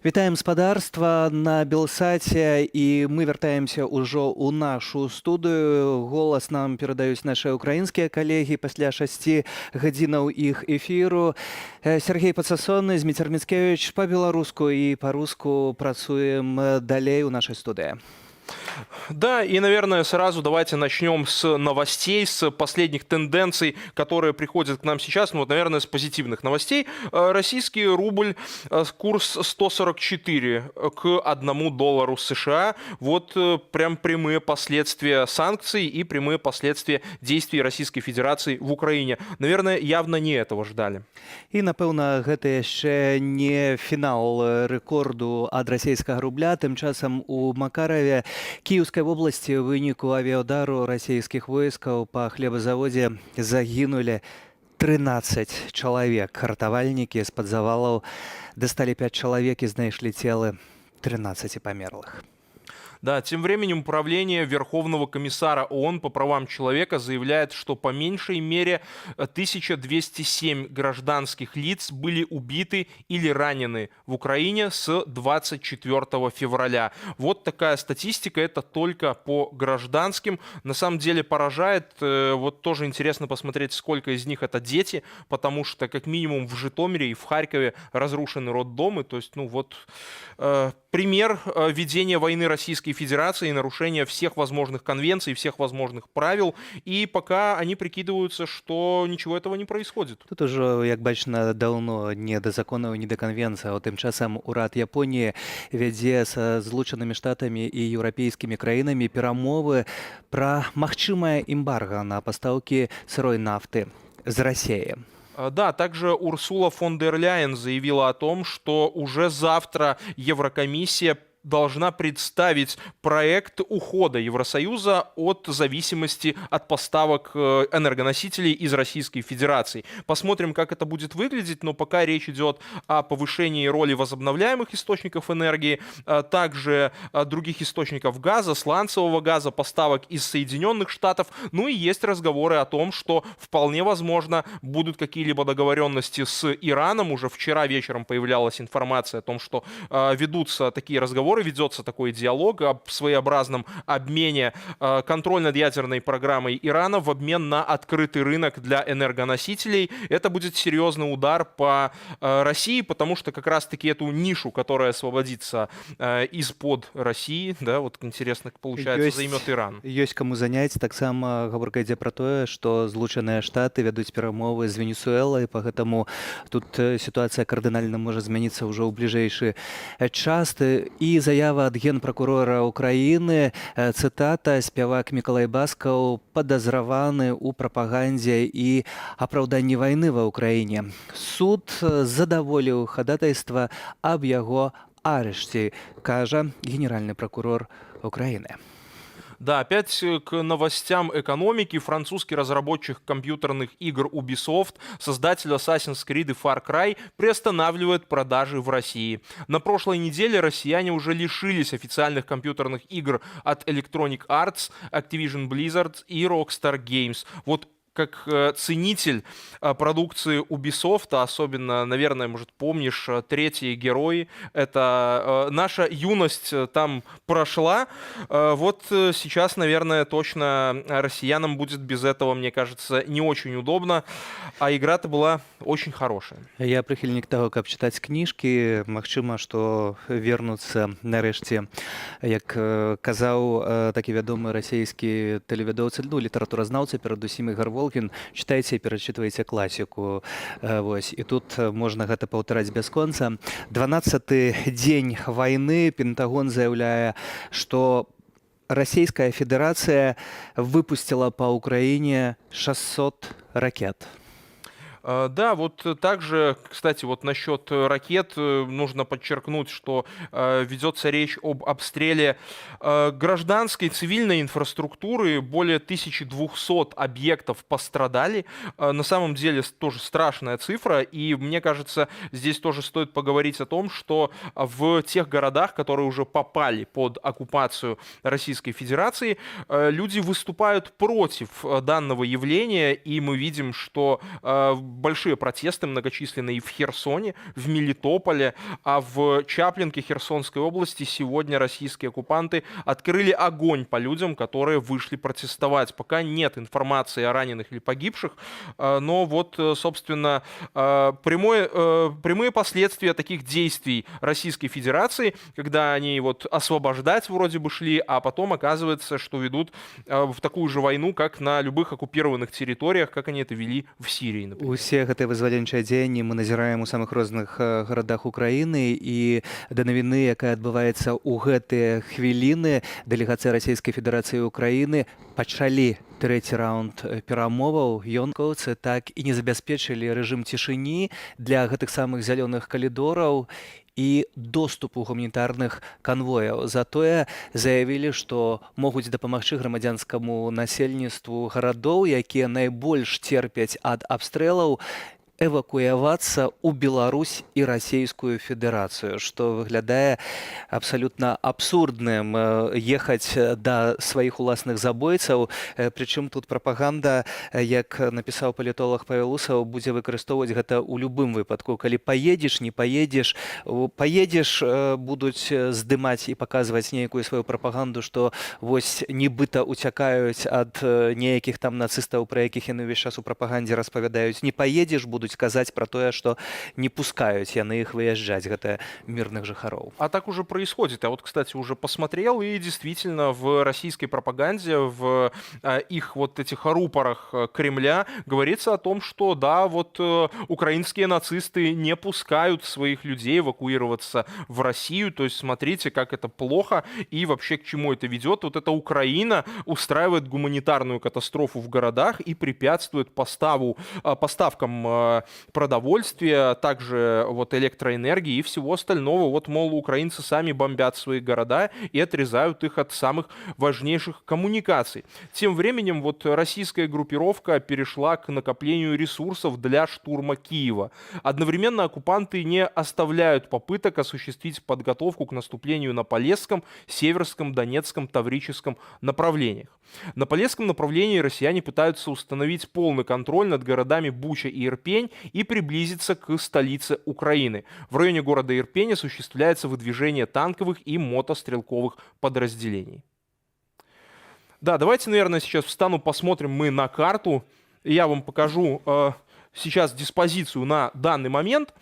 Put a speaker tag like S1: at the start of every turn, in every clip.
S1: Вітаем спадарства на Белсаце і мы вяртаемся ўжо ў нашу студыю. Голас нам перадаюць нашы украінскія калегі пасля 6 гадзінаў іх эфіру. Сергей Пацасонны, Зміцер Міцкевіч па-беларуску і па-руску працуем далей у нашай студыі.
S2: Да, и, наверное, сразу давайте начнем с новостей, с последних тенденций, которые приходят к нам сейчас. Ну вот, наверное, с позитивных новостей. Российский рубль, курс 144 к $1 США. Вот прям прямые последствия санкций и прямые последствия действий Российской Федерации в Украине. Наверное, явно не этого ждали.
S1: І, напэўна, гэта яшчэ не фінал рэкорду ад расійскага рубля. Тым часам у Макараве Кіеўскай вобласці ў выніку авіаудару расійскіх войскаў па хлебазаводзе загінулі 13 чалавек. Ратавальнікі з-пад завалаў дасталі 5 чалавек і знайшлі целы 13 памерлых.
S2: Да, тем временем Управление Верховного комиссара ООН по правам человека заявляет, что по меньшей мере 1207 гражданских лиц были убиты или ранены в Украине с 24 февраля. Вот такая статистика, это только по гражданским. На самом деле поражает, вот тоже интересно посмотреть, сколько из них это дети, потому что как минимум в Житомире и в Харькове разрушены роддомы. То есть, ну вот, пример ведения войны Российской Федерации и нарушения всех возможных конвенций, всех возможных правил. И пока они прикидываются, что ничего этого не происходит.
S1: Тут уже, як бачна, даўно не да законаў, не да канвенцыяў. Тым часам урад Японіі вядзе са Злучанымі Штатамі і еўрапейскімі краінамі перамовы пра магчымае эмбарга на пастаўкі сырой нафты з Расіі.
S2: Да, также Урсула фон дер Ляйен заявила о том, что уже завтра Еврокомиссия должна представить проект ухода Евросоюза от зависимости от поставок энергоносителей из Российской Федерации. Посмотрим, как это будет выглядеть, но пока речь идет о повышении роли возобновляемых источников энергии, также других источников газа, сланцевого газа, поставок из Соединенных Штатов. Ну и есть разговоры о том, что вполне возможно будут какие-либо договоренности с Ираном. Уже вчера вечером появлялась информация о том, что ведутся такие разговоры, ведется такой диалог об своеобразном обмене контроль над ядерной программой Ирана в обмен на открытый рынок для энергоносителей. Это будет серьезный удар по России, потому что как раз-таки эту нишу, которая освободится из-под России, да, вот интересно, получается, займет Иран.
S1: Ёсць каму заняць. Таксама гаворка ідзе пра тое, што Злучаныя Штаты вядуць перамовы з Венесуэлай, па гэтаму тут сітуацыя кардынальна можа змяніцца ўжо ў бліжэйшы час. І заява ад генпракурора Украіны, цытата, спявак Мікалай Баскаў падазраваны ў прапагандзе і апраўданні вайны ва ўкраіне. Суд задаволіў хадайства аб яго арышце, кажа генеральны пракурор Украіны.
S2: Да, опять к новостям экономики. Французский разработчик компьютерных игр Ubisoft, создатель Assassin's Creed и Far Cry, приостанавливает продажи в России. На прошлой неделе россияне уже лишились официальных компьютерных игр от Electronic Arts, Activision Blizzard и Rockstar Games. Вот как ценитель продукции Ubisoft, особенно, наверное, может, помнишь, третий герой, это наша юность там прошла. Вот сейчас, наверное, точно россиянам будет без этого, мне кажется, не очень удобно. А игра-то была очень хорошая.
S1: Я прыхільнік таго, каб чытаць кніжкі. Магчыма, што вернуцца нарэшце, як казаў такі вядомы расійскі тэлеведоўца, ну, літаратуразнаўца, перадусім Ігар Волгін, читайте и перачытвайце классику. Вось. І тут можна гэта паўтараць бясконца. 12-й дзень вайны. Пентагон заяўляе, што Расійская Федерация выпустила по Украине 600 ракет.
S2: Да, вот также, кстати, вот насчет ракет нужно подчеркнуть, что ведется речь об обстреле гражданской цивильной инфраструктуры. Более 1200 объектов пострадали. На самом деле тоже страшная цифра. И мне кажется, здесь тоже стоит поговорить о том, что в тех городах, которые уже попали под оккупацию Российской Федерации, люди выступают против данного явления. И мы видим, что большие протесты многочисленные и в Херсоне, в Мелитополе, а в Чаплинке Херсонской области сегодня российские оккупанты открыли огонь по людям, которые вышли протестовать. Пока нет информации о раненых или погибших, но вот, собственно, прямые последствия таких действий Российской Федерации, когда они вот освобождать вроде бы шли, а потом оказывается, что ведут в такую же войну, как на любых оккупированных территориях, как они это вели в Сирии, например.
S1: Усе гэтыя вызваленчыя дзеянні мы назіраем у самых розных гарадах Украіны, і да навіны, якая адбываецца ў гэтыя хвіліны, дэлегацыя Расійскай Федэрацыі і Украіны пачалі трэці раунд перамоваў. Ёнкаўцы так і не забяспечылі рэжым цішыні для гэтых самых зялёных калідораў і доступу гуманітарных канвояў. Затое заявілі, што могуць дапамагчы грамадзянскаму насельніцтву гарадоў, якія найбольш церпяць ад абстрэлаў, эвакуявацца ў Беларусь і Расійскую Федэрацыю, што выглядае абсалютна абсурдным ехаць да сваіх уласных забойцаў. Прычым тут прапаганда, як напісаў палітолог Павел Усаў, будзе выкарыстоўваць гэта ў любым выпадку. Калі паедзеш, не паедзеш, будуць здымаць і паказваць нейкую сваю прапаганду, што вось нібыта уцякаюць ад нейкіх там нацыстаў, пра якіх яны ўвесь час у прапагандзе распавядаюць. Не паедзеш, будуць казаць пра тое, што не пускаюць яны іх выязджаць, гэта мирных жыхароў.
S2: А так уже происходит. Я вот, кстати, уже посмотрел, и действительно в российской пропаганде, в их вот этих рупорах Кремля говорится о том, что да, вот украинские нацисты не пускают своих людей эвакуироваться в Россию. То есть смотрите, как это плохо и вообще к чему это ведет. Вот эта Украина устраивает гуманитарную катастрофу в городах и препятствует поставкам продовольствия, также вот электроэнергии и всего остального. Вот, мол, украинцы сами бомбят свои города и отрезают их от самых важнейших коммуникаций. Тем временем вот российская группировка перешла к накоплению ресурсов для штурма Киева. Одновременно оккупанты не оставляют попыток осуществить подготовку к наступлению на Полесском, Северском, Донецком, Таврическом направлениях. На Полесском направлении россияне пытаются установить полный контроль над городами Буча и Ирпень и приблизиться к столице Украины. В районе города Ирпень осуществляется выдвижение танковых и мотострелковых подразделений. Да, давайте, наверное, сейчас встану, посмотрим мы на карту. Я вам покажу сейчас диспозицию на данный момент.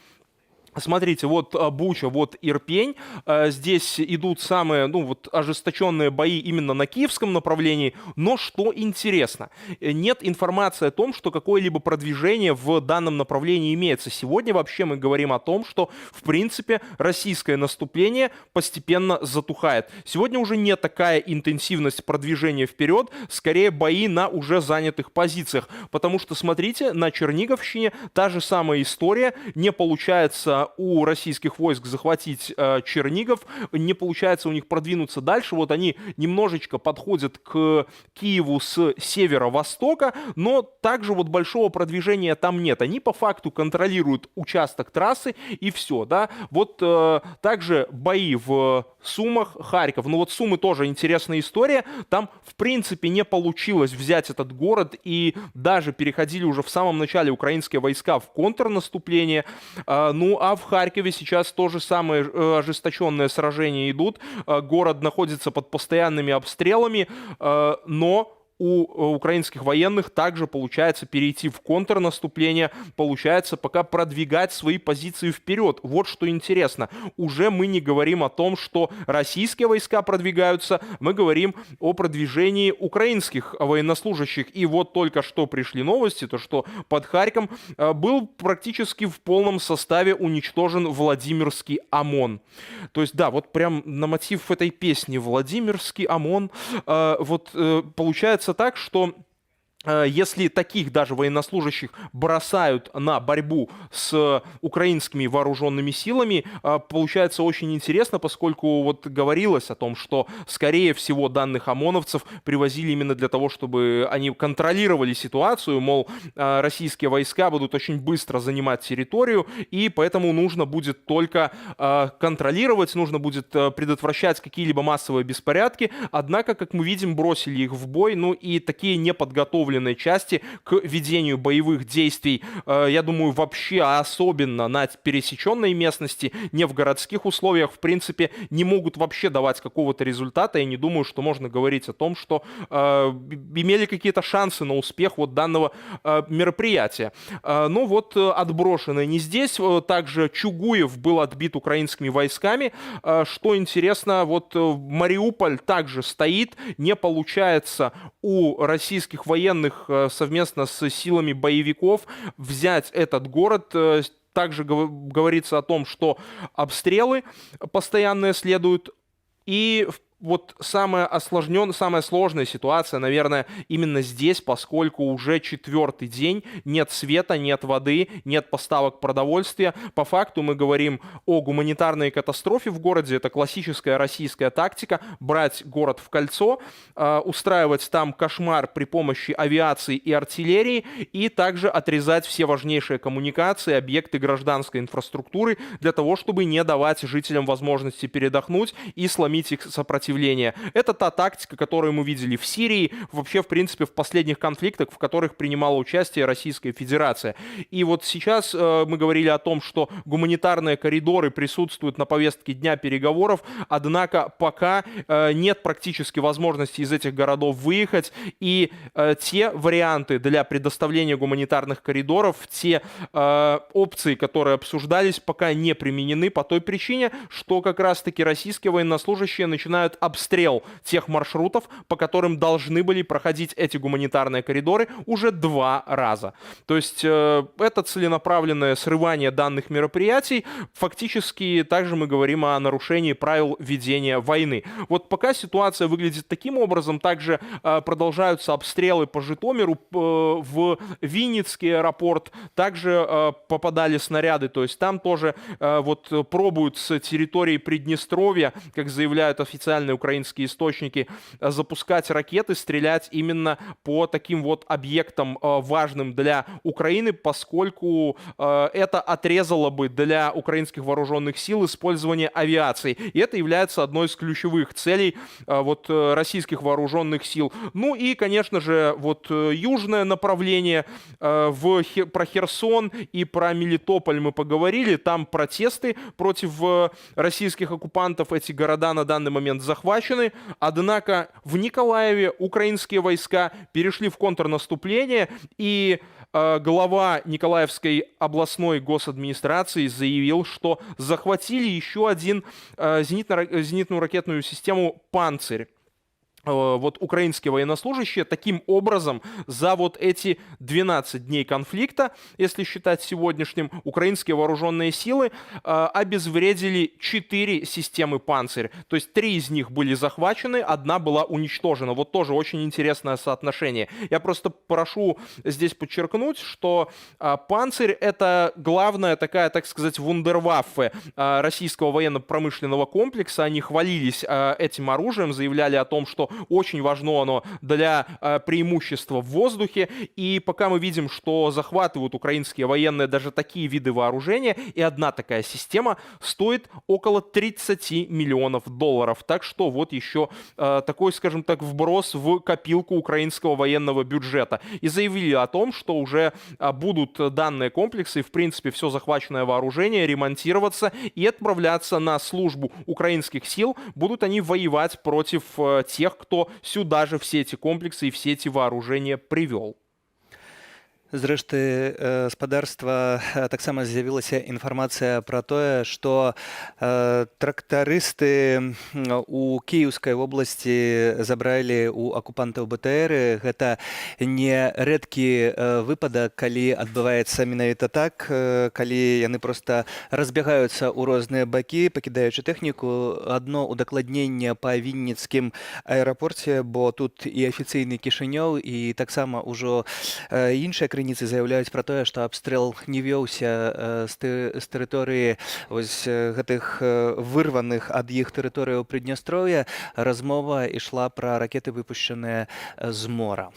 S2: Смотрите, вот Буча, вот Ирпень. Здесь идут самые, ожесточенные бои именно на киевском направлении. Но что интересно, нет информации о том, что какое-либо продвижение в данном направлении имеется. Сегодня вообще мы говорим о том, что, в принципе, российское наступление постепенно затухает. Сегодня уже не такая интенсивность продвижения вперед, скорее бои на уже занятых позициях. Потому что, смотрите, на Черниговщине та же самая история. Не получается у российских войск захватить Чернигов, не получается у них продвинуться дальше. Вот они немножечко подходят к Киеву с северо-востока, но также вот большого продвижения там нет. Они по факту контролируют участок трассы и все, да. Вот также бои в Сумах, Харьков. Ну вот Сумы тоже интересная история. Там в принципе не получилось взять этот город, и даже переходили уже в самом начале украинские войска в контрнаступление. Ну а в Харькове сейчас тоже самые ожесточенные сражения идут. Город находится под постоянными обстрелами, но у украинских военных также получается перейти в контрнаступление, получается пока продвигать свои позиции вперед. Вот что интересно. Уже мы не говорим о том, что российские войска продвигаются, мы говорим о продвижении украинских военнослужащих. И вот только что пришли новости, то что под Харьковом был практически в полном составе уничтожен Владимирский ОМОН. То есть да, вот прям на мотив этой песни «Владимирский ОМОН», получается так, что если таких даже военнослужащих бросают на борьбу с украинскими вооруженными силами, получается очень интересно, поскольку вот говорилось о том, что, скорее всего, данных ОМОНовцев привозили именно для того, чтобы они контролировали ситуацию, мол, российские войска будут очень быстро занимать территорию, и поэтому нужно будет только контролировать, нужно будет предотвращать какие-либо массовые беспорядки, однако, как мы видим, бросили их в бой, ну и такие неподготовленные подготовленные части к ведению боевых действий, я думаю, вообще, а особенно на пересеченной местности, не в городских условиях, в принципе, не могут вообще давать какого-то результата. Я не думаю, что можно говорить о том, что имели какие-то шансы на успех вот данного мероприятия. Но вот отброшенные не здесь. Также Чугуев был отбит украинскими войсками. Что интересно, вот Мариуполь также стоит. Не получается у российских военных совместно с силами боевиков взять этот город. Также говорится о том, что обстрелы постоянные следуют. И вот самая сложная ситуация, наверное, именно здесь, поскольку уже 4-й день нет света, нет воды, нет поставок продовольствия. По факту мы говорим о гуманитарной катастрофе в городе. Это классическая российская тактика — брать город в кольцо, устраивать там кошмар при помощи авиации и артиллерии, и также отрезать все важнейшие коммуникации, объекты гражданской инфраструктуры для того, чтобы не давать жителям возможности передохнуть и сломить их сопротивление. Это та тактика, которую мы видели в Сирии, вообще, в принципе, в последних конфликтах, в которых принимала участие Российская Федерация. И вот сейчас мы говорили о том, что гуманитарные коридоры присутствуют на повестке дня переговоров, однако пока нет практически возможности из этих городов выехать, и те варианты для предоставления гуманитарных коридоров, те опции, которые обсуждались, пока не применены по той причине, что как раз-таки российские военнослужащие начинают обстрел тех маршрутов, по которым должны были проходить эти гуманитарные коридоры уже 2 раза. То есть это целенаправленное срывание данных мероприятий. Фактически также мы говорим о нарушении правил ведения войны. Вот пока ситуация выглядит таким образом, также продолжаются обстрелы по Житомиру, в Винницкий аэропорт также попадали снаряды, то есть там тоже вот пробуют с территории Приднестровья, как заявляют официальные украинские источники, запускать ракеты, стрелять именно по таким вот объектам, важным для Украины, поскольку это отрезало бы для украинских вооруженных сил использование авиации. И это является одной из ключевых целей вот российских вооруженных сил. Ну и, конечно же, вот южное направление, про Херсон и про Мелитополь мы поговорили. Там протесты против российских оккупантов. Эти города на данный момент захвачены. Однако в Николаеве украинские войска перешли в контрнаступление, и глава Николаевской областной госадминистрации заявил, что захватили еще один зенитную ракетную систему «Панцирь». Вот украинские военнослужащие таким образом за вот эти 12 дней конфликта, если считать сегодняшним, украинские вооруженные силы обезвредили 4 системы «Панцирь». То есть 3 из них были захвачены, 1 была уничтожена. Вот тоже очень интересное соотношение. Я просто прошу здесь подчеркнуть, что «Панцирь» — это главная такая, так сказать, вундерваффе российского военно-промышленного комплекса. Они хвалились этим оружием, заявляли о том, что очень важно оно для преимущества в воздухе. И пока мы видим, что захватывают украинские военные даже такие виды вооружения, и одна такая система стоит около 30 миллионов долларов. Так что вот еще такой, скажем так, вброс в копилку украинского военного бюджета. И заявили о том, что уже будут данные комплексы, и в принципе все захваченное вооружение ремонтироваться и отправляться на службу украинских сил. Будут они воевать против тех, кто сюда же все эти комплексы и все эти вооружения привел.
S1: Зрэшты, спадарства, таксама з'явілася інфармацыя пра тое, што трактарысты у Кіеўскай вобласці забралі ў акупантаў БТРы. Гэта не рэдкі выпадак, калі адбываецца менавіта так, калі яны проста разбягаюцца ў розныя бакі, пакідаючы тэхніку. Адно удакладненне па вінніцкім аэрапорце, бо тут і афіцыйны Кішынёў, і таксама ўжо іншыя крыніцы заяўляюць пра тое, што абстрэл не вёўся з тэрыторыі гэтых вырваных ад іх тэрыторыяў Прыднястроўя. Размова ішла пра ракеты, выпушчаныя з мора.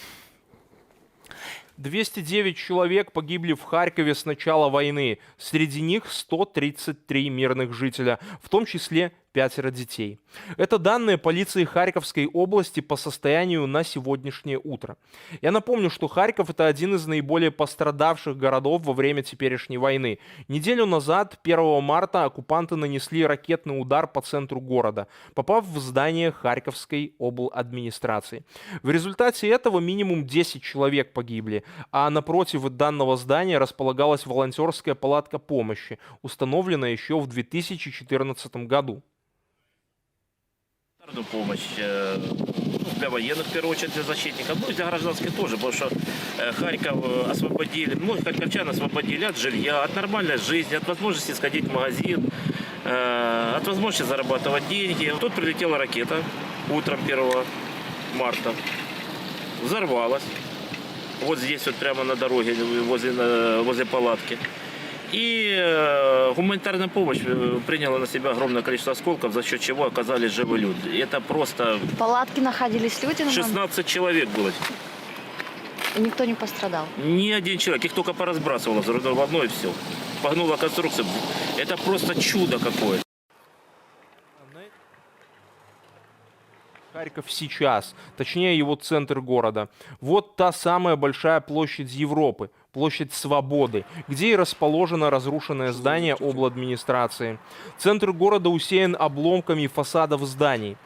S2: 209 человек погибли в Харькове с начала войны. Среди них 133 мирных жителя, в том числе 5 детей. Это данные полиции Харьковской области по состоянию на сегодняшнее утро. Я напомню, что Харьков — это один из наиболее пострадавших городов во время теперешней войны. Неделю назад, 1 марта, оккупанты нанесли ракетный удар по центру города, попав в здание Харьковской обладминистрации. В результате этого минимум 10 человек погибли, а напротив данного здания располагалась волонтерская палатка помощи, установленная еще в 2014 году.
S3: Помощь для военных, в первую очередь, для защитников, ну и для гражданских тоже, потому что Харьков освободили, многих харьковчан освободили от жилья, от нормальной жизни, от возможности сходить в магазин, от возможности зарабатывать деньги. Тут прилетела ракета утром 1 марта, взорвалась, вот здесь вот прямо на дороге, возле палатки. И гуманитарная помощь приняла на себя огромное количество осколков, за счет чего оказались живы люди. Это просто...
S4: В палатке находились люди?
S3: 16 человек было.
S4: Никто не пострадал?
S3: Ни один человек. Их только поразбрасывало в одно и все. Погнула конструкция. Это просто чудо какое-то.
S2: Харьков сейчас, точнее его центр города. Вот та самая большая площадь Европы, площадь Свободы, где и расположено разрушенное здание обладминистрации. Центр города усеян обломками фасадов зданий.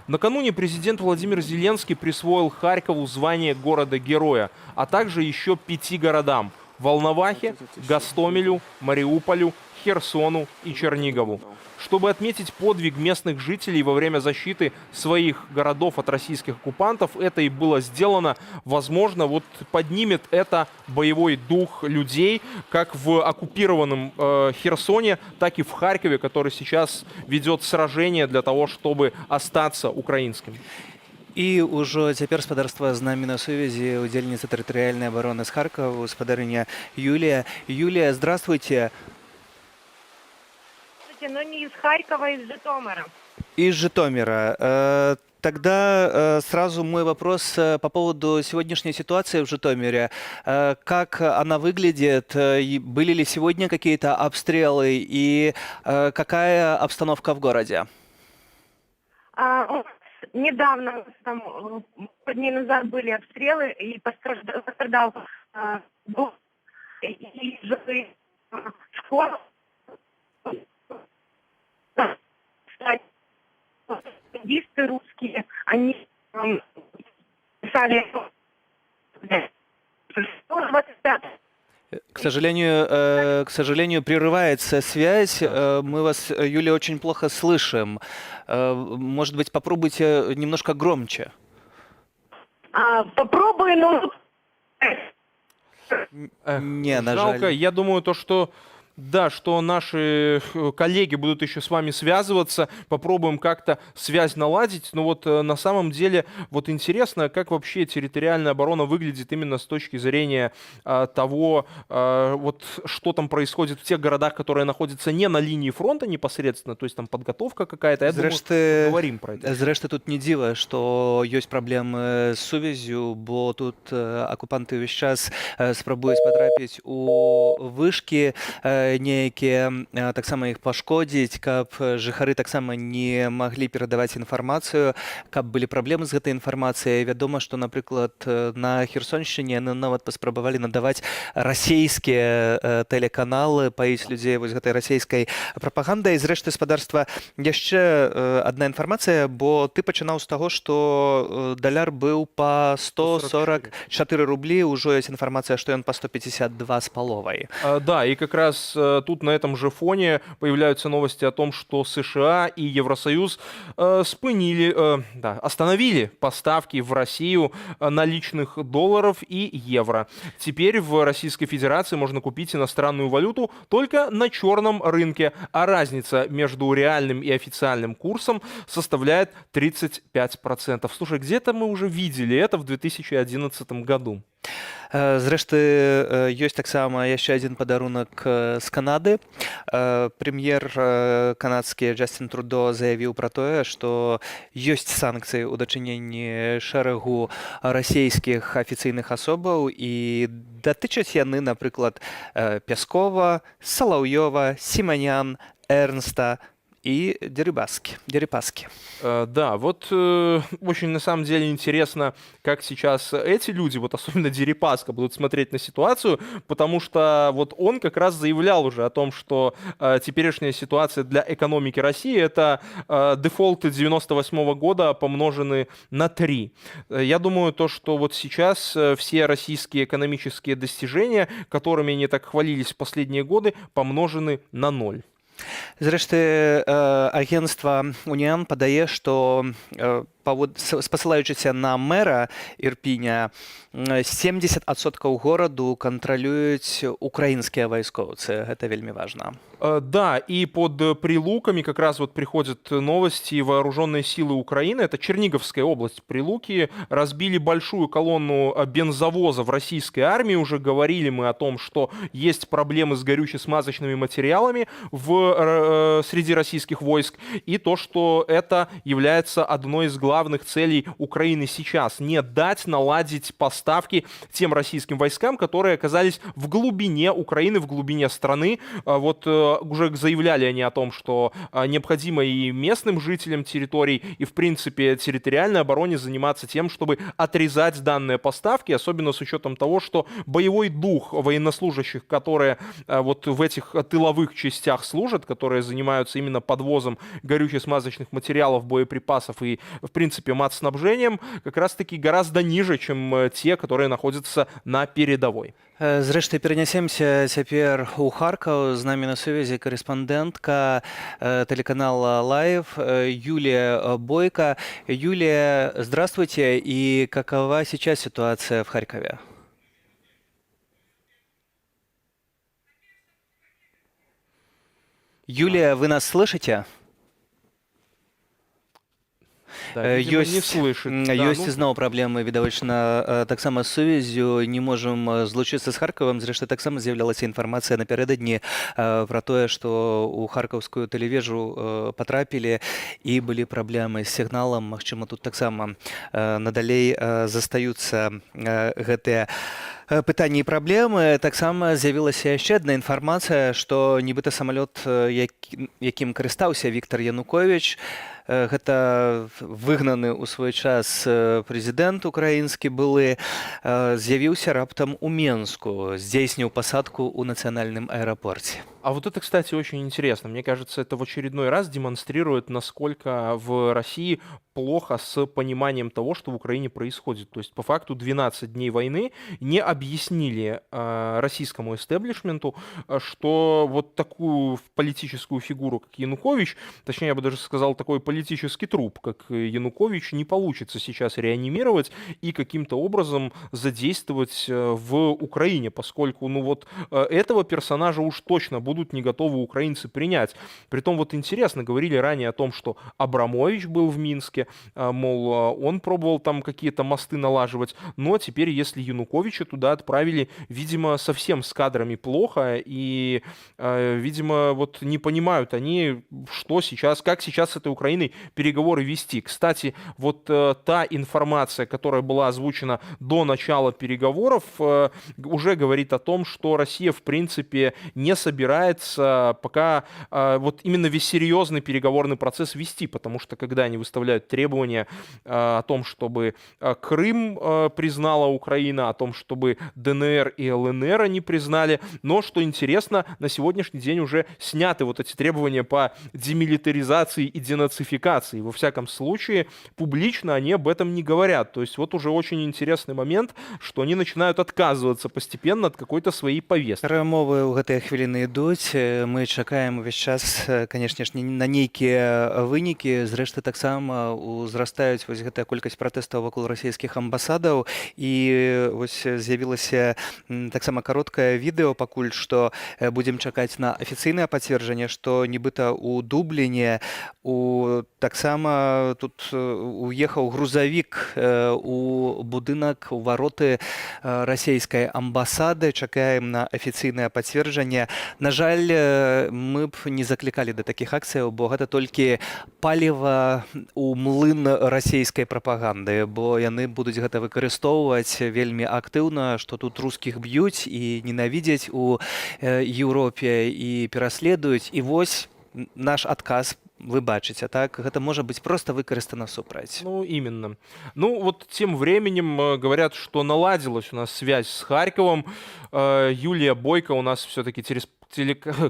S2: Накануне президент Владимир Зеленский присвоил Харькову звание города-героя, а также еще 5 городам – Волновахе, Гостомелю, Мариуполю, Херсону и Чернигову. Чтобы отметить подвиг местных жителей во время защиты своих городов от российских оккупантов, это и было сделано. Возможно, вот поднимет это боевой дух людей, как в оккупированном Херсоне, так и в Харькове, который сейчас ведет сражение для того, чтобы остаться украинским.
S1: І ўжо цяпер спадарства з намі на сувязі удзельніца тэрытарыяльнай абароны з Харкова, гаспадарыня Юлия. Юлия, здравствуйте.
S5: Но не из Харькова, из Житомира.
S1: Из Житомира. Тогда сразу мой вопрос по поводу сегодняшней ситуации в Житомире. Как она выглядит? Были ли сегодня какие-то обстрелы? И какая обстановка в городе?
S5: Недавно, там, дней назад были обстрелы, и пострадал дом, и жилые школа. Активисты русские, они писали 125.
S1: К сожалению, прерывается связь. Мы вас, Юлия, очень плохо слышим. Может быть, попробуйте немножко громче.
S5: Попробую, но...
S1: Не, на
S2: Жалко.
S1: жаль.
S2: Я думаю, что наши коллеги будут еще с вами связываться, попробуем как-то связь наладить. Но вот на самом деле вот интересно, как вообще территориальная оборона выглядит именно с точки зрения того, вот что там происходит в тех городах, которые находятся не на линии фронта непосредственно, то есть там подготовка какая-то. Я думаю, поговорим про это.
S1: Зрэшты, тут не дзіва, што ёсць праблемы з сувяззю, бо тут акупанты ўвесь час спрабуюць патрапіць у вышкі, нейкія, таксама іх пашкодзіць, каб жыхары таксама не маглі перадаваць інфармацыю, каб былі праблемы з гэтай інфармацыяй. Вядома, што, напрыклад, на Херсоншчыне яны нават паспрабавалі надаваць расійскія тэлеканалы, паіць людзей вось гэтай расійскай прапагандай. Зрэшты, спадарства, яшчэ адна інфармацыя, бо ты пачынаў з таго, што даляр быў па 144 рублі, ўжо ёсць інфармацыя, што ён па 152 з паловай.
S2: Да, и как раз тут на этом же фоне появляются новости о том, что США и Евросоюз остановили поставки в Россию наличных долларов и евро. Теперь в Российской Федерации можно купить иностранную валюту только на черном рынке, а разница между реальным и официальным курсом составляет 35%. Слушай, где-то мы уже видели это в 2011 году.
S1: Зрэшты, ёсць таксама яшчэ адзін падарунак з Канады. Прэм'ер канадскі Джастин Трудо заявіў пра тое, што ёсць санкцыі ў дачыненні шэрагу расійскіх афіцыйных асобаў, і датычаць яны, напрыклад, Пяскова, Салаўёва, Сіманян, Эрнста и Дерипаски.
S2: Да, вот очень на самом деле интересно, как сейчас эти люди, вот особенно Дерипаска, будут смотреть на ситуацию, потому что вот он как раз заявлял уже о том, что теперешняя ситуация для экономики России — это дефолты 98 года помножены на 3. Я думаю, то, что вот сейчас все российские экономические достижения, которыми они так хвалились в последние годы, помножены на 0.
S1: Зрэшты, агентства Уніан падае, што спасылаючыся на мэра Ірпіня, 70% гораду кантралююць украінскія вайскоўцы. Гэта вельмі важна.
S2: Да, и под Прилуками как раз вот приходят новости: вооруженные силы Украины, это Черниговская область, Прилуки, разбили большую колонну бензовоза в российской армии. Уже говорили мы о том, что есть проблемы с горюче-смазочными материалами среди российских войск, и то, что это является одной из главных целей Украины сейчас — не дать наладить поставки тем российским войскам, которые оказались в глубине Украины, в глубине страны. Вот уже заявляли они о том, что необходимо и местным жителям территорий, и, в принципе, территориальной обороне заниматься тем, чтобы отрезать данные поставки, особенно с учетом того, что боевой дух военнослужащих, которые вот в этих тыловых частях служат, которые занимаются именно подвозом горюче-смазочных материалов, боеприпасов и, в принципе, матснабжением, как раз-таки гораздо ниже, чем те, которые находятся на передовой.
S1: Зрэшты, перанясемся цяпер у Харкаў. З намі на сувязі корэспандэнтка телеканала Лайв Юлия Бойко. Юлия, здравствуйте. И какова сейчас ситуация в Харькове? Юлия, вы нас слышите?
S2: Да, видимо, не слышит.
S1: Ёсць ізноў праблемы, відавочна, таксама з сувяззю. Не можам злучыцца з Харкавам. Зрэшты, таксама з'яўлялася інфармацыя напярэдадні пра тое, што ў харкаўскую тэлевежу патрапілі і былі праблемы з сігналам. Магчыма, тут таксама надалей застаюцца гэтыя пытанні і праблемы. Таксама з'явілася яшчэ адна інфармацыя, што нібыта самалёт, якім карыстаўся Віктор Янукович, гэта выгнаны ў свой час прэзідэнт украінскі былы, з'явіўся раптам у Менску, здзейсніў пасадку ў нацыянальным аэропорце.
S2: А вот это, кстати, очень интересно. Мне кажется, это в очередной раз демонстрирует, насколько в России плохо с пониманием того, что в Украине происходит. То есть, по факту, 12 дней войны не объяснили российскому истеблишменту, что вот такую политическую фигуру, как Янукович, точнее, я бы даже сказал, такой политический труп, как Янукович, не получится сейчас реанимировать и каким-то образом задействовать в Украине, поскольку, ну вот, этого персонажа уж точно будут не готовы украинцы принять. Притом, вот интересно, говорили ранее о том, что Абрамович был в Минске, мол, он пробовал там какие-то мосты налаживать, но теперь, если Януковича туда отправили, видимо, совсем с кадрами плохо, и, видимо, вот не понимают они, что сейчас, как сейчас с этой Украиной переговоры вести. Кстати, вот та информация, которая была озвучена до начала переговоров, уже говорит о том, что Россия, в принципе, не собирается пока вот именно весь серьезный переговорный процесс вести, потому что когда они выставляют требования о том, чтобы Крым признала Украина, о том, чтобы ДНР и ЛНР они признали, но, что интересно, на сегодняшний день уже сняты вот эти требования по демилитаризации и денацификации. Во всяком случае, публично они об этом не говорят. То есть вот уже очень интересный момент, что они начинают отказываться постепенно от какой-то своей повестки.
S1: Перамовы ў гэтыя хвіліны ідуць. Мы чакаем увесь час, канешне ж, на нейкія вынікі. Зрэшты, таксама узрастаюць вось гэтая колькасць пратэстаў вакол расійскіх амбасадаў. І вось з'явілася таксама кароткае відэо пакуль што. Будзем чакаць на афіцыйнае пацверджанне, што нібыта ў Дубліне таксама тут уехаў грузавік у будынак, у вароты расійскай амбасады. Чакаем на афіцыйнае пацверджанне. На жаль, мы б не заклікалі да такіх акцыяў, бо гэта толькі паліва ў млын расійскай прапаганды, бо яны будуць гэта выкарыстоўваць вельмі актыўна, што тут рускіх б'юць і ненавідзяць у Еўропе і пераследуюць. І вось наш адказ вы бачыце, так гэта можа быць проста выкарыстана супраць.
S2: Ну, именно. Ну, вот тем временем говорят, что наладилась у нас связь с Харьковом. Юлия Бойко у нас все-таки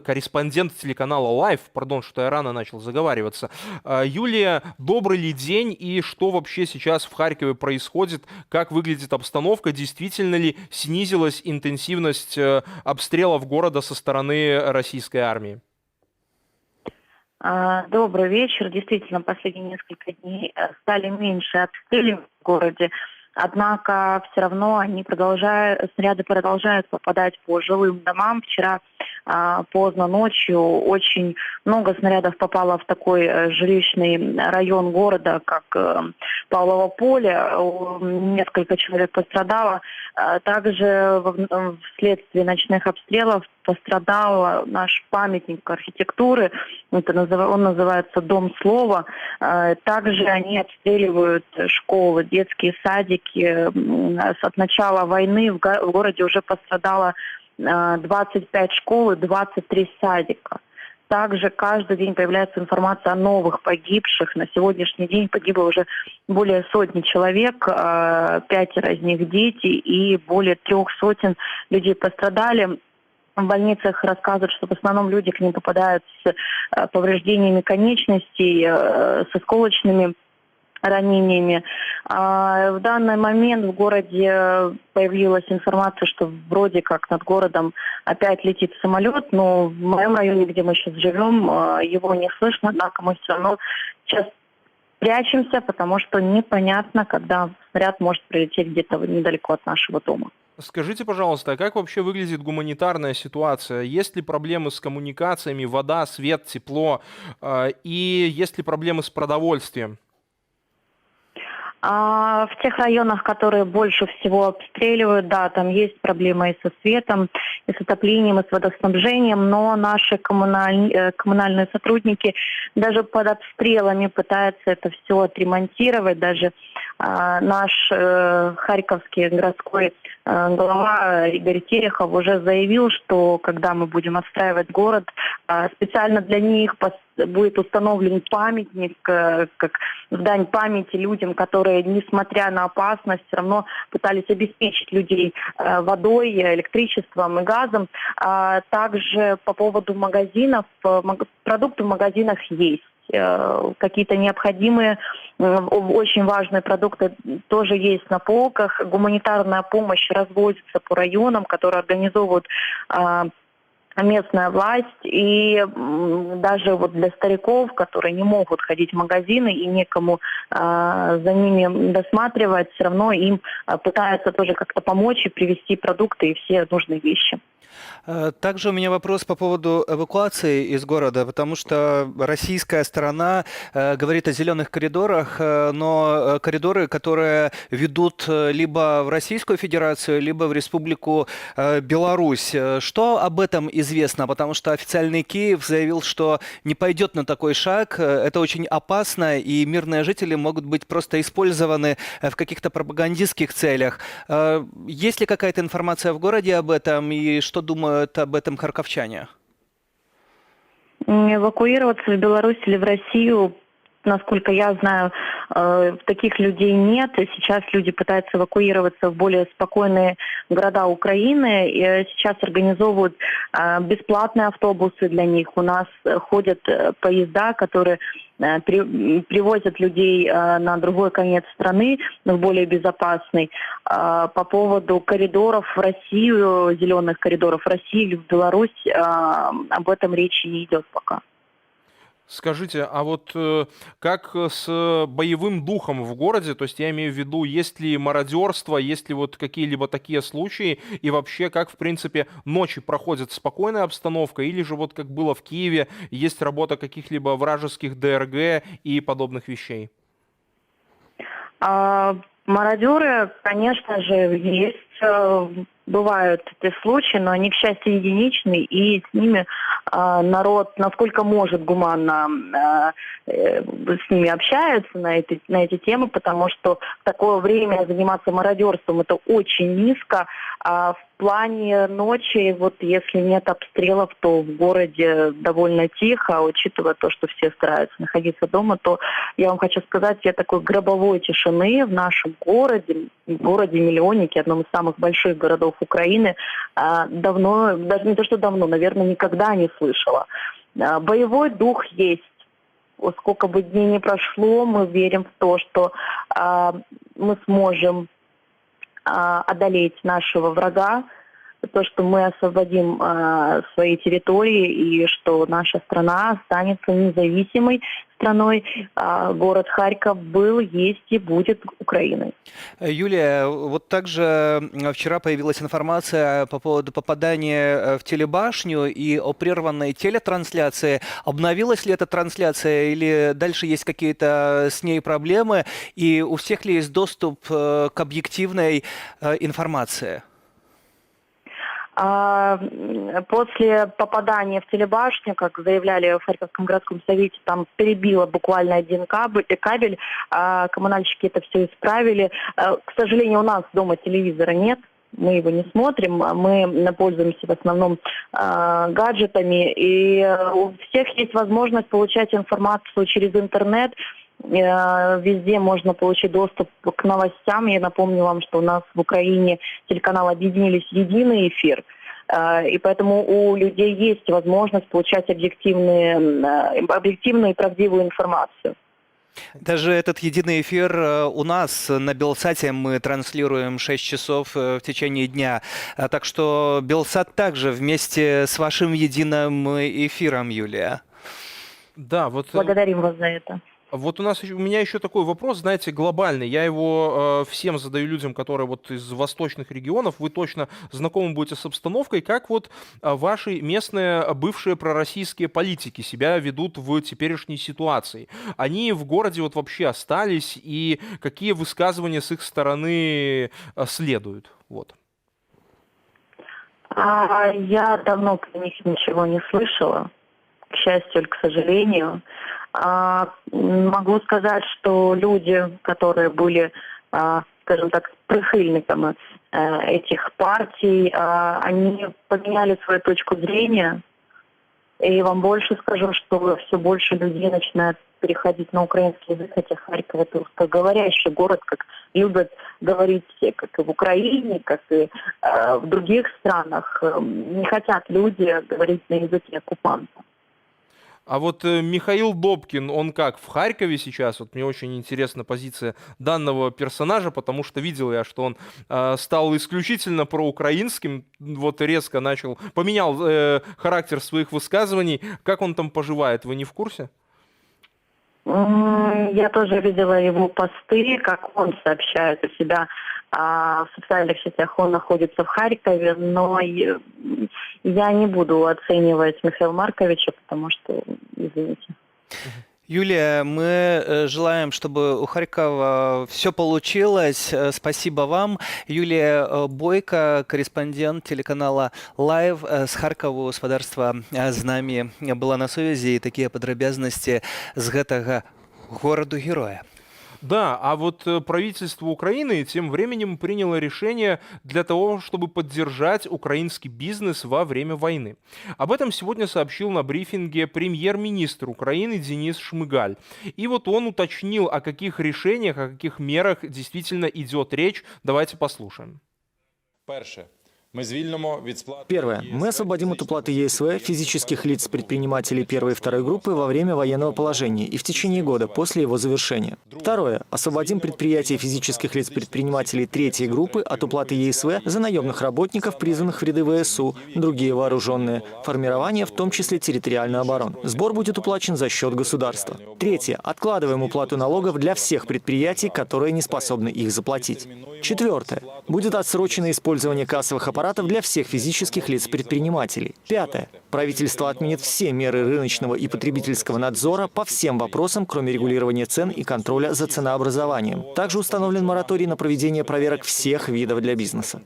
S2: корреспондент телеканала Live. Пардон, что я рано начал заговариваться. Юлия, добрый ли день и что вообще сейчас в Харькове происходит? Как выглядит обстановка? Действительно ли снизилась интенсивность обстрелов города со стороны российской армии?
S6: Добрый вечер. Действительно, последние несколько дней стали меньше обстрелы в городе. Однако все равно снаряды продолжают попадать по жилым домам. Вчера поздно ночью очень много снарядов попало в такой жилищный район города, как Павлово поле. Несколько человек пострадало. Также вследствие ночных обстрелов пострадал наш памятник архитектуры. Он называется «Дом слова». Также они обстреливают школы, детские садики. От начала войны в городе уже пострадало 25 школ и 23 садика. Также каждый день появляется информация о новых погибших. На сегодняшний день погибло уже более сотни человек, 5 из них дети, и более 300 людей пострадали. В больницах рассказывают, что в основном люди к ним попадают с повреждениями конечностей, с осколочными ранениями. В данный момент в городе появилась информация, что вроде как над городом опять летит самолет, но в моем районе, где мы сейчас живем, его не слышно, однако мы все равно сейчас прячемся, потому что непонятно, когда снаряд может прилететь где-то недалеко от нашего дома.
S2: Скажите, пожалуйста, а как вообще выглядит гуманитарная ситуация? Есть ли проблемы с коммуникациями, вода, свет, тепло? И есть ли проблемы с продовольствием?
S6: В тех районах, которые больше всего обстреливают, да, там есть проблемы и со светом, и с отоплением, и с водоснабжением, но наши коммунальные сотрудники даже под обстрелами пытаются это все отремонтировать. Даже наш харьковский городской глава Игорь Терехов уже заявил, что когда мы будем отстраивать город, специально для них будет установлен памятник, как в дань памяти людям, которые, несмотря на опасность, все равно пытались обеспечить людей водой, электричеством и газом. Также по поводу магазинов, продукты в магазинах есть. Какие-то необходимые, очень важные продукты тоже есть на полках. Гуманитарная помощь развозится по районам, которые организовывают местная власть, и даже вот для стариков, которые не могут ходить в магазины и некому за ними досматривать, все равно им пытаются тоже как-то помочь и привезти продукты и все нужные вещи.
S1: Также у меня вопрос по поводу эвакуации из города, потому что российская сторона говорит о зеленых коридорах, но коридоры, которые ведут либо в Российскую Федерацию, либо в Республику Беларусь. Что об этом известно? Потому что официальный Киев заявил, что не пойдет на такой шаг. Это очень опасно, и мирные жители могут быть просто использованы в каких-то пропагандистских целях. Есть ли какая-то информация в городе об этом, и что думают об этом харьковчане?
S6: Эвакуироваться в Беларусь или в Россию, насколько я знаю, таких людей нет. И сейчас люди пытаются эвакуироваться в более спокойные города Украины. И сейчас организовывают бесплатные автобусы для них. У нас ходят поезда, которые привозят людей на другой конец страны, но в более безопасный. По поводу коридоров в Россию, зеленых коридоров в Россию или в Беларусь, об этом речи не идет пока.
S2: Скажите, а вот как с боевым духом в городе, то есть я имею в виду, есть ли мародерство, есть ли вот какие-либо такие случаи, и вообще как, в принципе, ночи проходит спокойная обстановка, или же вот как было в Киеве, есть работа каких-либо вражеских ДРГ и подобных вещей?
S6: Мародеры, конечно же, есть. бывают эти случаи, но они, к счастью, единичны, и с ними народ, насколько может, гуманно с ними общается на эти темы, потому что в такое время заниматься мародерством это очень низко. А в плане ночи, вот если нет обстрелов, то в городе довольно тихо, учитывая то, что все стараются находиться дома, то я вам хочу сказать, я такой гробовой тишины в нашем городе-миллионнике, одном из самых больших городов Украины, давно, даже не то что давно, наверное, никогда не слышала. Боевой дух есть. Сколько бы дней ни прошло, мы верим в то, что мы сможем одолеть нашего врага, то, что мы освободим свои территории и что наша страна останется независимой страной. Город Харьков был, есть и будет Украиной.
S1: Юлия, вот также вчера появилась информация по поводу попадания в телебашню и о прерванной телетрансляции. Обновилась ли эта трансляция или дальше есть какие-то с ней проблемы? И у всех ли есть доступ к объективной информации?
S6: После попадания в телебашню, как заявляли в Харьковском городском совете, там перебило буквально один кабель, коммунальщики это все исправили. К сожалению, у нас дома телевизора нет, мы его не смотрим, мы пользуемся в основном гаджетами, и у всех есть возможность получать информацию через интернет. Везде можно получить доступ к новостям. Я напомню вам, что у нас в Украине телеканалы объединились в единый эфир. И поэтому у людей есть возможность получать объективную и правдивую информацию.
S1: Даже этот единый эфир у нас на Белсате мы транслируем 6 часов в течение дня. Так что Белсат также вместе с вашим единым эфиром, Юлия.
S2: Да, вот...
S6: Благодарим вас за это.
S2: Вот у меня еще такой вопрос, знаете, глобальный. Я его всем задаю людям, которые вот из восточных регионов. Вы точно знакомы будете с обстановкой. Как вот ваши местные бывшие пророссийские политики себя ведут в теперешней ситуации? Они в городе вот вообще остались, и какие высказывания с их стороны следуют? Вот.
S6: Я давно про них ничего не слышала, к счастью или к сожалению. Могу сказать, что люди, которые были, скажем так, прихильниками этих партий, они поменяли свою точку зрения. И вам больше скажу, что все больше людей начинают переходить на украинский язык, хотя Харьков это русскоговорящий город, как любят говорить все, как и в Украине, как и в других странах. Не хотят люди говорить на языке оккупанта.
S2: А вот Михаил Добкин, он как, в Харькове сейчас? Вот мне очень интересна позиция данного персонажа, потому что видел я, что он стал исключительно проукраинским, вот резко поменял характер своих высказываний. Как он там поживает, вы не в курсе?
S6: Я тоже видела его посты, как он сообщает о себя в социальных сетях. Он находится в Харькове, но я не буду оценивать Михаила Марковича, потому что, извините.
S1: Юлия, мы желаем, чтобы у Харькова все получилось. Спасибо вам. Юлия Бойко, корреспондент телеканала Live з Харкова, господарства з намі была на сувязі, і такія падрабязнасці з гэтага гораду-героя.
S2: Да, а вот правительство Украины тем временем приняло решение для того, чтобы поддержать украинский бизнес во время войны. Об этом сегодня сообщил на брифинге премьер-министр Украины Денис Шмыгаль. И вот он уточнил, о каких решениях, о каких мерах действительно идет речь. Давайте послушаем.
S7: Первое. Мы освободим от уплаты ЕСВ физических лиц предпринимателей первой и второй группы во время военного положения и в течение года после его завершения. Второе. Освободим предприятия физических лиц предпринимателей третьей группы от уплаты ЕСВ за наемных работников, призванных в ряды ВСУ, другие вооруженные формирования, в том числе территориальную оборону. Сбор будет уплачен за счет государства. Третье. Откладываем уплату налогов для всех предприятий, которые не способны их заплатить. Четвертое. Будет отсрочено использование кассовых аппаратов для всех физических лиц-предпринимателей. Пятое. Правительство отменит все меры рыночного и потребительского надзора по всем вопросам, кроме регулирования цен и контроля за ценообразованием. Также установлен мораторий на проведение проверок всех видов для бизнеса.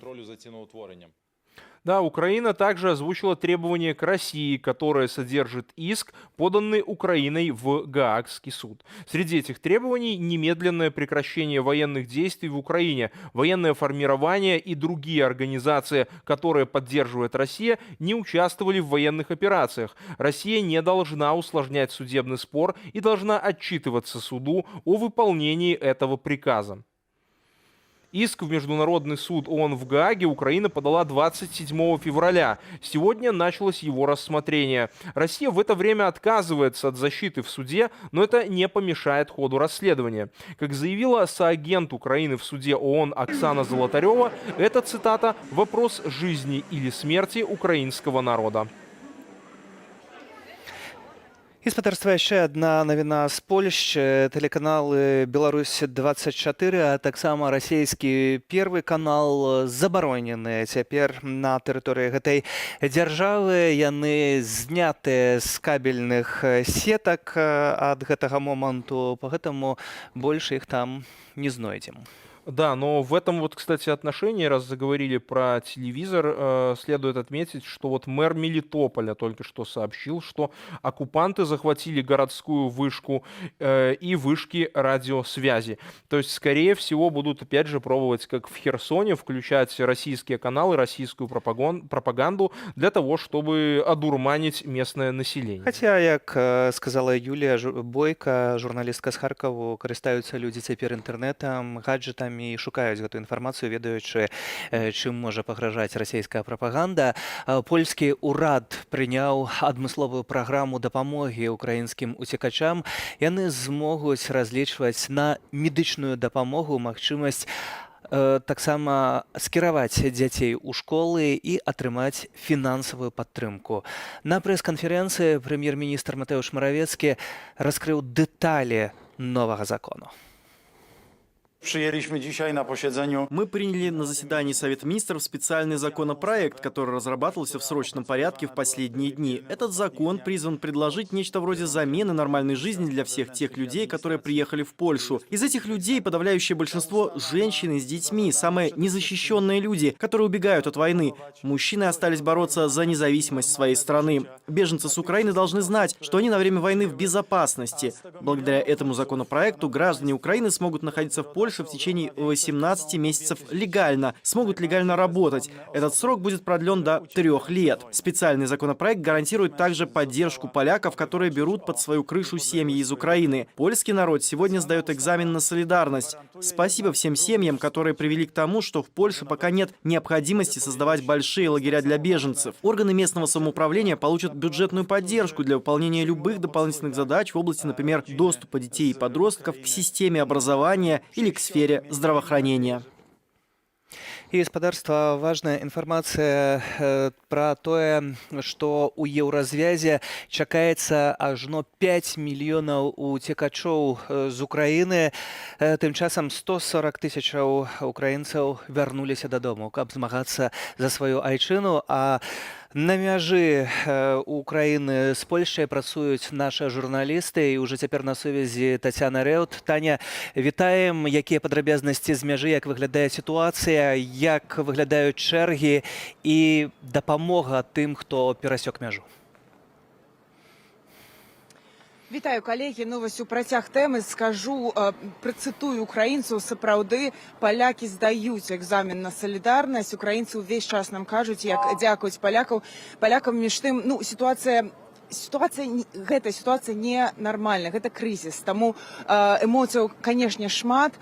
S2: Да, Украина также озвучила требования к России, которое содержит иск, поданный Украиной в Гаагский суд. Среди этих требований немедленное прекращение военных действий в Украине, военное формирование и другие организации, которые поддерживает Россия, не участвовали в военных операциях. Россия не должна усложнять судебный спор и должна отчитываться суду о выполнении этого приказа. Иск в Международный суд ООН в Гааге Украина подала 27 февраля. Сегодня началось его рассмотрение. Россия в это время отказывается от защиты в суде, но это не помешает ходу расследования. Как заявила соагент Украины в суде ООН Оксана Золотарева, это, цитата, «вопрос жизни или смерти украинского народа».
S1: І спадарства яшчэ адна навіна з Польшчы. Тэлеканалы «Беларусь-24», а таксама расійскі Первый канал забаронены цяпер на тэрыторыі гэтай дзяржавы. Яны знятыя з кабельных сетак ад гэтага моманту, поэтому больше их там не знойдзем.
S2: Да, но в этом вот, кстати, отношении, раз заговорили про телевизор, следует отметить, что вот мэр Мелитополя только что сообщил, что оккупанты захватили городскую вышку и вышки радиосвязи. То есть, скорее всего, будут опять же пробовать, как в Херсоне, включать российские каналы, российскую пропаганду для того, чтобы одурманить местное население.
S1: Хаця, як сказала Юлія Бойка, журналістка з Харкову, карыстаюцца людзі цяпер інтэрнэтам, гаджетамі, і шукаюць гэтую інфармацыю, ведаючы, чым можа пагражаць расійская прапаганда. Польскі ўрад прыняў адмысловую праграму дапамогі украінскім уцекачам. Яны змогуць разлічваць на медычную дапамогу, магчымасць таксама скіраваць дзяцей у школы і атрымаць фінансавую падтрымку. На прэс-канферэнцыі прэм'ер-міністр Матеуш Маравецкі раскрыў дэталі новага закону.
S8: Мы приняли на заседании Совета министров специальный законопроект, который разрабатывался в срочном порядке в последние дни. Этот закон призван предложить нечто вроде замены нормальной жизни для всех тех людей, которые приехали в Польшу. Из этих людей подавляющее большинство – женщины с детьми, самые незащищенные люди, которые убегают от войны. Мужчины остались бороться за независимость своей страны. Беженцы с Украины должны знать, что они на время войны в безопасности. Благодаря этому законопроекту граждане Украины смогут находиться в Польше в течение 18 месяцев легально, смогут легально работать. Этот срок будет продлен до 3 лет. Специальный законопроект гарантирует также поддержку поляков, которые берут под свою крышу семьи из Украины. Польский народ сегодня сдает экзамен на солидарность. Спасибо всем семьям, которые привели к тому, что в Польше пока нет необходимости создавать большие лагеря для беженцев. Органы местного самоуправления получат бюджетную поддержку для выполнения любых дополнительных задач в области, например, доступа детей и подростков к системе образования или к сфере здравоохранения.
S1: І спадарства, важная інфармацыя пра тое, што ў еўразвязе чакаецца ажно 5 мільёнаў уцекачоў з Украіны. Тым часам 140 тысячаў украінцаў вярнуліся дадому, каб змагацца за сваю айчыну, а на мяжы Украіны з Польшчай працуюць нашы журналісты, і ўжо цяпер на сувязі Тацяна Рэут. Таня, вітаем. Якія падрабязнасці з мяжы, як выглядае сітуацыя, як выглядаюць чэргі і дапамога тым, хто перасек мяжу?
S9: Вітаю, колеги. Ну, вось у працяг тэмы скажу, працытую украінцаў, сапраўды палякі здаюць экзамен на салідарнасць. Украінцы ўвесь час нам кажуць, як дзякуюць палякам, між тым, ну, гэта сітуацыя ненармальная, гэта крызіс, таму эмоцыяў, канешне, шмат.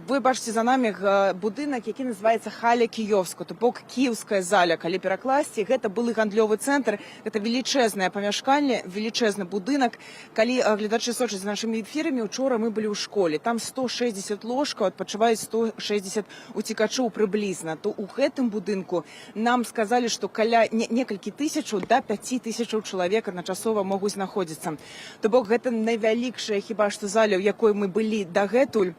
S9: Вы бачыце за намі будынак, які называецца Халя Кіёвска, то бок кіеўская заля, калі перакласці, гэта былы гандлёвы цэнтр, гэта велічэзнае памяшканне, велічэзны будынак. Калі гледачы сочаць за нашымі эфірамі, учора мы былі ў школе, там 160 ложкаў, адпачываюць 160 уцекачоў прыблізна, то ў гэтым будынку нам сказалі, што каля некалькі тысячаў да 5 тысячаў чалавек адначасова могуць знаходзіцца. То бок гэта найвялікшая хіба што заля, у якой мы былі дагэтуль.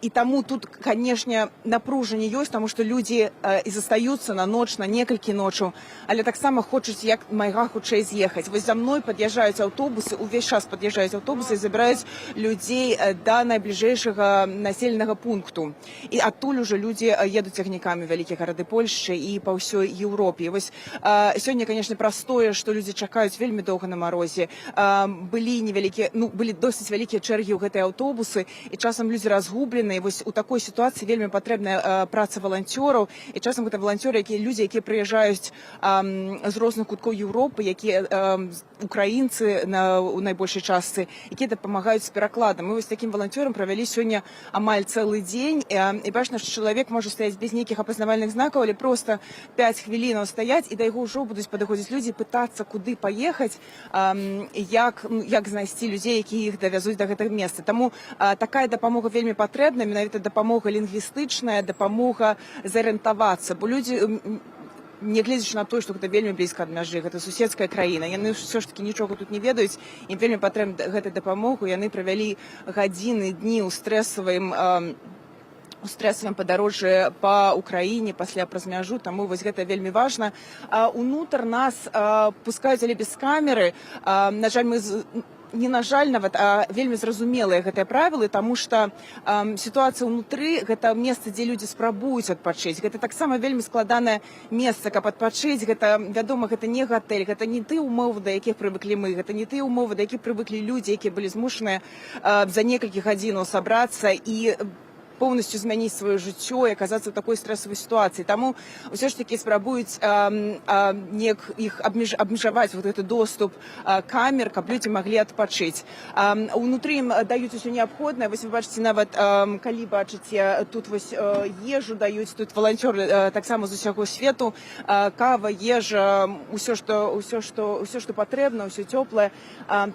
S9: і таму тут, канешне, напружанне ёсць, таму што людзі і застаюцца на ноч, на некалькі ночаў, але таксама хочуць як майга хутчэй з'ехаць. Вось за мной пад'язджаюць аўтобусы, увесь час пад'язджаюць аўтобусы і забіраюць людзей да найбліжэйшага населенага пункту. І адтуль уже людзі едуць цягнікамі вялікія гарады Польшчы і па ўсёй Еўропе. Вось сёння, канешне, простое, што людзі чакаюць вельмі доўга на марозе. Былі невялікія, былі досыць вялікія чэргі ў гэтыя аўтобусы, і часам людзі разгубленыя. Вось у такой сітуацыі вельмі патрэбная праца валанцёраў, і часам гэта валанцёры, людзі, якія прыязджаюць з розных куткоў Еўропы, якія украінцы у найбольшай частцы, якія дапамагаюць з перакладам. Мы вось такім валанцёрам правялі сёння амаль цэлы дзень, і бачна, што чалавек можа стаяць без нейкіх апазнавальных знакаў, але проста 5 хвілінаў стаяць, і да яго ўжо будуць падыходзіць людзі, пытацца, куды паехаць, як знайсці людзей, якія іх давязуць да гэтага месца. Таму такая дапамога вельмі патрэбна, менавіта дапамога лінгвістычная, дапамога зарыентавацца, бо людзі, нягледзячы на тое, што гэта вельмі блізка ад мяжы, гэта суседская краіна, яны ўсё ж такі нічога тут не ведаюць, ім вельмі патрэбна гэтая дапамога, яны правялі гадзіны, дні ў стрэсавым падарожжы па Украіне пасля праз мяжу, таму вось гэта вельмі важна. Унутр нас пускаюць, але без камеры. На жаль, не на жаль нават, а вельмі зразумелыя гэтыя правілы, таму што сітуацыя ўнутры, гэта месца, дзе людзі спрабуюць адпачыць. Гэта таксама вельмі складанае месца, каб адпачыць. Гэта, вядома, гэта не гатэль, гэта не тыя ўмовы, да якіх прывыклі мы, гэта не тыя ўмовы, да якіх прывыклі людзі, якія былі змушаныя за некалькі гадзінаў сабрацца і поўнасцю змяніць сваё жыццё і аказацца ў такой стрэсавай сітуацыі. Таму ўсё ж такі спрабуюць неяк іх абмежаваць вот гэты доступ камер, каб людзі маглі адпачыць. Унутры ім даюць усё неабходнае. Вось вы бачыце, нават калі бачыце, тут вось ежу даюць, тут валанцёры таксама з усяго свету, кава, ежа, ўсё што патрэбна, ўсё цёплае.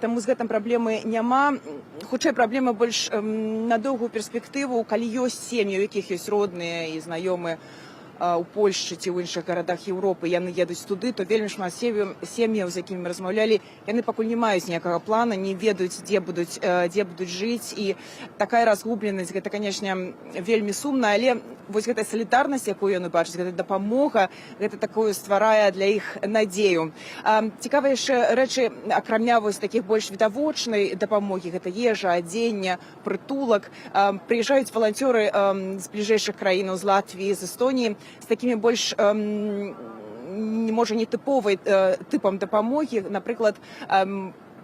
S9: Таму з гэтым праблемы няма. Хутчэй праблема больш на доўгую перспектыву, калі ёсць сем'і, у якіх ёсць родныя і знаёмыя у Польшчы ці ў іншых гарадах Еўропы, яны едуць туды, то вельмі шмат сем'яў, з якімі мы размаўлялі, яны пакуль не маюць ніякага плана, не ведаюць, дзе будуць жыць, і такая разгубленасць, гэта, канешне, вельмі сумна, але вось гэтая салідарнасць, якую яны бачаць, гэта дапамога, гэта такую стварае для іх надзею. Цікавыя яшчэ рэчы, акрамя вось такіх больш відавочнай дапамогі, гэта ежа, адзенне, прытулак, прыязджаюць валанцёры з бліжэйшых краінаў, з Латвіі, з Эстоніі, з такімі больш, можа, нетыповай тыпам дапамогі. Напрыклад,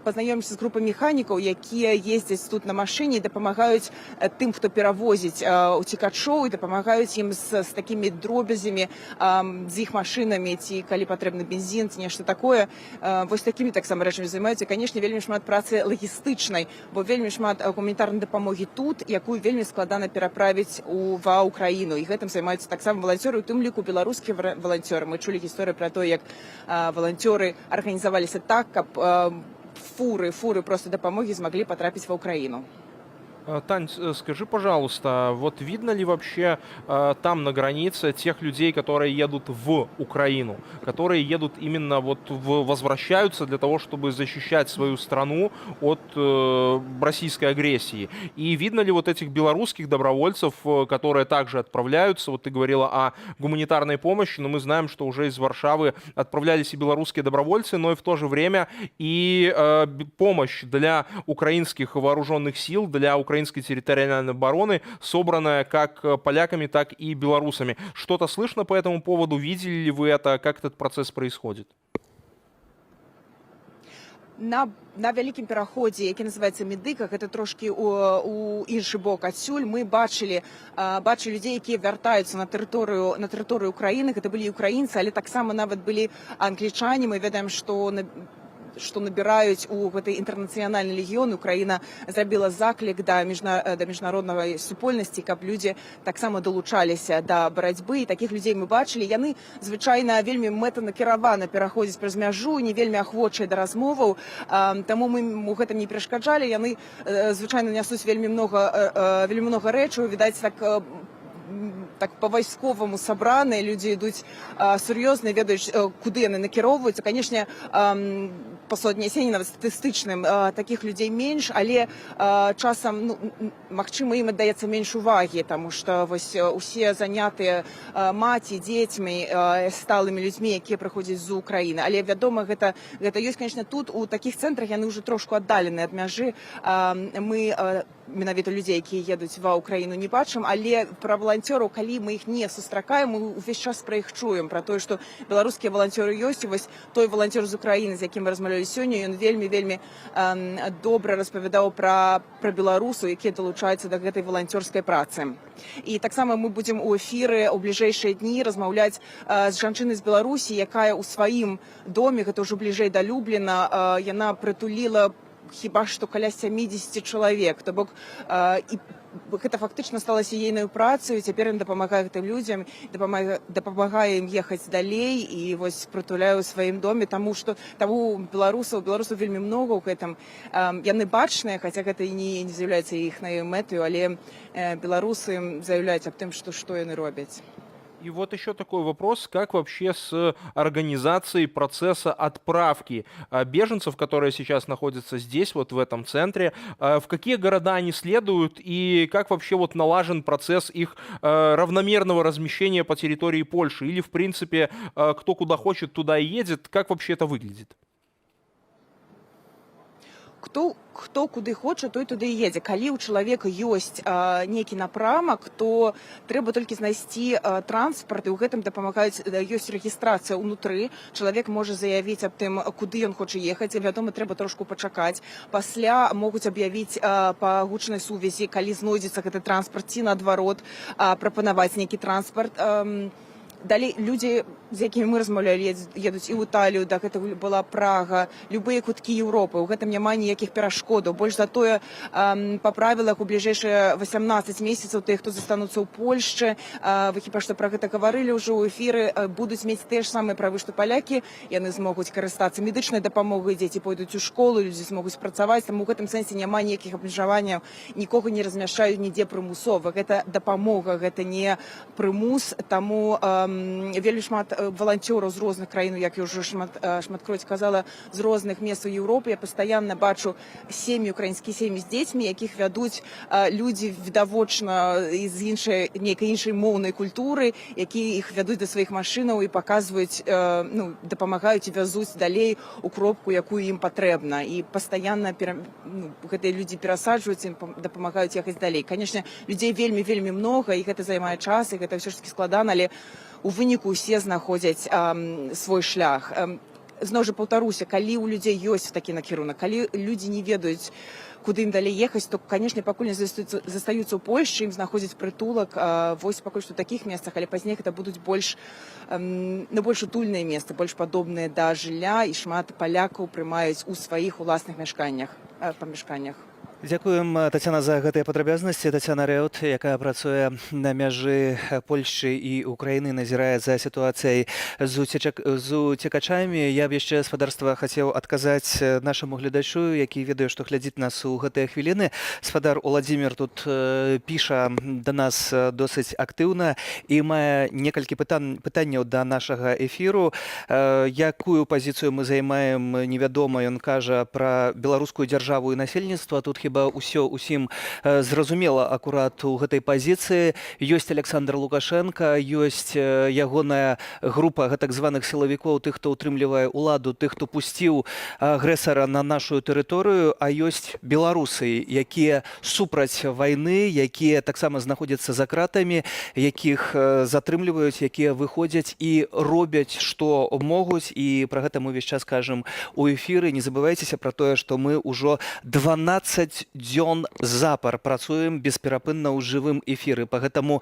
S9: пазнаёмімся з групай механікаў, якія ездзяць тут на машыне і дапамагаюць тым, хто перавозіць уцекачоў, і дапамагаюць ім з такімі дробязямі, з іх машынамі, ці калі патрэбны бензін, ці нешта такое. Вось такімі таксама рэчамі займаюцца. Канешне, вельмі шмат працы лагістычнай, бо вельмі шмат гуманітарнай дапамогі тут, якую вельмі складана пераправіць ва Ўкраіну. І гэтым займаюцца таксама валанцёры, у тым ліку беларускія валанцёры. Мы чулі гісторыю пра тое, як валанцёры арганізаваліся так, каб фуры просто дапамогі змаглі потрапіць ва Украину.
S2: Тань, скажи, пожалуйста, вот видно ли вообще там на границе тех людей, которые едут в Украину, которые едут именно возвращаются для того, чтобы защищать свою страну от российской агрессии? И видно ли вот этих белорусских добровольцев, которые также отправляются? Вот ты говорила о гуманитарной помощи, но мы знаем, что уже из Варшавы отправлялись и белорусские добровольцы, но и в то же время и помощь для украинских вооруженных сил, для украинской территориальной обороны, собранная как поляками, так и белорусами. Что-то слышно по этому поводу? Видели ли вы это? Как этот процесс происходит?
S9: На вялікім пераходзе, які называецца Медыках, гэта трошкі у іншы бок адсюль, мы бачылі людзей, якія вяртаюцца на тэрыторыю Украіны. Гэта былі украінцы, але таксама нават былі англічане. Мы ведаем, што набіраюць у гэтай інтэрнацыянальны легіён. Украіна зрабіла заклік да міжнароднай супольнасці, каб людзі таксама далучаліся да барацьбы. І такіх людзей мы бачылі. Яны звычайна вельмі мэтанакіравана пераходзяць праз мяжу, не вельмі ахвочыя да размоваў. Таму мы ў гэтым не перашкаджалі. Яны звычайна нясуць вельмі многа рэчаў. Відаць, так так па-вайсковаму сабраныя, людзі ідуць сур'ёзна, ведаюць, куды яны накіроўваюцца. Канешне, па суаднясенні нават статыстычным такіх людзей менш, але часам, магчыма, ім аддаецца менш увагі, таму што вось усе занятыя маці, дзецьмі, сталымі людзьмі, якія прыходзяць з Украіны. Але, вядома, гэта ёсць, конечно, тут, у такіх цэнтрах яны ўжо трошку аддаленыя ад мяжы. Мы менавіта людзей, якія едуць ва Украіну, не бачым, але пра валанцёраў, калі мы іх не сустракаем, мы ўвесь час пра іх чуем, пра тое, што беларускія валанцёры ёсць. І вось той валанцёр з Украіны, з якім мы размаўлялі сёння, ён вельмі добра распавядаў пра беларусаў, якія далучаюцца да гэтай валанцёрскай працы. І таксама мы будзем у эфіры ў бліжэйшыя дні размаўляць з жанчынай з Беларусі, якая ў сваім доме, гэта ўжо бліжэй да Любліна, яна прытуліла хіба што каля 70 чалавек. То бок, і гэта фактычна сталася ейнаю працаю, цяпер ён дапамагае гэтым людзям, дапамагае ім ехаць далей і вось прытуляе ў сваім доме, таму беларусаў вельмі многа ў гэтым. Яны бачныя, хаця гэта і не з'яўляецца іхнай мэтаю, але беларусы заяўляюць аб тым, што яны робяць.
S2: И вот еще такой вопрос, как вообще с организацией процесса отправки беженцев, которые сейчас находятся здесь, вот в этом центре, в какие города они следуют и как вообще вот налажен процесс их равномерного размещения по территории Польши? Или, в принципе, кто куда хочет, туда и едет? Как вообще это выглядит?
S9: Хто куды хоча, той туды і едзе. Калі ў чалавека ёсць нейкі напрамак, то трэба толькі знайсці транспарт, і ў гэтым дапамагаюць, ёсць рэгістрацыя ўнутры. Чалавек можа заявіць аб тым, куды ён хоча ехаць, і, вядома, трэба трошку пачакаць. Пасля могуць аб'явіць па гучнай сувязі, калі знойдзецца гэты транспарт, ці наадварот прапанаваць нейкі транспарт. Далей людзі, з якімі мы размаўлялі, едуць і ў Італію, да гэта была Прага, любыя куткі Еўропы, у гэтым няма ніякіх перашкодаў. Больш за тое, па правілах у бліжэйшыя 18 месяцаў тых, хто застануцца ў Польшчы, вы хіба што пра гэта гаварылі ўжо ў эфіры, будуць мець тыя ж самыя правы, што палякі, яны змогуць карыстацца медычнай дапамогай, дзеці пойдуць у школу, людзі змогуць працаваць, таму ў гэтым сэнсе няма ніякіх абмежаванняў, нікога не размяшчаюць нідзе прымусова. Гэта дапамога, гэта не прымус, таму вельмі шмат валанцёраў з розных краін, як я ўжо шматкроць казала, з розных мест у Еўропе. Я пастаянна бачу украінскія сем'і з дзецьмі, якіх вядуць людзі відавочна з нейкай іншай моўнай культуры, якія іх вядуць да сваіх машынаў і паказваюць, дапамагаюць і вязуць далей у кропку, якую ім патрэбна. І пастаянна гэтыя людзі перасаджваюць, ім дапамагаюць ехаць далей. Канешне, людзей вельмі многа, і гэта займае час, і гэта ўсё ж такі складана, але у выніку ўсе знаходзяць свой шлях. Зноў жа паўтаруся, калі ў людзей ёсць такі накірунак, калі людзі не ведаюць, куды ім далей ехаць, то, канешне, пакуль не застаюцца ў Польшчы, ім знаходзяць прытулак, вось пакуль што ў такіх месцах, але пазней гэта будуць больш утульныя месцы, больш падобныя да жылля, і шмат палякаў прымаюць у сваіх уласных памяшканнях.
S1: Дзякуем, Тацяна, за гэтыя падрабязнасці. Тацяна Рэут, якая працуе на мяжы Польшчы і Украіны, назірае за сітуацыяй з уцекачамі. Я б яшчэ, спадарства, хацеў адказаць нашаму гледачу, які ведаю, што глядзіць нас у гэтыя хвіліны. Спадар Уладзімір тут піша да нас досыць актыўна і мае некалькі пытанняў да нашага эфіру. Якую пазіцыю мы займаем, невядома. Ён кажа пра беларускую дзяржаву і насельніцтва. Тут хіба ўсё ўсім зразумела акурат у гэтай пазіцыі. Ёсць Александр Лукашенко, ёсць ягоная група гэтак званых сілавікоў, тых, хто ўтрымлівае ўладу, тых, хто пусціў агрэсара на нашу тэрыторыю, а ёсць беларусы, якія супраць вайны, якія таксама знаходзяцца за кратамі, якіх затрымліваюць, якія выходзяць і робяць, што могуць. І пра гэта мы ўвесь час кажам у эфіры. Не забывайцеся пра тое, што мы ўжо 12 дзён запар працуем бесперапынна ў жывым эфіры. Па гэтаму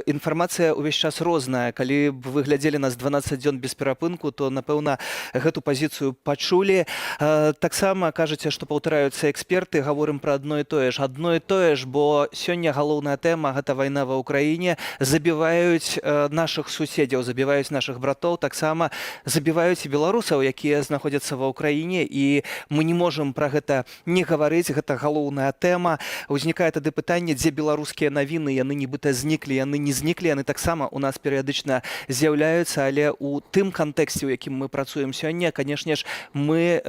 S1: інфармацыя ўвесь час розная. Калі б вы глядзелі нас 12 дзён без перапынку, то, напэўна, гэту пазіцыю пачулі. Таксама кажаце, што паўтараюцца эксперты, гаворым пра адно і тое ж. Адно і тое ж, бо сёння галоўная тэма — гэта вайна ва ўкраіне. Забіваюць нашых суседзяў, забіваюць нашых братоў, таксама забіваюць і беларусаў, якія знаходзяцца ва ўкраіне. І мы не можам пра гэта не гаварыць. Гэта галоўная тэма. Узнікае тады пытанне, дзе беларускія навіны, яны нібыта зніклі, яны не зніклі, яны таксама у нас перыядычна з'яўляюцца, але ў тым кантэксце, у якім мы працуем сёння, канешне ж, мы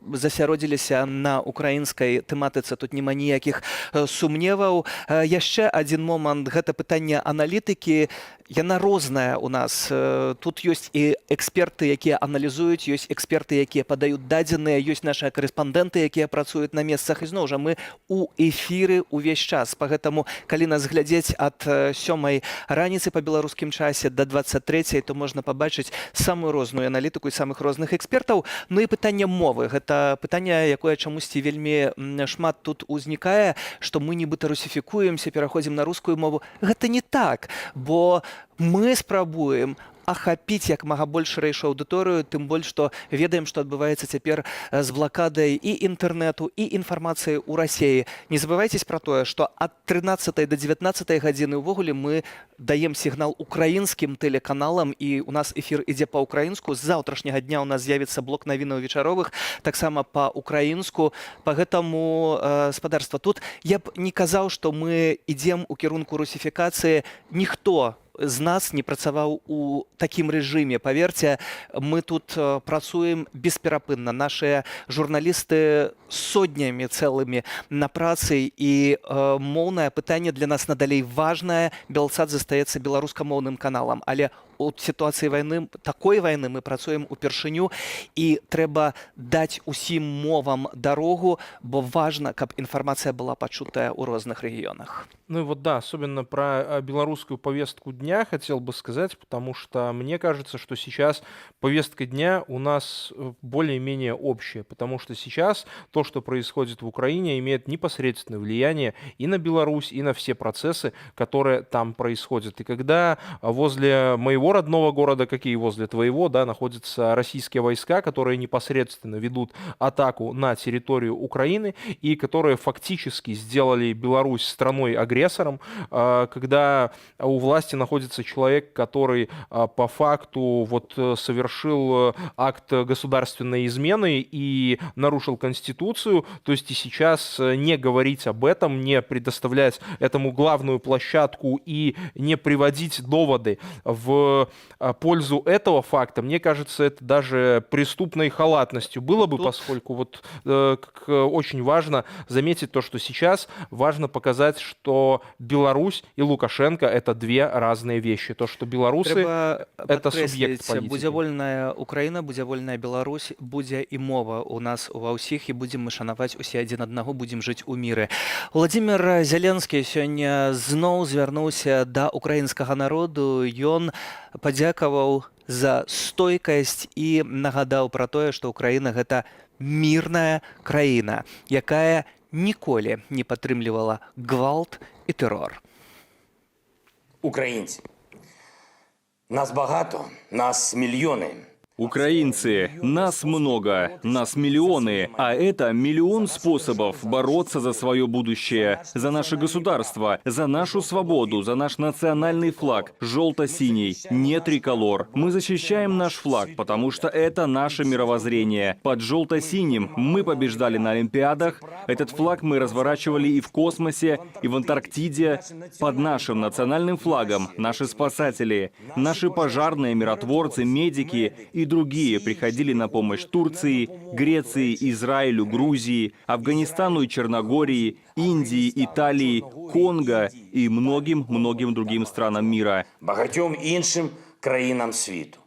S1: засяродзіліся на украінскай тэматыцы, тут няма ніякіх сумневаў. Яшчэ адзін момант, гэта пытанне аналітыкі, яна розная у нас. Тут ёсць і эксперты, якія аналізуюць, ёсць эксперты, якія падаюць дадзеныя, ёсць нашыя карэспандэнты, якія працуюць на месцах. І зноў жа, мы ў эфіры ўвесь час. Пагэтаму, калі нас глядзець ад 7 раніцы па беларускім часе да 23, то можна пабачыць самую розную аналітыку і самых розных экспертаў. Ну і пытанне мовы. Гэта пытанне, якое чамусьці вельмі шмат тут узнікае, што мы нібыта русіфікуемся, пераходзім на рускую мову. Гэта не так, бо мы спрабуем ахапіць як мага больш шырэйшую аўдыторыю, тым больш, што ведаем, што адбываецца цяпер з блакадай і інтэрнэту, і інфармацыі ў Расіі. Не забывайцесь пра тое, што ад 13 да 19 гадзіны ўвогуле мы даем сігнал украінскім тэлеканалам, і у нас эфір ідзе па-ўкраінску. З заўтрашняга дня ў нас з'явіцца блок навінаў вечаровых, таксама па-ўкраінску. Пагэтаму, спадарства, тут я б не казаў, што мы ідзем у кірунку русіфікацыі. Ніхто з нас не працаваў у такім рэжыме. Паверце, мы тут працуем бесперапынна. Нашыя журналісты сотнямі цэлымі на працы, і моўнае пытанне для нас надалей важнае. Белсат застаецца беларускамоўным каналам, але у сітуацыі вайны, такой вайны мы працуем упершыню, і трэба даць усім мовам дарогу, бо важна, каб інфармацыя была пачутая ў розных рэгіёнах.
S2: Ну и вот да, особенно про белорусскую повестку дня хотел бы сказать, потому что мне кажется, что сейчас повестка дня у нас более-менее общая, потому что сейчас то, что происходит в Украине, имеет непосредственное влияние и на Беларусь, и на все процессы, которые там происходят. И когда возле моего родного города, как и возле твоего, да, находятся российские войска, которые непосредственно ведут атаку на территорию Украины и которые фактически сделали Беларусь страной-агрессором, когда у власти находится человек, который по факту вот совершил акт государственной измены и нарушил Конституцию, то есть и сейчас не говорить об этом, не предоставлять этому главную площадку и не приводить доводы в пользу этого факта, мне кажется, это даже преступной халатностью было бы, поскольку вот очень важно заметить то, что сейчас важно показать, что Беларусь и Лукашенко — это две разные вещи. То, что белорусы — это субъект политики.
S1: Будзе вольная Украіна, будзе вольная Беларусь, будзе і мова у нас ува ўсіх, і будзем мы шанаваць усе адзін аднаго, будзем жыць у міры. Владзімір Зялёнскі сёння зноў звярнуўся да украінскага народу. Ён падзякаваў за стойкасць і нагадаў пра тое, што Украіна — гэта мірная краіна, якая ніколі не падтрымлівала гвалт і тэрор.
S10: Українці. Нас багато, нас мільйони.
S11: Украинцы, нас много, нас миллионы, а это миллион способов бороться за свое будущее, за наше государство, за нашу свободу, за наш национальный флаг, желто-синий, не триколор. Мы защищаем наш флаг, потому что это наше мировоззрение. Под желто-синим мы побеждали на Олимпиадах, этот флаг мы разворачивали и в космосе, и в Антарктиде. Под нашим национальным флагом наши спасатели, наши пожарные, миротворцы, медики и другие приходили на помощь Турции, Греции, Израилю, Грузии, Афганистану и Черногории, Индии, Италии, Конго и многим другим странам мира.
S10: Багатьом іншим країнам світу.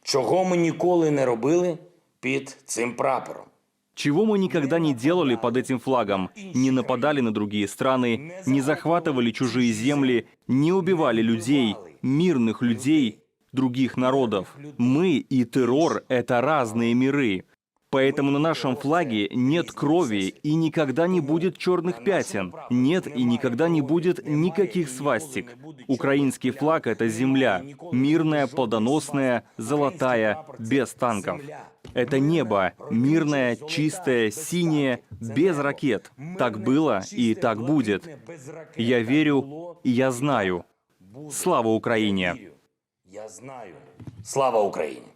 S10: Чого ми ніколи не робили під цим прапором?
S11: Чего мы никогда не делали под этим флагом? Не нападали на другие страны, не захватывали чужие земли, не убивали людей, мирных людей, других народов. Мы и террор — это разные миры. Поэтому на нашем флаге нет крови и никогда не будет черных пятен. Нет и никогда не будет никаких свастик. Украинский флаг — это земля. Мирная, плодоносная, золотая, без танков. Это небо. Мирное, чистое, синее, без ракет. Так было и так будет. Я верю и я знаю. Слава Украине!
S10: Я знаю. Слава Україні!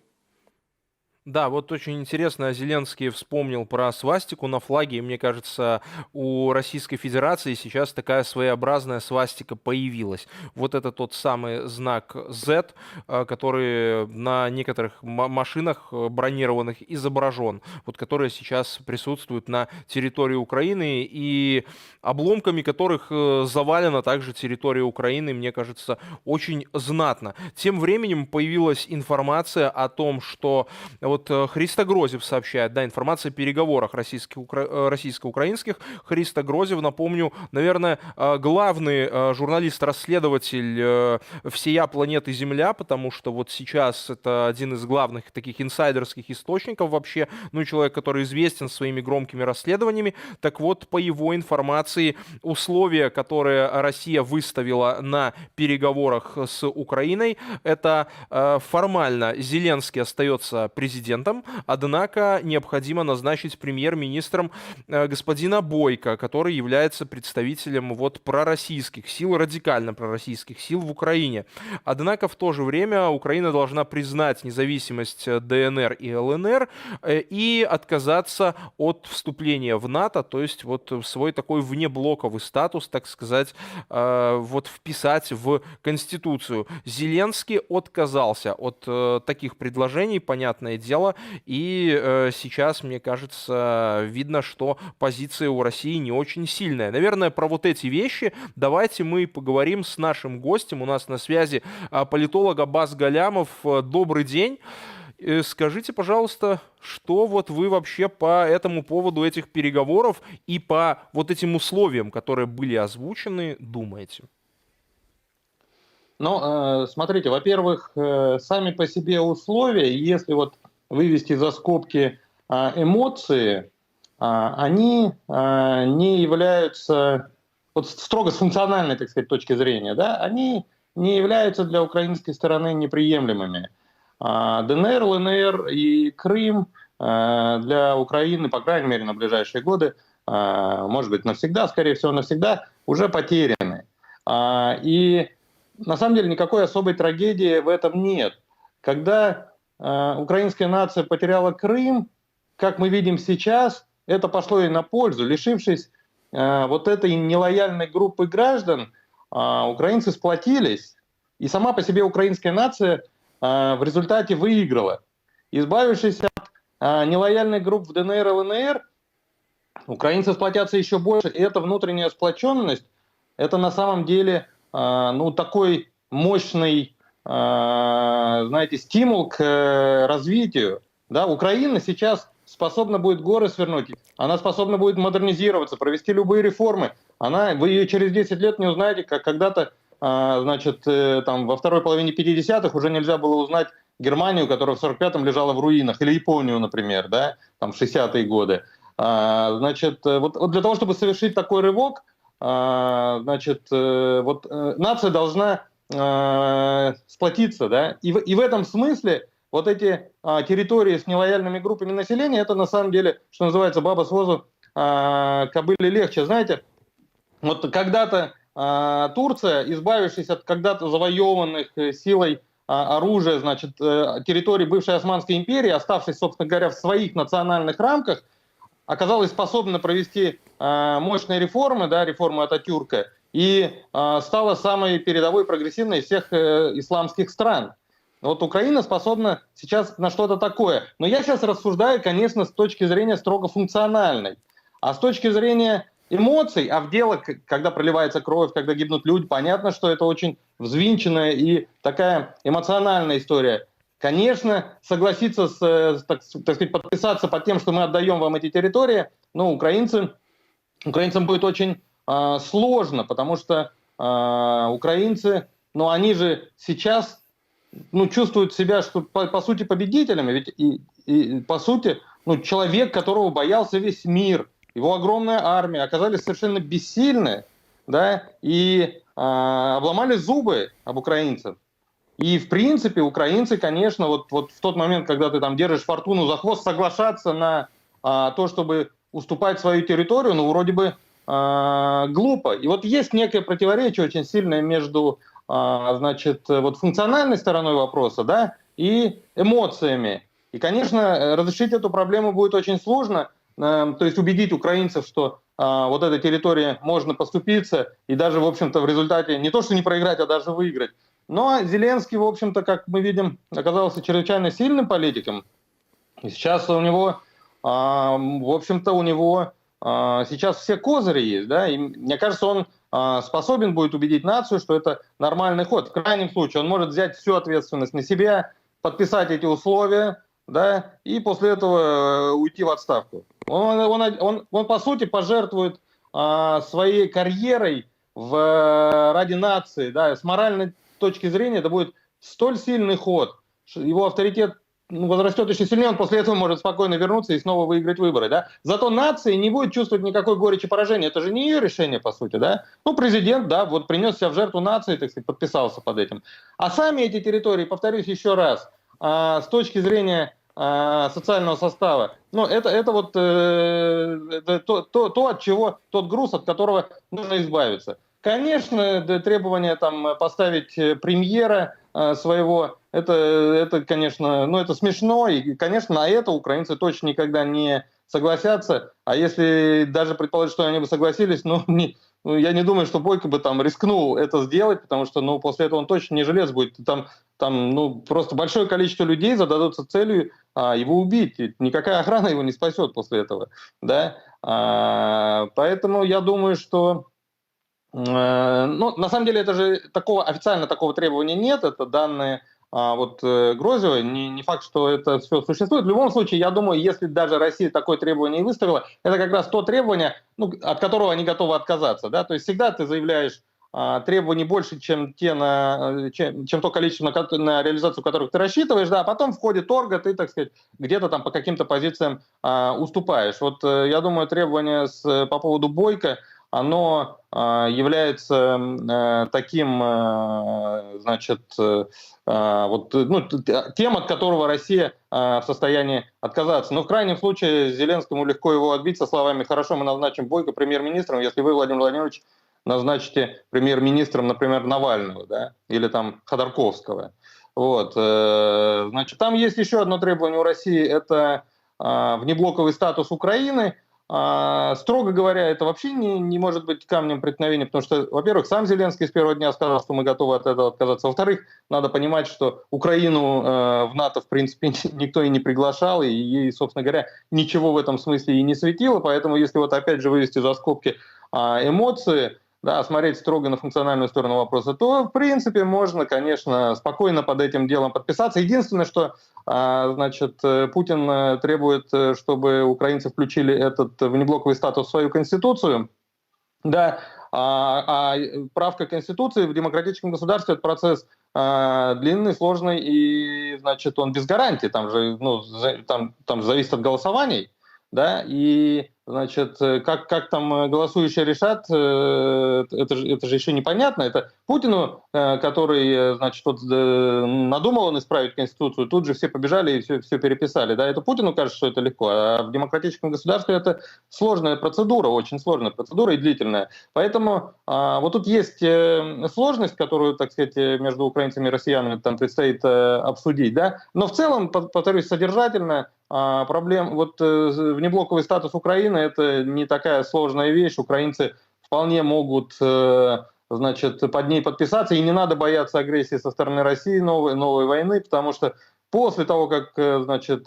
S2: Да, вот очень интересно, Зеленский вспомнил про свастику на флаге, и мне кажется, у Российской Федерации сейчас такая своеобразная свастика появилась. Вот это тот самый знак Z, который на некоторых машинах бронированных изображен, вот который сейчас присутствует на территории Украины, и обломками которых завалена также территория Украины, мне кажется, очень знатно. Тем временем появилась информация о том, что вот Христо Грозев сообщает, да, информация о переговорах российско-украинских. Христо Грозев, напомню, наверное, главный журналист-расследователь всея планеты Земля, потому что вот сейчас это один из главных таких инсайдерских источников вообще, ну, человек, который известен своими громкими расследованиями. Так вот, по его информации, условия, которые Россия выставила на переговорах с Украиной, это формально Зеленский остается президентом, однако необходимо назначить премьер-министром господина Бойко, который является представителем вот пророссийских сил, радикально пророссийских сил в Украине. Однако в то же время Украина должна признать независимость ДНР и ЛНР и отказаться от вступления в НАТО, то есть вот свой такой внеблоковый статус, так сказать, вот вписать в Конституцию. Зеленский отказался от таких предложений, понятное дело, и сейчас, мне кажется, видно, что позиция у России не очень сильная. Наверное, про вот эти вещи давайте мы поговорим с нашим гостем. У нас на связи политолог Аббас Галямов. Добрый день. Скажите, пожалуйста, что вот вы вообще по этому поводу этих переговоров и по вот этим условиям, которые были озвучены, думаете?
S12: Ну, смотрите, во-первых, сами по себе условия, если вот вывести за скобки эмоции, они не являются, вот строго с функциональной, так сказать, точки зрения, да, они не являются для украинской стороны неприемлемыми. ДНР, ЛНР и Крым для Украины, по крайней мере, на ближайшие годы, может быть, навсегда, скорее всего, навсегда, уже потеряны. И на самом деле никакой особой трагедии в этом нет. Когда украинская нация потеряла Крым, как мы видим сейчас, это пошло ей на пользу. Лишившись вот этой нелояльной группы граждан, украинцы сплотились, и сама по себе украинская нация в результате выиграла. Избавившись от нелояльных групп в ДНР и ЛНР, украинцы сплотятся еще больше, и эта внутренняя сплоченность, это на самом деле ну, такой мощный, знаете, стимул к развитию. Да? Украина сейчас способна будет горы свернуть, она способна будет модернизироваться, провести любые реформы. Вы ее через 10 лет не узнаете, как когда-то, значит, там, во второй половине 50-х уже нельзя было узнать Германию, которая в 45-м лежала в руинах, или Японию, например, да, там, в 60-е годы. Значит, вот для того, чтобы совершить такой рывок, значит, вот нация должна сплотиться, да, и в этом смысле вот эти территории с нелояльными группами населения, это на самом деле, что называется, баба с возу кобыле легче. Знаете, вот когда-то Турция, избавившись от когда-то завоеванных силой оружия, значит, территорий бывшей Османской империи, оставшись, собственно говоря, в своих национальных рамках, оказалась способна провести мощные реформы, да, реформы Ататюрка, и стала самой передовой прогрессивной из всех исламских стран. Вот Украина способна сейчас на что-то такое. Но я сейчас рассуждаю, конечно, с точки зрения строго функциональной. А с точки зрения эмоций, а в дело, когда проливается кровь, когда гибнут люди, понятно, что это очень взвинченная и такая эмоциональная история. Конечно, согласиться так сказать, подписаться под тем, что мы отдаем вам эти территории, ну, украинцам будет очень сложно, потому что украинцы, ну, они же сейчас, ну, чувствуют себя, что по сути победителями, ведь и по сути, ну, человек, которого боялся весь мир, его огромная армия, оказались совершенно бессильны, да, и обломали зубы об украинцев. И, в принципе, украинцы, конечно, вот в тот момент, когда ты там держишь фортуну за хвост, соглашаться на то, чтобы уступать свою территорию, ну, вроде бы глупо. И вот есть некое противоречие очень сильное между, значит, вот функциональной стороной вопроса, да, и эмоциями. И, конечно, разрешить эту проблему будет очень сложно, то есть убедить украинцев, что вот этой территории можно поступиться и даже, в общем-то, в результате не то, что не проиграть, а даже выиграть. Но Зеленский, в общем-то, как мы видим, оказался чрезвычайно сильным политиком. И сейчас у него, в общем-то, у него сейчас все козыри есть, да, и мне кажется, он способен будет убедить нацию, что это нормальный ход. В крайнем случае он может взять всю ответственность на себя, подписать эти условия, да, и после этого уйти в отставку. Он по сути, пожертвует своей карьерой ради нации, да, с моральной точки зрения это будет столь сильный ход, что его авторитет возрастет еще сильнее, он после этого может спокойно вернуться и снова выиграть выборы, да. Зато нация не будет чувствовать никакой горечи поражения, это же не ее решение, по сути, да. Ну, президент, да, вот принес себя в жертву нации, так сказать, подписался под этим. А сами эти территории, повторюсь еще раз, с точки зрения социального состава, ну, это вот то, от чего, тот груз, от которого нужно избавиться. Конечно, требование там поставить премьера своего, это, конечно, ну, это смешно, и, конечно, на это украинцы точно никогда не согласятся, а если даже предположить, что они бы согласились, я не думаю, что Бойко бы там рискнул это сделать, потому что, ну, после этого он точно не жилец будет. Там ну, просто большое количество людей зададутся целью его убить. И никакая охрана его не спасет после этого, да. Поэтому я думаю, что, ну, на самом деле, это же официально такого требования нет, это данные вот Грозева, не факт, что это все существует. В любом случае, я думаю, если даже Россия такое требование и выставила, это как раз то требование, ну, от которого они готовы отказаться. Да? То есть всегда ты заявляешь требований больше, чем то количество, на реализацию которых ты рассчитываешь, да, а потом в ходе торга ты, так сказать, где-то там по каким-то позициям уступаешь. Вот я думаю, требование по поводу Бойко, оно является таким, значит, тем, от которого Россия в состоянии отказаться. Но в крайнем случае Зеленскому легко его отбить со словами: «Хорошо, мы назначим Бойко премьер-министром, если вы, Владимир Владимирович, назначите премьер-министром, например, Навального, да, или там Ходорковского». Вот. Значит, там есть еще одно требование у России, это внеблоковый статус Украины. Строго говоря, это вообще не может быть камнем преткновения, потому что, во-первых, сам Зеленский с первого дня сказал, что мы готовы от этого отказаться. Во-вторых, надо понимать, что Украину в НАТО, в принципе, никто и не приглашал, и ей, собственно говоря, ничего в этом смысле и не светило. Поэтому, если вот опять же вывести за скобки эмоции, да, смотреть строго на функциональную сторону вопроса, то, в принципе, можно, конечно, спокойно под этим делом подписаться. Единственное, что, значит, Путин требует, чтобы украинцы включили этот внеблоковый статус в свою конституцию. Да, правка конституции в демократическом государстве — это процесс длинный, сложный, и, значит, он без гарантии. Там же, ну, там зависит от голосований, да, и, значит, как там голосующие решат, это же еще непонятно. Это Путину, который, значит, вот, надумал он исправить Конституцию, тут же все побежали и все переписали. Да? Это Путину кажется, что это легко, а в демократическом государстве это сложная процедура, очень сложная процедура и длительная. Поэтому вот тут есть сложность, которую, так сказать, между украинцами и россиянами там предстоит обсудить. Да? Но в целом, повторюсь, содержательно, вот внеблоковый статус Украины — это не такая сложная вещь. Украинцы вполне могут, значит, под ней подписаться, и не надо бояться агрессии со стороны России, новой войны, потому что после того, как, значит,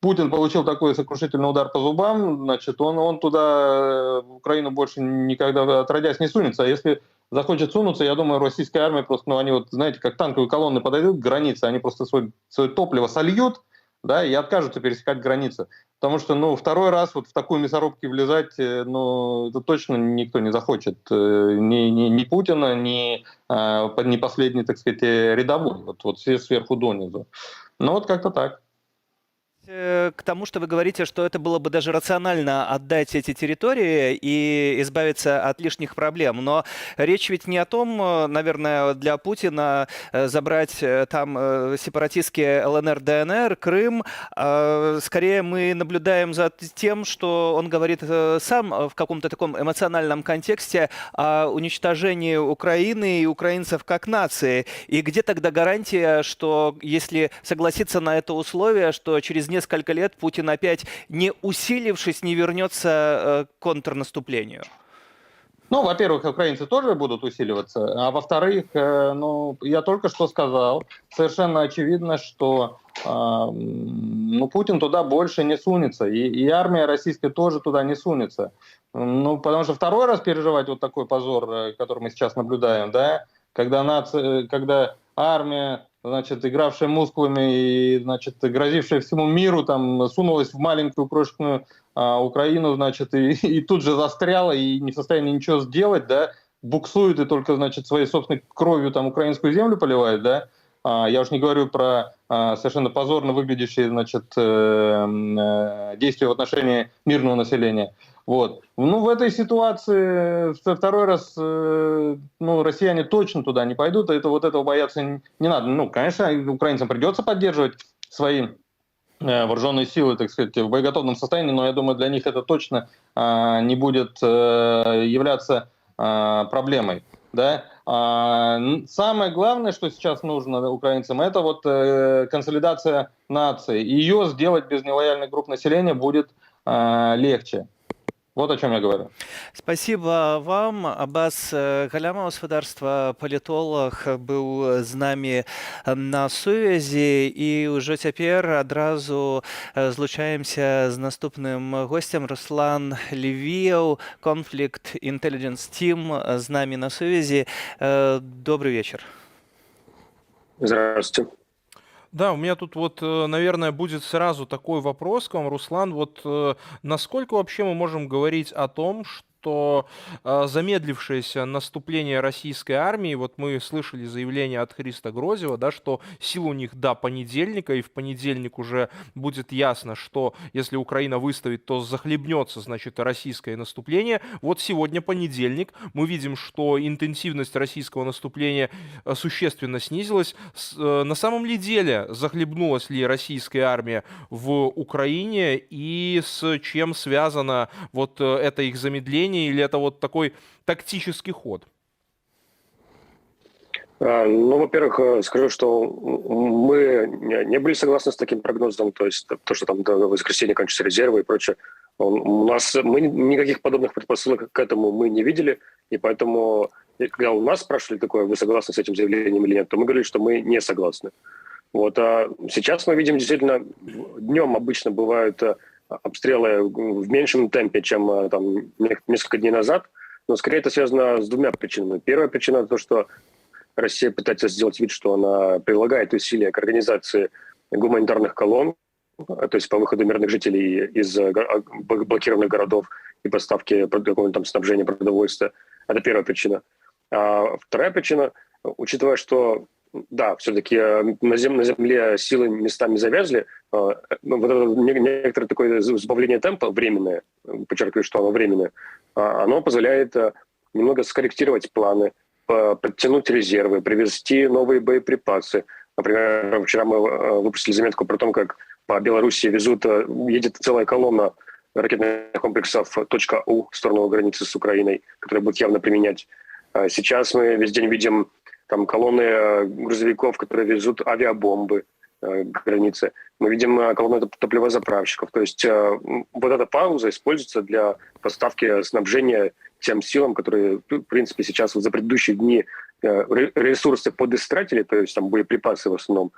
S12: Путин получил такой сокрушительный удар по зубам, значит, он туда, в Украину, больше никогда отродясь не сунется. А если захочет сунуться, я думаю, российская армия просто, они вот, знаете, как танковые колонны подойдут к границе, они просто свое топливо сольют, да, и откажутся пересекать границы. Потому что, второй раз вот в такую мясорубку влезать, это точно никто не захочет. Ни Путина, ни последний, так сказать, рядовой. Вот все сверху донизу. Вот как-то так.
S1: К тому, что вы говорите, что это было бы даже рационально отдать эти территории и избавиться от лишних проблем. Но речь ведь не о том, наверное, для Путина забрать там сепаратистские ЛНР, ДНР, Крым. Скорее мы наблюдаем за тем, что он говорит сам в каком-то таком эмоциональном контексте о уничтожении Украины и украинцев как нации. И где тогда гарантия, что если согласиться на это условие, что через несколько лет Путин опять, не усилившись, не вернется к контрнаступлению?
S12: Ну, во-первых, украинцы тоже будут усиливаться, а во-вторых, я только что сказал, совершенно очевидно, что Путин туда больше не сунется, и армия российская тоже туда не сунется. Потому что второй раз переживать вот такой позор, который мы сейчас наблюдаем, да, когда армия, значит, игравшая мускулами и, значит, грозившая всему миру, там, сунулась в маленькую крошечную Украину, значит, и тут же застряла и не в состоянии ничего сделать, да, буксует и только, значит, своей собственной кровью там украинскую землю поливает, да. Я уж не говорю про совершенно позорно выглядящие, значит, действия в отношении мирного населения. Вот. В этой ситуации второй раз россияне точно туда не пойдут, этого бояться не надо. Конечно, украинцам придется поддерживать свои вооруженные силы, так сказать, в боеготовном состоянии, но я думаю, для них это точно не будет являться проблемой. Да? Самое главное, что сейчас нужно украинцам, это вот консолидация нации. Ее сделать без нелояльных групп населения будет легче. Вот о чем я говорю.
S1: Спасибо вам. Аббас Галямов, государства политолог, был з нами на сувязі. І уже цяпер адразу злучаемся з наступным гостем. Руслан Левиев, Conflict Intelligence Team, з нами на сувязі. Добрый вечер.
S13: Здравствуйте.
S2: Да, у меня тут вот, наверное, будет сразу такой вопрос к вам, Руслан. Вот насколько вообще мы можем говорить о том, что замедлившееся наступление российской армии, вот мы слышали заявление от Христа Грозева, да, что сил у них до понедельника, и в понедельник уже будет ясно, что если Украина выставит, то захлебнется, значит, российское наступление. Вот сегодня понедельник, мы видим, что интенсивность российского наступления существенно снизилась. На самом ли деле захлебнулась ли российская армия в Украине, и с чем связано вот это их замедление, или это вот такой тактический ход?
S13: Во-первых, скажу, что мы не были согласны с таким прогнозом, то есть то, что там до воскресенья кончатся резервы и прочее. Мы никаких подобных предпосылок к этому мы не видели, и поэтому, когда у нас спрашивали такое, вы согласны с этим заявлением или нет, то мы говорили, что мы не согласны. Вот. А сейчас мы видим, действительно, днем обычно бывают обстрелы в меньшем темпе, чем там несколько дней назад, но скорее это связано с двумя причинами. Первая причина – то, что Россия пытается сделать вид, что она прилагает усилия к организации гуманитарных колонн, то есть по выходу мирных жителей из блокированных городов и поставке какого-нибудь там снабжения, продовольствия. Это первая причина. А вторая причина, учитывая, что да, все-таки на земле силы местами завязли, вот это некоторое такое сбавление темпа временное, подчеркиваю, что оно временное, оно позволяет немного скорректировать планы, подтянуть резервы, привезти новые боеприпасы. Например, вчера мы выпустили заметку про то, как по Беларуси едет целая колонна ракетных комплексов .У в сторону границы с Украиной, которая будет явно применять. Сейчас мы весь день видим там колонны грузовиков, которые везут авиабомбы к границе. Мы видим колонны топливозаправщиков. То есть вот эта пауза используется для поставки снабжения тем силам, которые, в принципе, сейчас вот за предыдущие дни ресурсы подистратили, то есть там боеприпасы в основном.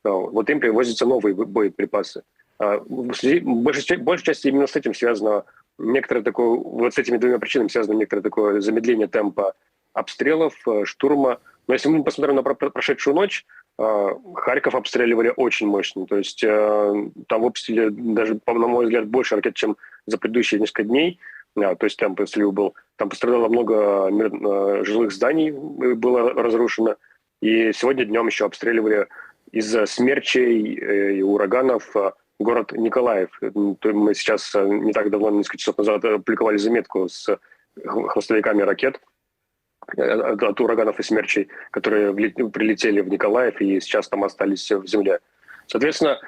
S13: Вот им привозятся новые боеприпасы. В большей части именно с этим связано некоторое такое, вот с этими двумя причинами связано некоторое такое замедление темпа обстрелов, штурма. Но если мы посмотрим на прошедшую ночь, Харьков обстреливали очень мощно. То есть там выпустили даже, на мой взгляд, больше ракет, чем за предыдущие несколько дней. То есть там пострел был. Там пострадало много жилых зданий, было разрушено. И сегодня днем еще обстреливали из смерчей и ураганов город Николаев. Мы сейчас не так давно, несколько часов назад, опубликовали заметку с хвостовиками ракет от ураганов и смерчей, которые прилетели в Николаев и сейчас там остались в земле. Соответственно,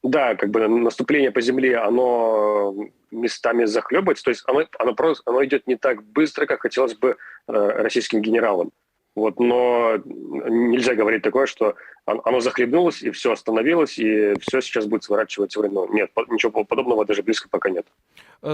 S13: да, как бы наступление по земле, оно местами захлебывается, то есть оно идет не так быстро, как хотелось бы российским генералам. Вот, но нельзя говорить такое, что оно захлебнулось, и все остановилось, и все сейчас будет сворачивать в войну. Нет, ничего подобного даже близко пока нет.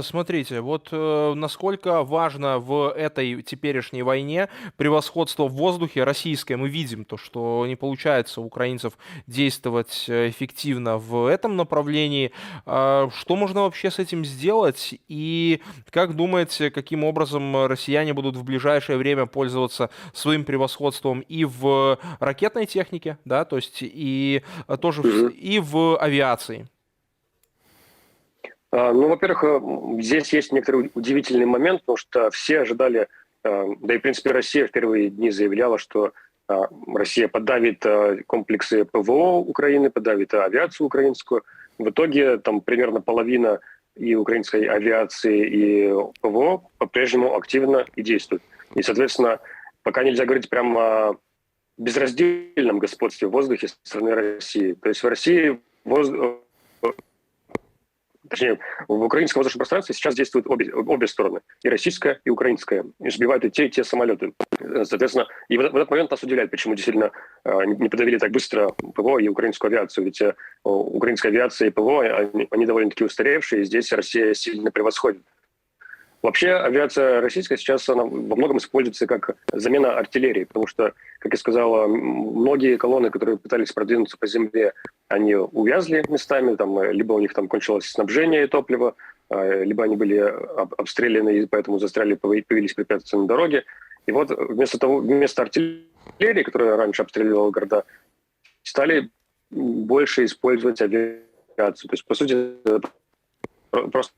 S2: Смотрите, вот насколько важно в этой теперешней войне превосходство в воздухе российское. Мы видим то, что не получается у украинцев действовать эффективно в этом направлении. Что можно вообще с этим сделать? И как думаете, каким образом россияне будут в ближайшее время пользоваться своим превосходством и в ракетной технике, да, то есть и тоже и в авиации?
S13: Ну, во-первых, здесь есть некоторый удивительный момент, потому что все ожидали, да и, в принципе, Россия в первые дни заявляла, что Россия подавит комплексы ПВО Украины, подавит авиацию украинскую. В итоге там примерно половина и украинской авиации, и ПВО по-прежнему активно и действует. И, соответственно, пока нельзя говорить прямо о безраздельном господстве в воздухе со стороны России. То есть в России точнее, в украинском воздушном пространстве сейчас действуют обе стороны, и российская, и украинская, и сбивают и те самолеты. Соответственно, и в этот момент нас удивляет, почему действительно не подавили так быстро ПВО и украинскую авиацию, ведь украинская авиация и ПВО, они довольно-таки устаревшие, и здесь Россия сильно превосходит. Вообще авиация российская сейчас она во многом используется как замена артиллерии, потому что, как я сказал, многие колонны, которые пытались продвинуться по земле, они увязли местами, там, либо у них там кончилось снабжение и топливо, либо они были обстреляны и поэтому застряли, появились препятствия на дороге. И вот вместо артиллерии, которая раньше обстреливала города, стали больше использовать авиацию. То есть, по сути, просто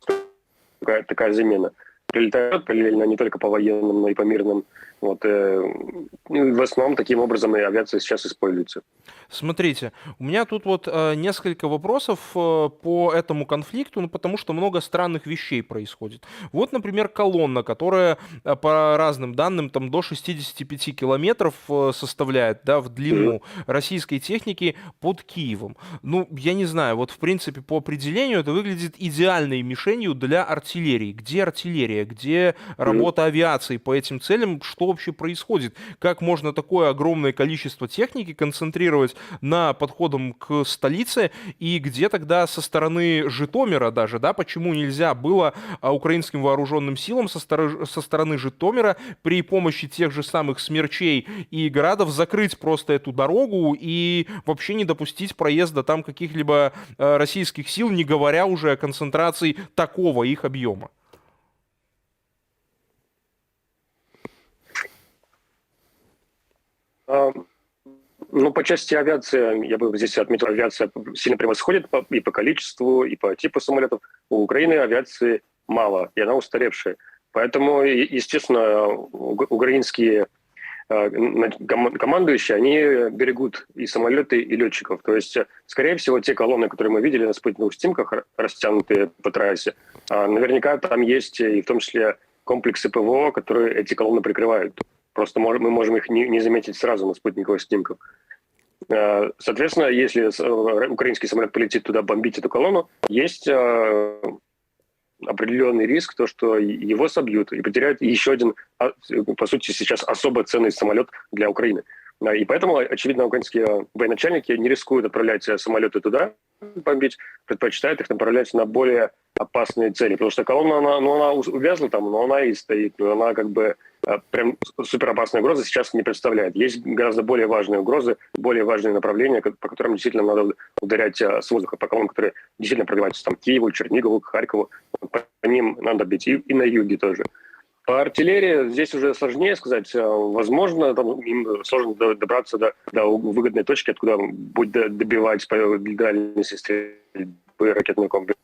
S13: такая замена. Прилетают параллельно не только по военным, но и по мирным. Вот, в основном таким образом и авиация сейчас используется.
S2: Смотрите, у меня тут вот несколько вопросов по этому конфликту, ну, потому что много странных вещей происходит. Вот, например, колонна, которая по разным данным там до 65 километров составляет, да, в длину российской техники под Киевом. Ну, я не знаю, вот в принципе по определению это выглядит идеальной мишенью для артиллерии. Где артиллерия? Где работа авиации по этим целям? Что вообще происходит? Как можно такое огромное количество техники концентрировать на подходом к столице? И где тогда со стороны Житомира даже, да, почему нельзя было украинским вооруженным силам со стороны Житомира при помощи тех же самых смерчей и градов закрыть просто эту дорогу и вообще не допустить проезда там каких-либо российских сил, не говоря уже о концентрации такого их объема?
S13: Ну, по части авиации, я бы здесь отметил, авиация сильно превосходит и по количеству, и по типу самолетов. У Украины авиации мало, и она устаревшая. Поэтому, естественно, украинские командующие, они берегут и самолеты, и летчиков. То есть, скорее всего, те колонны, которые мы видели на спутниковых снимках, растянутые по трассе, наверняка там есть и в том числе комплексы ПВО, которые эти колонны прикрывают. Просто мы можем их не заметить сразу на спутниковых снимках. Соответственно, если украинский самолет полетит туда бомбить эту колонну, есть определенный риск, то, что его собьют и потеряют еще один, по сути, сейчас особо ценный самолет для Украины. И поэтому, очевидно, украинские военачальники не рискуют отправлять самолеты туда бомбить, предпочитают их направлять на более опасные цели. Потому что колонна, она увязла там, но она и стоит. Она как бы прям суперопасной угрозы сейчас не представляет. Есть гораздо более важные угрозы, более важные направления, по которым действительно надо ударять с воздуха, по колоннам, которые действительно пробиваются там, к Киеву, Чернигову, Харькову. По ним надо бить и на юге тоже. По артиллерии здесь уже сложнее сказать. Возможно, там, им сложно добраться до выгодной точки, откуда будет добивать по дальности стрельбы ракетный комплекс.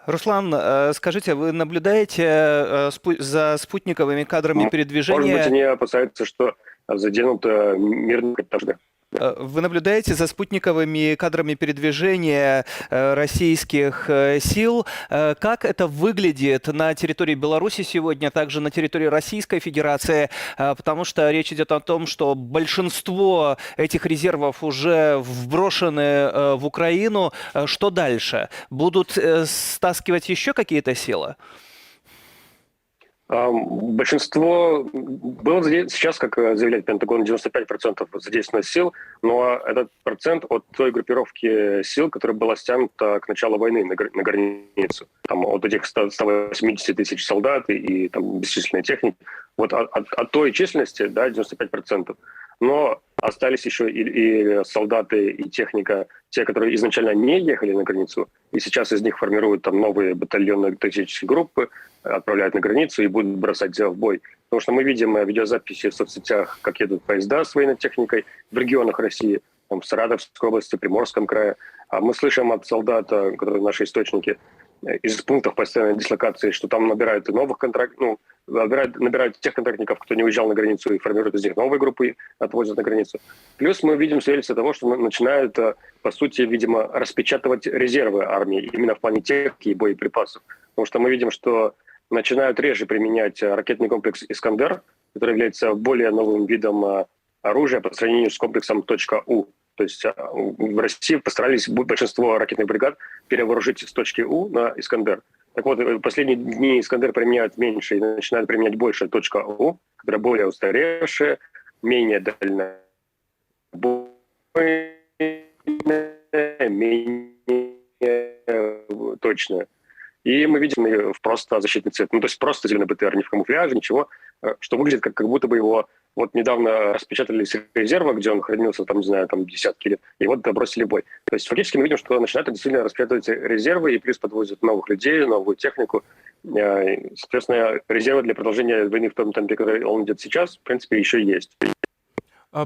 S1: Руслан, скажите, вы наблюдаете за спутниковыми кадрами передвижения?
S13: Может быть, они опасаются, что заденут мирные граждане.
S1: Вы наблюдаете за спутниковыми кадрами передвижения российских сил. Как это выглядит на территории Беларуси сегодня, а также на территории Российской Федерации? Потому что речь идет о том, что большинство этих резервов уже вброшены в Украину. Что дальше? Будут стаскивать еще какие-то силы?
S13: Большинство было сейчас, как заявляет Пентагон, 95% задействованных сил, но этот процент от той группировки сил, которая была стянута к началу войны на границу. Там от этих 180 тысяч солдат и там бесчисленной техники. Вот от той численности, да, 95%. Но остались еще и солдаты, и техника, те, которые изначально не ехали на границу, и сейчас из них формируют там новые батальонные тактические группы, отправляют на границу и будут бросать в бой. Потому что мы видим видеозаписи в соцсетях, как едут поезда с военной техникой в регионах России, там, в Саратовской области, Приморском крае. А мы слышим от солдат, которые наши источники, из пунктов постоянной дислокации, что там набирают и новых контрактов, набирают тех контрактников, кто не уезжал на границу, и формируют из них новые группы, отвозят на границу. Плюс мы видим свидетельство того, что начинают, по сути, видимо, распечатывать резервы армии именно в плане техники и боеприпасов. Потому что мы видим, что начинают реже применять ракетный комплекс «Искандер», который является более новым видом оружия по сравнению с комплексом .У. То есть в России постарались большинство ракетных бригад перевооружить с точки У на «Искандер». Так вот, в последние дни «Искандер» применяют меньше и начинают применять больше .У, которая более устаревшая, менее дальнобойная, менее точная. И мы видим просто защитный цвет. Ну, то есть просто зеленый БТР, не в камуфляже, ничего, что выглядит как будто бы его вот недавно распечатали из резерва, где он хранился, там, не знаю, там десятки лет, и вот бросили в бой. То есть фактически мы видим, что начинают действительно распечатывать резервы и плюс подвозят новых людей, новую технику. Соответственно, резервы для продолжения войны в том темпе, который он идет сейчас, в принципе, еще есть.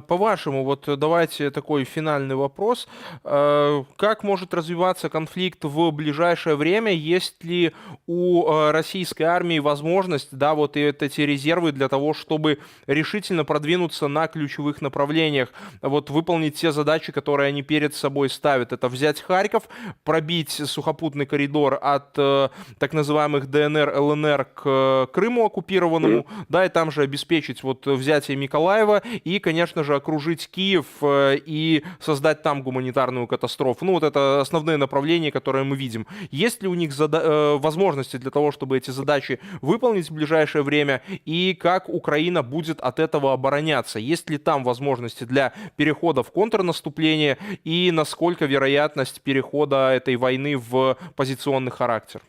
S2: По-вашему, вот давайте такой финальный вопрос. Как может развиваться конфликт в ближайшее время? Есть ли у российской армии возможность, да, вот эти резервы для того, чтобы решительно продвинуться на ключевых направлениях, вот выполнить те задачи, которые они перед собой ставят? Это взять Харьков, пробить сухопутный коридор от так называемых ДНР, ЛНР к Крыму оккупированному, да, и там же обеспечить вот взятие Миколаева и, конечно же, окружить Киев и создать там гуманитарную катастрофу. Ну, вот это основные направления, которые мы видим. Есть ли у них возможности для того, чтобы эти задачи выполнить в ближайшее время, и как Украина будет от этого обороняться? Есть ли там возможности для перехода в контрнаступление, и насколько вероятность перехода этой войны в позиционный характер?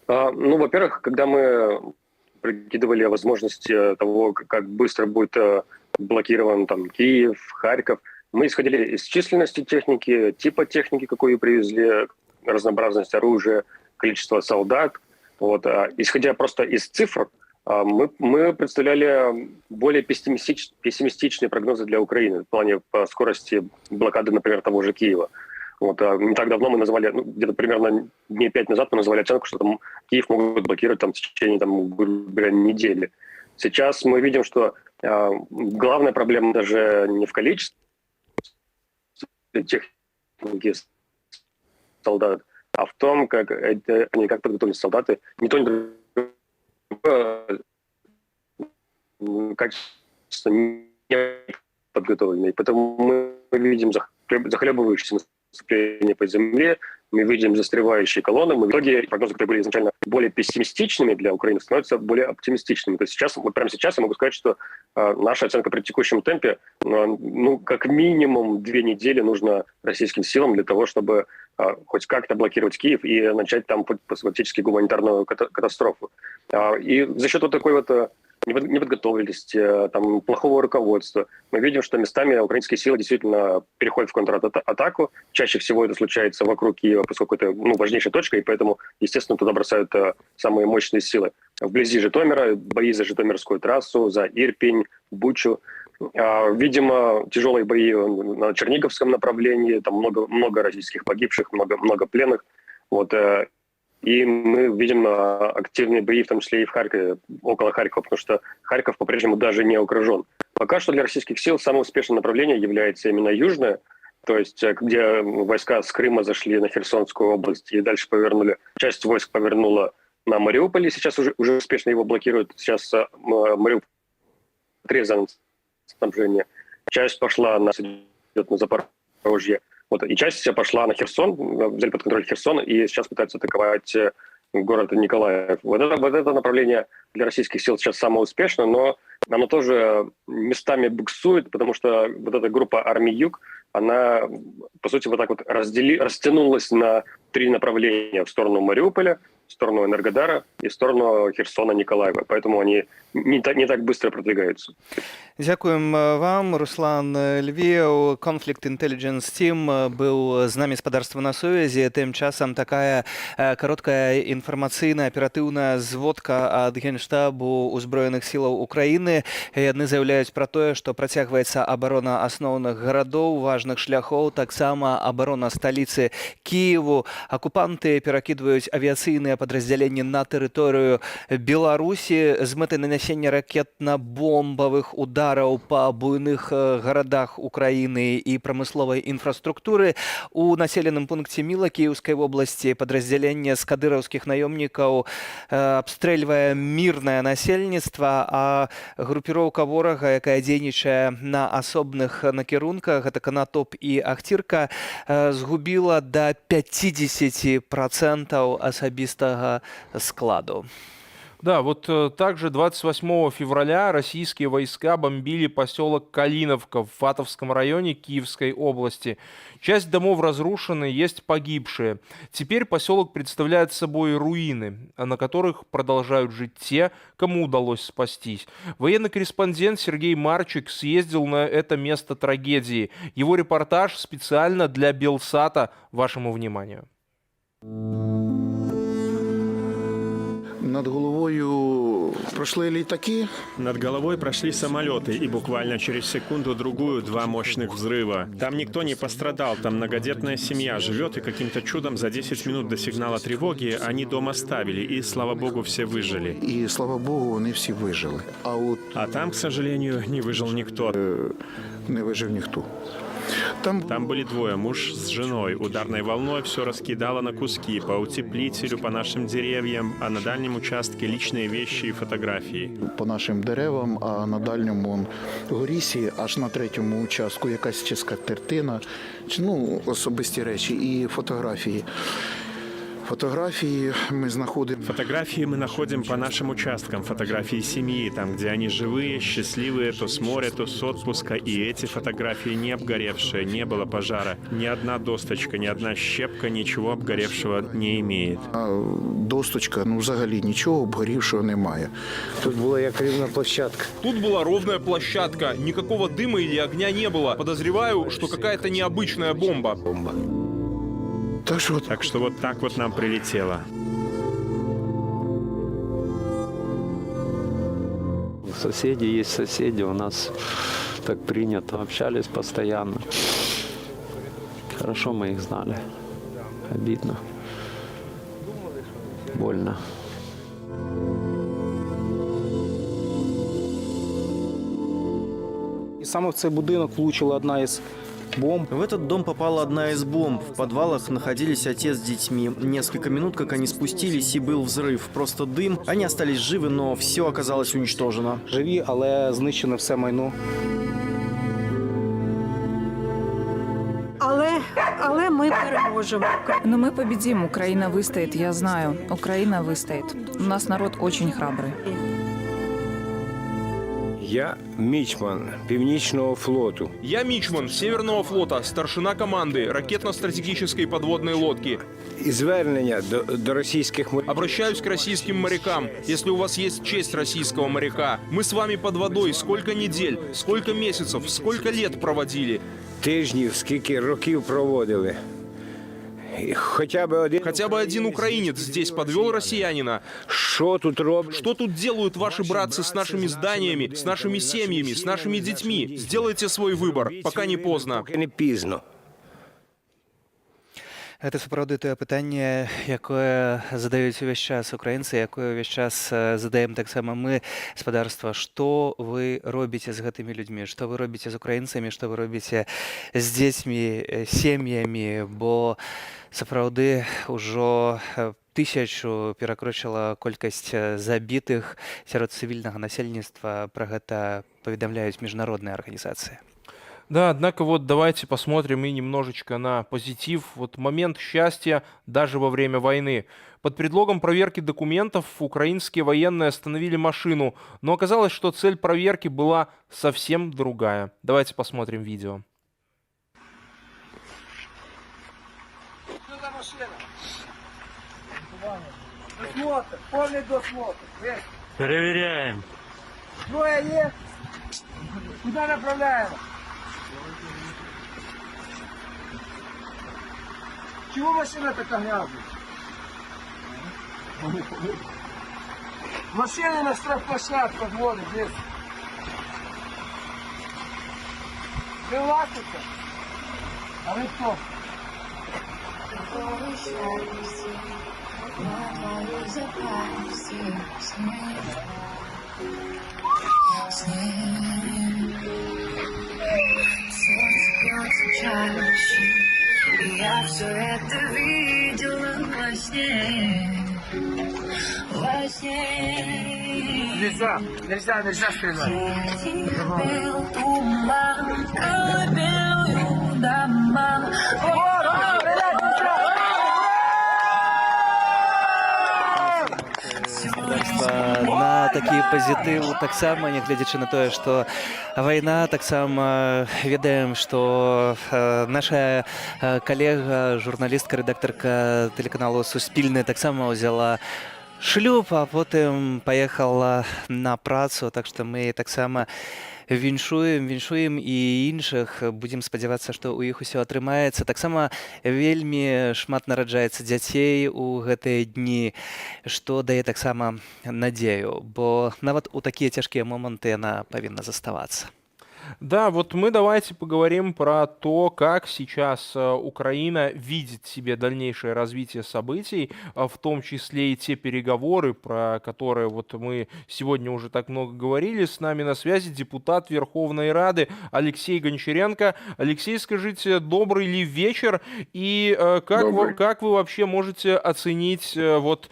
S13: Ну, во-первых, когда мы прикидывали возможности того, как быстро будет блокирован там Киев, Харьков, мы исходили из численности техники, типа техники, какую привезли, разнообразность оружия, количество солдат. Вот. Исходя просто из цифр, мы представляли более пессимистичные прогнозы для Украины в плане по скорости блокады, например, того же Киева. Вот, не так давно мы назвали, где-то примерно дней 5 назад мы назвали оценку, что там Киев могут блокировать там, в течение там, грубо говоря, недели. Сейчас мы видим, что главная проблема даже не в количестве техники солдат, а в том, как подготовились солдаты. Не то, ни другое качество не подготовленные. Поэтому мы видим захлебывающиеся наступление по земле, мы видим застревающие колонны, мы в итоге прогнозы, которые были изначально более пессимистичными для Украины, становятся более оптимистичными. То есть сейчас, вот прямо сейчас я могу сказать, что наша оценка при текущем темпе, как минимум 2 недели нужно российским силам для того, чтобы хоть как-то блокировать Киев и начать там фактически гуманитарную катастрофу. И за счет вот такой вот неподготовленности, там, плохого руководства. Мы видим, что местами украинские силы действительно переходят в контратаку. Чаще всего это случается вокруг Киева, поскольку это важнейшая точка, и поэтому, естественно, туда бросают самые мощные силы. Вблизи Житомира, бои за Житомирскую трассу, за Ирпень, Бучу. Видимо, тяжелые бои на Черниговском направлении, там много российских погибших, много пленных. Вот. И мы видим активные бои, в том числе и в Харькове, около Харькова, потому что Харьков по-прежнему даже не окружен. Пока что для российских сил самым успешным направлением является именно южное, то есть где войска с Крыма зашли на Херсонскую область и дальше повернули, часть войск повернула на Мариуполь, и сейчас уже успешно его блокируют. Сейчас Мариуполь отрезан снабжение. Часть пошла идет на Запорожье, вот, и часть пошла на Херсон, взяли под контроль Херсон, и сейчас пытаются атаковать город Николаев. Вот это направление для российских сил сейчас самое успешное, но оно тоже местами буксует, потому что вот эта группа армий Юг, она, по сути, вот так вот растянулась на 3 направления: в сторону Мариуполя, в сторону Энергодара и в сторону Херсона, Николаева. Поэтому они не так быстро продвигаются.
S1: Дякуем вам, Руслан Львів. Conflict Intelligence Team был з намі спадарства на сувязі. Тим часам такая короткая інфармацыйная аператыўная зводка ад Генштабу ўзброеных сілаў Украіны. Яны заяўляюць пра тое, што працягваецца абарона асноўных гарадоў, важных шляхоў, таксама абарона сталіцы Кіеву. Акупанты перакідваюць авіяцыйныя падраздзяленні на тэрыторыю Беларусі з мэтай нанясення ракетна-бомбавых удараў па буйных гарадах Украіны і прамысловай інфраструктуры. У населеным пункце Міла Кіеўскай вобласці падраздзяленне з кадыраўскіх наёмнікаў абстрэльвае мірнае насельніцтва, а групіроўка ворага, якая дзейнічае на асобных накірунках, гэта Канатоп і Ахтырка, згубіла да 50% асабістага складу.
S2: Да, вот также 28 февраля российские войска бомбили поселок Калиновка в Фатовском районе Киевской области. Часть домов разрушены, есть погибшие. Теперь поселок представляет собой руины, на которых продолжают жить те, кому удалось спастись. Военный корреспондент Сергей Марчик съездил на это место трагедии. Его репортаж специально для Белсата вашему вниманию.
S14: Над головою прошли літаки.
S15: Над головой прошли самолеты, и буквально через секунду-другую 2 мощных взрыва. Там никто не пострадал, там многодетная семья живет, и каким-то чудом за 10 минут до сигнала тревоги они дом оставили, и, слава богу, все выжили.
S14: І, слава Богу, вони всі вижили.
S15: А там, к сожалению, не выжил никто.
S14: Не вижив ніхто.
S15: Там были 2, муж с женой. Ударной волной все раскидало на куски, по утеплителю, по нашим деревьям, а на дальнем участке личные вещи и фотографии.
S14: По нашим деревам, а на дальньому горісі, аж на 3-му участку якась чи скатертина, особисті речі і фотографії. Фотографии мы находим по нашим участкам. Фотографии семьи, там, где они живые, счастливые, то с моря, то с отпуска. И эти фотографии не обгоревшие, не было пожара. Ни одна досточка, ни одна щепка ничего обгоревшего не имеет. Досточка, взагалі нічого обгорівшого немає.
S16: Тут была як рівна площадка.
S2: Тут была ровная площадка, никакого дыма или огня не было. Подозреваю, что какая-то необычная бомба.
S15: Так что вот так вот нам прилетело.
S16: Соседи есть соседи, у нас так принято, общались постоянно. Хорошо мы их знали. Обидно. Больно.
S7: І саме в цей будинок влучила одна із бомб.
S8: В этот дом попала одна из бомб. В подвалах находились отец с детьми. Несколько минут, как они спустились, и был взрыв. Просто дым. Они остались живы, но все оказалось уничтожено.
S7: Живі, але знищене все майно.
S17: Але ми переможемо.
S18: Но мы победим, Украина выстоит, я знаю. Украина выстоит. У нас народ очень храбрый.
S19: Я мічман Північного флоту.
S2: Я мичман Северного флота, старшина команды ракетно-стратегической подводной лодки.
S19: І звернення до російських моряків.
S2: Обращаюсь к российским морякам. Если у вас есть честь российского моряка, мы с вами под водой сколько недель, сколько месяцев, сколько лет проводили.
S19: Тижнів, скільки років проводили. Хотя
S2: бы один украинец здесь подвел россиянина.
S19: Что
S2: тут делают ваши братцы с нашими зданиями, с нашими семьями, с нашими детьми? Сделайте свой выбор, пока не поздно.
S19: Не пізно.
S1: Гэта сапраўды тое пытанне, якое задаюць увесь час украінцы, якое ўвесь час задаем таксама мы, гаспадарства. Што вы робіце з гэтымі людзьмі? Што вы робіце з украінцамі? Што вы робіце з дзецьмі, сем'ямі? Бо сапраўды ўжо 1000 перакрочыла колькасць забітых сярод цывільнага насельніцтва. Пра гэта паведамляюць міжнародныя арганізацыі.
S2: Да, однако вот давайте посмотрим и немножечко на позитив. Вот момент счастья даже во время войны. Под предлогом проверки документов украинские военные остановили машину, но оказалось, что цель проверки была совсем другая. Давайте посмотрим видео.
S20: Досмотр, полный досмотр.
S21: Проверяем.
S20: Двое есть. Куда направляем? Чего машина такая грязная? Машины на штрафплощадку подводят здесь. Вы ластите? А вы кто?
S22: Я все это видела во сне, во сне.
S20: Нельзя стрелять.
S22: Бел туман, колыбелью дома.
S1: На такі пазітыў таксама, нягледзячы на тое, што вайна, таксама ведаем, што наша калега, журналістка, рэдактарка тэлеканалу «Суспільны» таксама ўзяла шлюб, а потым паехала на працу, так што мы таксама віншуем і іншых. Будзем спадзявацца, што ў іх усё атрымаецца. Таксама вельмі шмат нараджаецца дзяцей у гэтыя дні, што дае таксама надзею, бо нават у такія цяжкія моманты яна павінна заставацца.
S2: Да, вот мы давайте поговорим про то, как сейчас Украина видит себе дальнейшее развитие событий, в том числе и те переговоры, про которые вот мы сегодня уже так много говорили. С нами на связи депутат Верховной Рады Алексей Гончаренко. Алексей, скажите, добрый ли вечер и как вы вообще можете оценить вот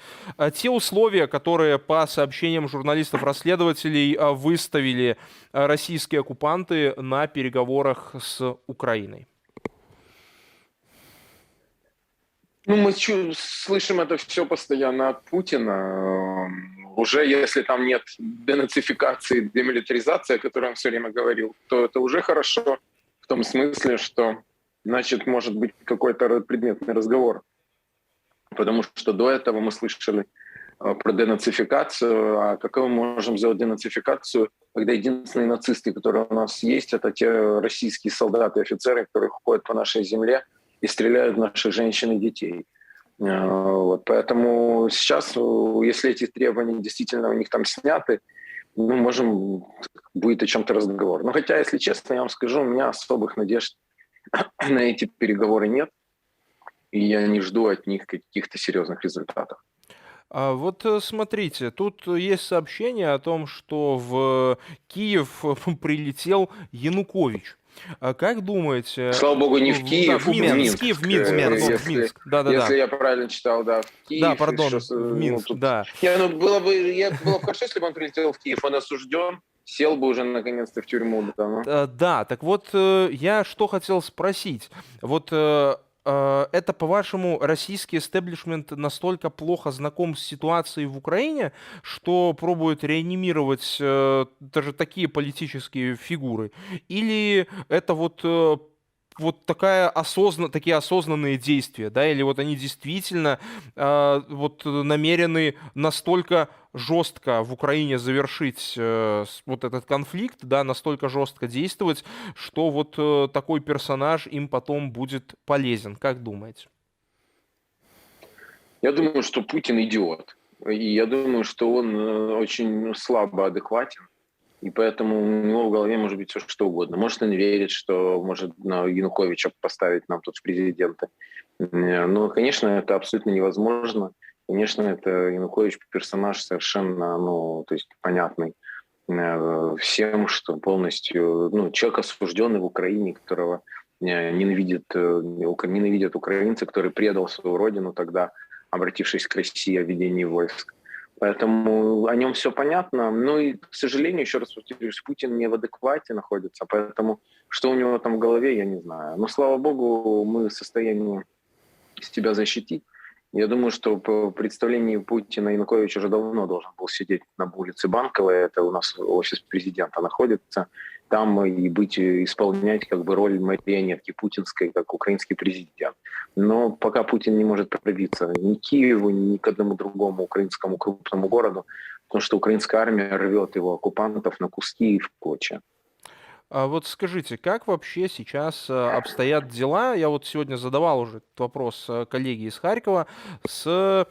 S2: те условия, которые по сообщениям журналистов-расследователей выставили российские оккупанты на переговорах с Украиной?
S12: Ну, мы слышим это все постоянно от Путина. Уже если там нет денацификации, демилитаризации, о которой он все время говорил, то это уже хорошо в том смысле, что, значит, может быть какой-то предметный разговор. Потому что до этого мы слышали про денацификацию. А как мы можем сделать денацификацию, когда единственные нацисты, которые у нас есть, это те российские солдаты и офицеры, которые ходят по нашей земле и стреляют в наших женщин и детей. Вот. Поэтому сейчас, если эти требования действительно у них там сняты, ну, можем, будет о чем-то разговор. Но хотя, если честно, я вам скажу, у меня особых надежд на эти переговоры нет, и я не жду от них каких-то серьезных результатов.
S2: А вот смотрите, тут есть сообщение о том, что в Киев прилетел Янукович. Как думаете...
S12: Слава богу, не в Киев,
S2: да, в Минск.
S12: в Минск. Если я правильно читал, да, в Киев.
S2: Да, пардон, в Минск,
S12: тут...
S2: да.
S12: Было бы хорошо, если бы он прилетел в Киев, он осужден, сел бы уже наконец-то в тюрьму.
S2: Да, так вот, я что хотел спросить. Вот... Это, по-вашему, российский эстеблишмент настолько плохо знаком с ситуацией в Украине, что пробует реанимировать даже такие политические фигуры? Или это вот такие осознанные действия, да, или вот они действительно вот намерены настолько жестко в Украине завершить вот этот конфликт, да, настолько жестко действовать, что вот такой персонаж им потом будет полезен. Как думаете?
S12: Я думаю, что Путин идиот. И я думаю, что он очень слабо адекватен. И поэтому у него в голове может быть все что угодно. Может, он верит, что может Януковича поставить нам тут в президенты. Ну, конечно, это абсолютно невозможно. Конечно, это Янукович персонаж совершенно, ну, то есть понятный всем, что полностью, ну, человек осужденный в Украине, которого ненавидят украинцы, который предал свою родину тогда, обратившись к России о ведении войск. Поэтому о нем все понятно. Ну и, к сожалению, еще раз повторюсь, Путин не в адеквате находится, поэтому что у него там в голове, я не знаю. Но, слава богу, мы в состоянии себя защитить. Я думаю, что по представлению Путина Янукович уже давно должен был сидеть на улице Банковой, это у нас офис президента находится, там и исполнять как бы роль марионетки путинской, как украинский президент. Но пока Путин не может пробиться ни к Киеву, ни к одному другому украинскому крупному городу, потому что украинская армия рвет его оккупантов на куски и в клочья.
S2: А вот скажите, как вообще сейчас обстоят дела? Я вот сегодня задавал уже этот вопрос коллеге из Харькова с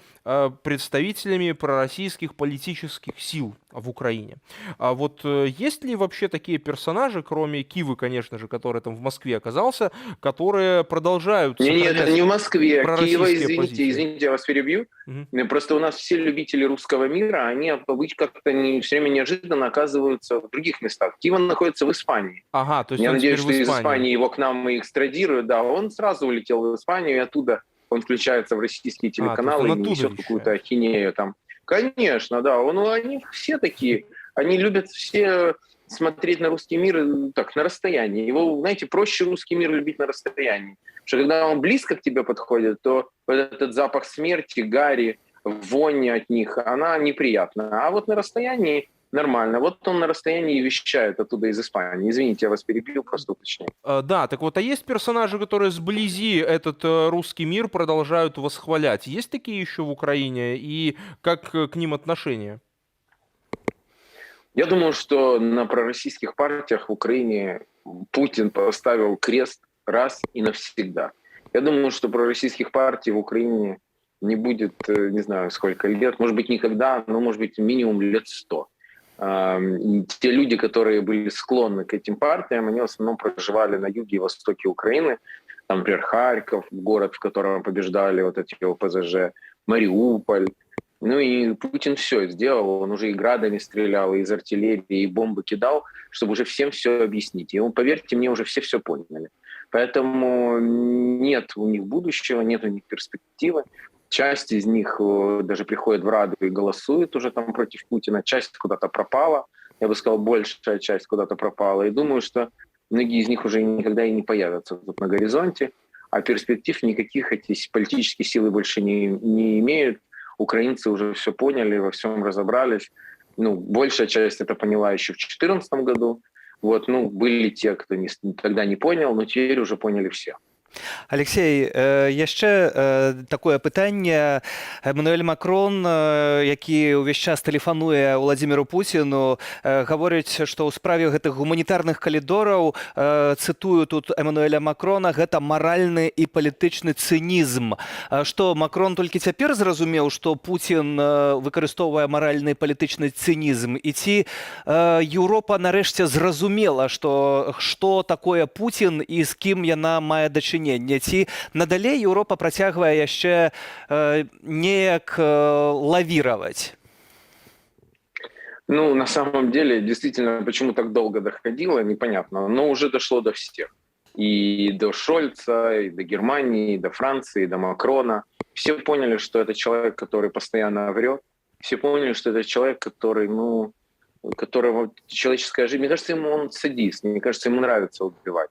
S2: представителями пророссийских политических сил в Украине. А вот есть ли вообще такие персонажи, кроме Кивы, конечно же, который там в Москве оказался, которые продолжают
S12: Нет, это
S2: сохранять
S12: не в Москве. Киева,
S2: пророссийские позиции?
S12: извините, я вас перебью.
S2: Мгм.
S12: Просто у нас все любители русского мира, они как-то все время неожиданно оказываются в других местах. Киев находится в Испании.
S2: Ага, то есть
S12: Я
S2: он
S12: надеюсь,
S2: теперь
S12: что
S2: в
S12: из
S2: Испании.
S12: Испании его к нам и экстрадируют. Да, он сразу улетел в Испанию, и оттуда он включается в российские
S2: то есть
S12: телеканалы
S2: он
S12: и
S2: оттуда
S12: несет какую-то ахинею там. Конечно, да. Они все такие. Они любят все смотреть на русский мир так, на расстоянии. Его, знаете, проще русский мир любить на расстоянии. Потому что когда он близко к тебе подходит, то вот этот запах смерти, гари, вонь от них, она неприятна. А вот на расстоянии нормально. Вот он на расстоянии вещает оттуда из Испании. Извините, я вас перебил, просто уточняю.
S2: Да, так вот, а есть персонажи, которые сблизи этот русский мир продолжают восхвалять? Есть такие еще в Украине? И как к ним отношение?
S12: Я думаю, что на пророссийских партиях в Украине Путин поставил крест раз и навсегда. Я думаю, что пророссийских партий в Украине не будет, не знаю, сколько лет, может быть, никогда, но, может быть, минимум лет 100. И те люди, которые были склонны к этим партиям, они в основном проживали на юге и востоке Украины. Там, например, Харьков, город, в котором побеждали вот эти ОПЗЖ, Мариуполь. Ну и Путин все сделал, он уже и градами стрелял, и из артиллерии, и бомбы кидал, чтобы уже всем все объяснить. И, поверьте мне, уже все поняли. Поэтому нет у них будущего, нет у них перспективы. Часть из них даже приходит в Раду и голосует уже там против Путина, часть куда-то пропала, я бы сказал, большая часть куда-то пропала. И думаю, что многие из них уже никогда и не появятся тут на горизонте, а перспектив никаких эти политические силы больше не имеют. Украинцы уже все поняли, во всем разобрались. Ну, большая часть это поняла еще в 2014 году. Вот, ну, были те, кто тогда не понял, но теперь уже поняли все.
S1: Алексей, яшчэ такое пытанне. Эммануэль Макрон, які ўвесь час тэлефануе Владзіміру Пуціну, гаворыць, што ў справе гэтых гуманітарных калідораў, цытую тут Эммануэля Макрона, гэта маральны і палітычны цынізм. Што Макрон толькі цяпер зразумеў, што Пуцін выкарыстоўвае маральны і палітычны цынізм? І ці Еўропа нарэшце зразумела, што такое Пуцін і з кім яна мае дачыненне? Ці надалей Еўропа працягвае яшчэ неяк лавіраваць?
S12: Ну, на самом деле, действительно, почему так долго доходило, непонятно. Но уже дошло до всех. И до Шольца, и до Германии, и до Франции, и до Макрона. Все поняли, что это человек, который постоянно врет. Все поняли, что это человек, который, которого человеческая жизнь... Мне кажется, он садист. Мне кажется, ему нравится убивать.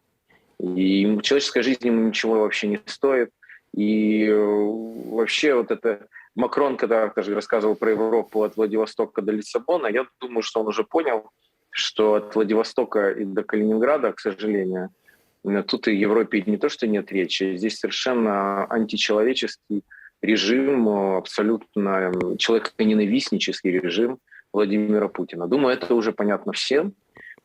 S12: И человеческая жизнь ему ничего вообще не стоит. И вообще вот это... Макрон, когда даже рассказывал про Европу от Владивостока до Лиссабона, я думаю, что он уже понял, что от Владивостока и до Калининграда, к сожалению, тут и в Европе не то, что нет речи, здесь совершенно античеловеческий режим, абсолютно человеконенавистнический режим Владимира Путина. Думаю, это уже понятно всем.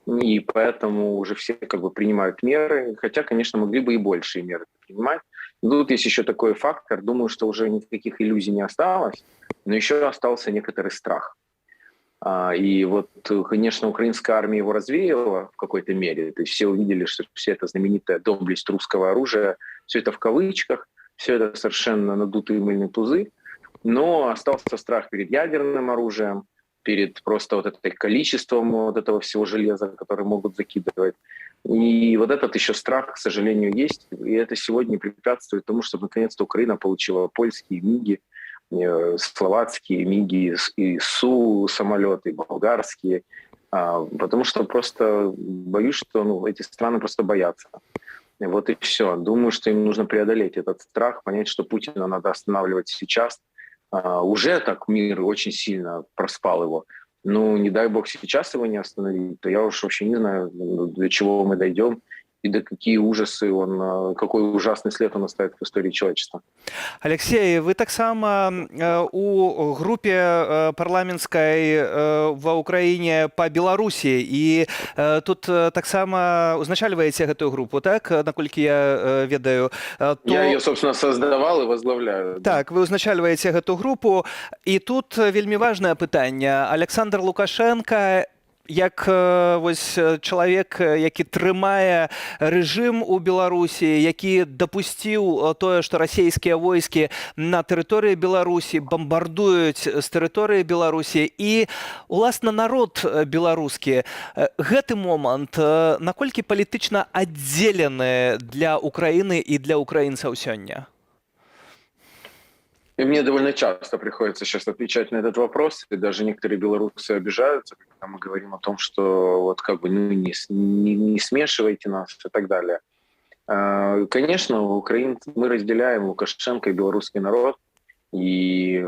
S12: И поэтому уже все как бы принимают меры, хотя, конечно, могли бы и большие меры принимать. Но тут есть еще такой фактор, думаю, что уже никаких иллюзий не осталось, но еще остался некоторый страх. И вот, конечно, украинская армия его развеяла в какой-то мере, то есть все увидели, что вся эта знаменитая доблесть русского оружия, все это в кавычках, Все это совершенно надутые мыльные пузы. Но остался страх перед ядерным оружием, перед просто вот этим количеством вот этого всего железа, которое могут закидывать. И вот этот еще страх, к сожалению, есть. И это сегодня препятствует тому, чтобы наконец-то Украина получила польские МиГи, словацкие МиГи, и Су самолеты, болгарские. Потому что просто боюсь, что эти страны просто боятся. Вот и все. Думаю, что им нужно преодолеть этот страх, понять, что Путина надо останавливать сейчас. Уже так мир очень сильно проспал его. Ну, не дай бог сейчас его не остановить, то я уж вообще не знаю, до чего мы дойдем и до какие ужасы какой ужасный след он оставит в истории человечества.
S1: Алексей, вы таксама у групе парламенцкай ва Украіне па Беларусі, і тут таксама узначальваеце гэтую групу, так, наколькі я ведаю?
S12: Я ее, собственно, создавал и возглавляю.
S1: Так, вы узначальваеце гэту групу, і тут вельмі важнае пытанне. Александр Лукашенко, як вось чалавек, які трымае рэжым у Беларусі, які дапусціў тое, што расійскія войскі на тэрыторыі Беларусі бамбардуюць з тэрыторыі Беларусі, і уласна народ беларускі. Гэты момант наколькі палітычна аддзелены для Украіны і для украінцаў сёння?
S12: И мне довольно часто приходится сейчас отвечать на этот вопрос, и даже некоторые белорусы обижаются, когда мы говорим о том, что вот как бы не смешивайте нас и так далее. Конечно, мы разделяем Лукашенко и белорусский народ, и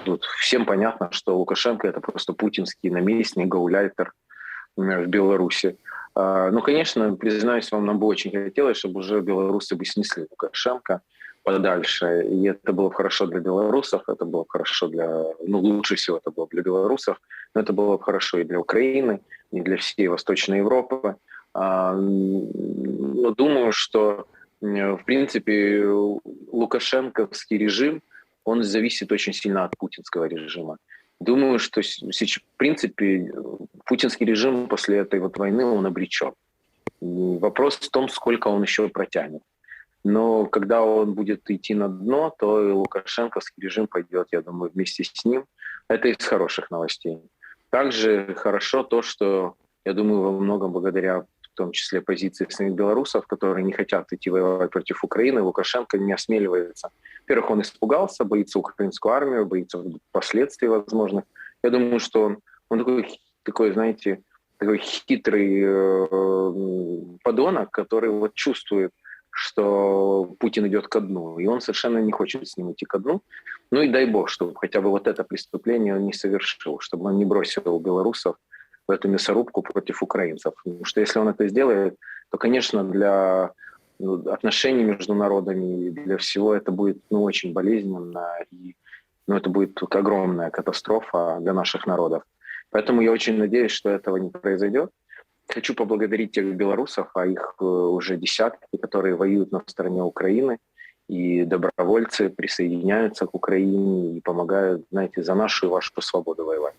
S12: тут всем понятно, что Лукашенко — это просто путинский наместник, гауляйтер в Беларуси. Ну, конечно, признаюсь вам, нам бы очень хотелось, чтобы уже белорусы бы снесли Лукашенко подальше. И это было бы хорошо для белорусов, это было бы хорошо лучше всего это было бы для белорусов, но это было бы хорошо и для Украины, и для всей Восточной Европы. Но думаю, что, в принципе, лукашенковский режим, он зависит очень сильно от путинского режима. Думаю, что, в принципе, путинский режим после этой вот войны, он обречен. Вопрос в том, сколько он еще протянет. Но когда он будет идти на дно, то и лукашенковский режим пойдет, я думаю, вместе с ним. Это из хороших новостей. Также хорошо то, что, я думаю, во многом благодаря в том числе позиции самих белорусов, которые не хотят идти воевать против Украины, Лукашенко не осмеливается. Во-первых, он испугался, боится украинскую армию, боится последствий возможных. Я думаю, что он такой, знаете, такой хитрый подонок, который вот чувствует, что Путин идет ко дну, и он совершенно не хочет с ним идти ко дну. Ну и дай бог, чтобы хотя бы вот это преступление он не совершил, чтобы он не бросил белорусов в эту мясорубку против украинцев. Потому что если он это сделает, то, конечно, для отношений между народами и для всего это будет очень болезненно, и это будет огромная катастрофа для наших народов. Поэтому я очень надеюсь, что этого не произойдет. Хочу поблагодарить тех белорусов, а их уже десятки, которые воюют на стороне Украины, и добровольцы присоединяются к Украине и помогают, знаете, за нашу и вашу свободу воевать.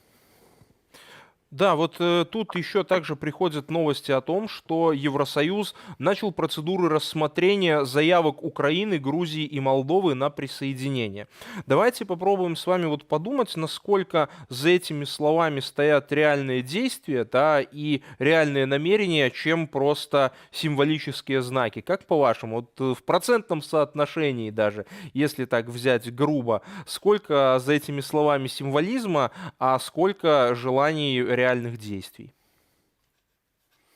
S2: Да, вот тут еще также приходят новости о том, что Евросоюз начал процедуры рассмотрения заявок Украины, Грузии и Молдовы на присоединение. Давайте попробуем с вами вот подумать, насколько за этими словами стоят реальные действия, да, и реальные намерения, чем просто символические знаки. Как по-вашему, вот в процентном соотношении даже, если так взять грубо, сколько за этими словами символизма, а сколько желаний реальных действий?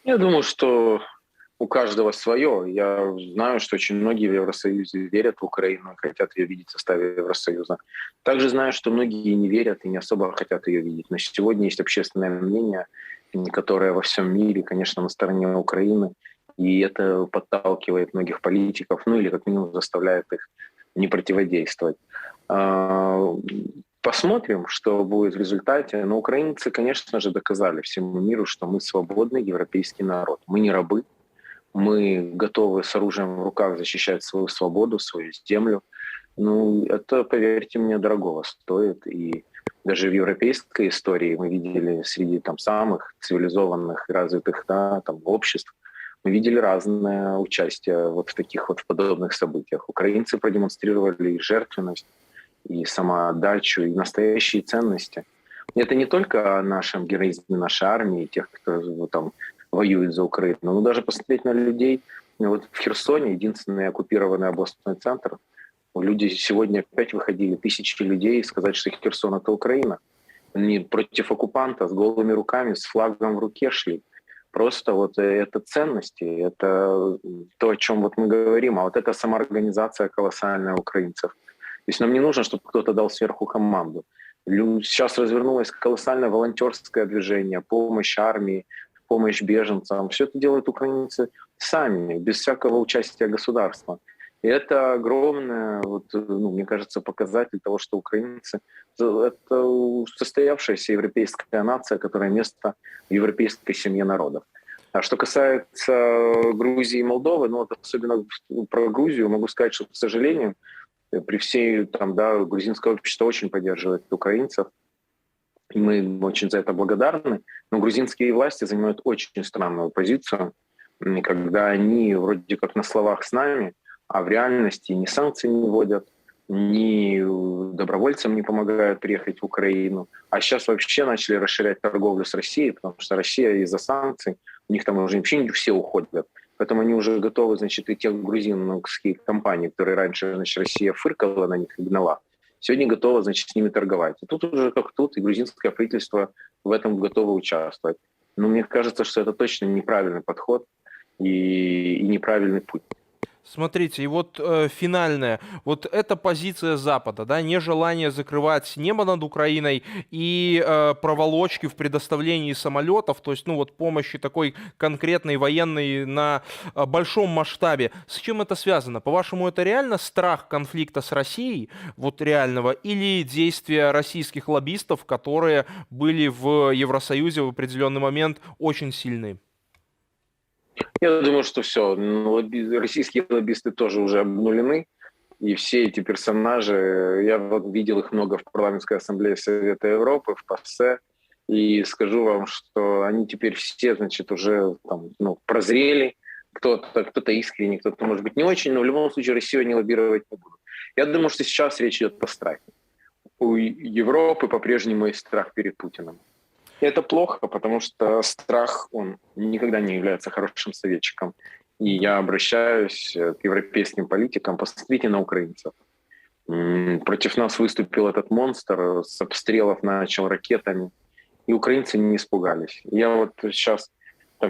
S12: Я думаю, что у каждого свое. Я знаю, что очень многие в Евросоюзе верят в Украину и хотят ее видеть в составе Евросоюза. Также знаю, что многие не верят и не особо хотят ее видеть. Но сегодня есть общественное мнение, которое во всем мире, конечно, на стороне Украины. И это подталкивает многих политиков, или как минимум заставляет их не противодействовать. Посмотрим, что будет в результате. Но украинцы, конечно же, доказали всему миру, что мы свободный европейский народ. Мы не рабы. Мы готовы с оружием в руках защищать свою свободу, свою землю. Это, поверьте мне, дорогого стоит. И даже в европейской истории мы видели среди самых цивилизованных и развитых обществ Мы видели разное участие вот в таких вот в подобных событиях. Украинцы продемонстрировали и жертвенность, и самоотдачу, и настоящие ценности. И это не только о нашем героизме нашей армии, тех, кто там воюет за Украину, но даже посмотреть на людей. Вот в Херсоне, единственный оккупированный областной центр, люди сегодня опять выходили, тысячи людей, сказать, что Херсон — это Украина. Они против оккупанта с голыми руками, с флагом в руке шли. Просто вот это ценности, это то, о чем вот мы говорим, а вот это самоорганизация колоссальная украинцев. То есть нам не нужно, чтобы кто-то дал сверху команду. Сейчас развернулось колоссальное волонтерское движение, помощь армии, помощь беженцам. Все это делают украинцы сами, без всякого участия государства. И это огромный, вот, мне кажется, показатель того, что украинцы — это состоявшаяся европейская нация, которая место в европейской семье народов. А что касается Грузии и Молдовы, вот особенно про Грузию могу сказать, что, к сожалению, при всей грузинское общество очень поддерживает украинцев, и мы очень за это благодарны. Но грузинские власти занимают очень странную позицию, когда они вроде как на словах с нами, а в реальности ни санкции не вводят, ни добровольцам не помогают приехать в Украину. А сейчас вообще начали расширять торговлю с Россией, потому что Россия из-за санкций, у них там уже вообще все уходят. Поэтому они уже готовы, и те грузинские компании, которые раньше, Россия фыркала на них и гнала, сегодня готова, с ними торговать. И тут уже как тут, и грузинское правительство в этом готово участвовать. Но мне кажется, что это точно неправильный подход и неправильный путь.
S2: Смотрите, и вот финальная, вот эта позиция Запада, да, нежелание закрывать небо над Украиной и проволочки в предоставлении самолетов, то есть, помощи такой конкретной военной на большом масштабе. С чем это связано? По-вашему, это реально страх конфликта с Россией, вот реального, или действия российских лоббистов, которые были в Евросоюзе в определенный момент очень сильны?
S12: Я думаю, что все. Российские лоббисты тоже уже обнулены. И все эти персонажи, я видел их много в парламентской ассамблее Совета Европы, в ПАСЕ. И скажу вам, что они теперь все, уже прозрели. Кто-то искренне, кто-то, может быть, не очень, но в любом случае Россию они лоббировать не будут. Я думаю, что сейчас речь идет о страхе. У Европы по-прежнему есть страх перед Путиным. И это плохо, потому что страх, он никогда не является хорошим советчиком. И я обращаюсь к европейским политикам: посмотрите на украинцев. Против нас выступил этот монстр, с обстрелов начал ракетами, и украинцы не испугались. Я вот сейчас,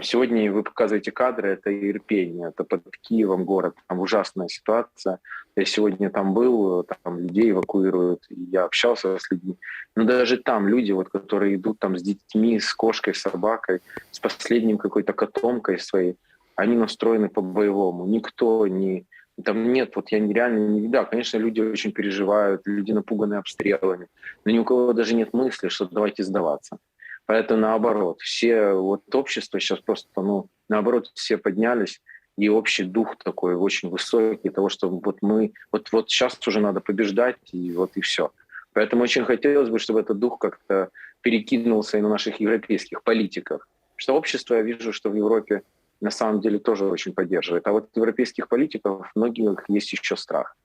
S12: сегодня вы показываете кадры, это Ирпень, это под Киевом город, там ужасная ситуация. Я сегодня там был, там людей эвакуируют, я общался с людьми. Но даже там люди, которые идут с детьми, с кошкой, с собакой, с последним какой-то котомкой своей, они настроены по-боевому. Никто не... Там нет, я реально не... Да, конечно, люди очень переживают, люди напуганы обстрелами, но ни у кого даже нет мысли, что давайте сдаваться. Поэтому наоборот, все общество сейчас просто, наоборот, все поднялись, и общий дух такой очень высокий, того, что мы сейчас уже надо побеждать, и все. Поэтому очень хотелось бы, чтобы этот дух как-то перекинулся и на наших европейских политиков. Что общество, я вижу, что в Европе на самом деле тоже очень поддерживает. А вот европейских политиков многих есть еще страх.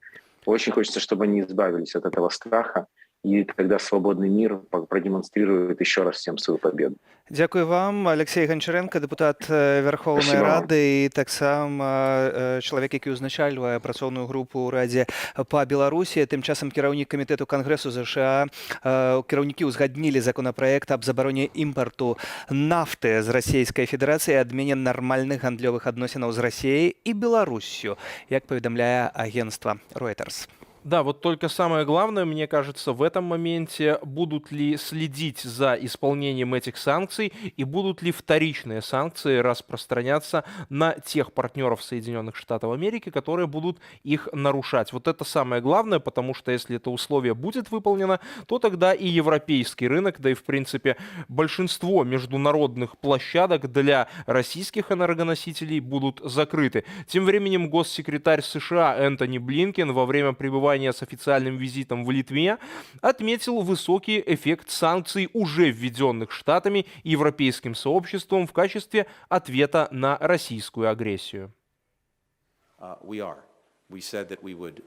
S12: Очень хочется, чтобы они избавились от этого страха, и тогда свободный мир продемонстрирует еще раз всем свою победу.
S1: Дякую вам. Алексей Гончаренко, депутат Верховної Ради і так само чоловік, який узначальває працоўную групу ў Радзе па Беларусі. Тым часам кіраўнік камітэту Кангрэсу ЗША, кіраўнікі ўзгаднілі законапраект аб забароне імпарту нафты з Расійскай Федэрацыі, адмене нармальных гандлёвых адносінаў з Расіяй і Беларуссю, як паведамляе агентства Reuters.
S2: Да, вот только самое главное, мне кажется, в этом моменте, будут ли следить за исполнением этих санкций и будут ли вторичные санкции распространяться на тех партнеров Соединенных Штатов Америки, которые будут их нарушать. Вот это самое главное, потому что если это условие будет выполнено, то тогда и европейский рынок, да и в принципе большинство международных площадок для российских энергоносителей будут закрыты. Тем временем госсекретарь США Энтони Блинкен во время пребывания Германия с официальным визитом в Литве, отметил высокий эффект санкций, уже введенных Штатами и европейским сообществом в качестве ответа на российскую агрессию.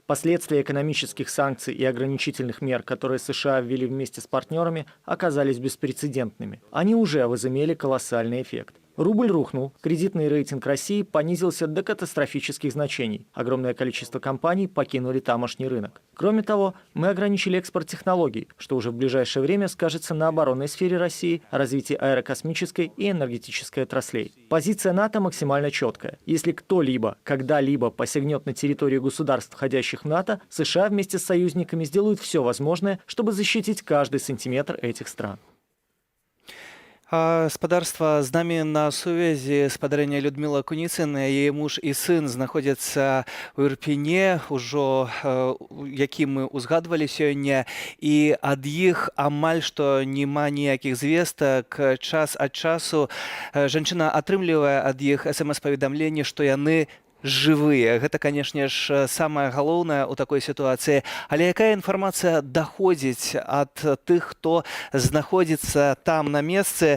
S7: Последствия экономических санкций и ограничительных мер, которые США ввели вместе с партнерами, оказались беспрецедентными. Они уже возымели колоссальный эффект. Рубль рухнул, кредитный рейтинг России понизился до катастрофических значений. Огромное количество компаний покинули тамошний рынок. Кроме того, мы ограничили экспорт технологий, что уже в ближайшее время скажется на оборонной сфере России, развитии аэрокосмической и энергетической отраслей. Позиция НАТО максимально четкая. Если кто-либо, когда-либо посягнет на территорию государств, входящих в НАТО, США вместе с союзниками сделают все возможное, чтобы защитить каждый сантиметр этих стран.
S1: Спадарства, з намі на сувязі спадарня Людмила Куніцина, її муж і син знаходяться у Ірпіні, ужо які ми узгадували сьогодні, і ад іх амаль што нема ніякіх звестак. Час ад часу жанчына атрымлівае ад іх смс-паведамленне, што яны жывыя. Гэта, канешне ж, самае галоўнае ў такой сітуацыі. Але якая інфармацыя даходзіць ад тых, хто знаходзіцца там на месцы?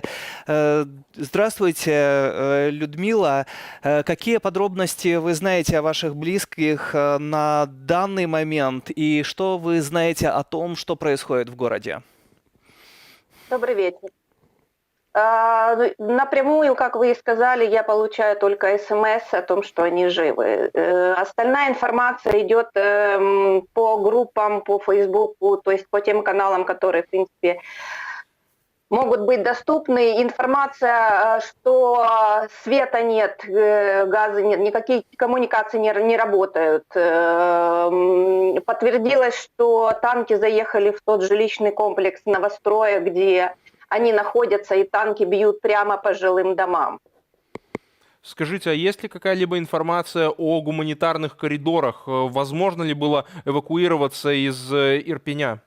S1: Здравствуйте, Людмила. Какие подробности вы знаете о ваших близких на данный момент? И что вы знаете о том, что происходит в городе?
S6: Добрый вечер. Напрямую, как вы и сказали, я получаю только СМС о том, что они живы. Остальная информация идет по группам, по Фейсбуку, то есть по тем каналам, которые, в принципе, могут быть доступны. Информация, что света нет, газа нет, никакие коммуникации не работают. Подтвердилось, что танки заехали в тот жилищный комплекс новостроя, где они находятся, и танки бьют прямо по жилым домам.
S2: Скажите, а есть ли какая-либо информация о гуманитарных коридорах? Возможно ли было эвакуироваться из Ирпеня?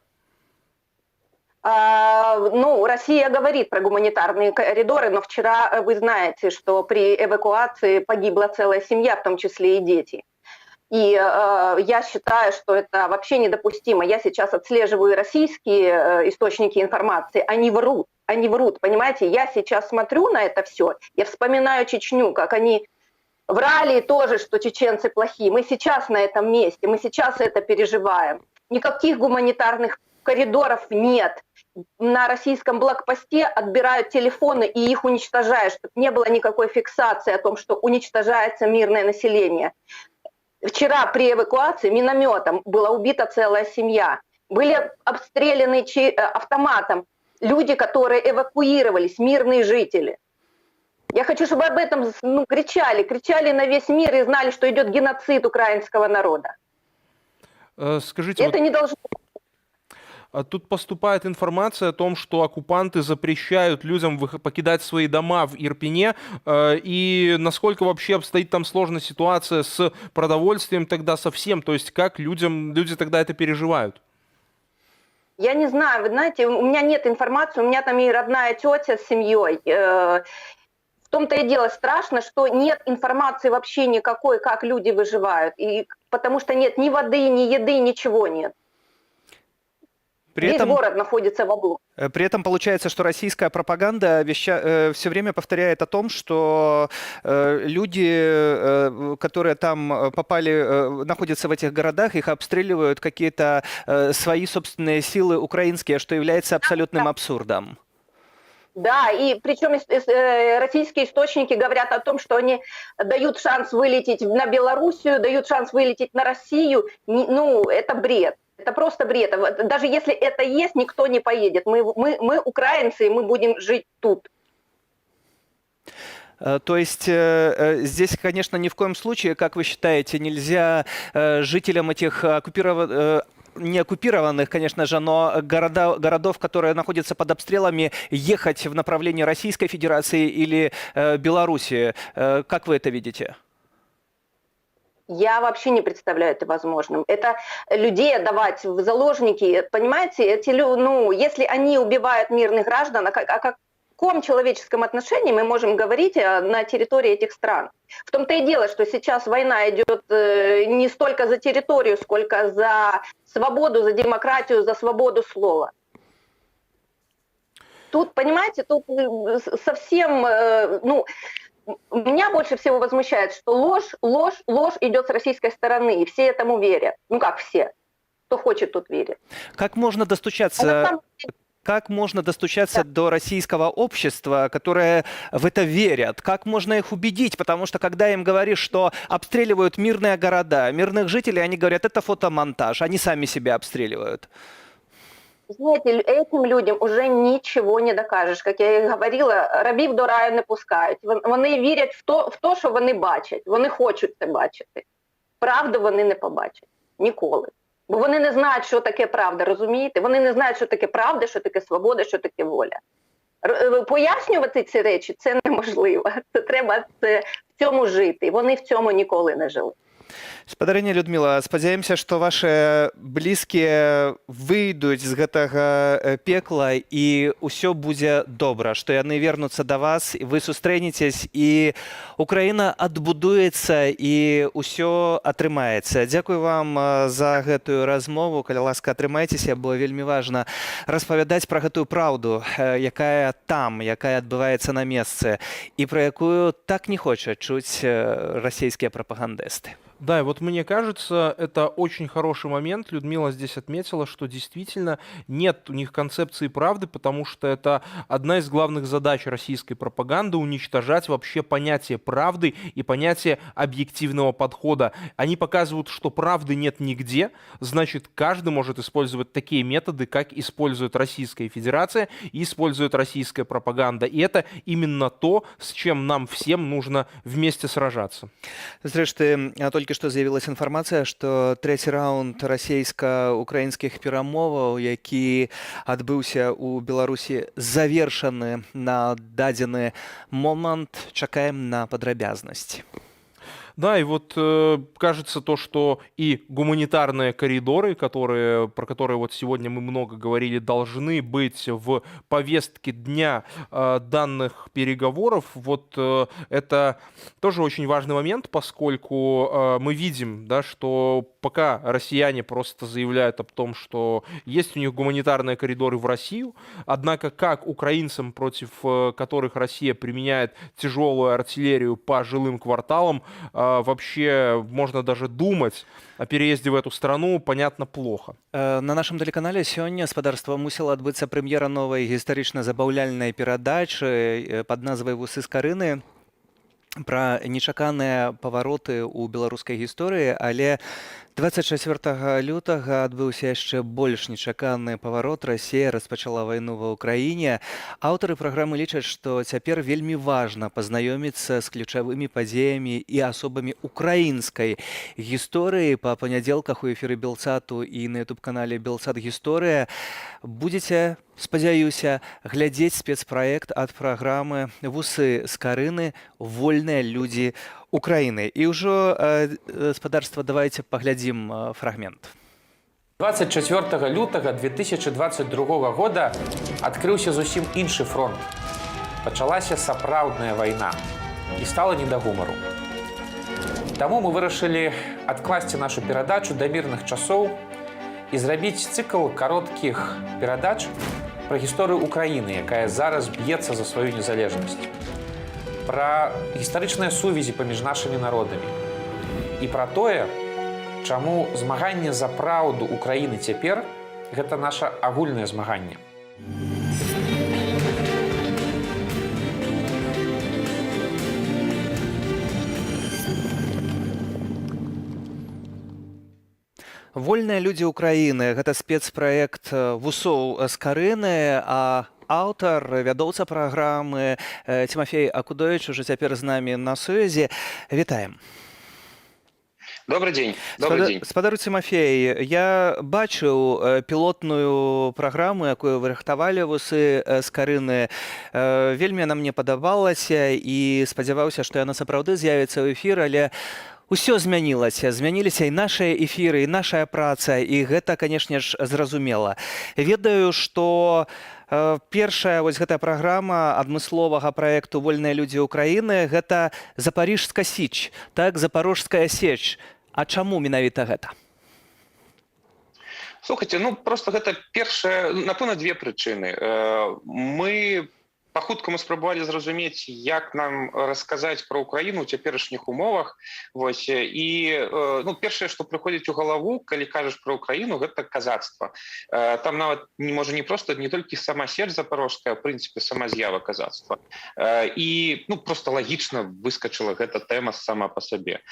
S6: Россия говорит про гуманитарные коридоры, но вчера вы знаете, что при эвакуации погибла целая семья, в том числе и дети. И я считаю, что это вообще недопустимо. Я сейчас отслеживаю российские источники информации. Они врут, понимаете? Я сейчас смотрю на это все, я вспоминаю Чечню, как они врали тоже, что чеченцы плохие. Мы сейчас на этом месте, мы сейчас это переживаем. Никаких гуманитарных коридоров нет. На российском блокпосте отбирают телефоны и их уничтожают, чтобы не было никакой фиксации о том, что уничтожается мирное население. Вчера при эвакуации минометом была убита целая семья. Были обстреляны автоматом люди, которые эвакуировались, мирные жители. Я хочу, чтобы об этом кричали на весь мир и знали, что идет геноцид украинского народа.
S2: Скажите,
S6: это не должно...
S2: Тут поступает информация о том, что оккупанты запрещают людям покидать свои дома в Ирпене. И насколько вообще обстоит там сложная ситуация с продовольствием тогда совсем? То есть как люди тогда это переживают?
S6: Я не знаю, вы знаете, у меня нет информации, у меня там и родная тетя с семьей. В том-то и дело страшно, что нет информации вообще никакой, как люди выживают. И потому что нет ни воды, ни еды, ничего нет. Весь город находится в аду.
S1: При этом получается, что российская пропаганда все время повторяет о том, что люди, которые там попали, находятся в этих городах, их обстреливают какие-то свои собственные силы украинские, что является абсолютным абсурдом.
S6: Да, и причем российские источники говорят о том, что они дают шанс вылететь на Белоруссию, дают шанс вылететь на Россию. Это бред. Это просто бред. Даже если это есть, никто не поедет. Мы украинцы, и мы будем жить тут.
S1: То есть здесь, конечно, ни в коем случае, как вы считаете, нельзя жителям этих не оккупированных, конечно же, но городов, которые находятся под обстрелами, ехать в направлении Российской Федерации или Белоруссии. Как вы это видите?
S6: Я вообще не представляю это возможным. Это людей отдавать в заложники, понимаете? Если они убивают мирных граждан,
S3: каком человеческом отношении мы можем говорить на территории этих стран? В том-то и дело, что сейчас война идет не столько за территорию, сколько за свободу, за демократию, за свободу слова. Тут, понимаете, тут совсем, меня больше всего возмущает, что ложь идет с российской стороны, и все этому верят. Ну как все, кто хочет, тот верит.
S1: Как можно достучаться... Как можно достучаться до российского общества, которое в это верят? Как можно их убедить? Потому что когда им говоришь, что обстреливают мирные города, мирных жителей, они говорят, это фотомонтаж, они сами себя обстреливают.
S3: Знаете, этим людям уже ничего не докажеш. Як я і говорила, рабів до раю не пускають. Вони вірять в то, що вони бачать. Вони хочуть це бачити. Правду вони не побачать. Ніколи. Бо вони не знають, що таке правда, розумієте? Вони не знають, що таке правда, що таке свобода, що таке воля. Пояснювати ці речі – це неможливо. Це треба в цьому жити. Вони в цьому ніколи не жили.
S1: Спадарыня Людмила, спадзяемся, што вашыя блізкія выйдуць з гэтага пекла і ўсё будзе добра, што яны вернуцца да вас, вы сустрэнецесь і Украіна адбудуецца і ўсё атрымаецца. Дзякуй вам за гэтую размову, калі ласка, атрымайцеся, было вельмі важна распавядаць пра гэтую праўду, якая там, якая адбываецца на месцы і пра якую так не хочуць чуць расійскія прапагандысты.
S2: Да, и вот мне кажется, это очень хороший момент. Людмила здесь отметила, что действительно нет у них концепции правды, потому что это одна из главных задач российской пропаганды — уничтожать вообще понятие правды и понятие объективного подхода. Они показывают, что правды нет нигде, значит, каждый может использовать такие методы, как использует Российская Федерация и использует российская пропаганда. И это именно то, с чем нам всем нужно вместе сражаться.
S1: Зрэшты, толькі што з'явілася інфармацыя, што трэці раунд расійска-украінскіх перамоваў, які адбыўся ў Беларусі, завершаны на дадзены момант. Чакаем на падрабязнасці.
S2: Да, и вот кажется то, что и гуманитарные коридоры, про которые вот сегодня мы много говорили, должны быть в повестке дня данных переговоров. Вот это тоже очень важный момент, поскольку мы видим, да, что пока россияне просто заявляют о том, что есть у них гуманитарные коридоры в Россию, однако как украинцам, против которых Россия применяет тяжелую артиллерию по жилым кварталам, вообще можно даже думать о переезде в эту страну, понятно, плохо.
S1: На нашем телеканале сегодня спадарства мусила адбыцца прэм'ера новой гістарычна-забаўляльнай перадачы под назвай «Вусы з Карыны» пра нечаканыя павароты ў беларускай гісторыі, але 24 лютага адбыўся яшчэ больш нечаканы паварот. Расія распачала вайну ва ўкраіне. Аўтары праграмы лічаць, што цяпер вельмі важна пазнаёміцца з ключавымі падзеямі і асобамі украінскай гісторыі. Па панядзелках у эфіры Белсату і на ютуб-канале Белсат Гісторыя будзеце, спадзяюся, глядзець спецпраект ад праграмы «Вусы з Карыны. Вольныя людзі Украины». И уже, спадарства, давайте поглядим фрагмент.
S4: 24 лютага 2022 года адкрыўся зусім іншы фронт. Пачалася сапраўдная вайна і стала не да гумару. Таму мы вырашылі адкласці нашу перадачу да мірных часоў і зрабіць цыкл кароткіх перадач пра гісторыю Украіны, якая зараз б'ецца за сваю незалежнасць. Пра гістарычныя сувязі паміж нашымі народамі і пра тое, чаму змаганне за праўду Украіны цяпер – гэта наша агульнае змаганне.
S1: «Вольныя людзі Украіны» – гэта спецпраект «Вусоў з Карыны», а аўтар, вядоўца праграмы Тимофей Акудович уже цяпер з намі на сувязі. Вітаем.
S23: Добрый день. Добрый день.
S1: Спадару Тимофей, я бачыў пілотную праграму, якую вы рыхтавалі «Вусы з Карыны». Вельмі яна мне падабалася і спадзяваўся, што яна сапраўды з'явіцца ў эфір, але усё змянілася. Змяніліся і нашыя эфіры, і нашая праца, і гэта, канешне ж, зразумела. Ведаю, што Першая вось гэтая праграма адмысловага праекту «Вольныя людзі Украіны» — гэта Запаріжска Січ, так, Запорожская Сеч. А чаму менавіта гэта?
S23: Слухайте, ну просто гэта першая, напэўна, две прычыны. Мы па-хуткаму спрабавалі зразумець, як нам расказаць пра Украіну ў цяперашніх умовах. Вось, і ну, першае, што прыходзіць у галаву, калі кажаш пра Украіну, гэта казацтва. Там нават можа не проста не толькі сама Сеч запорожская, а ў прынцыпе сама з'ява казацтва. І ну, просто лагічна выскачыла гэта тэма сама па сабе.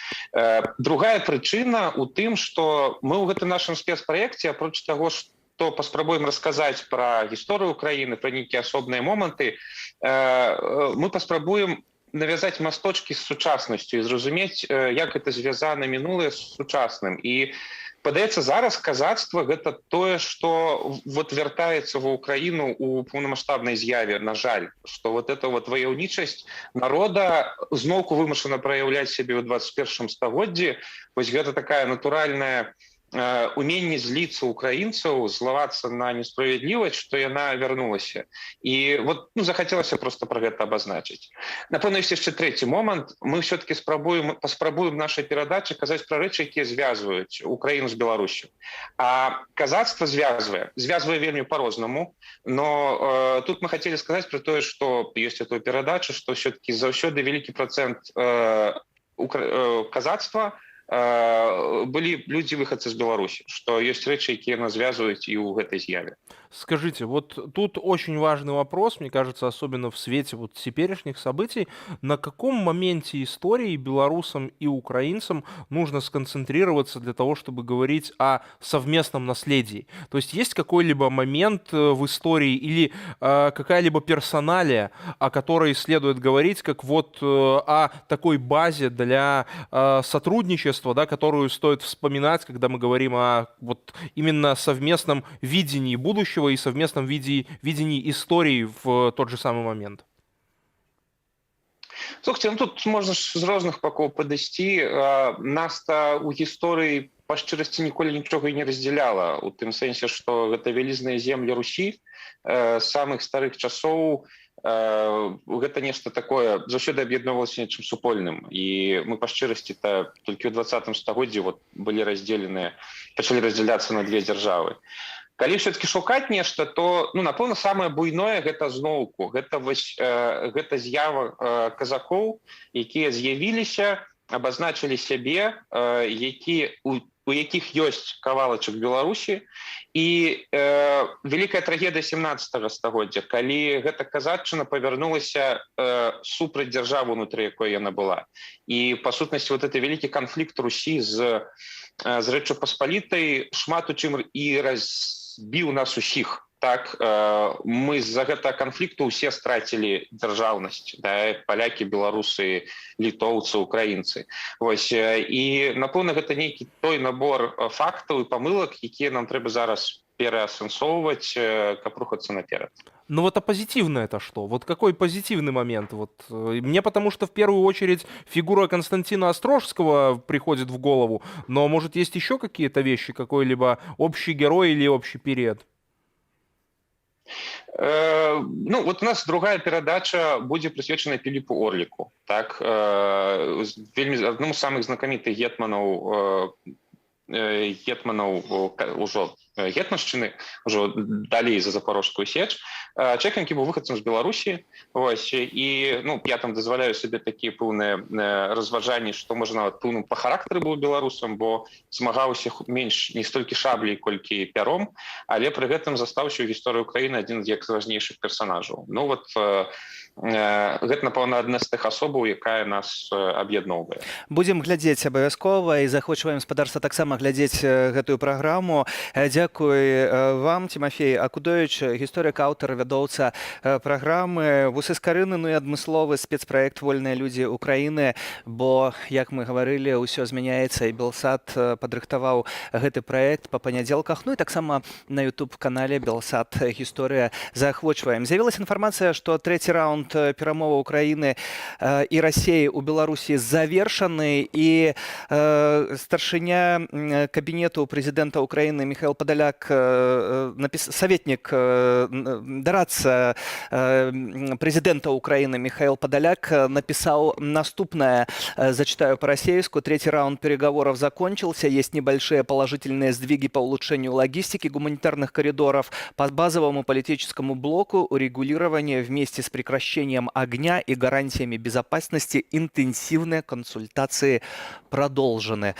S23: Другая прычына ў тым, што мы ў гэтым нашым спецпраекце, апроч таго, што паспрабуем расказаць пра гісторыю Украіны, пра нейкія асобныя моманты, мы паспрабуем навязаць масточкі з сучаснасцю і зразумець, як гэта звязана мінулае з сучасным. І падаецца, зараз казацтва гэта тое, што вот вяртаецца ва Украіну ў поўнамаштабнай з'яве, на жаль, што вот эта вот ваяўнічасць народа зноўку вымушана праяўляць сябе ў 21 стагоддзі. Вось гэта такая натуральная уменне зліцца украінцаў, злавацца на несправядлівасць, што яна вярнулася. І вот, ну, захацелася просто пра гэта абазначыць. Напэўна, ёсць яшчэ трэці момант. Мы ўсё-такі паспрабуем нашай перадачы казаць пра рэчы, якія звязваюць Украіну з Беларусю. А казацтва звязвае вельмі па-рознаму, но тут мы хацелі сказаць пра тое, што ёсць эту перадачу, што ўсё-такі заўсёды вялікі працэнт казацтва были люди выходцы из Беларуси, что есть речи, которые нас связывают и в этой з'яве.
S2: Скажите, вот тут очень важный вопрос, мне кажется, особенно в свете вот теперешних событий, на каком моменте истории белорусам и украинцам нужно сконцентрироваться для того, чтобы говорить о совместном наследии? То есть какой-либо момент в истории или какая-либо персоналия, о которой следует говорить, как вот о такой базе для сотрудничества, да, которую стоит вспоминать, когда мы говорим о вот именно совместном видении будущего и совместном видении истории в тот же самый момент?
S23: Слухайте, ну тут можна ж з розных бакоў падысці. Нас-то у гісторыі па шчырасці ніколі нічога і не раздзяляла, у тым сэнсе, што гэта вялізныя землі Русі з самых старых часоў. Гэта нешта такое заўсёды аб'ядноўвалася нечым супольным, і мы па шчырасці-то толькі ў 20 стагоддзі вот былі пачалі раздзяляцца на две дзяржавы. Калі все-таки шукаць нешта, то ну, напэўна, самае буйное гэта зноўку. Гэта з'ява казакоў, якія з'явіліся, абазначылі сябе, у якіх ёсць кавалачак Беларусі. І вялікая трагедыя 17 стагоддзя, калі гэта казаччына павярнулася супраць дзяржавы, унутры якой яна была. І па сутнасці вот гэты вялікі канфлікт Русі з Рэччу Паспалітай шмат у чым і разбіў нас усіх. Так, мы з-за гэтага канфлікту ўсе страцілі дзяржаўнасць, да, палякі, беларусы, літоўцы, украінцы. Вось, і, напэўна, гэта нейкі той набор фактаў і памылак, якія нам трэба зараз пераасэнсоўваць, каб рухацца наперад.
S2: Ну вот а позитивное это что? Вот какой позитивный момент? Вот мне потому что в первую очередь фигура Константина Острожского приходит в голову, но может есть еще какие-то вещи, какой-либо общий герой или общий период?
S23: Ну, вот у нас другая перадача будзе прысвечана Піліпу Орліку. Так, аднаму з самых знакамітых гетманаў ўжо гетманшчыны, ўжо далей за Запорожскую Сеч. Чалавек, які быў выхадцам з Беларусі. Вось, і ну, я там дазваляю сабе такія пэўныя разважанні, што можа нават пэўным па характары быў беларусам, бо змагаўся менш не столькі шаблей, колькі пяром, але пры гэтым застаўся ў гісторыі Украіны адзін з важнейшых персанажаў. Ну вот гэта, напэўна, адна з тых асобаў, якая нас аб'ядноўвае.
S1: Будзем глядзець абавязкова і захочваем спадарства таксама глядзець гэтую праграму. Дзякуй вам, Тимофей Акудович, гісторык, аўтар, вядоўца праграмы, вусыскарыны, ну і адмысловы спецпраект «Вольныя людзі Украіны», бо, як мы гаварылі, ўсё змяняецца, і Белсат падрыхтаваў гэты праект па панядзелках. Ну і таксама на YouTube-канале «Белсат Гісторыя» заахвочваем. З'явілася інфармацыя, што трэці раунд перамоваў Украіны і Расіі ў Беларусі завершаны, і старшыня кабінету прэзідэнта Украіны Міхаіл Падалёўскі Подоляк, советник дорадца президента Украины Михаил Подоляк написал наступное, зачитаю по-российску. Третий раунд переговоров закончился, есть небольшие положительные сдвиги по улучшению логистики гуманитарных коридоров, по базовому политическому блоку урегулирование вместе с прекращением огня и гарантиями безопасности интенсивные консультации продолжены.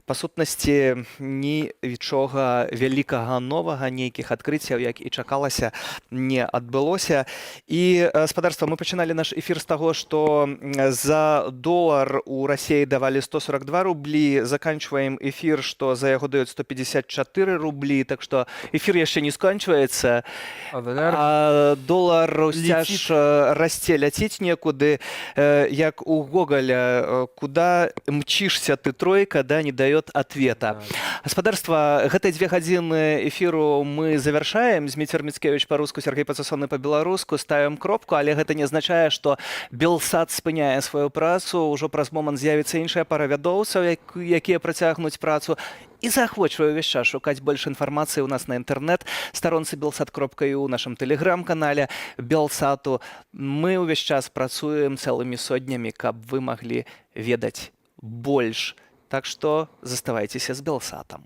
S1: Па сутнасці, нічога вялікага новага, нейкіх адкрыццяў, як і чакалася, не адбылося. І, спадарства, мы пачыналі наш эфір з таго, што за долар у Расіі давалі 142 рублі, заканчваем эфір, што за яго даюць 154 рублі, так што эфір яшчэ не скончваецца. А долар ўсцяж расце, ляціць некуды, як у Гоголя, куда мчишься ты, тройка, да, не дает ответа. Спадарства, гэтыя 2 гадзіны эфіру мы завяршаем. Зміцер Міцкевіч па-руску, Сергей Пацасоны па-беларуску. Ставім кропку, але гэта не азначае, што Белсат спыняе сваю працу. Ужо праз момант з'явіцца іншая пара вядоўцаў, якія працягнуць працу. І заахвочваю увесь час шукаць больш інфармацыі ў нас на інтэрнэт, старонцы belsat.eu, у нашым тэлеграм-канале Белсату. Мы ўвесь час працуем цэлымі сотнямі, каб вы маглі ведаць больш. Так што заставайцеся з Белсатам.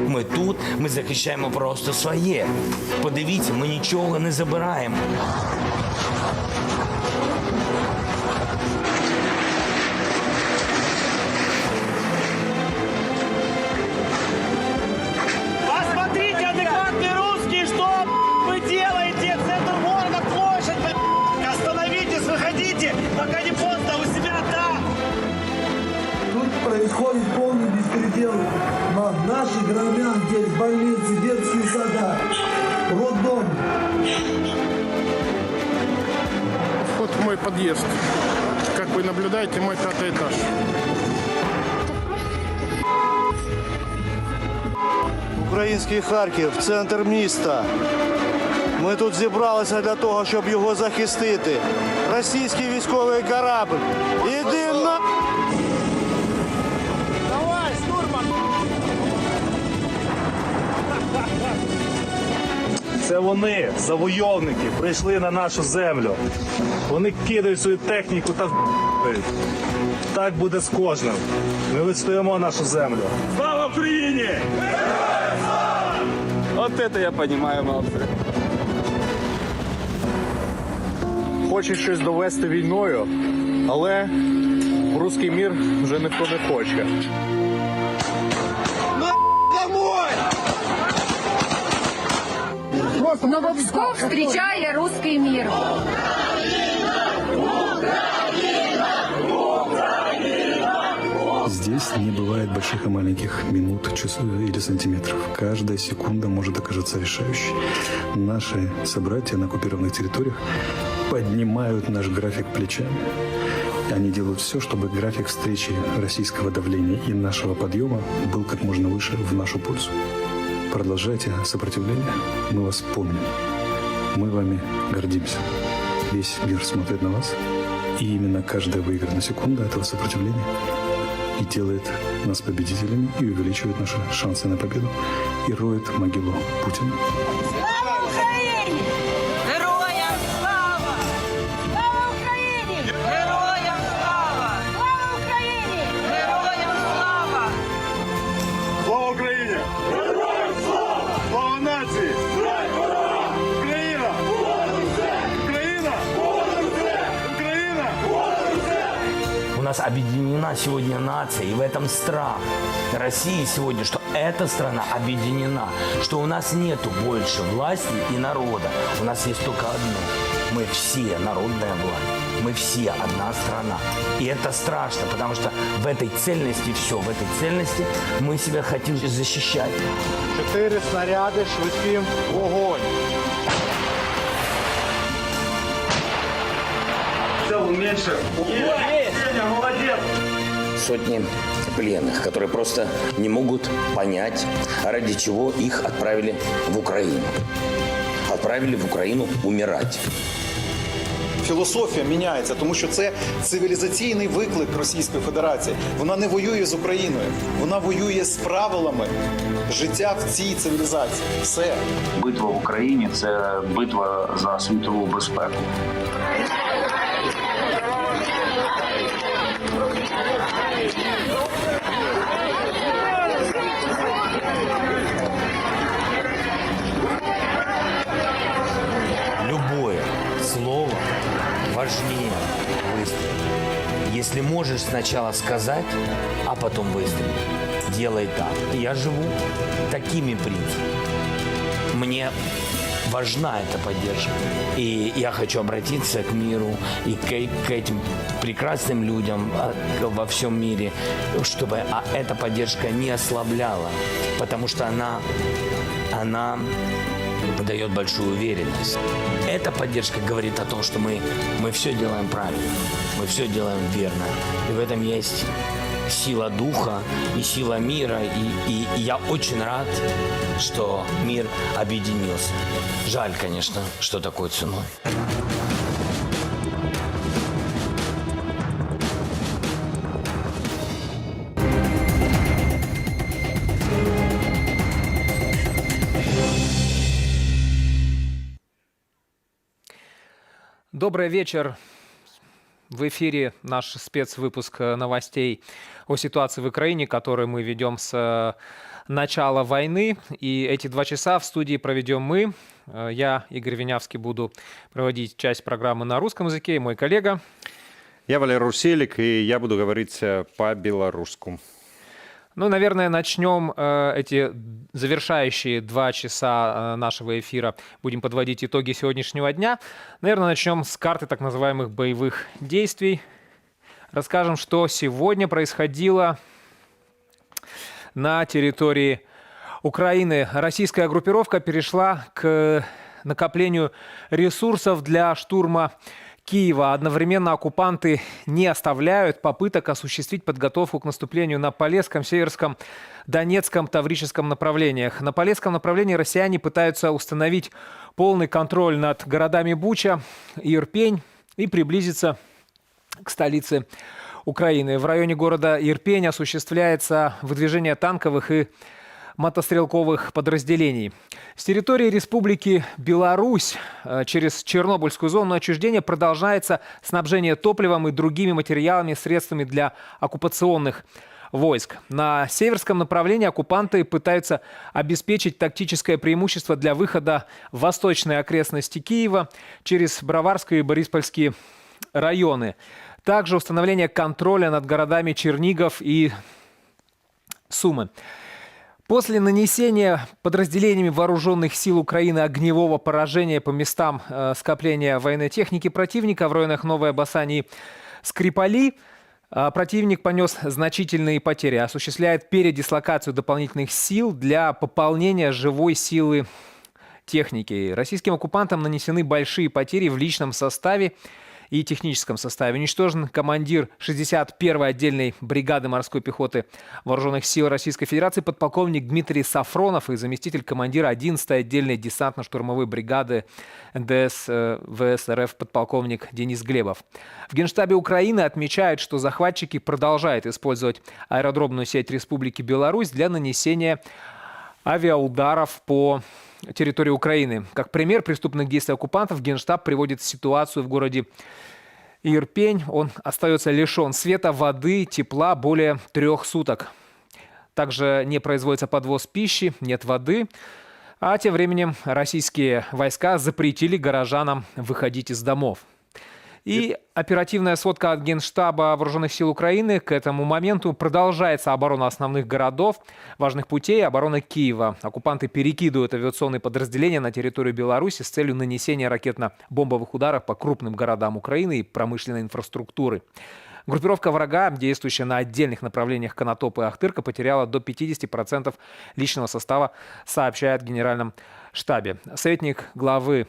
S10: Ми тут, ми захищаємо просто своє. Подивіться, ми нічого не забираємо.
S20: Посмотрите, адекватные русские, что вы делаете? Центр города, площадь, остановитесь, выходите, пока не поздно, у себя там.
S5: Тут происходит полный беспредел. На наших громадян здесь больницы, детские сада, роддом.
S9: Вот мой подъезд. Как вы наблюдаете, мой 5-й этаж.
S5: Український Харків, центр міста. Ми тут зібралися для того, щоб його захистити. Російський військовий корабль. Іди на...
S20: Давай, штурман!
S11: Це вони, завойовники, прийшли на нашу землю. Вони кидають свою техніку та в***ють. Так буде з кожним. Ми відстоїмо нашу землю. Слава Україні!
S9: От це я розумію, молодці. Хочуть щось довести війною, але в руський мір вже ніхто не хоче.
S17: Новопсков встречая русский мир.
S24: Здесь не бывает больших и маленьких минут, часов или сантиметров. Каждая секунда может оказаться решающей. Наши собратья на оккупированных территориях поднимают наш график плечами. Они делают все, чтобы график встречи российского давления и нашего подъема был как можно выше в нашу пользу. Продолжайте сопротивление. Мы вас помним. Мы вами гордимся. Весь мир смотрит на вас. И именно каждая выигранная секунда этого сопротивления и делает нас победителями, и увеличивает наши шансы на победу, и роет могилу Путина.
S22: Слава Україні! Героям слава! Слава Україні! Героям слава! Слава Україні! Героям слава!
S9: Слава Україні! Героям слава! Слава нації! Україна! Україна! Україна!
S10: У нас объединена сегодня нация, и в этом страх России сегодня, что эта страна объединена, что у нас нету больше власти и народа. У нас есть только одно. Мы все народная власть. Мы все одна страна. И это страшно, потому что в этой цельности все, в этой цельности мы себя хотим защищать.
S9: 4 снаряди, швидким вогонь.
S11: Взял меньше. Молодец!
S10: Сотни пленных, которые просто не могут понять, ради чего их отправили в Украину. Отправили в Украину умирать.
S13: філософія міняється, тому що це цивілізаційний виклик Російської Федерації. Вона не воює з Україною, вона воює з правилами життя в цій цивілізації. Все.
S14: Битва в Україні – це битва за світову безпеку.
S10: Любое слово важнее выстрела. Если можешь сначала сказать, а потом выстрелить, делай так. Я живу такими принципами. Мне важна эта поддержка. И я хочу обратиться к миру и к этим прекрасным людям во всем мире, чтобы эта поддержка не ослабляла, потому что она дает большую уверенность. Эта поддержка говорит о том, что мы все делаем правильно, мы все делаем верно. И в этом есть сила духа и сила мира. И я очень рад, что мир объединился. Жаль, конечно, что такой ценой.
S15: Добрый вечер. В эфире наш спецвыпуск новостей о ситуации в Украине, который мы ведем с начала войны. И эти 2 часа в студии проведем мы. Я, Игорь Винявский, буду проводить часть программы на русском языке, и мой коллега.
S16: Я Валерий Руселик, и я буду говорить по-белорусски.
S15: Ну, наверное, начнем эти завершающие 2 часа нашего эфира. Будем подводить итоги сегодняшнего дня. Наверное, начнем с карты так называемых боевых действий. Расскажем, что сегодня происходило на территории Украины. Российская группировка перешла к накоплению ресурсов для штурма Киева. Одновременно оккупанты не оставляют попыток осуществить подготовку к наступлению на Полесском, Северском, Донецком, Таврическом направлениях. На Полесском направлении россияне пытаются установить полный контроль над городами Буча и Ирпень и приблизиться к столице Украины. В районе города Ирпень осуществляется выдвижение танковых и мотострелковых подразделений. С территории Республики Беларусь через Чернобыльскую зону отчуждения продолжается снабжение топливом и другими материалами, средствами для оккупационных войск. На северском направлении оккупанты пытаются обеспечить тактическое преимущество для выхода в восточные окрестности Киева через Броварские и Бориспольские районы. Также установление контроля над городами Чернигов и Сумы. После нанесения подразделениями вооруженных сил Украины огневого поражения по местам скопления военной техники противника в районах Новой Басани и Скрипали, противник понес значительные потери, осуществляет передислокацию дополнительных сил для пополнения живой силы техники. Российским оккупантам нанесены большие потери в личном составе и техническом составе. Уничтожен командир 61-й отдельной бригады морской пехоты Вооруженных сил Российской Федерации подполковник Дмитрий Сафронов и заместитель командира 11-й отдельной десантно-штурмовой бригады НДС ВС РФ подполковник Денис Глебов. В Генштабе Украины отмечают, что захватчики продолжают использовать аэродромную сеть Республики Беларусь для нанесения авиаударов по территории Украины. Как пример преступных действий оккупантов Генштаб приводит ситуацию в городе Ирпень. Он остается лишен света, воды, тепла более 3 суток. Также не производится подвоз пищи, нет воды. А тем временем российские войска запретили горожанам выходить из домов. И оперативная сводка от Генштаба Вооруженных сил Украины: к этому моменту продолжается оборона основных городов, важных путей, оборона Киева. Оккупанты перекидывают авиационные подразделения на территорию Беларуси с целью нанесения ракетно-бомбовых ударов по крупным городам Украины и промышленной инфраструктуры. Группировка врага, действующая на отдельных направлениях Конотоп и Ахтырка, потеряла до 50% личного состава, сообщает в Генеральном штабе. Советник главы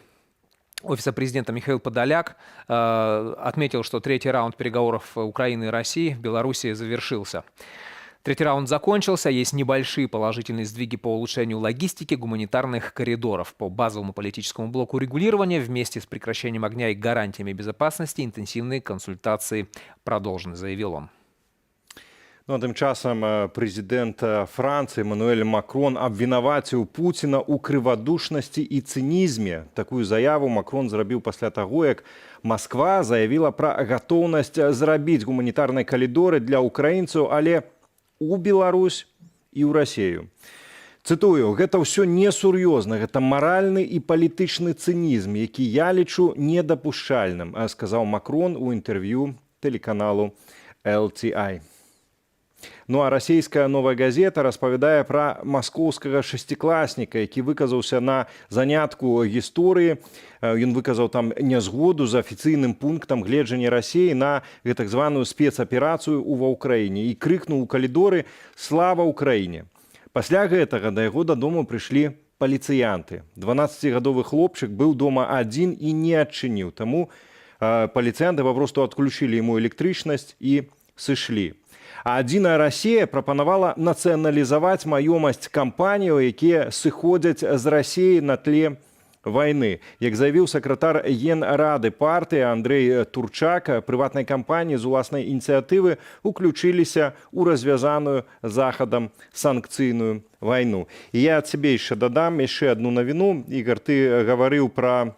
S15: Офиса президента Михаил Подоляк отметил, что 3-й раунд переговоров Украины и России в Беларуси завершился. Третий раунд закончился. Есть небольшие положительные сдвиги по улучшению логистики гуманитарных коридоров. По базовому политическому блоку регулирования вместе с прекращением огня и гарантиями безопасности интенсивные консультации продолжены, заявил он.
S16: Ну, а тым часам прэзідэнт Францыі Эммануэль Макрон абвінаваціў Пуціна ў крывадушнасці і цынізме. Такую заяву Макрон зрабіў пасля таго, як Масква заявіла пра гатоўнасць зрабіць гуманітарныя калідоры для ўкраінцаў, але ў Беларусь і ў Расею. Цытую, гэта ўсё несур'ёзна, гэта маральны і палітычны цынізм, які я лічу недапушчальным, сказаў Макрон у інтэрв'ю тэлеканалу LTI. Ну а расійская «Новая газета» распавядае пра маскоўскага шасцікласніка, які выказаўся на занятку гісторыі. Ён выказаў там нязгоду з афіцыйным пунктам гледжання Расіі на так званую спецаперацыю ва ўкраіне і крыкнуў у калідоры «Слава Ўкраіне!». Пасля гэтага да яго дадому прыйшлі паліцыянты. 12-гадовы хлопчык быў дома адзін і не адчыніў. Таму паліцыянты папросту адключылі яму электрычнасць і сышлі. А «Адзіная Расія» прапанавала нацыяналізаваць маёмасць кампаніяў, якія сыходзяць з Расіі на тле вайны. Як заявіў сакратар Генрады партыі Андрэй Турчак, прыватныя кампаніі з уласнай ініцыятывы уключыліся ў развязаную захадам санкцыйную вайну. І я ад сябе яшчэ дадам яшчэ адну навіну. Ігар, ты гаварыў пра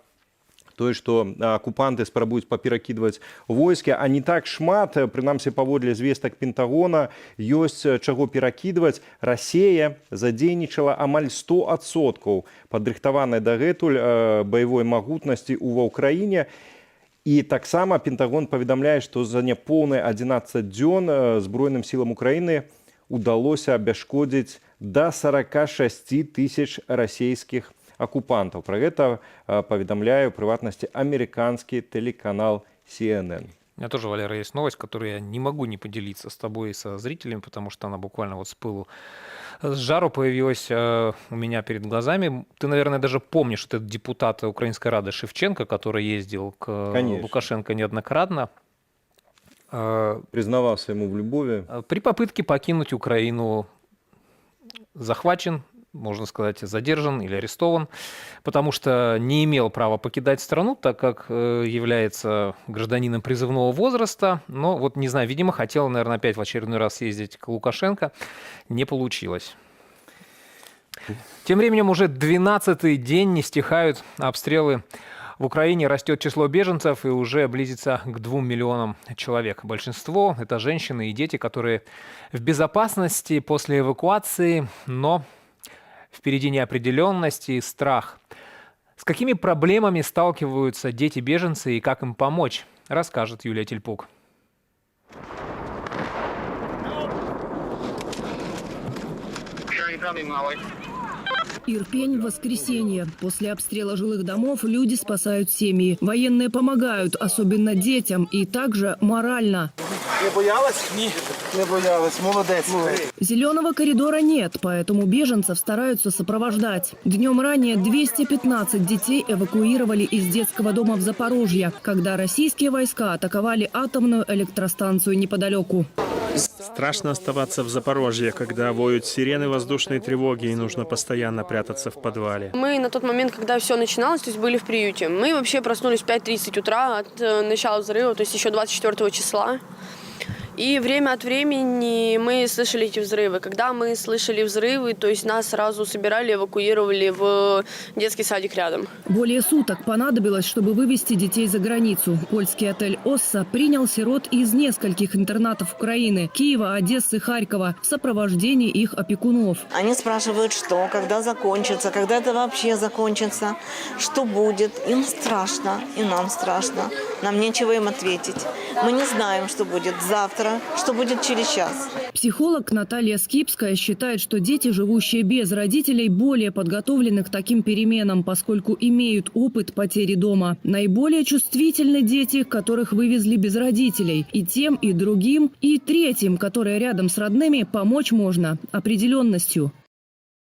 S16: тое, што акупанты спрабуюць паперакідваць войскі, а не так шмат, прынамсі паводле звестак Пентагона, ёсць чаго перакідваць. Расія задзейнічала амаль 100% падрыхтаванай дагэтуль баявой магутнасці ва ўкраіне. І таксама Пентагон паведамляе, што за няпоўныя 11 дзён Збройным сілам Украіны удалося абясшкодзіць да 46 тысяч расійскіх оккупантов. Про это поведомляю в приватности американский телеканал CNN.
S15: У меня тоже, Валера, есть новость, которую я не могу не поделиться с тобой и со зрителями, потому что она буквально вот с пылу с жару появилась у меня перед глазами. Ты, наверное, даже помнишь этот депутат Украинской Рады Шевченко, который ездил к Лукашенко неоднократно.
S16: Признавался ему в любви.
S15: При попытке покинуть Украину захвачен, можно сказать, задержан или арестован, потому что не имел права покидать страну, так как является гражданином призывного возраста. Но вот, не знаю, видимо, хотел, наверное, опять в очередной раз съездить к Лукашенко. Не получилось. Тем временем уже 12-й день не стихают обстрелы. В Украине растет число беженцев и уже близится к 2 миллионам человек. Большинство – это женщины и дети, которые в безопасности после эвакуации, но впереди неопределенность и страх. С какими проблемами сталкиваются дети-беженцы и как им помочь, расскажет Юлия Тельпук.
S8: Ирпень в воскресенье. После обстрела жилых домов люди спасают семьи. Военные помогают, особенно детям, и также морально.
S20: Не боялась? Нет, не боялась. Молодец.
S8: Зеленого коридора нет, поэтому беженцев стараются сопровождать. Днем ранее 215 детей эвакуировали из детского дома в Запорожье, когда российские войска атаковали атомную электростанцию неподалеку.
S18: Страшно оставаться в Запорожье, когда воют сирены воздушной тревоги и нужно постоянно прятаться в подвале.
S19: Мы на тот момент, когда все начиналось, то есть были в приюте, мы вообще проснулись в 5:30 утра от начала взрыва, то есть еще 24 числа. И время от времени мы слышали эти взрывы. Когда мы слышали взрывы, то есть нас сразу собирали, эвакуировали в детский садик рядом.
S8: Более суток понадобилось, чтобы вывести детей за границу. Польский отель «Осса» принял сирот из нескольких интернатов Украины – Киева, Одессы, Харькова в сопровождении их опекунов.
S21: Они спрашивают, что, когда закончится, когда это вообще закончится, что будет. Им страшно, и нам страшно. Нам нечего им ответить. Мы не знаем, что будет завтра, что будет через час.
S8: Психолог Наталья Скипская считает, что дети, живущие без родителей, более подготовлены к таким переменам, поскольку имеют опыт потери дома. Наиболее чувствительны дети, которых вывезли без родителей. И тем, и другим, и третьим, которые рядом с родными, помочь можно определенностью.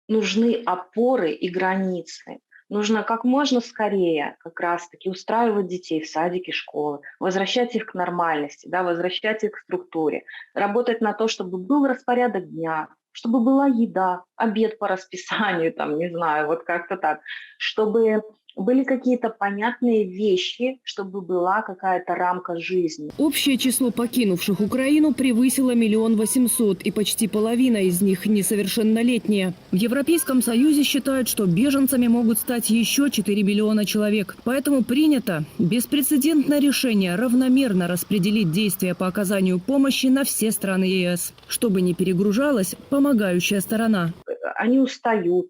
S25: Нужны опоры и границы.
S3: Нужно как можно скорее как раз-таки устраивать детей в садики, школы, возвращать их к нормальности, да, возвращать их к структуре, работать на то, чтобы был распорядок дня, чтобы была еда, обед по расписанию, там, не знаю, вот как-то так, чтобы были какие-то понятные вещи, чтобы была какая-то рамка жизни.
S8: Общее число покинувших Украину превысило 1 800 000, и почти половина из них несовершеннолетние. В Европейском Союзе считают, что беженцами могут стать еще 4 миллиона человек. Поэтому принято беспрецедентное решение равномерно распределить действия по оказанию помощи на все страны ЕС, чтобы не перегружалась помогающая сторона.
S3: Они устают.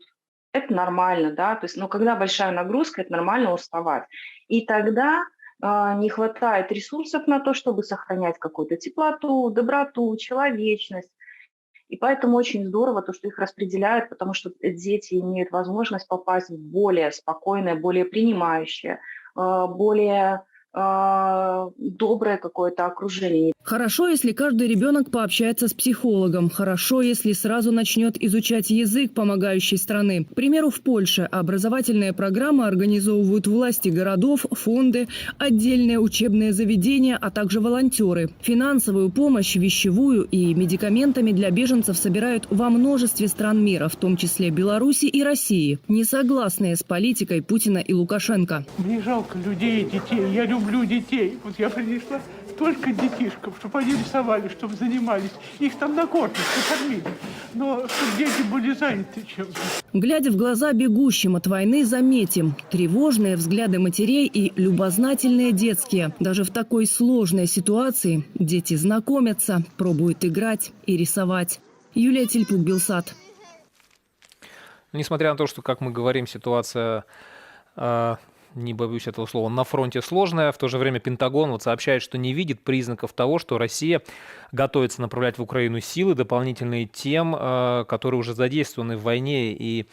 S3: Это нормально, да, то есть, но когда большая нагрузка, это нормально уставать. И тогда не хватает ресурсов на то, чтобы сохранять какую-то теплоту, доброту, человечность. И поэтому очень здорово то, что их распределяют, потому что дети имеют возможность попасть в более спокойное, более принимающее, более доброе какое-то окружение.
S8: Хорошо, если каждый ребенок пообщается с психологом. Хорошо, если сразу начнет изучать язык помогающей страны. К примеру, в Польше образовательные программы организовывают власти городов, фонды, отдельные учебные заведения, а также волонтеры. Финансовую помощь, вещевую и медикаментами для беженцев собирают во множестве стран мира, в том числе Беларуси и России, не согласные с политикой Путина и Лукашенко.
S6: Мне жалко людей и детей. Я люблю детей. Вот я принесла только детишкам, чтобы они рисовали, чтобы занимались. Их там накормят, накормили. Но чтобы дети были заняты чем-то.
S8: Глядя в глаза бегущим от войны, заметим тревожные взгляды матерей и любознательные детские. Даже в такой сложной ситуации дети знакомятся, пробуют играть и рисовать. Юлия Тельпук, Белсат.
S15: Несмотря на то, что, как мы говорим, ситуация, не боюсь этого слова, на фронте сложная, в то же время Пентагон сообщает, что не видит признаков того, что Россия готовится направлять в Украину силы, дополнительные тем, которые уже задействованы в войне. И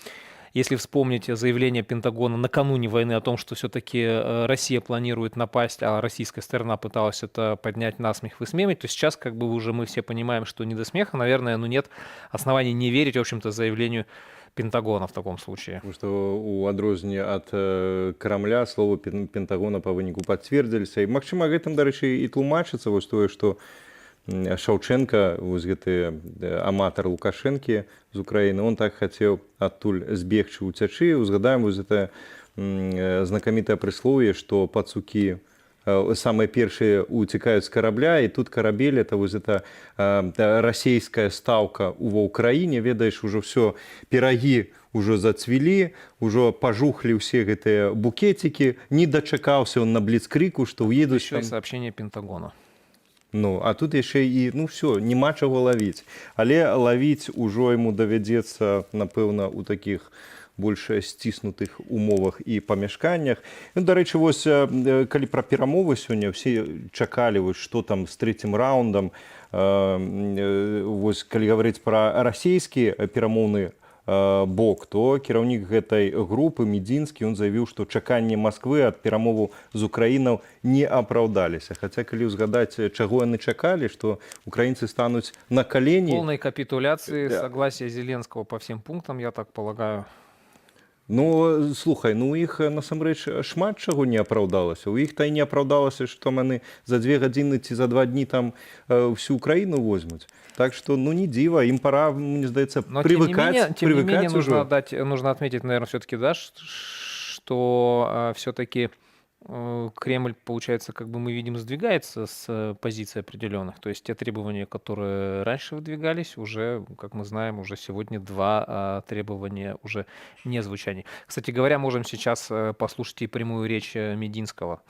S15: если вспомнить заявление Пентагона накануне войны о том, что все-таки Россия планирует напасть, а российская сторона пыталась это поднять насмех, высмеивать, то сейчас как бы уже мы все понимаем, что не до смеха, наверное, но нет оснований не верить, в общем-то, заявлению Пентагона в таком случае.
S16: Потому что у адрознення ад Крамля слова Пентагона па выніку пацвердзіліся. І магчыма гэтым, дарэчы, і тлумачыцца вось тое, што Шаўчэнка, вось гэты аматар Лукашэнкі з Украіны, он так хацеў адтуль збегчы, уцячы. Узгадаем вось гэта знакамітае прыслоўе, што пацукі самые первые утекают с корабля, и тут корабель, это вот эта российская ставка в Украине, ведаешь, уже все, пироги уже зацвели, уже пожухли все эти букетики, не дочекался он на блицкрику, что уедут.
S15: Еще там... и сообщение Пентагона.
S16: Ну, а тут еще и, ну все, нема чего ловить. Але ловить уже ему доведется, напевно, у таких больше сціснутых умовах і памяшканнях. Ну, дарэчы, вось, калі пра перамовы сёння ўсе чакалі, вось, што там з трэцім раундам, вось, калі гаварыць пра расійскі перамоўны бок, то кіраўнік гэтай групы Медзінскі, он заявіў, што чаканні Масквы ад перамоваў з Украінаў не апраўдаліся. Хаця, калі ўзгадаць, чаго яны чакалі, што украінцы стануць на калені...
S15: Полной капитуляции, согласия Зеленского по всем пунктам, я так полагаю.
S16: Ну, слухай, ну у іх насамрэч шмат чаго не апраўдалася. У іх та і не апраўдалася, што яны за 2 гадзіны ці за 2 дні там всю Украіну возьмуць. Так что, ну не диво, им пора, мне здаецца, привыкать.
S15: Тем не менее, нужно отметить, наверное, все-таки, да, что все-таки Кремль, получается, как бы мы видим, сдвигается с позиций определенных. То есть те требования, которые раньше выдвигались, уже, как мы знаем, уже сегодня 2 требования уже не звучания. Кстати говоря, можем сейчас послушать и прямую речь Мединского.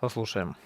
S15: Послушаем.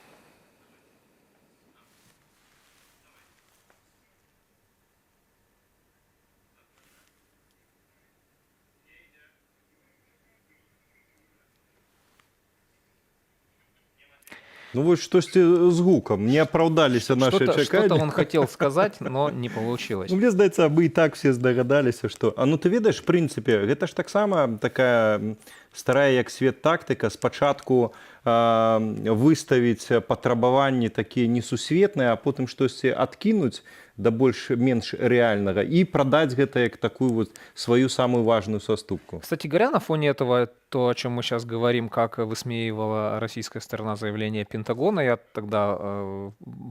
S16: Ну вот что-то с гуком, не оправдались наши чакания.
S15: Что-то он хотел сказать, но не получилось.
S16: Ну, мне здаецца, абы і так все здагадаліся, што... А ну ты ведаеш, в прынцыпе, гэта ж таксама такая старая як свет тактыка. Спачатку выставіць патрабаванні такія несусветныя, а потым штосьці адкінуць да больш-менш рэальнага і прадаць гэта як такую вот сваю самую важную саступку.
S15: Кстати говоря, на фоне этого, то, о чем мы сейчас говорим, как высмеивала российская сторона заявление Пентагона, я тогда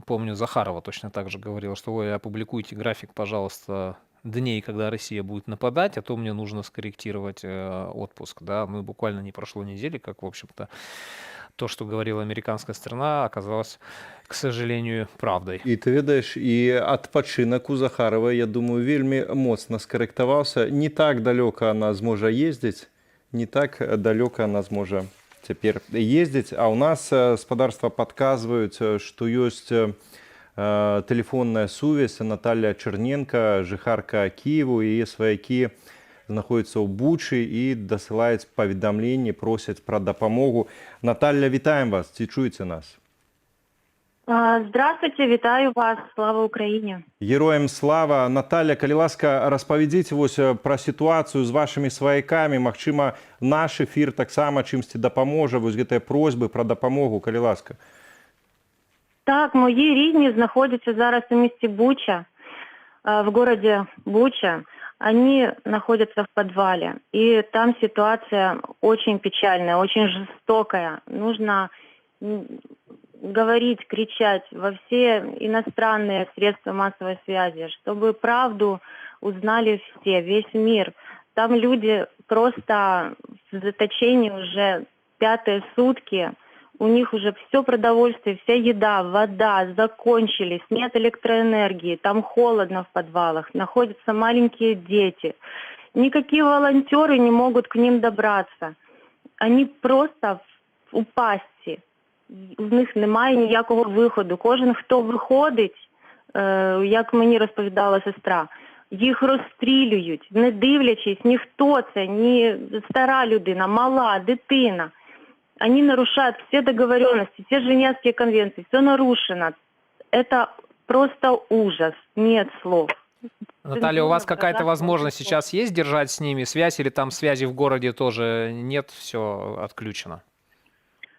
S15: помню, Захарова точно так же говорила, что вы опубликуйте график, пожалуйста, дней, когда Россия будет нападать, а то мне нужно скорректировать отпуск. Да? Ну, буквально не прошло недели, как, в общем-то, то, что говорила американская сторона, оказалось, к сожалению, правдой.
S16: І ты ведаеш, і адпачынак у Захарова, я думаю, вельмі моцна скарэктаваўся. Не так далёка она зможа ездзіць, не так далёка она зможа цяпер ездзіць. А ў нас гаспадарства падказваюць, што ёсць тэлефонная сувязь. Наталья Черненко, жыхарка Киеву, яе сваякі знаходзяцца ў Бучы і дасылаюць паведамленні, просяць пра дапамогу. Наталья, вітаем вас, ці чуеце нас?
S2: Здравствуйте, вітаю вас, слава Украине.
S16: Героям слава. Наталья, калі ласка, распавядзіце вось пра сітуацыю з вашымі сваякамі. Магчыма, наш эфір таксама чымсьці дапаможа, вось гэтыя просьбы пра дапамогу, калі ласка.
S2: Так, мої рідні знаходяться зараз у місті Буча, в городе Буча. Они находятся в подвале, и там ситуация очень печальная, очень жестокая. Нужно говорить, кричать во все иностранные средства массовой связи, чтобы правду узнали все, весь мир. Там люди просто в заточении уже 5-е сутки. У них уже все продовольствие, вся еда, вода закончились, нет электроэнергии, там холодно в подвалах, находятся маленькие дети. Никакие волонтеры не могут к ним добраться. Они просто у пастці. У них немає ніякого виходу. Кожен, хто виходить, як мені розповідала сестра, їх розстрілюють, не дивлячись, ніхто це, ні стара людина, мала, дитина. Они нарушают все договоренности, все Женевские конвенции, все нарушено. Это просто ужас, нет слов.
S15: Наталья, у вас какая-то возможность сейчас есть держать с ними связь, или там связи в городе тоже нет, все отключено?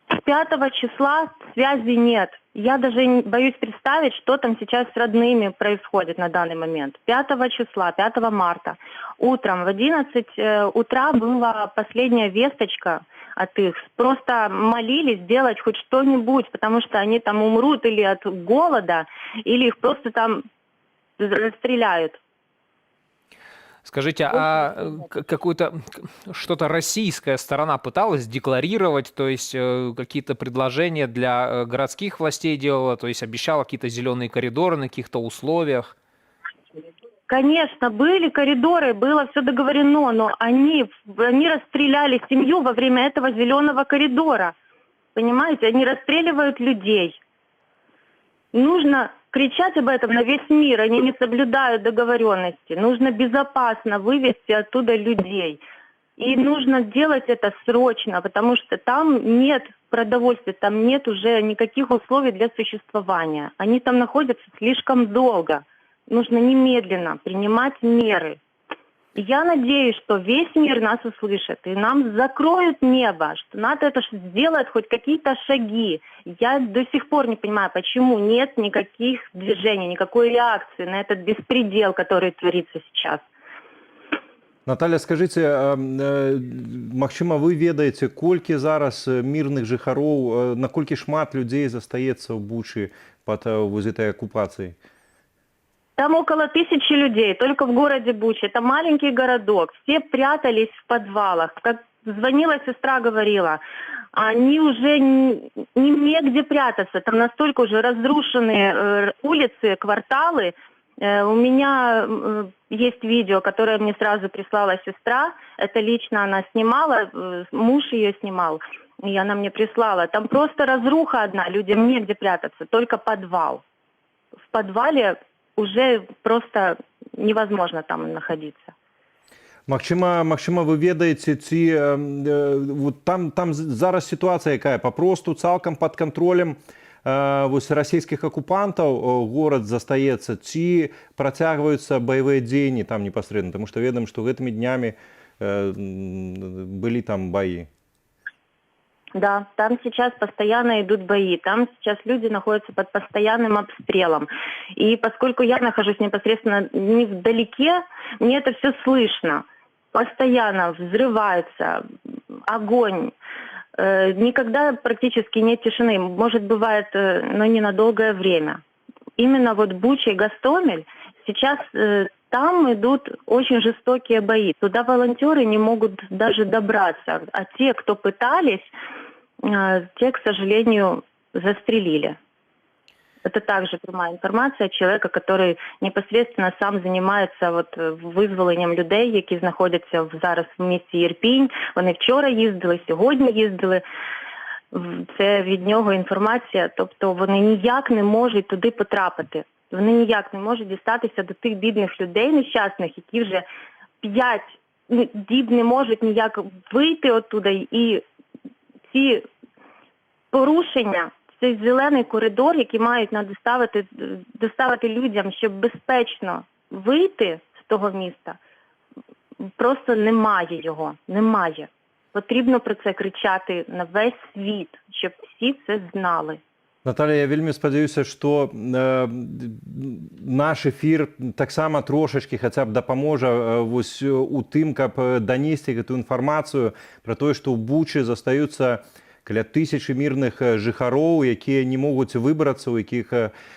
S2: С 5 числа связи нет. Я даже боюсь представить, что там сейчас с родными происходит на данный момент. 5 числа, 5 марта, утром в 11 утра была последняя весточка от их. Просто молились сделать хоть что-нибудь, потому что они там умрут или от голода, или их просто там расстреляют.
S15: Скажите, а что-то российская сторона пыталась декларировать, то есть какие-то предложения для городских властей делала, то есть обещала какие-то зеленые коридоры на каких-то условиях?
S2: Конечно, были коридоры, было все договорено, но они расстреляли семью во время этого зеленого коридора. Понимаете, они расстреливают людей. Нужно кричать об этом на весь мир, они не соблюдают договоренности. Нужно безопасно вывести оттуда людей. И нужно делать это срочно, потому что там нет продовольствия, там нет уже никаких условий для существования. Они там находятся слишком долго. Нужно немедленно принимать меры. И я надеюсь, что весь мир нас услышит, и нам закроют небо, что надо это сделать, хоть какие-то шаги. Я до сих пор не понимаю, почему нет никаких движений, никакой реакции на этот беспредел, который творится сейчас.
S16: Наталья, скажите, магчыма, вы ведаеце, колькі зараз мірных жыхароў, наколькі шмат людзей застаецца ў Бучы пад этой оккупацией?
S2: Там около 1000 людей, только в городе Буча. Это маленький городок. Все прятались в подвалах. Как звонила сестра, говорила, они уже негде прятаться. Там настолько уже разрушенные улицы, кварталы. У меня есть видео, которое мне сразу прислала сестра. Это лично она снимала, муж ее снимал. И она мне прислала. Там просто разруха одна, людям негде прятаться, только подвал. В подвале уже просто невозможно там находиться.
S16: Магчыма, вы ведаеце, ці вот там зараз сітуацыя якая? Папросту цалкам пад кантролем вось расійскіх акупантаў горад застаецца, ці працягваюцца баявыя дзеянні там непасрэдна, таму што ведаем, што гэтымі днямі былі там баі.
S2: Да, там сейчас постоянно идут бои, там сейчас люди находятся под постоянным обстрелом. И поскольку я нахожусь непосредственно невдалеке, мне это все слышно. Постоянно взрывается огонь. Никогда практически нет тишины. Может, бывает, но не на долгое время. Именно вот Буча и Гостомель сейчас там идут очень жестокие бои. Туда волонтеры не могут даже добраться. А те, кто пытались, те, к сожалению, застрелили. Это также прямая інформація чоловіка, який непосредственно сам займається визволенням людей, які знаходяться зараз в місті Ірпінь. Вони вчора їздили, сьогодні їздили. Це від нього інформація, тобто вони ніяк не можуть туди потрапити. Вони ніяк не можуть дістатися до тих бідних людей нещасних, які вже 5 діб не можуть ніяк вийти оттуда. І ці порушення, цей зелений коридор, який мають доставити людям, щоб безпечно вийти з того міста, просто немає його, немає. Потрібно про це кричати на весь світ, щоб всі це знали.
S16: Наталя, я вельмі спадзяюся, што наш эфір таксама трошачкі хаця б дапаможа вось у тым, каб данесці гэтую інфармацыю пра тое, што ў Бучы застаюцца каля 1000 мірных жыхароў, якія не могуць выбрацца, у якіх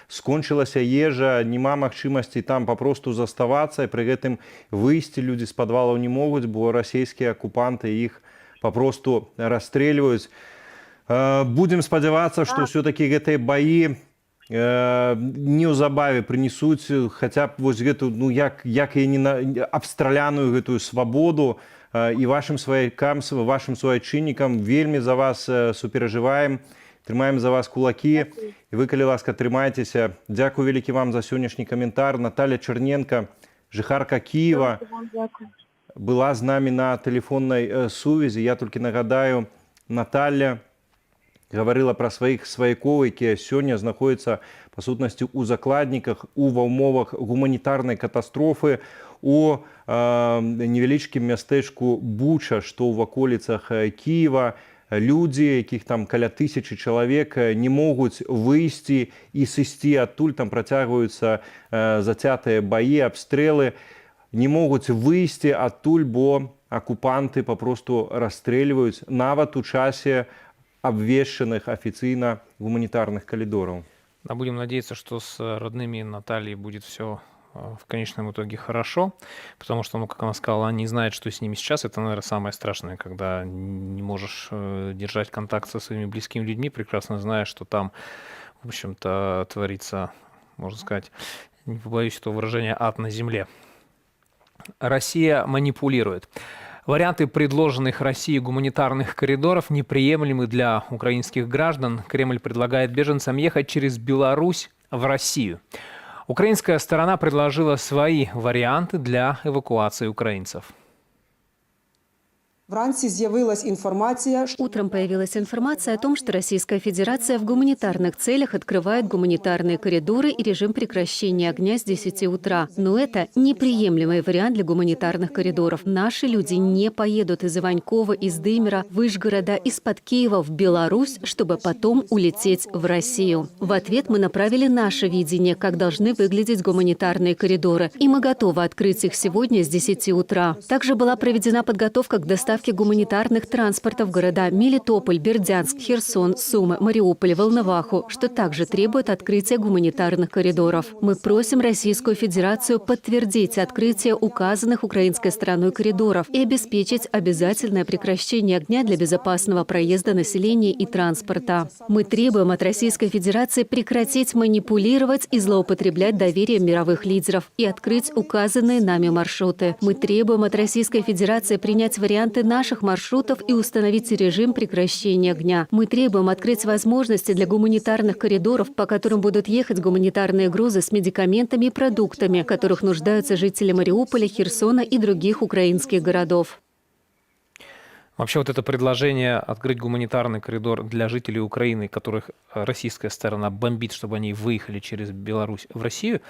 S16: скончылася ежа, няма магчымасці там папросту заставацца, і пры гэтым выйсці людзі з падвалаў не могуць, бо расійскія акупанты іх папросту расстрэльваюць. Будем спадзявацца, што ўсё-такі гэтыя баі неўзабаве прынесуць хаця б вось гэту, ну як і не абстраляную гэтую свабоду, і вашым сваякам, вашым суайчыннікам вельмі за вас суперажываем, трымаем за вас кулакі, і вы, калі ласка, трымайцеся. Дзякую вялікі вам за сённяшні каментар. Наталья Черненко, жыхарка Киева, была з намі на тэлефоннай сувязі. Я толькі нагадаю, Наталья гаварыла пра сваіх сваякоў, якія сёння знаходзяцца па сутнасці ў закладніках ва ўмовах гуманітарнай катастрофы у невялічкім мястэчку Буча, што ў ваколіцах Кіева. Людзі, якіх там каля 1000 чалавек, не могуць выйсці і сысці адтуль, там працягваюцца зацятыя баі, абстрэлы, не могуць выйсці адтуль, бо акупанты папросту расстрэльваюць нават у часе обвешенных официально гуманитарных коридоров.
S15: Да, будем надеяться, что с родными Натальи будет все в конечном итоге хорошо, потому что, ну, как она сказала, она не знает, что с ними сейчас. Это, наверное, самое страшное, когда не можешь держать контакт со своими близкими людьми, прекрасно зная, что там, в общем-то, творится, можно сказать, не побоюсь этого выражения, ад на земле. Россия манипулирует. Варианты предложенных Россией гуманитарных коридоров неприемлемы для украинских граждан. Кремль предлагает беженцам ехать через Беларусь в Россию. Украинская сторона предложила свои варианты для эвакуации украинцев.
S4: Вранці з'явилась информация.
S7: Утром появилась информация о том, что Российская Федерация в гуманитарных целях открывает гуманитарные коридоры и режим прекращения огня с 10 утра. Но это неприемлемый вариант для гуманитарных коридоров. Наши люди не поедут из Иванькова, из Дымера, Вышгорода, из-под Киева в Беларусь, чтобы потом улететь в Россию. В ответ мы направили наше видение, как должны выглядеть гуманитарные коридоры. И мы готовы открыть их сегодня с 10 утра. Также была проведена подготовка к доставке гуманитарных транспортов в города Мелитополь, Бердянск, Херсон, Сумы, Мариуполь, Волноваху, что также требует открытия гуманитарных коридоров. Мы просим Российскую Федерацию подтвердить открытие указанных украинской стороной коридоров и обеспечить обязательное прекращение огня для безопасного проезда населения и транспорта. Мы требуем от Российской Федерации прекратить манипулировать и злоупотреблять доверием мировых лидеров и открыть указанные нами маршруты. Мы требуем от Российской Федерации принять варианты наших маршрутов и установить режим прекращения огня. Мы требуем открыть возможности для гуманитарных коридоров, по которым будут ехать гуманитарные грузы с медикаментами и продуктами, в которых нуждаются жители Мариуполя, Херсона и других украинских городов.
S15: Вообще вот это предложение открыть гуманитарный коридор для жителей Украины, которых российская сторона бомбит, чтобы они выехали через Беларусь в Россию,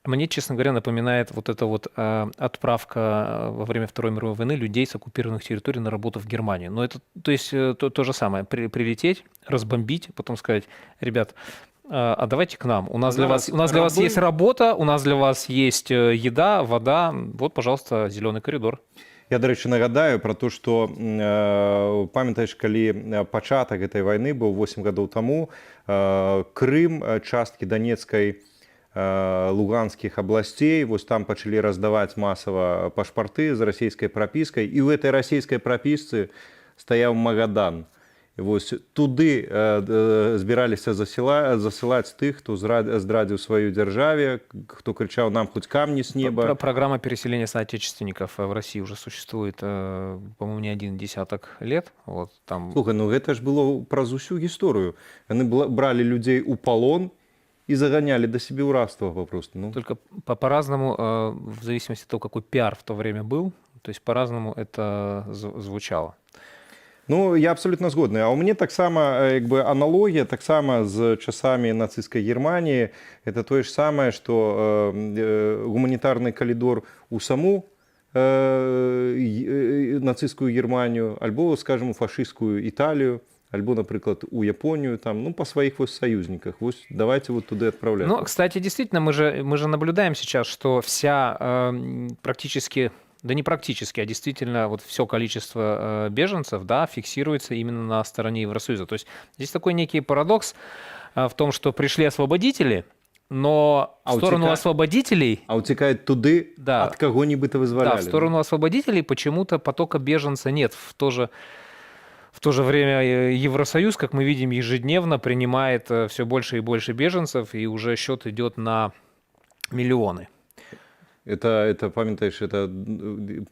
S15: Мне, честно говоря, напоминает вот эта вот отправка во время Второй мировой войны людей с оккупированных территорий на работу в Германию. Но это, то есть, то же самое. Прилететь, разбомбить, потом сказать: ребят, а давайте к нам. У нас для вас есть работа, у нас для вас есть еда, вода. Вот, пожалуйста, зеленый коридор.
S16: Я, до речі, нагадаю про те, що, пам'ятаєш, коли початок этой войны был 8 годов тому, Крым, частки Донецкой, Луганских областей, вот там начали раздавать массово пашпорты с российской пропиской, и у этой российской прописцы стоял Магадан. І ось туди збиралися засилати тих, хто зрадив свою державі, хто кричав: нам хоть камни с неба.
S15: Программа переселения соотечественников в России уже существует, по-моему, не один десяток лет. Вот, там...
S16: Слухай, ну это ж было про всю историю. Они брали людей у полон и загоняли до себе в рабство попросту. Ну.
S15: Только по-разному, в зависимости от того, какой пиар в то время был, то есть по-разному это звучало.
S16: Ну, я абсолютно згодний. А у мене так само, якби, аналогія, так само з часами нацистської Германії. Це те ж саме, що гуманітарний коридор у саму нацистську Германію, або, скажімо, фашистську Італію, або, наприклад, у Японию, там, ну, по своих вот союзниках. Вот давайте вот туда отправлять.
S15: Ну, кстати, действительно, мы же наблюдаем сейчас, что вся практически... Да не практически, а действительно вот все количество беженцев, да, фиксируется именно на стороне Евросоюза. То есть здесь такой некий парадокс в том, что пришли освободители, но в сторону освободителей...
S16: А утекают туды,
S15: да,
S16: от кого-нибудь вызволяли.
S15: Да, в сторону освободителей почему-то потока беженца нет. В то же время Евросоюз, как мы видим, ежедневно принимает все больше и больше беженцев, и уже счет идет на миллионы.
S16: Это, памятаешь, это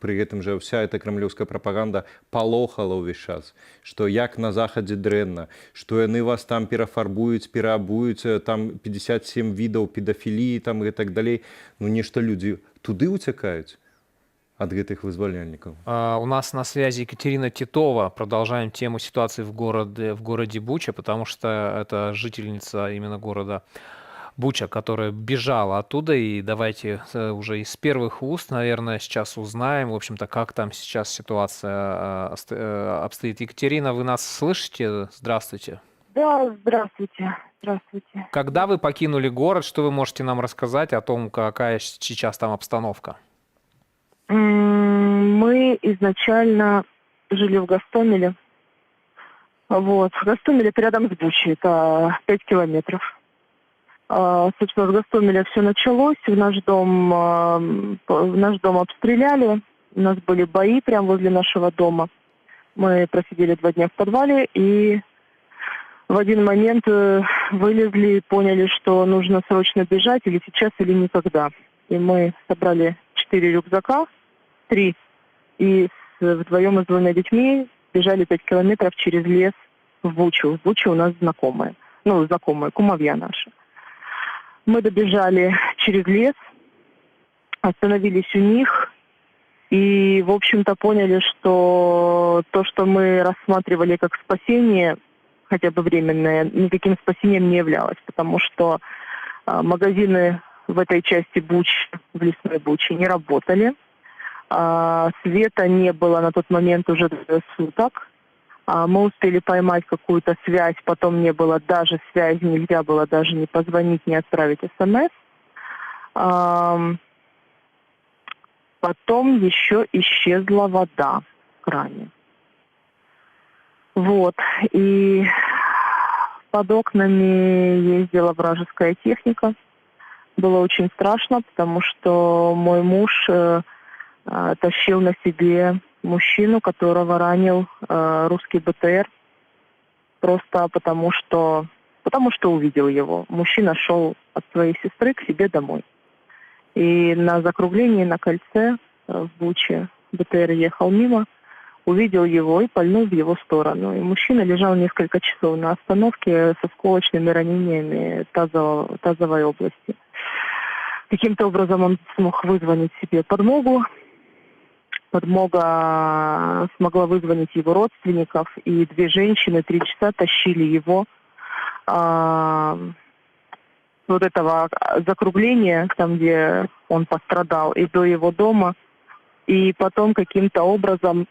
S16: при этом же вся эта кремлевская пропаганда полохала увесь час, что як на Заходе дрэнна, что яны вас там перафарбуюць, пераабуюць, там 57 видов педофилии там и так далее. Ну нешта люди туды уцякаюць от этих вызволяльников.
S15: У нас на связи Екатерина Титова. Продолжаем тему ситуации в городе Буча, потому что это жительница именно города Буча, которая бежала оттуда, и давайте уже из первых уст, наверное, сейчас узнаем, в общем-то, как там сейчас ситуация обстоит. Екатерина, вы нас слышите? Здравствуйте.
S1: Да, здравствуйте. Здравствуйте.
S15: Когда вы покинули город, что вы можете нам рассказать о том, какая сейчас там обстановка?
S1: Мы изначально жили в Гостомеле. Вот. Гостомель это рядом с Бучей, это 5 километров. Собственно, с Гостомеля все началось. В наш дом обстреляли. У нас были бои прямо возле нашего дома. Мы просидели 2 дня в подвале и в один момент вылезли и поняли, что нужно срочно бежать или сейчас, или никогда. И мы собрали 4 рюкзака, 3, и вдвоем с 2 детьми бежали 5 километров через лес в Бучу. В Буче у нас знакомые, кумовья наши. Мы добежали через лес, остановились у них и, в общем-то, поняли, что то, что мы рассматривали как спасение, хотя бы временное, никаким спасением не являлось, потому что магазины в этой части Бучи, в лесной Буче, не работали. Света не было на тот момент уже 2 суток. Мы успели поймать какую-то связь, потом не было даже связи, нельзя было даже не позвонить, не отправить СМС. Потом еще исчезла вода в кране. Вот. И под окнами ездила вражеская техника. Было очень страшно, потому что мой муж тащил на себе мужчину, которого ранил русский БТР, просто потому что увидел его. Мужчина шел от своей сестры к себе домой. И на закруглении на кольце в Буче БТР ехал мимо, увидел его и пальнул в его сторону. И мужчина лежал несколько часов на остановке с осколочными ранениями тазовой области. Каким-то образом он смог вызвонить себе подмогу. Подмога смогла вызвонить его родственников, и 2 женщины 3 часа тащили его в вот этого закругления, там, где он пострадал, и до его дома. И потом каким-то образом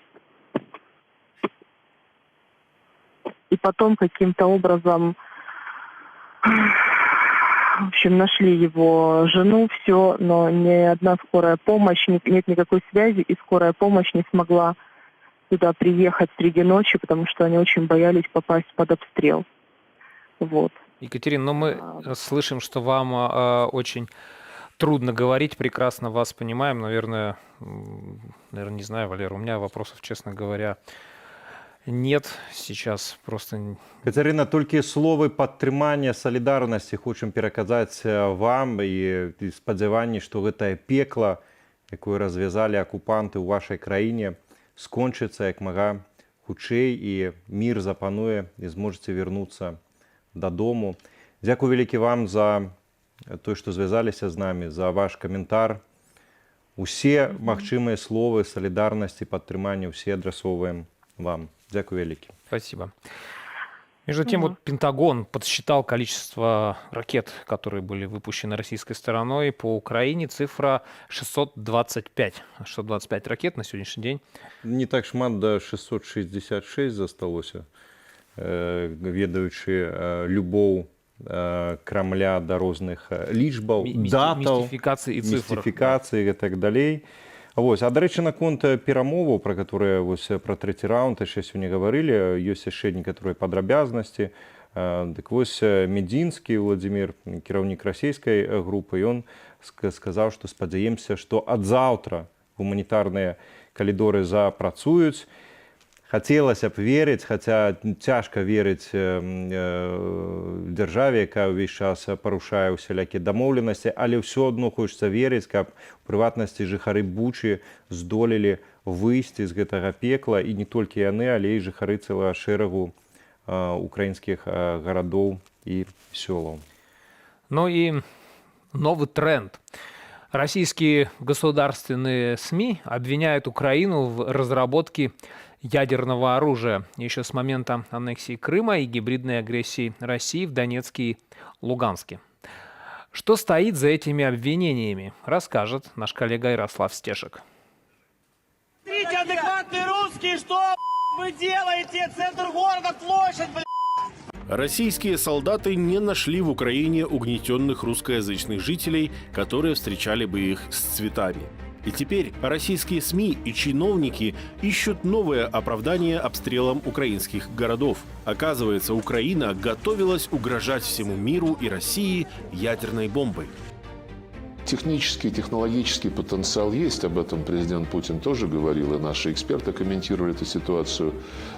S1: в общем, нашли его жену, все, но ни одна скорая помощь, нет никакой связи, и скорая помощь не смогла туда приехать среди ночи, потому что они очень боялись попасть под обстрел. Вот.
S15: Екатерина, но мы слышим, что вам очень трудно говорить, прекрасно вас понимаем. Наверное, не знаю, Валера, у меня вопросов, честно говоря, нет сейчас просто.
S16: Катерина, толькі словы падтрымання салідарнасці хочам пераказаць вам і спадзяванні, што гэтае пекла, якое развязалі акупанты ў вашай краіне, скончыцца як мага хутчэй і мір запануе і зможаце вярнуцца дадому. Дзякуй вялікі вам за то, што звязаліся з намі, за ваш каментар. Усе магчымыя словы салідарнасці, падтрымання, усе адрасоўваем вам. Дзякуй вялікі.
S15: Спасибо. Между тем, вот Пентагон подсчитал количество ракет, которые были выпущены российской стороной по Украине. Цифра 625. 625 ракет на сегодняшний день.
S16: Не так шмат, да 666 засталося, ведаючы любоў Крамля да розных лічбаў, датаў, містыфікацыі і так далей. Вось. А, дарэчы, наконт перамоваў, пра которые пра трэці раунд яшчэ сёння гаварылі, ёсць яшчэ некаторыя падрабязнасці. Дык вось Медзінскі Владзімір, кіраўнік расійскай групы, ён сказаў, што спадзяемся, што ад заўтра гуманітарныя калідоры запрацуюць. Хацелася б верыць, хаця цяжка верыць дзяржаве, якая ўвесь час парушае ўсялякія дамоўленасці, але ўсё адно хочацца верыць, каб у прыватнасці жыхары Бучы здолелі выйсці з гэтага пекла, і не толькі яны, але і жыхары цэлага шэрагу украінскіх гарадоў і сёлаў.
S15: Ну и новый тренд. Российские государственные СМИ обвиняют Украину в разработке ядерного оружия еще с момента аннексии Крыма и гибридной агрессии России в Донецке и Луганске. Что стоит за этими обвинениями, расскажет наш коллега Ярослав Стешек.
S20: Смотрите, адекватные русские, что вы делаете? Центр города, площадь,
S18: Российские солдаты не нашли в Украине угнетенных русскоязычных жителей, которые встречали бы их с цветами. И теперь российские СМИ и чиновники ищут новое оправдание обстрелам украинских городов. Оказывается, Украина готовилась угрожать всему миру и России ядерной бомбой.
S5: Технический, технологический потенциал есть, об этом президент Путин тоже говорил, и наши эксперты комментировали эту ситуацию.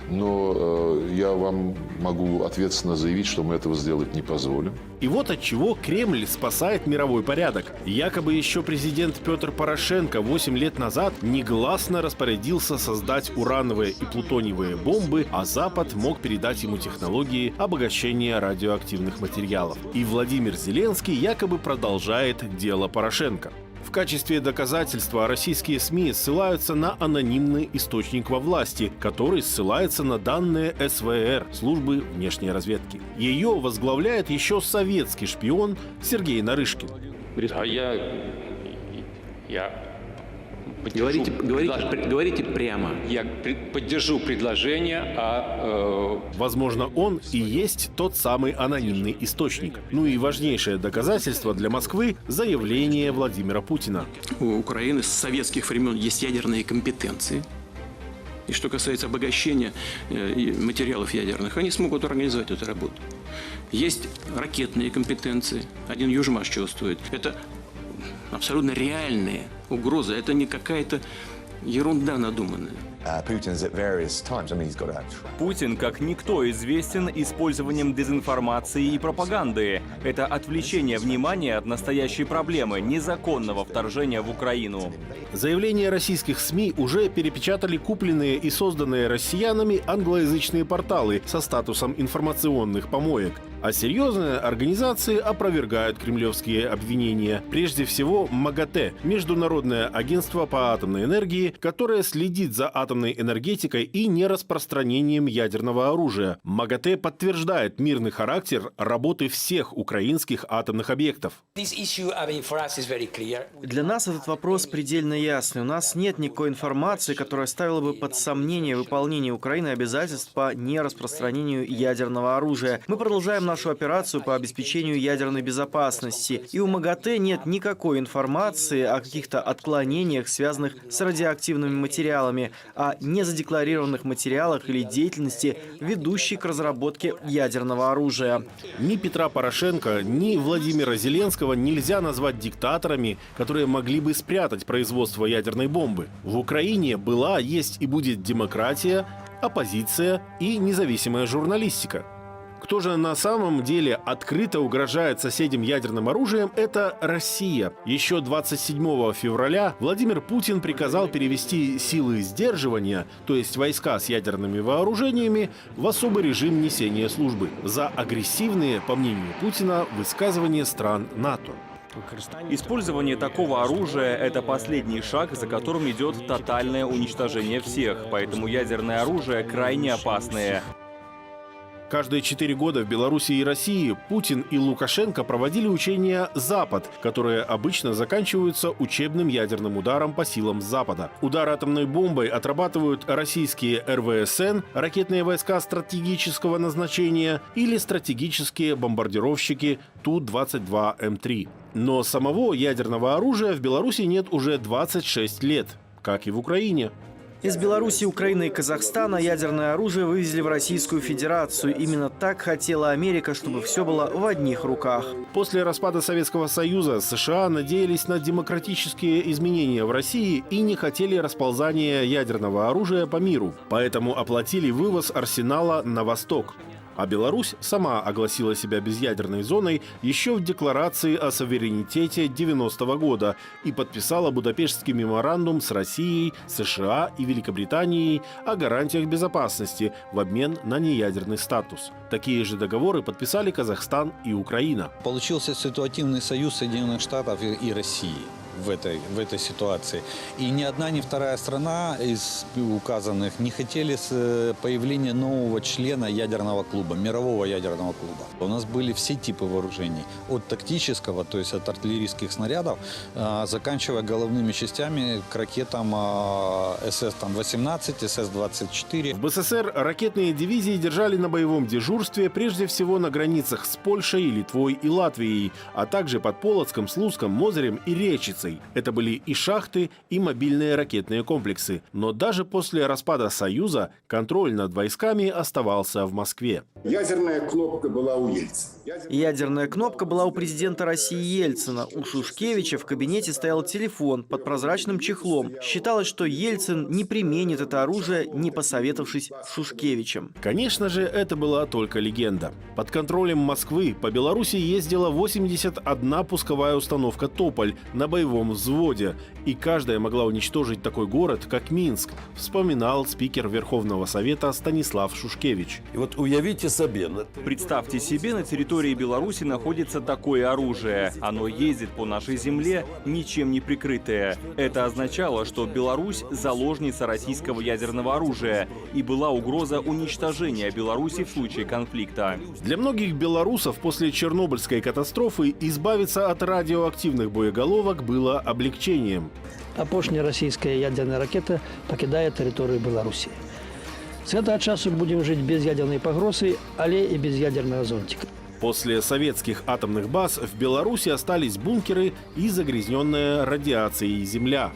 S5: Но я вам могу ответственно заявить, что мы этого сделать не позволим.
S18: И вот от чего Кремль спасает мировой порядок. Якобы еще президент Петр Порошенко 8 лет назад негласно распорядился создать урановые и плутониевые бомбы, а Запад мог передать ему технологии обогащения радиоактивных материалов. И Владимир Зеленский якобы продолжает дело Порошенко. В качестве доказательства российские СМИ ссылаются на анонимный источник во власти, который ссылается на данные СВР, службы внешней разведки. Ее возглавляет еще советский шпион Сергей Нарышкин.
S12: А я говорите прямо. Я поддержу предложение
S18: Возможно, он и есть тот самый анонимный источник. Ну и важнейшее доказательство для Москвы – заявление Владимира Путина.
S12: У Украины с советских времен есть ядерные компетенции. И что касается обогащения материалов ядерных, они смогут организовать эту работу. Есть ракетные компетенции. Один Южмаш чувствует. Это абсолютно реальные угрозы. Это не какая-то ерунда надуманная.
S17: Путин, как никто, известен использованием дезинформации и пропаганды. Это отвлечение внимания от настоящей проблемы – незаконного вторжения в Украину.
S18: Заявления российских СМИ уже перепечатали купленные и созданные россиянами англоязычные порталы со статусом информационных помоек. А серьезные организации опровергают кремлевские обвинения. Прежде всего, МАГАТЭ – Международное агентство по атомной энергии России, которая следит за атомной энергетикой и нераспространением ядерного оружия. МАГАТЭ подтверждает мирный характер работы всех украинских атомных объектов.
S9: Для нас этот вопрос предельно ясный. У нас нет никакой информации, которая ставила бы под сомнение выполнение Украины обязательств по нераспространению ядерного оружия. Мы продолжаем нашу операцию по обеспечению ядерной безопасности. И у МАГАТЭ нет никакой информации о каких-то отклонениях, связанных с радиоактивными материалами, о незадекларированных материалах или деятельности, ведущей к разработке ядерного оружия.
S18: Ни Петра Порошенко, ни Владимира Зеленского нельзя назвать диктаторами, которые могли бы спрятать производство ядерной бомбы. В Украине была, есть и будет демократия, оппозиция и независимая журналистика. Кто же на самом деле открыто угрожает соседям ядерным оружием, это Россия. Еще 27 февраля Владимир Путин приказал перевести силы сдерживания, то есть войска с ядерными вооружениями, в особый режим несения службы за агрессивные, по мнению Путина, высказывания стран НАТО.
S17: Использование такого оружия – это последний шаг, за которым идет тотальное уничтожение всех. Поэтому ядерное оружие крайне опасное.
S18: Каждые 4 года в Беларуси и России Путин и Лукашенко проводили учения «Запад», которые обычно заканчиваются учебным ядерным ударом по силам Запада. Удар атомной бомбой отрабатывают российские РВСН, ракетные войска стратегического назначения или стратегические бомбардировщики Ту-22М3. Но самого ядерного оружия в Беларуси нет уже 26 лет, как и в Украине.
S9: Из Беларуси, Украины и Казахстана ядерное оружие вывезли в Российскую Федерацию. Именно так хотела Америка, чтобы все было в одних руках.
S18: После распада Советского Союза США надеялись на демократические изменения в России и не хотели расползания ядерного оружия по миру. Поэтому оплатили вывоз арсенала на восток. А Беларусь сама огласила себя безъядерной зоной еще в декларации о суверенитете 90-го года и подписала Будапештский меморандум с Россией, США и Великобританией о гарантиях безопасности в обмен на неядерный статус. Такие же договоры подписали Казахстан и Украина.
S22: Получился ситуативный союз Соединенных Штатов и России в этой ситуации. И ни одна, ни вторая страна из указанных не хотели появления нового члена ядерного клуба, мирового ядерного клуба. У нас были все типы вооружений. От тактического, то есть от артиллерийских снарядов, заканчивая головными частями к ракетам СС-18, СС-24.
S18: В БССР ракетные дивизии держали на боевом дежурстве прежде всего на границах с Польшей, Литвой и Латвией, а также под Полоцком, Слуцком, Мозырем и Речицей. Это были и шахты, и мобильные ракетные комплексы. Но даже после распада Союза контроль над войсками оставался в Москве.
S23: Ядерная кнопка была у Ельцина.
S9: Ядерная кнопка была у президента России Ельцина. У Шушкевича в кабинете стоял телефон под прозрачным чехлом. Считалось, что Ельцин не применит это оружие, не посоветовавшись с Шушкевичем.
S18: Конечно же, это была только легенда. Под контролем Москвы по Беларуси ездила 81 пусковая установка «Тополь» на боевом взводе. И каждая могла уничтожить такой город, как Минск, вспоминал спикер Верховного Совета Станислав Шушкевич.
S24: И вот уявите себе.
S17: Представьте себе, на территории Беларуси находится такое оружие. Оно ездит по нашей земле, ничем не прикрытое. Это означало, что Беларусь – заложница российского ядерного оружия, и была угроза уничтожения Беларуси в случае конфликта.
S18: Для многих белорусов после Чернобыльской катастрофы избавиться от радиоактивных боеголовок было облегчением.
S25: Апошняя российская ядерная ракета покидает территорию Беларуси. С этого часу будем жить без ядерной погрозы, але и без ядерного зонтика.
S18: После советских атомных баз в Беларуси остались бункеры и загрязненная радиацией земля.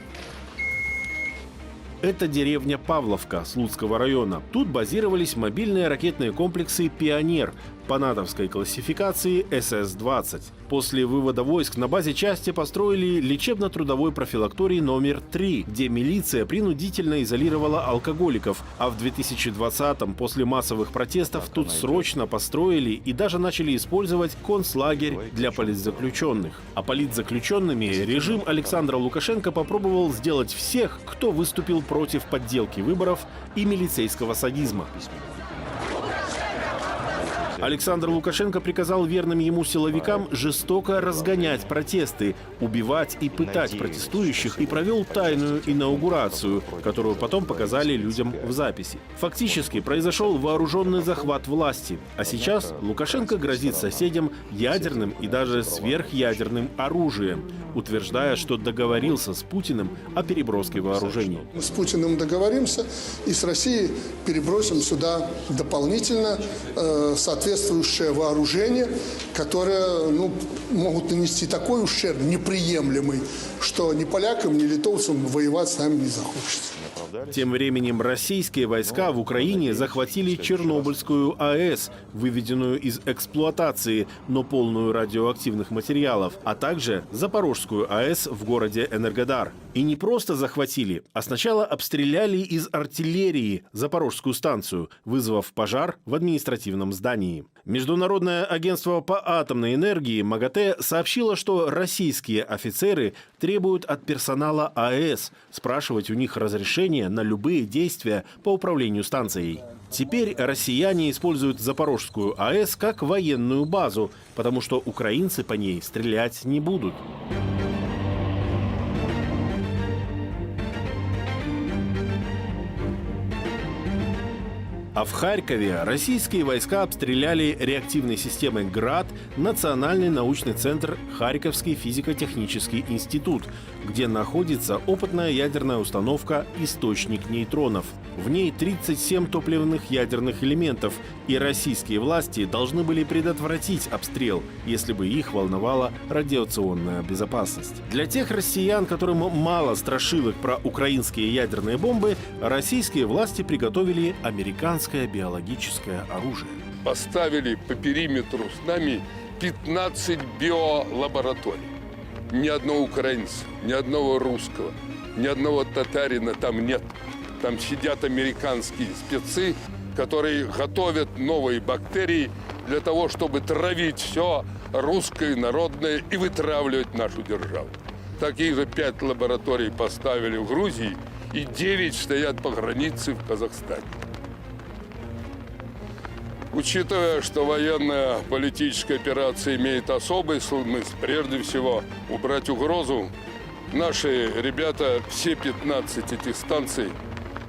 S18: Это деревня Павловка Слуцкого района. Тут базировались мобильные ракетные комплексы «Пионер» по натовской классификации СС-20. После вывода войск на базе части построили лечебно-трудовой профилакторий номер 3, где милиция принудительно изолировала алкоголиков. А в 2020-м, после массовых протестов, тут срочно построили и даже начали использовать концлагерь для политзаключенных. А политзаключенными режим Александра Лукашенко попробовал сделать всех, кто выступил против подделки выборов и милицейского садизма. Александр Лукашенко приказал верным ему силовикам жестоко разгонять протесты, убивать и пытать протестующих и провел тайную инаугурацию, которую потом показали людям в записи. Фактически произошел вооруженный захват власти, а сейчас Лукашенко грозит соседям ядерным и даже сверхъядерным оружием, утверждая, что договорился с Путиным о переброске вооружений.
S10: Мы с Путиным договоримся и с Россией перебросим сюда дополнительно соответствующее вооружение, которое могут нанести такой ущерб неприемлемый, что ни полякам, ни литовцам воевать с нами не захочется.
S18: Тем временем российские войска в Украине захватили Чернобыльскую АЭС, выведенную из эксплуатации, но полную радиоактивных материалов, а также Запорожскую АЭС в городе Энергодар. И не просто захватили, а сначала обстреляли из артиллерии Запорожскую станцию, вызвав пожар в административном здании. Международное агентство по атомной энергии МАГАТЭ сообщило, что российские офицеры требуют от персонала АЭС спрашивать у них разрешение на любые действия по управлению станцией. Теперь россияне используют Запорожскую АЭС как военную базу, потому что украинцы по ней стрелять не будут. А в Харькове российские войска обстреляли реактивной системой «Град» Национальный научный центр Харьковский физико-технический институт, где находится опытная ядерная установка «Источник нейтронов». В ней 37 топливных ядерных элементов, и российские власти должны были предотвратить обстрел, если бы их волновала радиационная безопасность. Для тех россиян, которым мало страшилок про украинские ядерные бомбы, российские власти приготовили американское биологическое оружие.
S11: Поставили по периметру с нами 15 биолабораторий. Ни одного украинца, ни одного русского, ни одного татарина там нет. Там сидят американские спецы, которые готовят новые бактерии для того, чтобы травить все русское, народное и вытравливать нашу державу. Такие же 5 лабораторий поставили в Грузии и 9 стоят по границе в Казахстане. Учитывая, что военная политическая операция имеет особый смысл, прежде всего убрать угрозу, наши ребята все 15 этих станций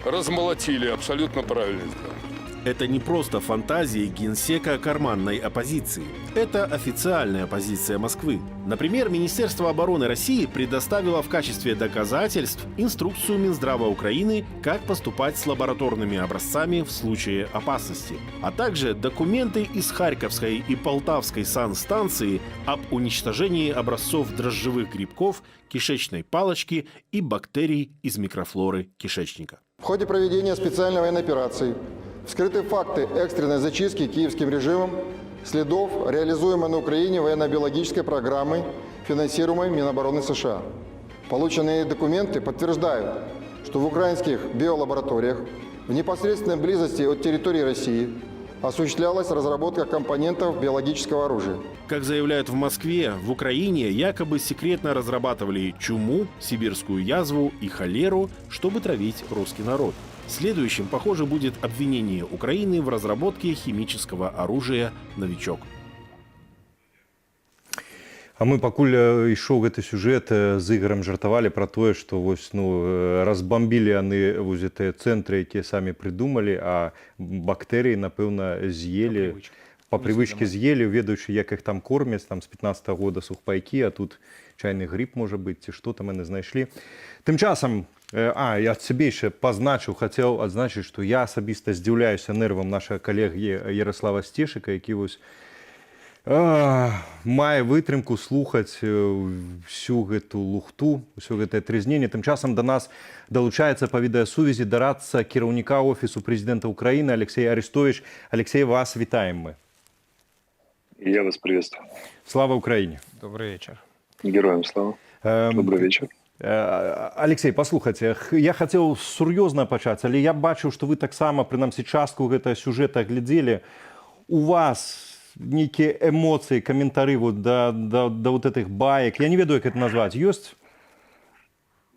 S11: размолотили, абсолютно правильно сделали.
S18: Это не просто фантазии генсека карманной оппозиции. Это официальная позиция Москвы. Например, Министерство обороны России предоставило в качестве доказательств инструкцию Минздрава Украины, как поступать с лабораторными образцами в случае опасности, а также документы из Харьковской и Полтавской санстанции об уничтожении образцов дрожжевых грибков, кишечной палочки и бактерий из микрофлоры кишечника.
S13: В ходе проведения специальной военной операции вскрыты факты экстренной зачистки киевским режимом следов, реализуемой на Украине военно-биологической программы, финансируемой Минобороны США. Полученные документы подтверждают, что в украинских биолабораториях в непосредственной близости от территории России осуществлялась разработка компонентов биологического оружия.
S18: Как заявляют в Москве, в Украине якобы секретно разрабатывали чуму, сибирскую язву и холеру, чтобы травить русский народ. Следующим, похоже, будет обвинение Украины в разработке химического оружия «Новичок».
S16: А мы, пакуль ішоў гэты сюжэт, з Ігорем жартавалі пра тое, што разбамбілі яны гэтыя цэнтры, якія самі прыдумалі, а бактэрыі, напэўна, з'елі, па прывычке з'елі, ведаючы, як іх там кормяць, там з 15-го года сухпайкі, а тут чайны гриб, можа быць, ці што там яны знайшлі. Тым часам, я ад сябе яшчэ пазначыў, хацеў адзначыць, што я асабіста здзіўляюся нервам нашага калегі Ярослава Стешыка, які мае вытрымку слухаць всю гэту лухту, ўсё гэтае трызненне. Тым часам да нас далучаецца па відэасувязі дарадца кіраўніка офісу прэзідэнта Украіны Алексей Арестович. Алексей, вас вітаем мы.
S14: Я вас приветствую.
S16: Слава Украине.
S15: Добрый вечер.
S14: Героям слава. Добрый вечер.
S16: Алексей, паслухайце, я хацеў сур'ёзна пачаць, але я бачыў, што вы таксама, прынамсі, частку гэтага сюжэта глядзелі. У вас нейкія эмоцыі, каментары да вот этих баек, я не ведаю, як это назваць, ёсць?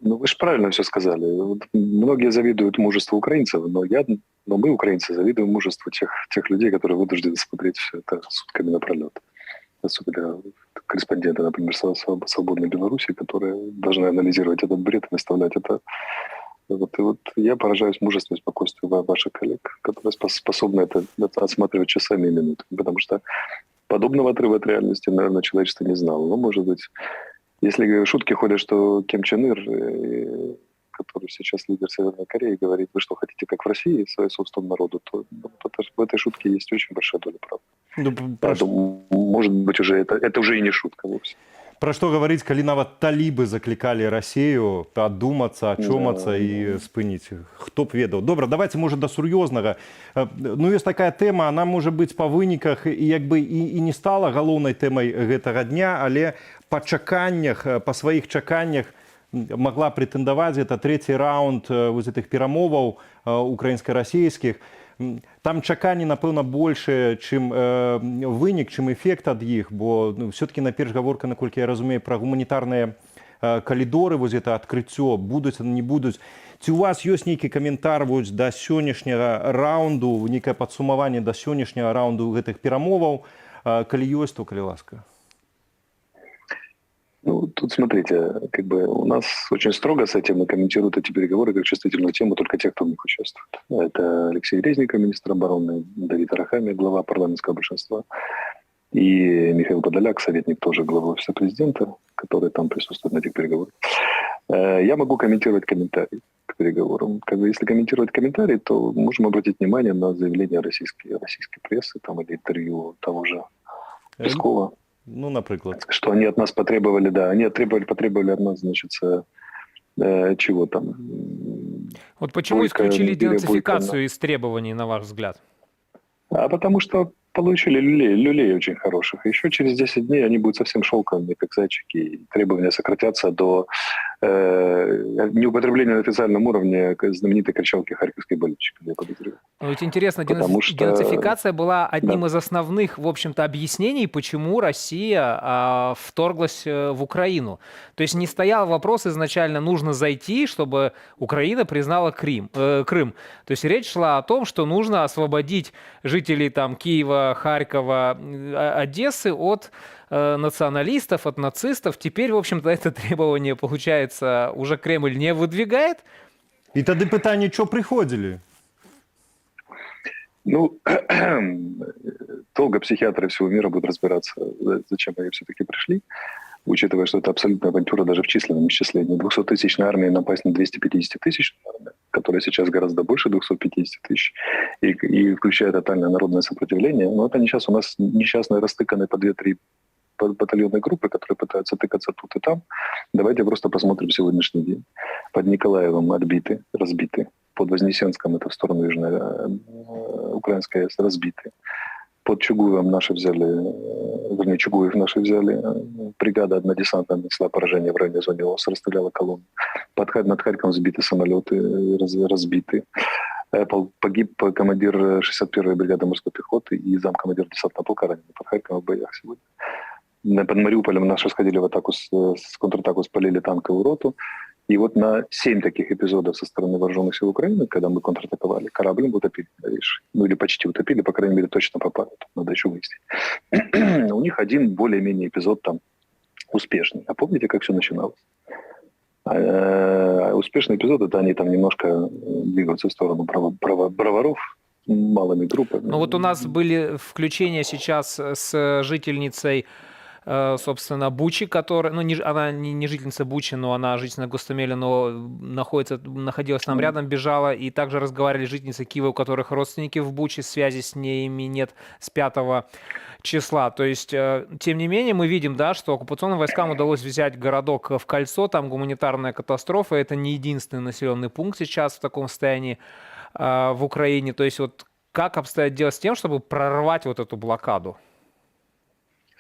S14: Ну, вы же правильно все сказали. Вот многие завидуют мужеству украинцев, но мы, украинцы, завидуем мужеству тех людей, которые вынуждены смотреть все это сутками напролет. Особенно корреспонденты, например, «Свободной Беларуси», которые должны анализировать этот бред и выставлять это. Вот я поражаюсь мужеству и спокойствию ваших коллег, которые способны это отсматривать часами и минутами. Потому что подобного отрыва от реальности, наверное, человечество не знало. Но, может быть, если шутки ходят, что Ким Чен Ир, который сейчас лидер Северной Кореи, говорит, вы что, хотите, как в России, своему собственному народу, то в этой шутке есть очень большая доля правды. Поэтому, может быть, уже это уже и не шутка вовсе.
S16: Про што гаварыць, калі нават талібы заклікалі Расію адумацца, ачомацца і спыніць. Хто б ведаў. Добра, давайте, можа, да сур'ёзнага. Ну, ёсць такая тэма, она можа быць па выніках і як бы і не стала галоўнай тэмай гэтага дня, але па чаканнях, па сваіх чаканнях могла прэтэндаваць. Гэта трэці раунд вось гэтых перамоваў украінска-расійскіх. Там чаканні, напэўна, больше, чым вынік, чым эфект ад іх, бо все-таки найперш гаворка, наколькі я разумею, пра гуманітарныя калідоры, вось гэта адкрыццё, будуць, не будуць. Ці у вас ёсць нейкі каментар вось да сённяшняга раунду, нейкае падсумаванне да сённяшняга раунду гэтых перамоваў, калі ёсць, то калі ласка?
S14: Ну, тут смотрите, как бы у нас очень строго с этим и комментируют эти переговоры как чувствительную тему только те, кто в них участвует. Это Алексей Резников, министр обороны, Давид Арахамия, глава парламентского большинства, и Михаил Подоляк, советник тоже главы офиса президента, который там присутствует на этих переговорах. Я могу комментировать комментарии к переговорам. Как бы, если комментировать комментарии, то можем обратить внимание на заявления российской прессы там, или интервью того же Пескова.
S16: Ну, например.
S14: Что они от нас потребовали, да, они потребовали от нас, значит, чего там.
S15: Вот почему исключили денацификацию из требований, на ваш взгляд?
S14: А потому что получили люлей очень хороших. Еще через 10 дней они будут совсем шелковыми, как зайчики, и требования сократятся до неупотребления на официальном уровне знаменитой кричалки харьковской больнички, я подозреваю.
S15: Ну, ведь интересно, денацификация была одним из основных, в общем-то, объяснений, почему Россия вторглась в Украину. То есть не стоял вопрос изначально, нужно зайти, чтобы Украина признала Крым. То есть речь шла о том, что нужно освободить жителей там Киева, Харькова, Одессы от националистов, от нацистов. Теперь, в общем-то, это требование, получается, уже Кремль не выдвигает.
S16: И тогда питание, что приходили?
S14: Ну, долго психиатры всего мира будут разбираться, зачем они все-таки пришли, учитывая, что это абсолютная авантюра даже в численном исчислении. 200-тысячной армии напасть на 250-тысячную армию, которая сейчас гораздо больше 250 тысяч, и включая тотальное народное сопротивление. Но это не сейчас у нас несчастные растыканные по 2-3 батальонной группы, которые пытаются тыкаться тут и там. Давайте просто посмотрим сегодняшний день. Под Николаевым отбиты, разбиты. Под Вознесенском, это в сторону Южной Украинской, разбиты. Под Чугуевым наши взяли, вернее, Чугуев наши взяли. Бригада одна десантная нанесла поражение в районе зоны ОС, расстреляла колонну. Над Харьковом сбиты самолеты, разбиты. Погиб командир 61-й бригады морской пехоты и замкомандир десантного полка раненый под Харьковом в боях сегодня. Под Мариуполем наши сходили в атаку, с контратаку спалили танковую роту. И вот на 7 таких эпизодов со стороны вооруженных сил Украины, когда мы контратаковали, корабль утопили, ну или почти утопили, по крайней мере, точно попали. Надо еще выяснить. У них один более-менее эпизод там успешный. А помните, как все начиналось? Успешный эпизод — это они там немножко двигаются в сторону броваров малыми группами.
S15: Ну вот у нас были включения сейчас с жительницей, собственно, Бучи, которая, ну, она не жительница Бучи, но она жительница Гостомеля, но находилась там рядом, бежала, и также разговаривали с жительницей Киева, у которых родственники в Буче, связи с ними нет с 5 числа. То есть, тем не менее, мы видим, да, что оккупационным войскам удалось взять городок в кольцо, там гуманитарная катастрофа, это не единственный населенный пункт сейчас в таком состоянии в Украине. То есть, вот как обстоят дела с тем, чтобы прорвать вот эту блокаду?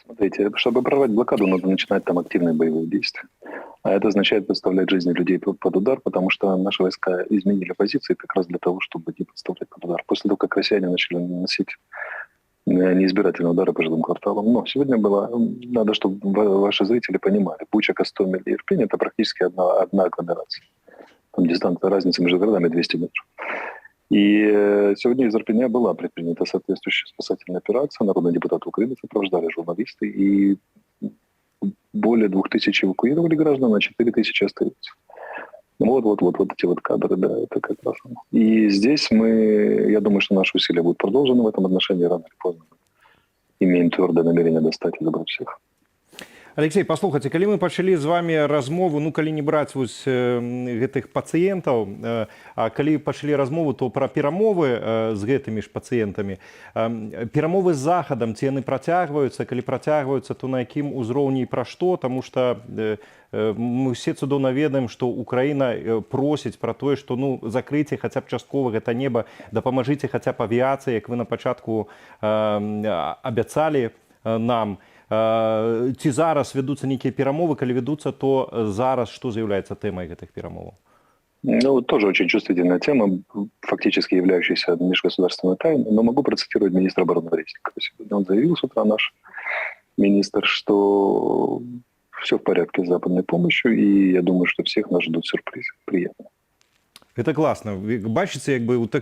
S14: Смотрите, чтобы прорвать блокаду, надо начинать там активные боевые действия. А это означает подставлять жизни людей под удар, потому что наши войска изменили позиции как раз для того, чтобы не подставлять под удар. После того, как россияне начали наносить неизбирательного удара по жилым кварталам. Но сегодня надо, чтобы ваши зрители понимали, Буча, Гостомель и Ирпень – это практически одна агломерация. Там дистанция, разница между городами 200 метров. И сегодня из Ирпеня была предпринята соответствующая спасательная операция. Народные депутаты Украины сопровождали журналисты. И более 2000 эвакуировали граждан, а 4000 остаются. Вот эти вот кадры, да, это как раз. И здесь я думаю, что наши усилия будут продолжены в этом отношении рано или поздно. Имеем твердое намерение достать и забрать всех.
S16: Алексей, послухайте, калі мы пачалі з вами размову, калі не браць вось гэтых пацыентаў, а калі пачалі размову, то пра перамовы з гэтымі ж пацыентамі. Перамовы з захадам, ці яны працягваюцца, калі працягваюцца, то на якім узроўні і пра што, таму што мы все цудоўна ведаем, што Украіна просіць пра тое, што закрыйце хаця б часткова гэта неба, дапамажыце хаця б авіяцыі, як вы на пачатку абяцалі нам. Ці зараз вядуцца нейкія перамовы, калі вядуцца, то зараз што з'яўляецца тэмай гэтых перамоваў?
S14: Тоже очень чувствительная тема, фактически являющаяся межгосударственной тайной, но могу процитировать министра обороны Резникова. Сегодня он заявил с утра, наш министр, что все в порядке с западной помощью, и я думаю, что всех нас ждут сюрпризы приятные.
S16: Это класна. Бачыце,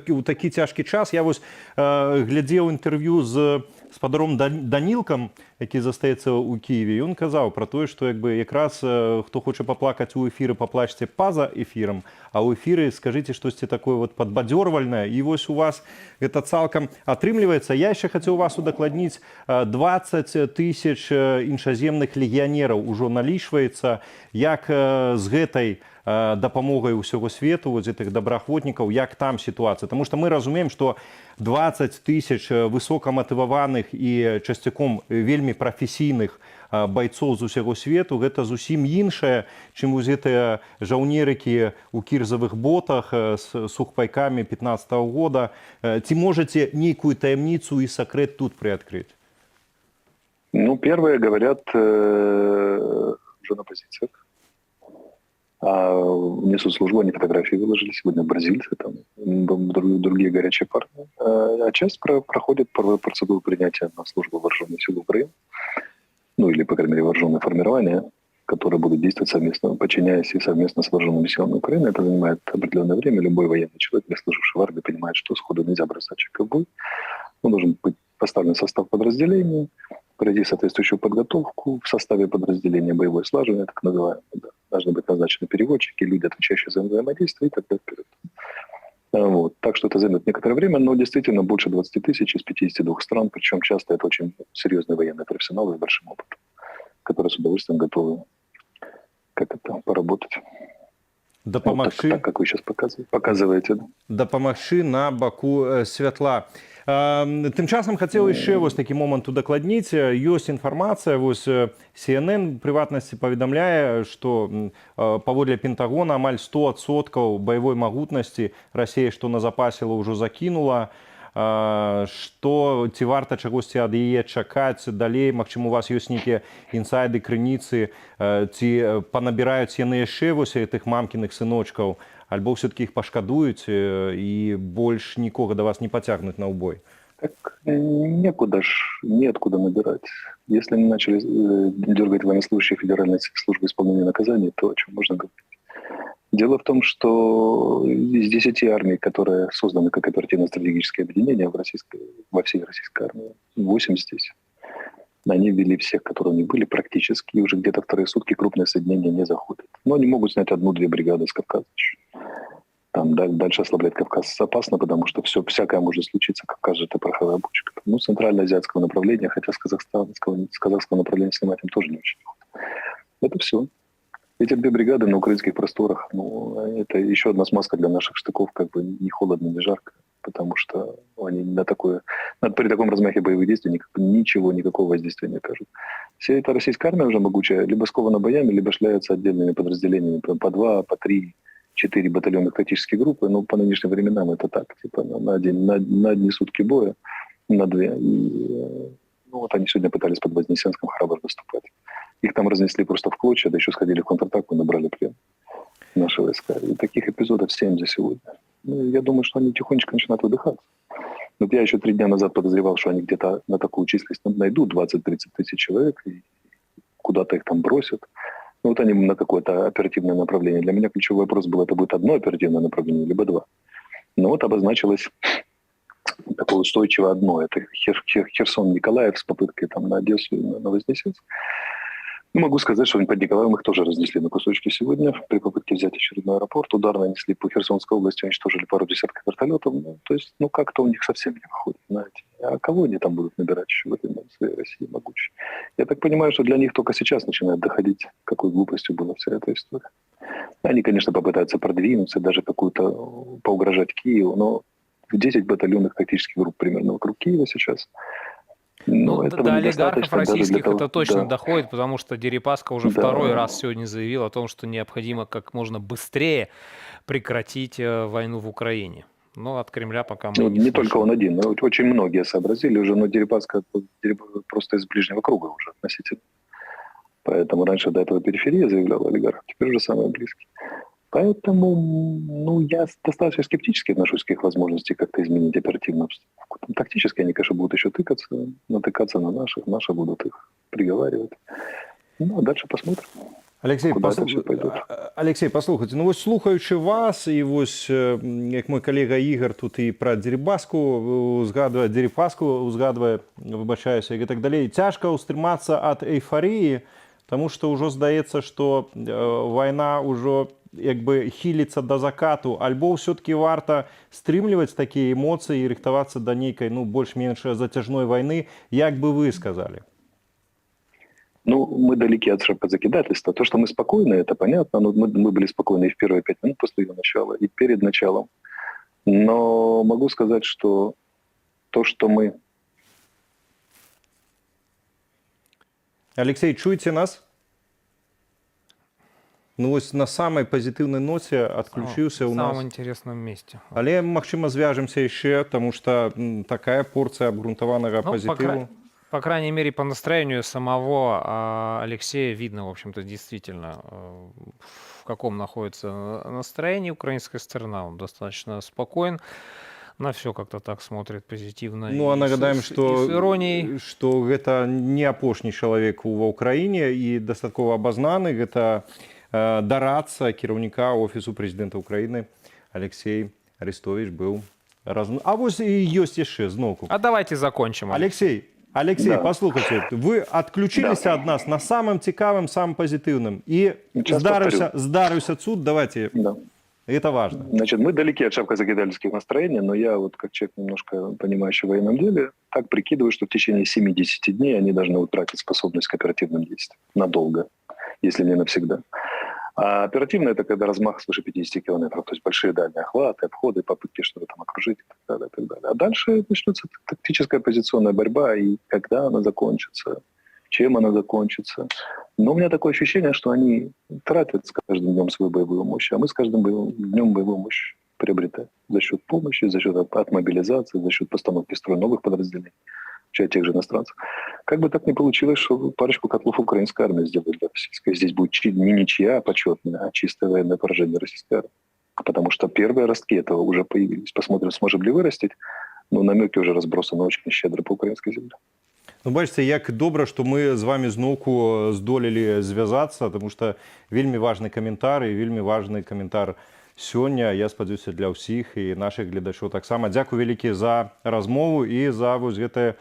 S16: у такі цяжкі час. Я вось глядзеў інтэрв'ю з спадаром Данілкам, які застаецца ў Кіеве. Ён казаў пра тое, што якраз хто хоча паплакаць у эфіры, паплачце па-за эфірам, а ў эфіры скажыце штосьці такое падбадзёрвальнае. І вось у вас гэта цалкам атрымліваецца. Я яшчэ хацеў вас удакладніць, 20 тысяч іншаземных легіянераў ужо налічваецца. Як з гэтай дапамогай усяго свету, вот этих добраахвотнікаў, як там сітуацыя. Таму што мы разумеем, што 20 тысяч высокаматываваных і часцяком вельмі прафесійных байцоў з усяго свету, гэта зусім іншае, чым вось гэтыя жаўнерыкі ў кірзавых ботах з сухпайкамі 15-го года. Ці можаце нейкую таямніцу і сакрэт тут приоткрыть?
S14: Первые говорят уже на позициях. Несут службу, они фотографии выложили. Сегодня бразильцы, там другие горячие парни. А часть проходит процедуру принятия на службу вооруженных сил Украины. Или, по крайней мере, вооруженные формирования, которые будут действовать совместно, подчиняясь и совместно с вооруженными силами Украины. Это занимает определенное время. Любой военный человек, не служивший в армии, понимает, что сходу нельзя бросать человека в бой. Он должен быть поставлен в состав подразделения, пройти соответствующую подготовку в составе подразделения, боевое слаживание, так называемое. Да. Должны быть назначены переводчики, люди, отвечающие за взаимодействие, и так далее. вперед. Так что это займет некоторое время, но действительно больше 20 тысяч из 52 стран, причем часто это очень серьезные военные профессионалы с большим опытом, которые с удовольствием готовы поработать. Так, как вы сейчас показываете.
S16: Дапамагчы на баку святла. Тым часам хацеў яшчэ вось такі момант удакладніць. Ёсць інфармацыя, вось CNN прыватнасці паведамляе, што паводле Пентагона амаль 100% баявой магутнасці Расія, што назапасіла, ўжо закінула. Што ці варта чагосьці ад яе чакаць далей? Магчыма, у вас ёсць нейкія інсайды, крыніцы, ці панабіраюць яны яшчэ вось гэтых мамкіных сыночкаў? Альбо все-таки их пошкадують и больше никого до вас не потягнуть на убой?
S14: Так неоткуда набирать. Если они начали дергать военнослужащих Федеральной службы исполнения наказаний, то о чем можно говорить? Дело в том, что из 10 армий, которые созданы как оперативно-стратегическое объединение во всей российской армии, 8 здесь. Они ввели всех, которые у них были практически, и уже где-то вторые сутки крупные соединения не заходят. Но они могут снять 1-2 бригады с Кавказа. Там дальше ослаблять Кавказ опасно, потому что всякое может случиться. Кавказ же это пороховая бочка. Центральноазиатского направления, хотя с казахского направления снимать им тоже не очень охота. Это все. Эти 2 бригады на украинских просторах, это еще одна смазка для наших штыков, не холодно, не жарко. Потому что они при таком размахе боевых действий никакого воздействия не окажут. Вся эта российская армия уже могучая, либо скована боями, либо шляется отдельными подразделениями, по 2, по 3, 4 батальонных тактические группы. Но по нынешним временам это так, на одни сутки боя, на 2. И, они сегодня пытались под Вознесенском храбро наступать. Их там разнесли просто в клочья, да еще сходили в контратаку и набрали плен наши войска. И таких эпизодов 7 за сегодня. Я думаю, что они тихонечко начинают выдыхаться. Вот я еще 3 дня назад подозревал, что они где-то на такую численность найдут 20-30 тысяч человек, и куда-то их там бросят. Ну, вот они на какое-то оперативное направление. Для меня ключевой вопрос был, это будет одно оперативное направление, либо 2. Но вот обозначилось такое устойчивое одно. Это Херсон-Николаев с попыткой там на Одессу и на Вознесенск. Ну, могу сказать, что под Николаевым их тоже разнесли на кусочки сегодня. При попытке взять очередной аэропорт, удар нанесли по Херсонской области, уничтожили пару десятков вертолетов. Ну, то есть, как-то у них совсем не выходит, знаете. А кого они там будут набирать еще в этой своей России могучей? Я так понимаю, что для них только сейчас начинает доходить, какой глупостью была вся эта история. Они, конечно, попытаются продвинуться, даже какую-то поугрожать Киеву, но 10 батальонных тактических групп примерно вокруг Киева сейчас.
S15: Ну, до олигархов российских это точно доходит, потому что Дерипаска уже второй раз сегодня заявил о том, что необходимо как можно быстрее прекратить войну в Украине. Но от Кремля пока мы не
S14: только он один, но очень многие сообразили уже, но Дерипаска просто из ближнего круга уже относительно. Поэтому раньше до этого периферия заявляла олигарх, теперь уже самые близкие. Поэтому я достаточно скептически отношусь к их возможности как-то изменить оперативную обстановку. Тактически они, конечно, будут еще натыкаться на наших, наши будут их приговаривать. Ну, а дальше посмотрим.
S16: Алексей, послухайте, ну ось слухаючи вас, і ось, як мой колега Ігор тут і про Дерипаску узгадує, вибачаюся, і так далі, цяжка устрімацца ад эйфарыі, тому што ўжо здаецца, што вайна ўжо як бы хіліцца да закату, альбо ўсё-таки варта стрымліваць такія эмоцыі і рыхтавацца да нейкай, больш-менш зацяжной вайны, як бы вы сказали?
S14: Мы далеки от шапкозакидательства. То, что мы спокойны, это понятно. Но мы были спокойны и в первые 5 минут после ее начала, и перед началом. Но могу сказать, что то, что мы...
S16: Алексей, чуете нас? Ось на самой позитивной ноте отключился у нас.
S15: В самом интересном месте.
S16: Але, магчыма, звяжемся еще, потому что такая порция обгрунтованного позитиву.
S15: По крайней мере, по настроению самого Алексея видно, в общем-то, действительно, в каком находится настроении украинская сторона. Он достаточно спокоен, на все как-то так смотрит позитивно.
S16: А нагадаем, что это не апошні чалавек ва Украине и дастаткова абазнаны. Это дарацца кіраўніка офісу прэзідэнта Украины Алексей Арестович был. А вось и есть еще зноку.
S15: А давайте закончим.
S16: Алексей, послухайте, вы отключились от нас на самом цікавым, самым позитивным. И здарыўся цуд, давайте. Это важно.
S14: Значит, мы далеки от шапкозакидательских настроений, но я вот как человек, немножко понимающий в военном деле, так прикидываю, что в течение 7-10 дней они должны утратить способность к оперативным действиям. Надолго, если не навсегда. А оперативно это когда размах свыше 50 километров, то есть большие дальние охваты, обходы, попытки что-то там окружить и так далее, и так далее. А дальше начнется тактическая позиционная борьба, и когда она закончится, чем она закончится. Но у меня такое ощущение, что они тратят с каждым днем свою боевую мощь, а мы с каждым днем боевую мощь приобретаем за счет помощи, за счет отмобилизации, за счет постановки в строй новых подразделений, включая тех же иностранцев. Как бы так ни получилось, что парочку котлов украинской армии сделали для российской. Здесь будет не ничья почетная, а чистое военное поражение российской армии. Потому что первые ростки этого уже появились. Посмотрим, сможем ли вырастить. Но намеки уже разбросаны очень щедро по украинской земле.
S16: Бачите, як добра, што мы з вами зноўку здолелі звязацца, тому што вельмі важны каментар і вельмі важны каментар сёння. Я спадзяюся, для ўсіх і нашых гледачоў таксама. Дзякуй вялікі за размову і за вось гэтую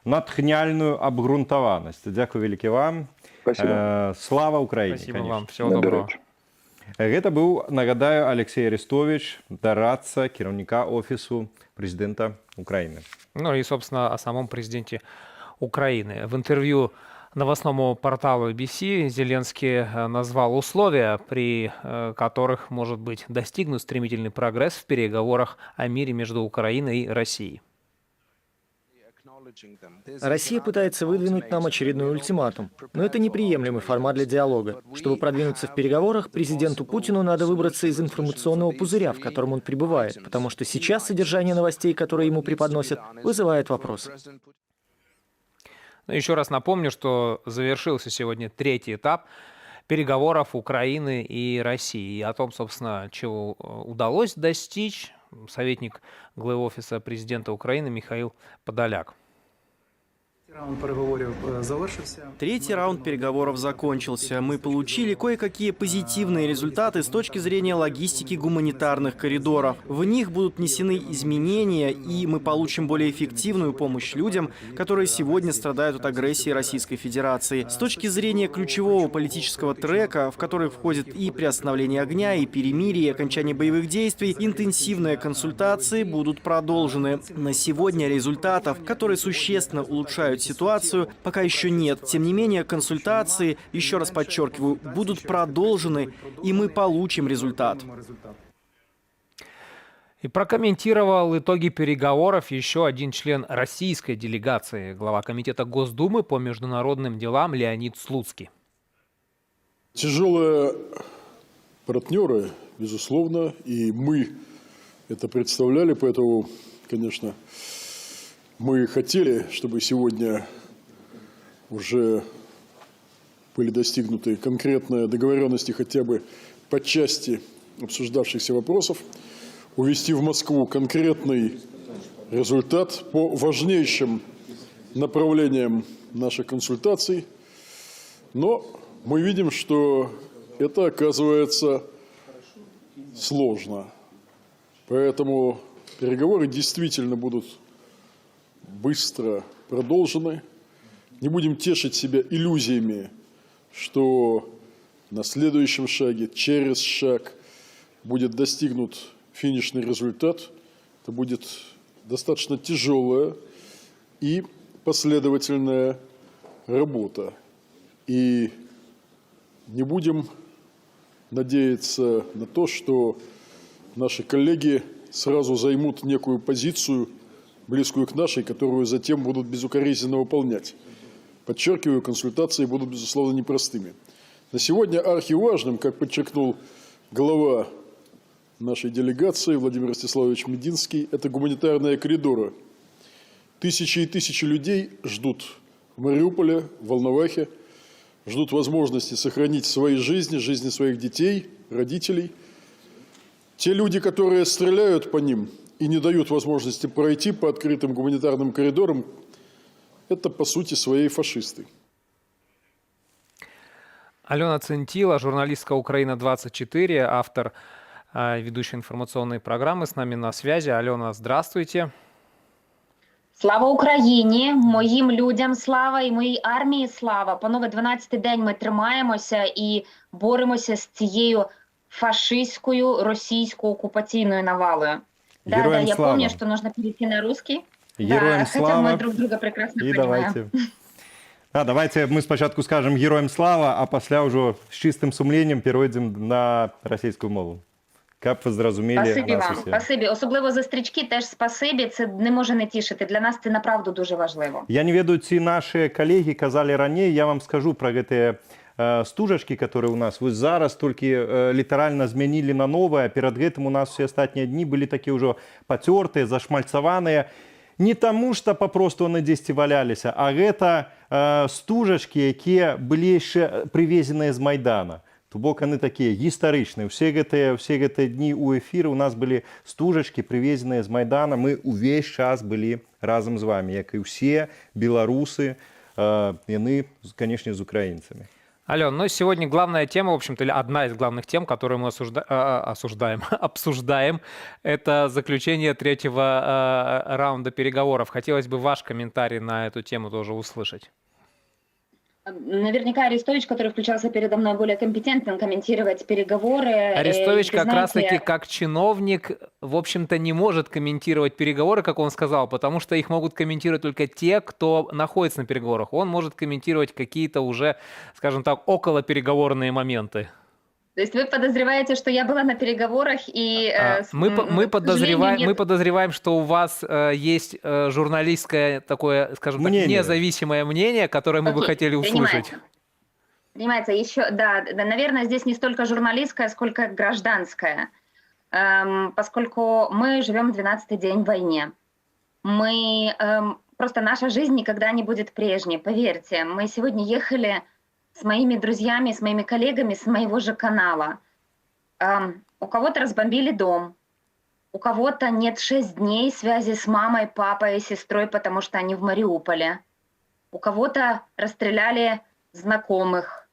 S16: натхняльную абгрунтаванасць. Дзякуй вялікі вам.
S14: Спасибо.
S16: Слава Украине.
S15: Спасибо вам. Всего доброго.
S16: Гэта быў, нагадаю, Алексей Арестович, дарацца кіраўніка офісу прэзідэнта Украины.
S15: И, собственно, о самом президенте Украины. В интервью новостному порталу BBC Зеленский назвал условия, при которых может быть достигнут стремительный прогресс в переговорах о мире между Украиной и Россией.
S3: Россия пытается выдвинуть нам очередной ультиматум, но это неприемлемый формат для диалога. Чтобы продвинуться в переговорах, президенту Путину надо выбраться из информационного пузыря, в котором он пребывает, потому что сейчас содержание новостей, которые ему преподносят, вызывает вопросы.
S15: Еще раз напомню, что завершился сегодня 3-й этап переговоров Украины и России. И о том, собственно, чего удалось достичь, советник главы Офиса президента Украины Михаил Подоляк.
S9: Третий раунд переговоров закончился. Мы получили кое-какие позитивные результаты с точки зрения логистики гуманитарных коридоров. В них будут внесены изменения, и мы получим более эффективную помощь людям, которые сегодня страдают от агрессии Российской Федерации. С точки зрения ключевого политического трека, в который входит и приостановление огня, и перемирие, и окончание боевых действий, интенсивные консультации будут продолжены. На сегодня результатов, которые существенно улучшают ситуацию, пока еще нет. Тем не менее, консультации, еще раз подчеркиваю, будут продолжены, и мы получим результат.
S15: И прокомментировал итоги переговоров еще один член российской делегации, глава Комитета Госдумы по международным делам Леонид Слуцкий.
S6: Тяжелые партнеры, безусловно, и мы это представляли, поэтому, конечно, мы хотели, чтобы сегодня уже были достигнуты конкретные договоренности хотя бы по части обсуждавшихся вопросов, увести в Москву конкретный результат по важнейшим направлениям наших консультаций. Но мы видим, что это оказывается сложно. Поэтому переговоры действительно будут быстро продолжены. Не будем тешить себя иллюзиями, что на следующем шаге, через шаг, будет достигнут финишный результат. Это будет достаточно тяжелая и последовательная работа. И не будем надеяться на то, что наши коллеги сразу займут некую позицию, близкую к нашей, которую затем будут безукоризненно выполнять. Подчеркиваю, консультации будут, безусловно, непростыми. На сегодня архиважным, как подчеркнул глава нашей делегации Владимир Ростиславович Мединский, это гуманитарные коридоры. Тысячи и тысячи людей ждут в Мариуполе, в Волновахе, ждут возможности сохранить свои жизни, жизни своих детей, родителей. Те люди, которые стреляют по ним и не дают возможности пройти по открытым гуманитарным коридорам, это, по сути, свои фашисты.
S15: Алена Центила, журналистка «Украина-24», автор ведущей информационной программы, с нами на связи. Алена, здравствуйте.
S8: Слава Україні, моїм людям слава і моїй армії слава. Панове, 12-й день ми тримаємося і боремося з цією фашистською російсько-окупаційною навалою. Да, я помню, что нужно перейти на русский.
S16: Героям слава.
S8: Хотя мы друг друга прекрасно понимаем.
S16: Давайте мы спочатку скажем героям слава, а пасля уже с чистым сумлением перейдем на российскую мову. Каб ви зрозуміли
S8: Спасибі
S16: нас
S8: вам,
S16: усі.
S8: спасибі. Особливо за стрічки теж спасибі. Це не може не тішити. Для нас це направду дуже важливо.
S16: Я не ведаю, ці наши коллеги казали ранее, я вам скажу про гэтые стужачки, которые у нас вот зараз только литерально змянили на новое. Перед гэтым у нас все остатние дни были такие уже потертые, зашмальцованные. Не тому, что попросту они десь валялись, а гэта стужачки, якія былі яшчэ привезеныя з Майдана. То бок они такие гістарычныя. Все гэтыя дні у эфиры у нас были стужачки, привезеныя з Майдана. Мы увесь час были разом з вами, як і все беларусы, яны, конечно, з украинцами.
S15: Ален, ну сегодня главная тема, в общем-то, или одна из главных тем, которую мы обсуждаем, это заключение третьего раунда переговоров. Хотелось бы ваш комментарий на эту тему тоже услышать.
S8: Наверняка Арестович, который включался передо мной, более компетентен комментировать переговоры.
S15: Арестович как раз-таки как чиновник, в общем-то, не может комментировать переговоры, как он сказал, потому что их могут комментировать только те, кто находится на переговорах. Он может комментировать какие-то уже, скажем так, околопереговорные моменты.
S8: То есть вы подозреваете, что я была на переговорах и...
S15: Мы подозреваем, что у вас есть журналистское такое, скажем так, независимое мнение, которое мы бы хотели услышать.
S8: Понимаете, еще, да, наверное, здесь не столько журналистское, сколько гражданское, поскольку мы живем 12-й день в войне. Просто наша жизнь никогда не будет прежней, поверьте. Мы сегодня ехали с моими друзьями, с моими коллегами с моего же канала. У кого-то разбомбили дом, У кого-то нет 6 дней связи с мамой, папой и сестрой, потому что они в Мариуполе. У кого-то расстреляли знакомых.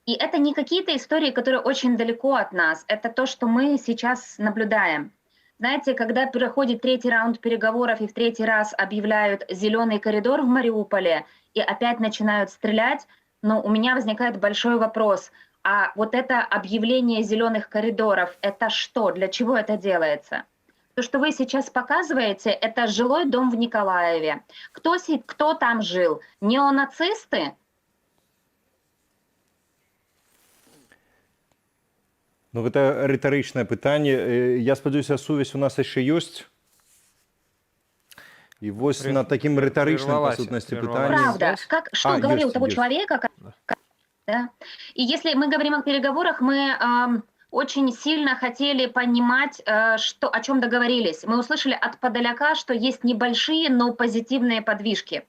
S8: И это не какие-то истории, которые очень далеко от нас. Это то, что мы сейчас наблюдаем. Знаете, когда проходит 3-й раунд переговоров и в 3-й раз объявляют зеленый коридор в Мариуполе и опять начинают стрелять, но у меня возникает большой вопрос. А вот это объявление зеленых коридоров, это что? Для чего это делается? То, что вы сейчас показываете, это жилой дом в Николаеве. Кто там жил? Неонацисты?
S16: Ну, гэта рытарычнае пытанне. Я спадзяюся, сувязь у нас яшчэ ёсць. И вот на таким рытарычным, по сутности, пытанием.
S8: Правда. Что говорил того человека? Да? И если мы говорим о переговорах, мы очень сильно хотели понимать, о чем договорились. Мы услышали от Подоляка, что есть небольшие, но позитивные подвижки.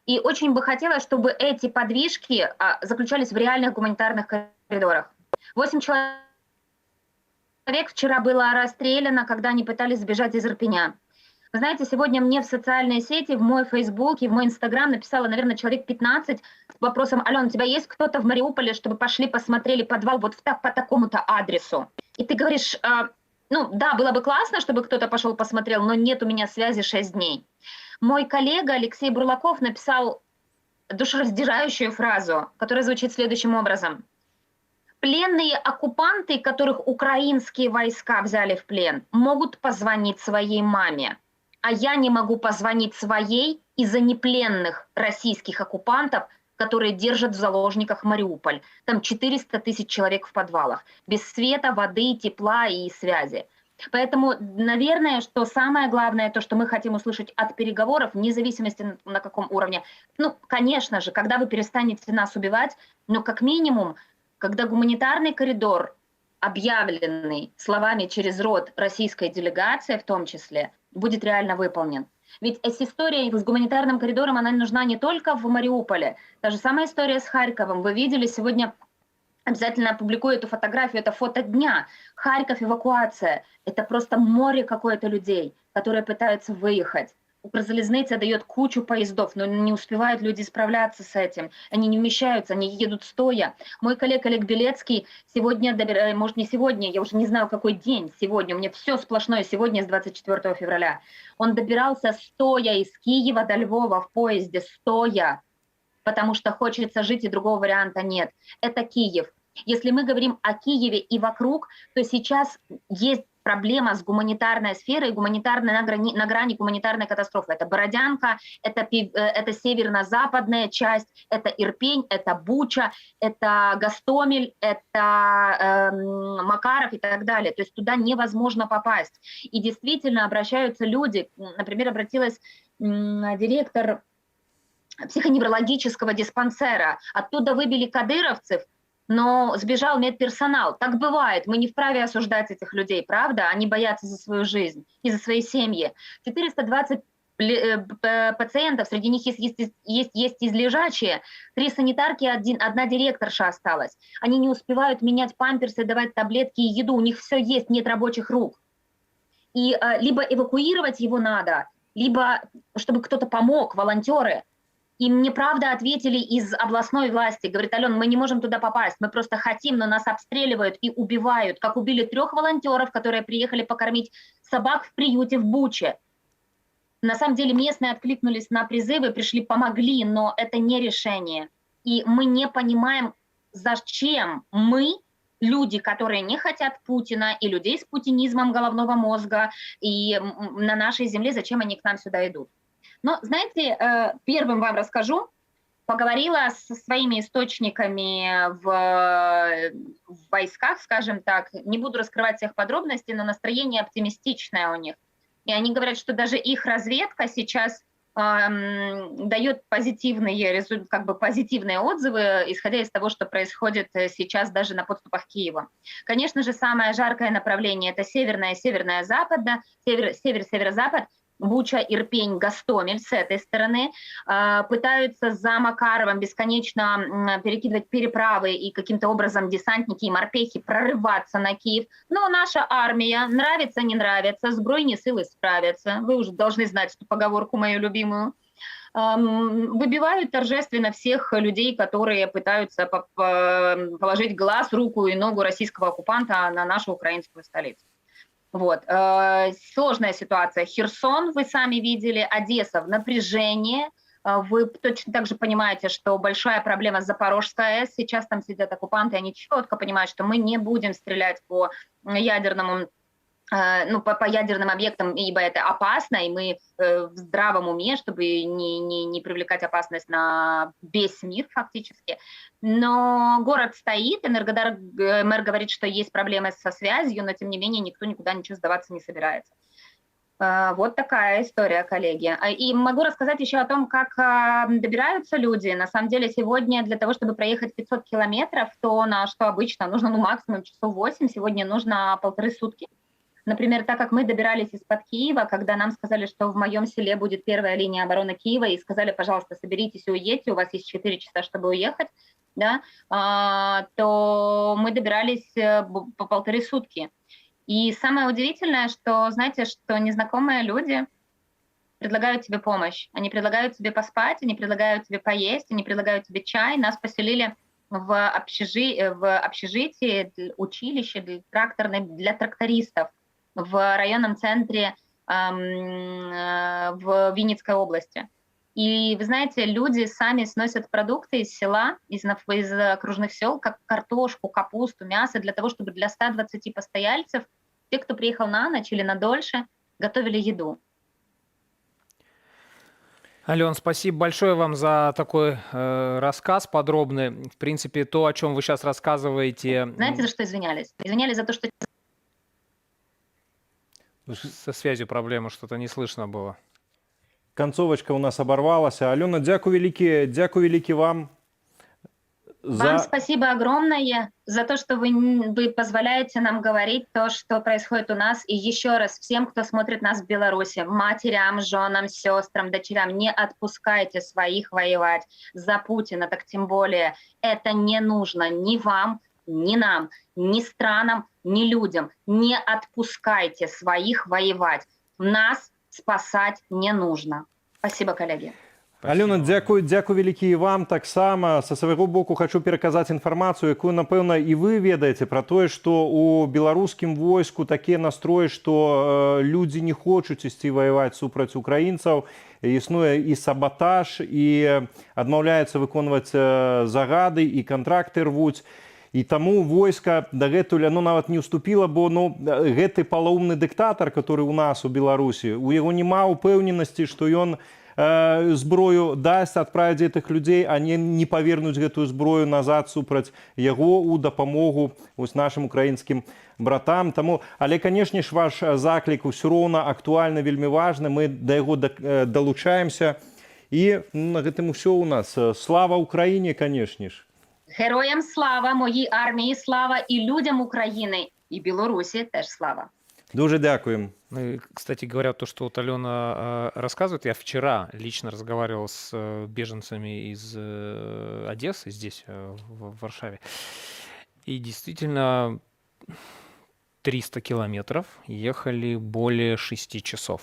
S8: И очень бы хотелось, чтобы эти подвижки заключались в реальных гуманитарных коридорах. 8 человек вчера было расстреляно, когда они пытались сбежать из Ирпеня. Вы знаете, сегодня мне в социальные сети, в мой Facebook и в мой Instagram написало, наверное, человек 15 с вопросом: «Алена, у тебя есть кто-то в Мариуполе, чтобы пошли посмотрели подвал вот по такому-то адресу?» И ты говоришь, ну да, было бы классно, чтобы кто-то пошел посмотрел, но нет у меня связи 6 дней. Мой коллега Алексей Бурлаков написал душераздирающую фразу, которая звучит следующим образом. Пленные оккупанты, которых украинские войска взяли в плен, могут позвонить своей маме. А я не могу позвонить своей из-за непленных российских оккупантов, которые держат в заложниках Мариуполь. Там 400 000 человек в подвалах, без света, воды, тепла и связи. Поэтому, наверное, что самое главное, то, что мы хотим услышать от переговоров, вне зависимости на каком уровне. Ну, конечно же, когда вы перестанете нас убивать, но как минимум, когда гуманитарный коридор, объявленный словами через рот российской делегации в том числе, будет реально выполнен. Ведь эта история с гуманитарным коридором, она нужна не только в Мариуполе. Та же самая история с Харьковом. Вы видели сегодня, обязательно опубликую эту фотографию, это фото дня. Харьков, эвакуация. Это просто море какое-то людей, которые пытаются выехать. Укрзалезница дает кучу поездов, но не успевают люди справляться с этим. Они не вмещаются, они едут стоя. Мой коллега Олег Белецкий сегодня, может не сегодня, я уже не знаю какой день сегодня, у меня все сплошное сегодня с 24 февраля. Он добирался стоя из Киева до Львова в поезде, стоя, потому что хочется жить и другого варианта нет. Это Киев. Если мы говорим о Киеве и вокруг, то сейчас есть проблема с гуманитарной сферой, на грани гуманитарной катастрофы. Это Бородянка, это северно-западная часть, это Ирпень, это Буча, это Гостомель, это Макаров и так далее. То есть туда невозможно попасть. И действительно обращаются люди, например, обратилась директор психоневрологического диспансера, оттуда выбили кадыровцев, но сбежал медперсонал. Так бывает, мы не вправе осуждать этих людей, правда? Они боятся за свою жизнь и за свои семьи. 420 пациентов, среди них есть излежачие, 3 санитарки, одна директорша осталась. Они не успевают менять памперсы, давать таблетки и еду, у них все есть, нет рабочих рук. И либо эвакуировать его надо, либо чтобы кто-то помог, волонтеры. И мне, правда, ответили из областной власти. Говорит: Алена, мы не можем туда попасть, мы просто хотим, но нас обстреливают и убивают. Как убили 3 волонтеров, которые приехали покормить собак в приюте в Буче. На самом деле местные откликнулись на призывы, пришли, помогли, но это не решение. И мы не понимаем, зачем мы, люди, которые не хотят Путина, и людей с путинизмом головного мозга, и на нашей земле, зачем они к нам сюда идут. Но, знаете, первым вам расскажу. Поговорила со своими источниками в войсках, скажем так. Не буду раскрывать всех подробностей, но настроение оптимистичное у них. И они говорят, что даже их разведка сейчас дает позитивные отзывы, исходя из того, что происходит сейчас даже на подступах Киева. Конечно же, самое жаркое направление – это северное-западное, север-северо-запад. Буча, Ирпень, Гостомель с этой стороны. Пытаются за Макаровым бесконечно перекидывать переправы и каким-то образом десантники и морпехи прорываться на Киев. Но наша армия, нравится, не нравится, сбройні силы справятся. Вы уже должны знать эту поговорку мою любимую. Выбивают торжественно всех людей, которые пытаются положить глаз, руку и ногу российского оккупанта на нашу украинскую столицу. Вот. Сложная ситуация. Херсон, вы сами видели, Одесса в напряжении. Вы точно так же понимаете, что большая проблема с Запорожской АЭС. Сейчас там сидят оккупанты, они четко понимают, что мы не будем стрелять по ядерному, по ядерным объектам, ибо это опасно, и мы в здравом уме, чтобы не привлекать опасность на весь мир фактически. Но город стоит, Энергодар, мэр говорит, что есть проблемы со связью, но тем не менее никто никуда ничего сдаваться не собирается. Вот такая история, коллеги. И могу рассказать еще о том, как добираются люди. На самом деле сегодня для того, чтобы проехать 500 километров, то на что обычно нужно максимум часов 8, сегодня нужно 1,5 сутки. Например, так как мы добирались из-под Киева, когда нам сказали, что в моем селе будет первая линия обороны Киева, и сказали, пожалуйста, соберитесь и уедьте, у вас есть 4 часа, чтобы уехать, да, то мы добирались по 1,5 сутки. И самое удивительное, что, знаете, что незнакомые люди предлагают тебе помощь. Они предлагают тебе поспать, они предлагают тебе поесть, они предлагают тебе чай. Нас поселили в общежитии, училище для трактористов в районном центре в Винницкой области. И вы знаете, люди сами сносят продукты из села, из окружных сел, как картошку, капусту, мясо, для того, чтобы для 120 постояльцев, те, кто приехал на ночь или на дольше, готовили еду.
S15: Ален, спасибо большое вам за такой рассказ подробный. В принципе, то, о чем вы сейчас рассказываете...
S8: Знаете, за что извинялись? Извинялись за то, что...
S15: Со связью проблема, что-то не слышно было.
S16: Концовочка у нас оборвалась. Алена, дякую великий вам.
S8: Вам спасибо огромное за то, что вы позволяете нам говорить то, что происходит у нас. И еще раз всем, кто смотрит нас в Беларуси, матерям, женам, сестрам, дочерям, не отпускайте своих воевать за Путина, так тем более. Это не нужно ни вам, ни нам, ни странам, ни людям. Не отпускайте своих воевать. Нас спасать не нужно. Спасибо, коллеги.
S16: Алена, дякую великий вам таксама. Са свайго боку хочу пераказаць інфармацыю, якую, напэўна, і вы ведаеце пра тое, што у беларускім войску такія настроі, што людзі не хочуць ісці ваяваць супраць украінцаў. Існуе і саботаж, і адмаўляецца выконваць загады, і кантракты рвуць. І таму войска дагэтуль нават не ўступіла, бо гэты палоумны дыктатар, который у нас у Беларусі, у яго няма ўпэўненасці, што ён зброю дасць адправіць гэтых людзей, а не павернуць гэтую зброю назад супраць яго ў дапамогу нашим украінскім братам. Таму, але, канешне ж, ваш заклік усё роўна актуальны, вельмі важны. Мы да яго далучаемся. І на гэтым усё у нас. Слава Украіне, канешне ж.
S8: Героям слава, моїй армії слава, і людям України, і Білорусі теж слава.
S16: Дуже дякуем.
S15: Кстати говоря, то, что вот Алена рассказывает, я вчера лично разговаривал с беженцами из Одессы, здесь, в Варшаве. И действительно, 300 километров ехали более 6 часов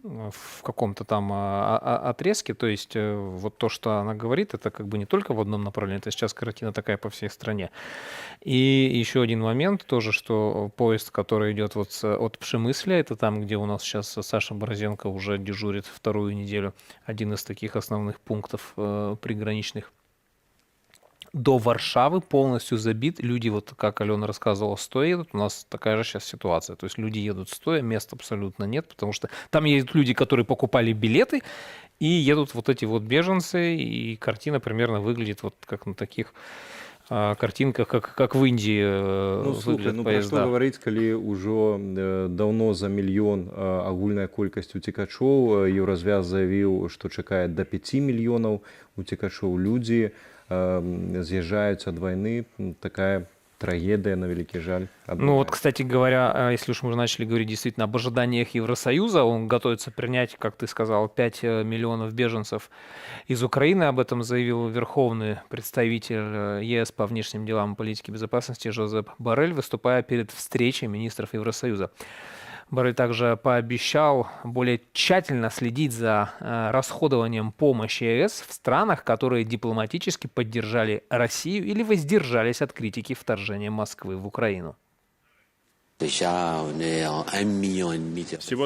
S15: в каком-то там отрезке. То есть вот то, что она говорит, это как бы не только в одном направлении, это сейчас картина такая по всей стране. И еще один момент тоже, что поезд, который идет вот от Пшемысля, это там, где у нас сейчас Саша Борозенко уже дежурит вторую неделю, один из таких основных пунктов приграничных, до Варшавы полностью забит. Люди, вот как Алена рассказывала, стоя едут. У нас такая же сейчас ситуация. То есть люди едут стоя, мест абсолютно нет, потому что там едут люди, которые покупали билеты, и едут вот эти вот беженцы, и картина примерно выглядит вот как на таких картинках, как в Индии выглядят поезда.
S16: Про што гаварыць, калі ўжо даўно за мільён агульная колькасць уцекачоў. Еўразвяз заявіў, што чакае до 5 мільёнаў уцекачоў. Людзі з'язджаюць ад вайны. Такая трагедия, на великий жаль.
S15: Ну вот, кстати говоря, если уж мы начали говорить действительно об ожиданиях Евросоюза, он готовится принять, как ты сказал, 5 миллионов беженцев из Украины. Об этом заявил верховный представитель ЕС по внешним делам и политике безопасности Жозеп Боррель, выступая перед встречей министров Евросоюза. Боррель также пообещал более тщательно следить за расходованием помощи ЕС в странах, которые дипломатически поддержали Россию или воздержались от критики вторжения Москвы в Украину.
S18: Всего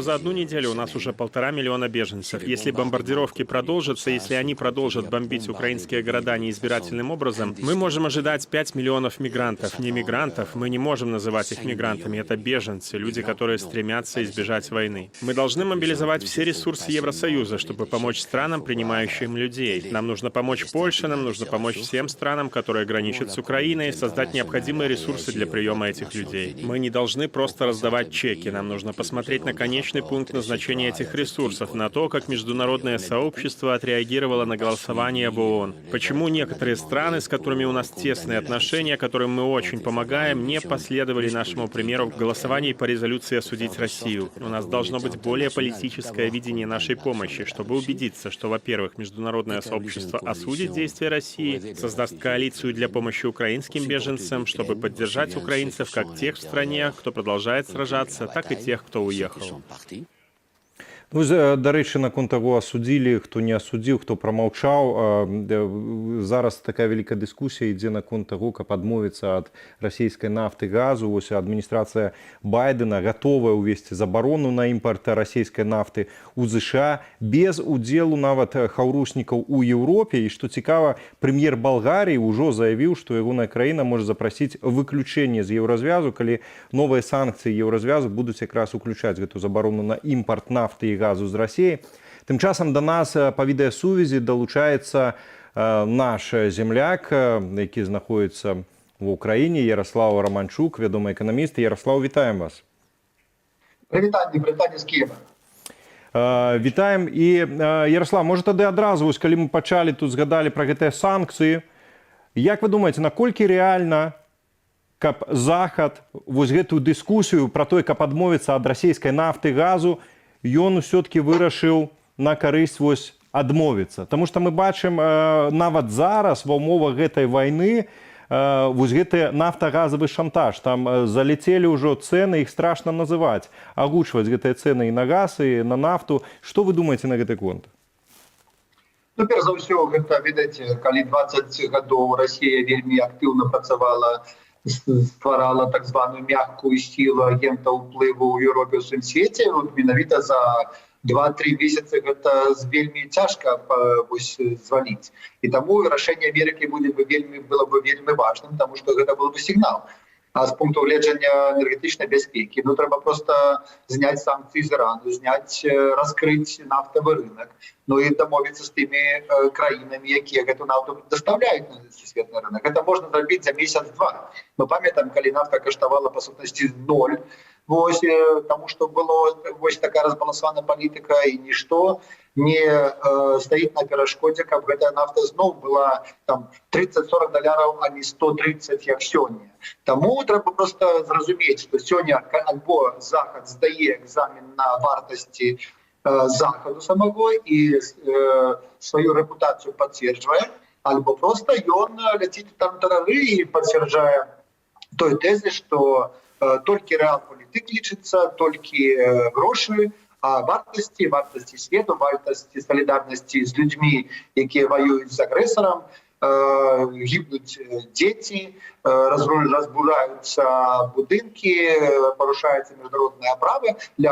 S18: за одну неделю у нас уже 1,5 миллиона беженцев. Если бомбардировки продолжатся, если они продолжат бомбить украинские города неизбирательным образом, мы можем ожидать 5 миллионов мигрантов. Не мигрантов, мы не можем называть их мигрантами. Это беженцы, люди, которые стремятся избежать войны. Мы должны мобилизовать все ресурсы Евросоюза, чтобы помочь странам, принимающим людей. Нам нужно помочь Польше, нам нужно помочь всем странам, которые граничат с Украиной, создать необходимые ресурсы для приема этих людей. Мы не должны просто раздавать чеки. Нам нужно посмотреть на конечный пункт назначения этих ресурсов, на то, как международное сообщество отреагировало на голосование в ООН. Почему некоторые страны, с которыми у нас тесные отношения, которым мы очень помогаем, не последовали нашему примеру в голосовании по резолюции осудить Россию. У нас должно быть более политическое видение нашей помощи, чтобы убедиться, что, во-первых, международное сообщество осудит действия России, создаст коалицию для помощи украинским беженцам, чтобы поддержать украинцев как тех в стране, кто продолжает сражаться, так и тех, кто уехал.
S16: Ну, до рэчы, наконт таго, асудзілі, хто не асудзіў, хто прамаўчаў. Зараз такая вялікая дыскусія ідзе наконт таго, каб адмовіцца ад расійскай нафты, газу. Вось адміністрацыя Байдена гатовая ўвесці забарону на імпарт расійскай нафты ў ЗША без удзелу нават хаўруснікаў у Еўропе. І што цікава, прэм'ер Балгарыі ўжо заявіў, што ягоная краіна можа запрасіць выключэнне з еўразвязу, калі новыя санкцыі еўразвязу будуць якраз уключаць гэту забарону на імпарт нафты і газу з Расіі. Тым часам да нас па відэасувязі далучаецца наш земляк, які знаходіцца ва ўкраіне, Ярослав Романчук, вядомы эканаміст. Ярослав, вітаем вас.
S2: Прывітанне з Киева.
S16: Вітаем. І, Ярослав, можа тады адразу, калі мы пачалі, тут згадалі пра гэтыя санкцыі, як вы думаеце, наколькі рэальна, каб Захад вось гэтую дыскусію пра той, каб адмовіцца ад расійскай нафты, газу, ён усё-таки вырашыў на карысць вось адмовіцца. Таму што мы бачым нават зараз ва ўмовах гэтай вайны вось гэты нафтагазавы шантаж. Там заляцелі ўжо цэны, іх страшна называць, агучваць гэтыя цэны і на газ, і на нафту. Што вы думаеце на гэты конт?
S2: Ну, перш за ўсё, гэта, ведаеце, калі 20 гадоў Расія вельмі актыўна працавала, стварала так званую мягкую сілу агента ўплыву ў Еўропе ў сваім свеце, менавіта за 2-3 месяцы гэта вельмі цяжка зваліць. І таму рашэнне Амерыкі было бы вельмі важным, таму што гэта был бы сігнал. А з пункту гледжання энергетычнай бяспекі, ну, трэба просто зняць санкцыі з Ірану, раскрыць нафтавы рынок, ну і дамовіцца з тымі краінамі, якія гэту нафту даставляюць на сусветны рынок. Гэта можна зрабіць за месяц-два. Мы памятаем, калі нафта каштавала па сутнасці 0, вось, таму што было вось такая разбалансаваная палітыка, і нішто не стаіць на перашкодзе, каб гэтая нафта зноў была там $30-40, а не 130, як сёння. Таму трэба просто зразумець, што сёння альбо Захад здае экзамен на вартасці Захаду самого і сваю рэпутацыю пацверджвае, альбо просто ён ляціць там тарары і пацвярджае той тэзе, што толькі рэал-палітык лічыцца, толькі грошы, а вартасці свету, вартасці салідарнасці з людзьмі, якія ваююць з агрэсарам, гибнуть дети, разбураюцца будынкі, парушаюцца міжнародныя правы. Для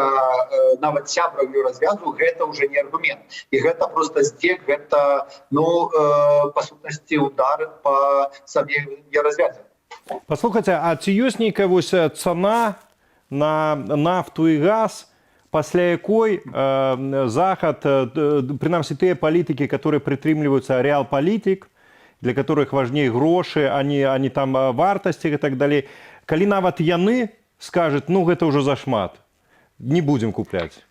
S2: нават сябраў Еўразвязу гэта ўжо не аргумент. І гэта просто здзек, гэта, ну, па сутнасці удар па сабе Еўразвязу.
S16: Паслухайце, а ці ёсць нейкая вось цана на нафту і газ, пасля якой Захад, прынамсі тыя палітыкі, которые прытрымліваюцца рэал-палітык, для которых важней грошы, а не там вартасці і так далей, калі нават яны скажуць, ну гэта ўжо зашмат, не будзем купляць?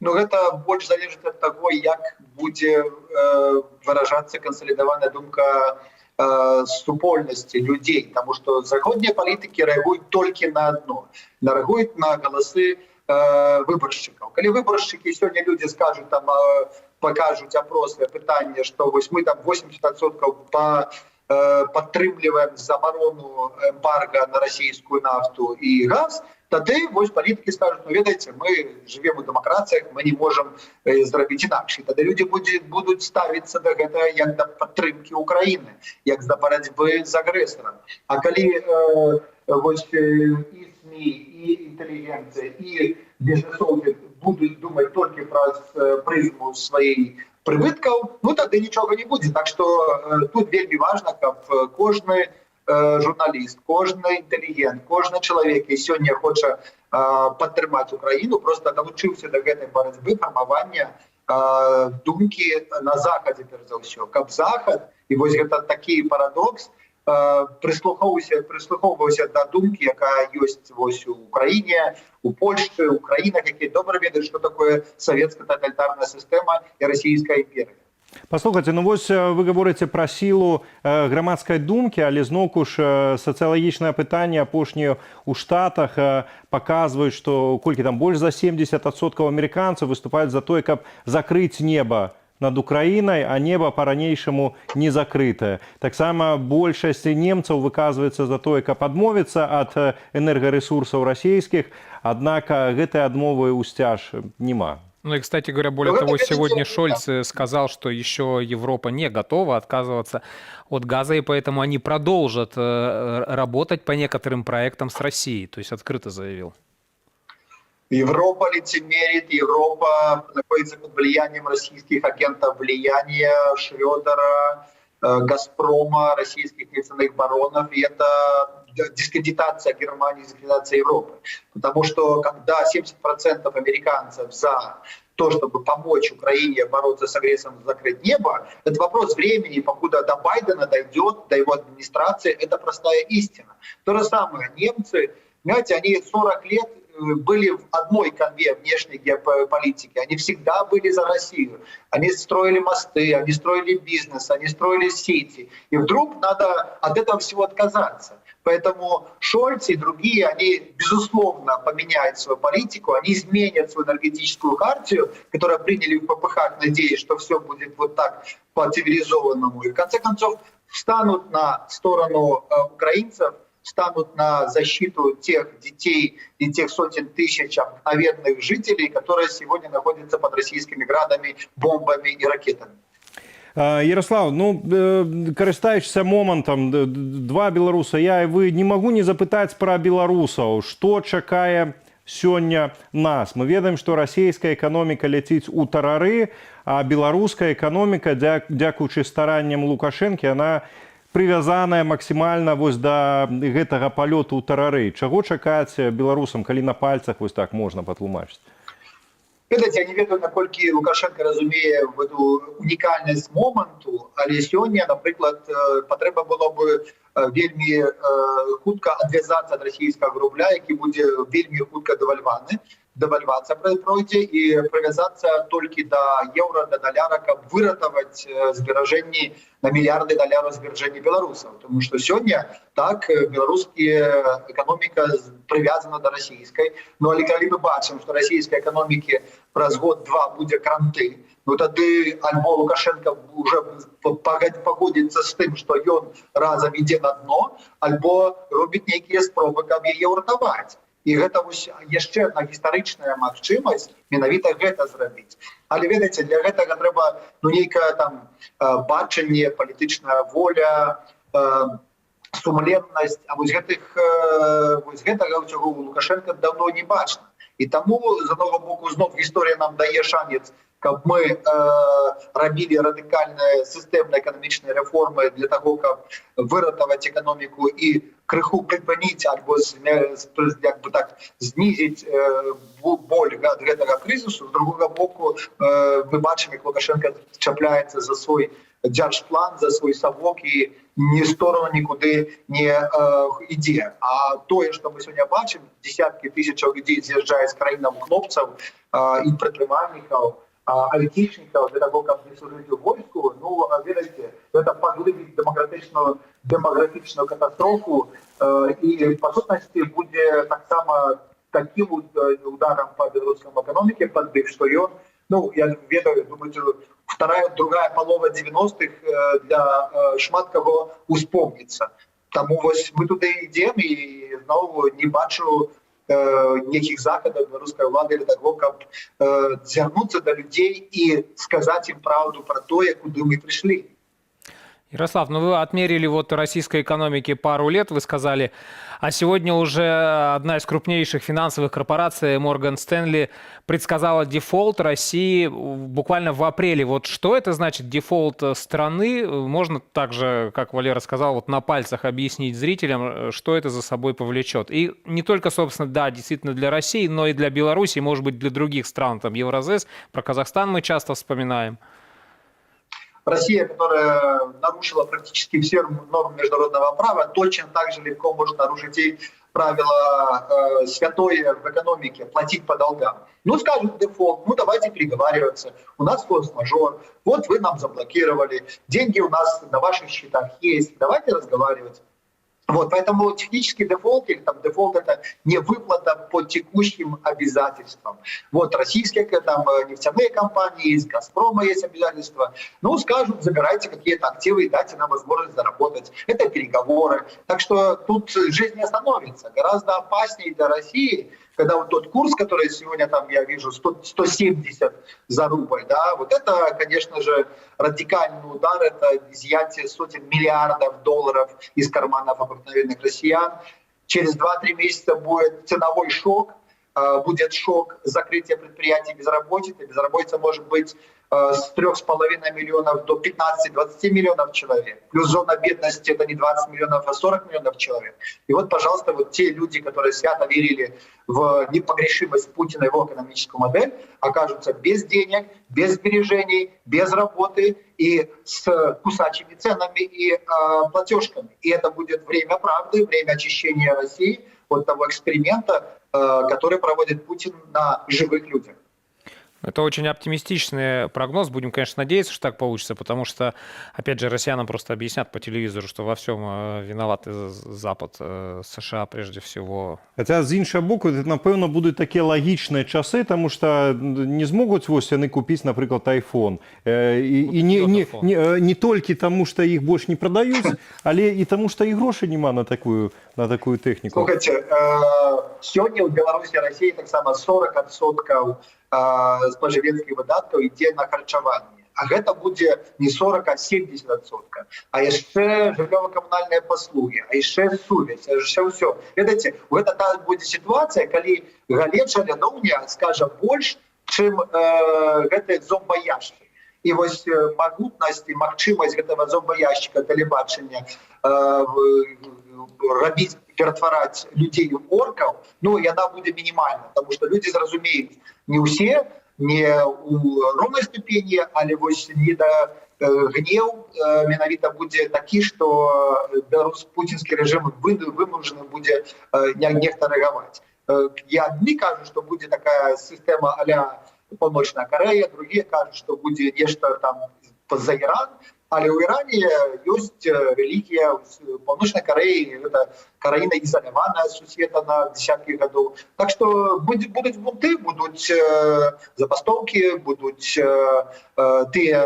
S2: Ну, гэта больш залежыць ад таго, як будзе выражацца кансалідаваная думка супольнасці людзей, тому што заходнія палітыкі рэагуюць толькі на адно, рэагуюць на галасы выбаршчыкаў. Калі выбаршчыкі сёння людзі скажуць, там пакажуць апроснае пытанне, што вось мы там 80% падтрымліваем забарону эмбарга на расійскую нафту і газ, тады вось палітыкі скажуць, ну ведаеце, мы жывем у дэмакратыях, мы не можам зрабіць інакш. Тады людзі будуць ставіцца да гэтага як да падтрымкі Украіны, як да барацьбы з агрэсарам. А калі вось і СМІ, і інтэлігенцыя, і бізнесоўцы будуць думаць толькі праз прызму сваёй прыбыткаў, ну тады нічога не будзе. Так што тут вельмі важна, каб кожны журналіст, кожны інтэлігент, кожны чалавек, які сёння хоча падтрымаць Украіну, просто навучыўся да гэтай барацьбы, фармавання думкі на Захадзе, перш за ўсё. Каб Захад, і вось гэта такі парадокс, прыслухоўваўся да думкі, якая ёсць вось у Украіне, у Польшчы, у краінах, якія добра ведаюць, што такое савецкая таталітарная сістэма і расійская імперія.
S16: Паслухайце, ну вось вы гаворыце пра сілу грамадскай думкі, але зноўку ж сацыялагічнае пытанне апошняе ў Штатах паказваюць, што колькі там больш за 70% амерыканцаў выступаюць за тое, каб закрыць неба над Украінай, а неба па-ранейшаму не закрытае. Таксама большасць немцаў выказваецца за тое, каб адмовіцца ад энергарэсурсаў расійскіх, аднак гэтай адмовы ўсцяж няма.
S15: Ну и, кстати говоря, более того, сегодня Шольц сказал, что еще Европа не готова отказываться от газа, и поэтому они продолжат работать по некоторым проектам с Россией, то есть открыто заявил.
S2: Европа лицемерит, Европа находится под влиянием российских агентов, влияния Шрёдера, Газпрома, российских нефтяных баронов, и это дискредитация Германии, дискредитация Европы. Потому что когда 70% американцев за то, чтобы помочь Украине бороться с агрессором, закрыть небо, это вопрос времени, покуда до Байдена дойдет, до его администрации, это простая истина. То же самое немцы, понимаете, они 40 лет были в одной конве внешней геополитики. Они всегда были за Россию. Они строили мосты, они строили бизнес, они строили сети. И вдруг надо от этого всего отказаться. Поэтому Шольц и другие, они, безусловно, поменяют свою политику, они изменят свою энергетическую хартию, которую приняли в ППХ, надеясь, что все будет вот так по-цивилизованному. И в конце концов встанут на сторону украинцев, станут на защиту тех детей и тех сотен тысяч обыкновенных жителей, которые сегодня находятся под российскими градами, бомбами и ракетами.
S16: Ярослав, ну, карыстаючыся момантам, два беларуса, я і вы, не магу не запытаць пра беларусаў, што чакае сёння нас. Мы ведаем, што расійская эканоміка ляціць у тарары, а беларуская эканоміка, дзякуючы старанням Лукашэнкі, она прывязаная максімальна вось да гэтага палёту ў тарары. Чаго чакаць беларусам, калі на пальцах вось так можна патлумачыць?
S2: Ведаеце, я не ведаю, наколькі Лукашенко разумее эту унікальнасць моманту, але сёння, напрыклад, патрэба было бы вельмі хутка адвязацца ад расійскага рубля, які будзе вельмі хутка дэвальвацыя пройдзе, і прывязацца толькі да еўра, да даляра, каб выратаваць зберажэнні на мільярды даляраў зберажэнні беларусаў. Тому што сёння так беларуская эканоміка прывязана да расійскай, ну але калі мы бачым, што расійскай эканомікі праз год-два будзе кранты, ну тады альбо Лукашенко уже пагодзіцца з тым, што ён разам ідзе на дно, альбо робіць нейкія спробы, каб яе ўратаваць. І гэта яшчэ одна гістарычная магчымасць менавіта гэта зрабіць. Але ведаеце, для гэтага трэба нейкае там бачанне, палітычная воля, сумленнасць, а вось гэтага ўсяго у Лукашенка давно не бачна. І таму, з аднаго боку, зноў гісторыя нам дае шанец, каб мы рабілі радыкальныя сістэмныя эканамічныя рэформы для таго, каб выратаваць эканоміку і крыху прыпыніць альбо як бы так знізіць боль ад гэтага крызісу. З другога боку, мы бачым, як Лукашенко чапляецца за свой дзяржплан, за свой савок і ні сторону нікуди не ідзе. А тое, што мы сёння бачым, десяткі тысячаў людзей з'язджаюць з краінаў хлопцаў і прадпрымальнікаў, айтишников для того, как не служить у войску, ну, видите, это поглубить демографічну катастрофу і, по сутності, буде так само таким ударом по белорусскому экономике, подбив, что он, ну, я думаю, другая полова 90-х для шмат кого успомнится. Тому ось ми туди йдемо і знову не бачу ніяких заходів белорусской влади для того, щоб звернутися до людей і сказати їм правду про те, куди ми прийшли.
S15: Ярослав, ну вы отмерили вот российской экономике пару лет, вы сказали, а сегодня уже одна из крупнейших финансовых корпораций, Морган Стэнли, предсказала дефолт России буквально в апреле. Вот что это значит, дефолт страны? Можно также, как Валера сказал, вот на пальцах объяснить зрителям, что это за собой повлечет? И не только, собственно, да, действительно для России, но и для Беларуси, может быть, для других стран, там Евразес, про Казахстан мы часто вспоминаем.
S2: Россия, которая нарушила практически все нормы международного права, точно так же легко может нарушить и правила святое в экономике, платить по долгам. Ну, скажут дефолт, ну, давайте переговариваться, у нас форс-мажор, вот вы нам заблокировали, деньги у нас на ваших счетах есть, давайте разговаривать. Вот, поэтому технический дефолт, или там дефолт, это не выплата по текущим обязательствам. Вот российские там нефтяные компании, из Газпрома есть обязательства. Ну, скажут, забирайте какие-то активы и дайте нам возможность заработать. Это переговоры. Так что тут жизнь не остановится. Гораздо опаснее для России, когда вот тот курс, который сегодня там я вижу, 170 за рубль, да, вот это, конечно же, радикальный удар, это изъятие сотен миллиардов долларов из карманов обыкновенных россиян. Через 2-3 месяца будет ценовой шок, будет шок закрытия предприятий, безработицы. Безработица может быть с 3,5 миллионов до 15-20 миллионов человек. Плюс зона бедности — это не 20 миллионов, а 40 миллионов человек. И вот, пожалуйста, вот те люди, которые свято верили в непогрешимость Путина и его экономическую модель, окажутся без денег, без сбережений, без работы и с кусачими ценами и платежками. И это будет время правды, время очищения России от того эксперимента, который проводит Путин на живых людях.
S15: Это очень оптимистичный прогноз. Будем, конечно, надеяться, что так получится, потому что, опять же, россиянам просто объяснят по телевизору, что во всем виноваты Запад, США прежде всего.
S16: Хотя, з іншого боку, це, напевно, будуть такі логічні часи, тому що не зможуть ось вони купити, наприклад, iPhone. І не тільки тому, що їх більше не продають, але і тому, що і грошей немає на таку техніку.
S2: Слухайте, сьогодні у Білорусі і Росії так само 40% споживецких выдаткаў ідзе на харчаванне. А гэта будзе не 40, а 70%. А яшчэ жыллёва-камунальныя паслугі, а яшчэ сувязь, а яшчэ ўсё. Ведаеце, гэта та будзе сітуацыя, калі галеча лядоўня скажа больш, чым гэты зомбаяшчык. І вось магутнасць і магчымасць гэтага зомбаяшчыка тэлебачання рабіць, ператвараць людзей у оркаў, ну, яна будзе мінімальна, тому што людзі зразумеюць, не ўсе, не у роўнай ступені, але вось гнеў менавіта будзе такі, што пуцінскі рэжым вымушаны будзе нехта рэагаваць. Адны кажуць, што будзе такая сістэма а-ля Паўночная Карэя, другія кажуць, што будзе нешта там за Іран, але ў Іране ёсць рэлігія, Паўночнай Карэі, гэта краіна ізаляваная з сусвета на десяткі гадоў. Так што будуць бунты, будуць забастоўкі, будуць тыя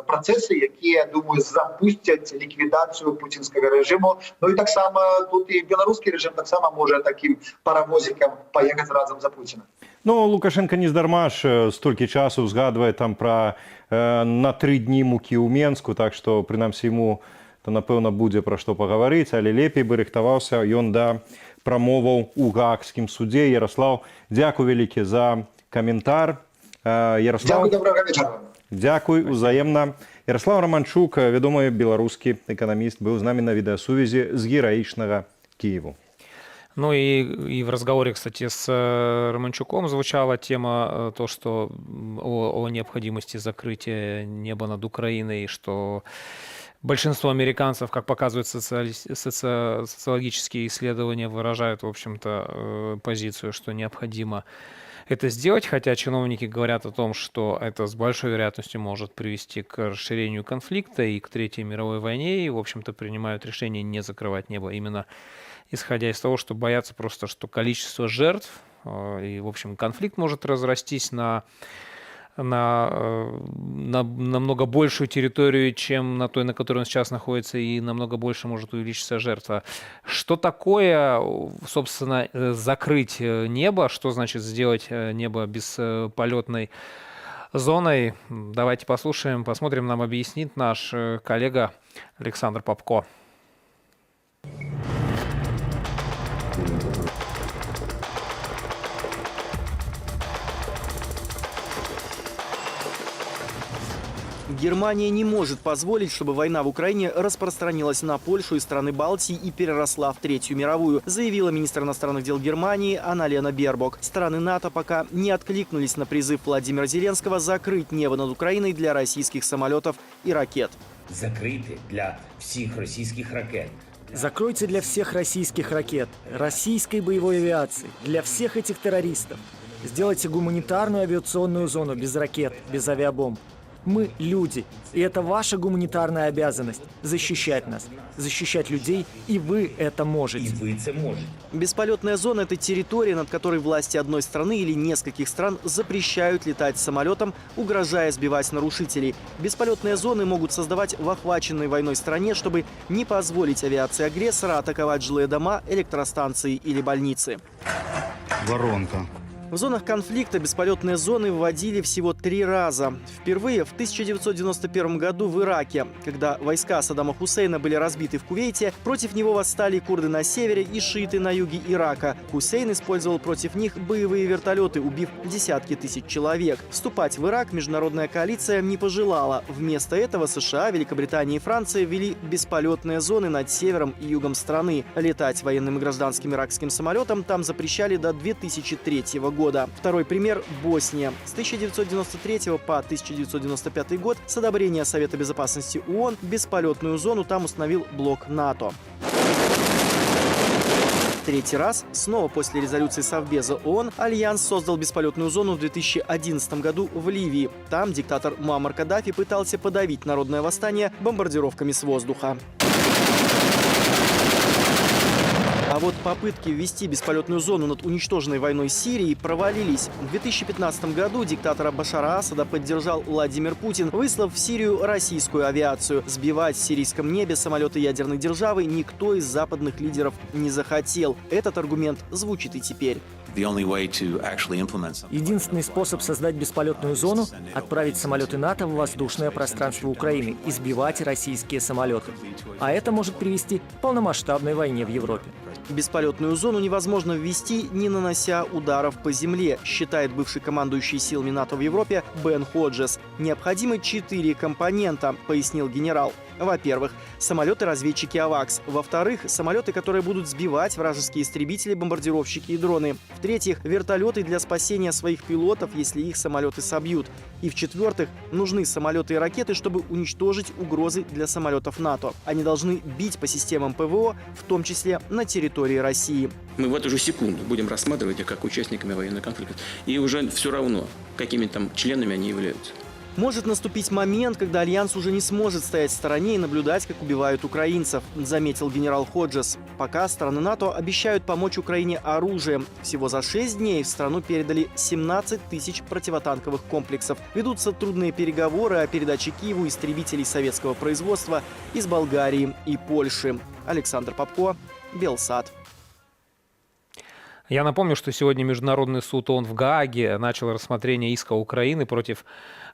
S2: працэсы, якія, думаю, запусцяць ліквідацыю пуцінскага рэжыму. Ну і таксама тут і беларускі рэжым таксама можа такім паравозікам паехаць разам за Пуціна.
S16: Ну, Лукашенко не здарма ж столькі часу згадвае там пра на 3 дні мукі ў Менску, так што, прынамсі, яму, то, напэўна, будзе пра што пагаварыць, але лепей бы рыхтаваўся ён да прамоваў у Гаагскім судзе. Ярослаў, дзякуй вялікі за каментар.
S2: Дзякуй, добрага вечара.
S16: Дзякуй, узаемна. Ярослав Романчук, вядомы беларускі эканаміст, быў з намі на відэасувязі з гераічнага Киеву.
S15: Ну и в разговоре, кстати, с Романчуком звучала тема то, что о необходимости закрытия неба над Украиной, что большинство американцев, как показывают социологические исследования, выражают, в общем-то, позицию, что необходимо это сделать, хотя чиновники говорят о том, что это с большой вероятностью может привести к расширению конфликта и к Третьей мировой войне, и, в общем-то, принимают решение не закрывать небо, именно исходя из того, что боятся просто, что количество жертв, и, в общем, конфликт может разрастись на намного большую территорию, чем на той, на которой он сейчас находится, и намного больше может увеличиться жертва. Что такое, собственно, закрыть небо? Что значит сделать небо бесполетной зоной? Давайте послушаем, посмотрим, нам объяснит наш коллега Александр Попко.
S9: Германия не может позволить, чтобы война в Украине распространилась на Польшу и страны Балтии и переросла в Третью мировую, заявила министр иностранных дел Германии Анна-Лена Бербок. Страны НАТО пока не откликнулись на призыв Владимира Зеленского закрыть небо над Украиной для российских самолетов и ракет.
S4: Закрыты для всех российских ракет.
S3: Закройте для всех российских ракет, российской боевой авиации, для всех этих террористов. Сделайте гуманитарную авиационную зону без ракет, без авиабомб. Мы люди, и это ваша гуманитарная обязанность – защищать нас, защищать людей, и вы это можете.
S4: И вы это можете.
S9: Бесполетная зона – это территория, над которой власти одной страны или нескольких стран запрещают летать самолетом, угрожая сбивать нарушителей. Бесполетные зоны могут создавать в охваченной войной стране, чтобы не позволить авиации агрессора атаковать жилые дома, электростанции или больницы.
S4: Воронка.
S9: В зонах конфликта бесполетные зоны вводили всего 3 раза. Впервые в 1991 году в Ираке, когда войска Саддама Хусейна были разбиты в Кувейте, против него восстали курды на севере и шииты на юге Ирака. Хусейн использовал против них боевые вертолеты, убив десятки тысяч человек. Вступать в Ирак международная коалиция не пожелала. Вместо этого США, Великобритания и Франция ввели бесполетные зоны над севером и югом страны. Летать военным и гражданским иракским самолетам там запрещали до 2003 года. Второй пример – Босния. С 1993 по 1995 год с одобрения Совета безопасности ООН бесполетную зону там установил блок НАТО. Третий раз, снова после резолюции Совбеза ООН, Альянс создал бесполетную зону в 2011 году в Ливии. Там диктатор Муаммар Каддафи пытался подавить народное восстание бомбардировками с воздуха. А вот попытки ввести бесполетную зону над уничтоженной войной Сирией провалились. В 2015 году диктатора Башара Асада поддержал Владимир Путин, выслав в Сирию российскую авиацию. Сбивать в сирийском небе самолеты ядерной державы никто из западных лидеров не захотел. Этот аргумент звучит и теперь.
S3: Единственный способ создать бесполетную зону – отправить самолеты НАТО в воздушное пространство Украины и сбивать российские самолеты. А это может привести к полномасштабной войне в Европе.
S9: Бесполетную зону невозможно ввести, не нанося ударов по земле, считает бывший командующий силами НАТО в Европе Бен Ходжес. Необходимы 4 компонента, пояснил генерал. Во-первых, самолеты-разведчики «Авакс». Во-вторых, самолеты, которые будут сбивать вражеские истребители, бомбардировщики и дроны. В-третьих, вертолеты для спасения своих пилотов, если их самолеты собьют. И в-четвертых, нужны самолеты и ракеты, чтобы уничтожить угрозы для самолетов НАТО. Они должны бить по системам ПВО, в том числе на территории России.
S12: Мы в эту же секунду будем рассматривать их как участниками военного конфликта. И уже все равно, какими там членами они являются.
S9: Может наступить момент, когда Альянс уже не сможет стоять в стороне и наблюдать, как убивают украинцев, заметил генерал Ходжес. Пока страны НАТО обещают помочь Украине оружием. Всего за 6 дней в страну передали 17 тысяч противотанковых комплексов. Ведутся трудные переговоры о передаче Киеву истребителей советского производства из Болгарии и Польши. Александр Попко, Белсат.
S15: Я напомню, что сегодня Международный суд ООН в Гааге начал рассмотрение иска Украины против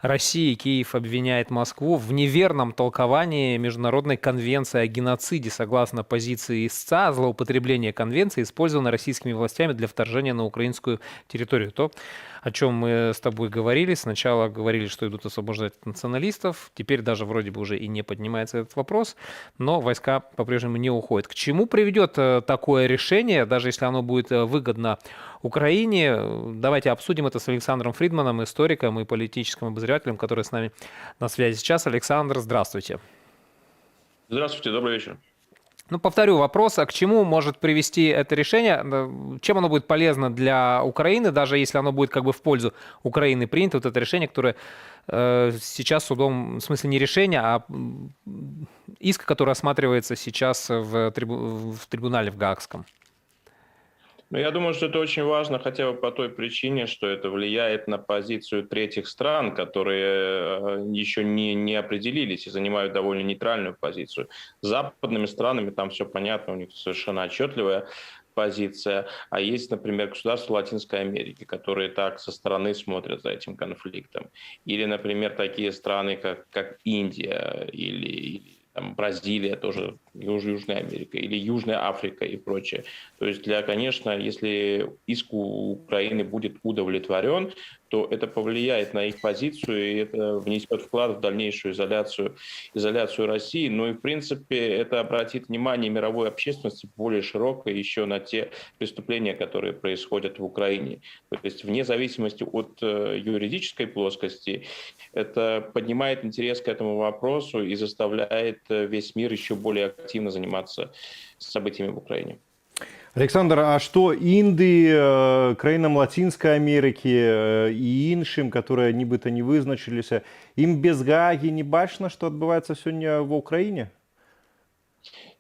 S15: России. Киев обвиняет Москву в неверном толковании Международной конвенции о геноциде. Согласно позиции истца, злоупотребление конвенции использовано российскими властями для вторжения на украинскую территорию. То, о чем мы с тобой говорили. Сначала говорили, что идут освобождать националистов. Теперь даже вроде бы уже и не поднимается этот вопрос. Но войска по-прежнему не уходят. К чему приведет такое решение, даже если оно будет выгодно Украине? Давайте обсудим это с Александром Фридманом, историком и политическим обозревателем, который с нами на связи сейчас. Александр, здравствуйте.
S7: Здравствуйте, добрый вечер.
S15: Ну, повторю вопрос, а к чему может привести это решение? Чем оно будет полезно для Украины, даже если оно будет как бы в пользу Украины принято, вот это решение, которое сейчас судом, в смысле не решение, а иск, который рассматривается сейчас в трибунале в Гаагском?
S1: Ну, я думаю, что это очень важно хотя бы по той причине, что это влияет на позицию третьих стран, которые еще не определились и занимают довольно нейтральную позицию. С западными странами там все понятно, у них совершенно отчетливая позиция. А есть, например, государства Латинской Америки, которые так со стороны смотрят за этим конфликтом. Или, например, такие страны, как Индия или там, Бразилия, тоже Южная Америка, или Южная Африка и прочее. То есть, конечно, если иск у Украины будет удовлетворен, то это повлияет на их позицию, и это внесет вклад в дальнейшую изоляцию России. Ну и, в принципе, это обратит внимание мировой общественности более широкой еще на те преступления, которые происходят в Украине. То есть, вне зависимости от юридической плоскости, это поднимает интерес к этому вопросу и заставляет весь мир еще более активно заниматься событиями в Украине.
S16: Александр, а что Індії, країнам Латинской Америки и іншим, которые нібито не визначилися, им без Гааги не бачно, что отбывается сегодня в Украине?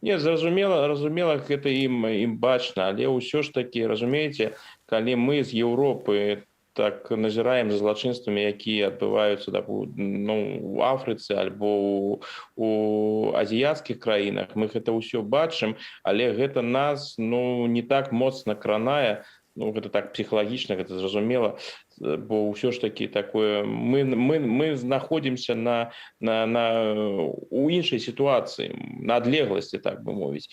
S1: Ні, зрозуміло, гэта ім бачна, але ўсё ж таки, разумееце, калі мы з Еўропы так назіраем за злачынствамі, якія адбываюцца у Афрыцы альбо у азіяцкіх краінах, мы гэта ўсё бачым, але гэта нас не так моцна кранае, гэта так псіхалагічна, гэта зразумела, бо ўсё ж таки такое мы знаходзімся у іншай сітуацыі, на адлегласці, так бы мовіць.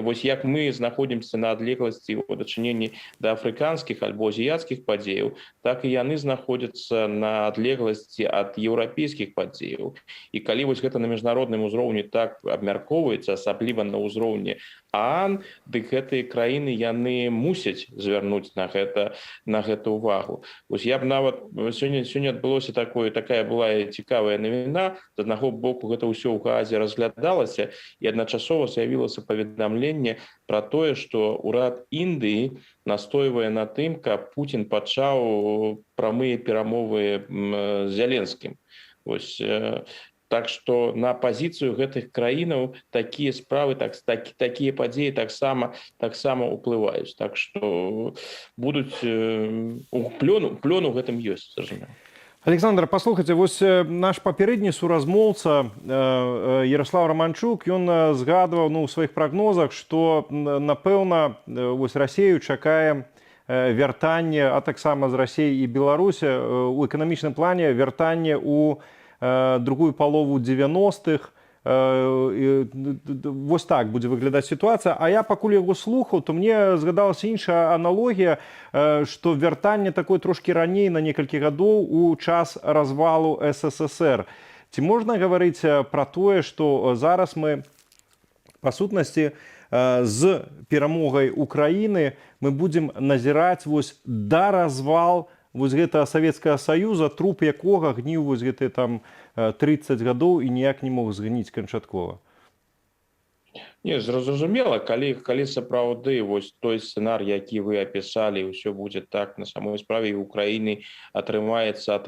S1: Вось як мы знаходзімся на адлегласці ў дачыненні да афрыканскіх альбо азіяцкіх падзеяў, так і яны знаходзяцца на адлегласці ад еўрапейскіх падзеяў. І калі вось гэта на міжнародным узроўні так абмяркоўваецца, асабліва на ўзроўні ААН, дык гэтыя краіны яны мусяць звярнуць на гэта ўвагу. Вось я б нават сёння адбылося такая была цікавая навіна. З аднаго боку гэта ўсё ў Гаазе разглядалася, і адначасова з'явілася паведамленне пра тое, што ўрад Індыі настойвае на тым, каб Пуцін пачаў прамыя перамовы з Зеленскім. Вось так што на пазіцыю гэтых краінаў такія справы, такія падзеі таксама ўплываюць. Так што будуць плён у гэтым ёсць, зразумела.
S16: Александр, послухайте, вось наш папярэдні суразмоўца Ярослав Романчук, ён згадваў у сваіх прагнозах, што, напэўна, вось Расею чакае вяртанне, а таксама з Расіі і Беларусі у эканамічным плане вяртанне ў другую палову 90-х. Вось так будзе выглядаць сітуацыя. А я пакуль яго слухаў, то мне згадалася іншая аналогія, што вяртанне такое трошкі раней на некалькі гадоў у час развалу СССР. Ці можна гаварыць пра тое, што зараз мы, па сутнасці, з перамогай Украіны мы будзем назіраць вось да развал вось гэтага Савецкага Саюза, труп якога гніў вось гэтыя там 30 гадоў і ніяк не мог згніць канчаткова?
S1: Не, зразумела, калі сапраўды вось той сцэнарый, які вы апісалі, ўсё будзе так на самой справе, і Украіны атрымаецца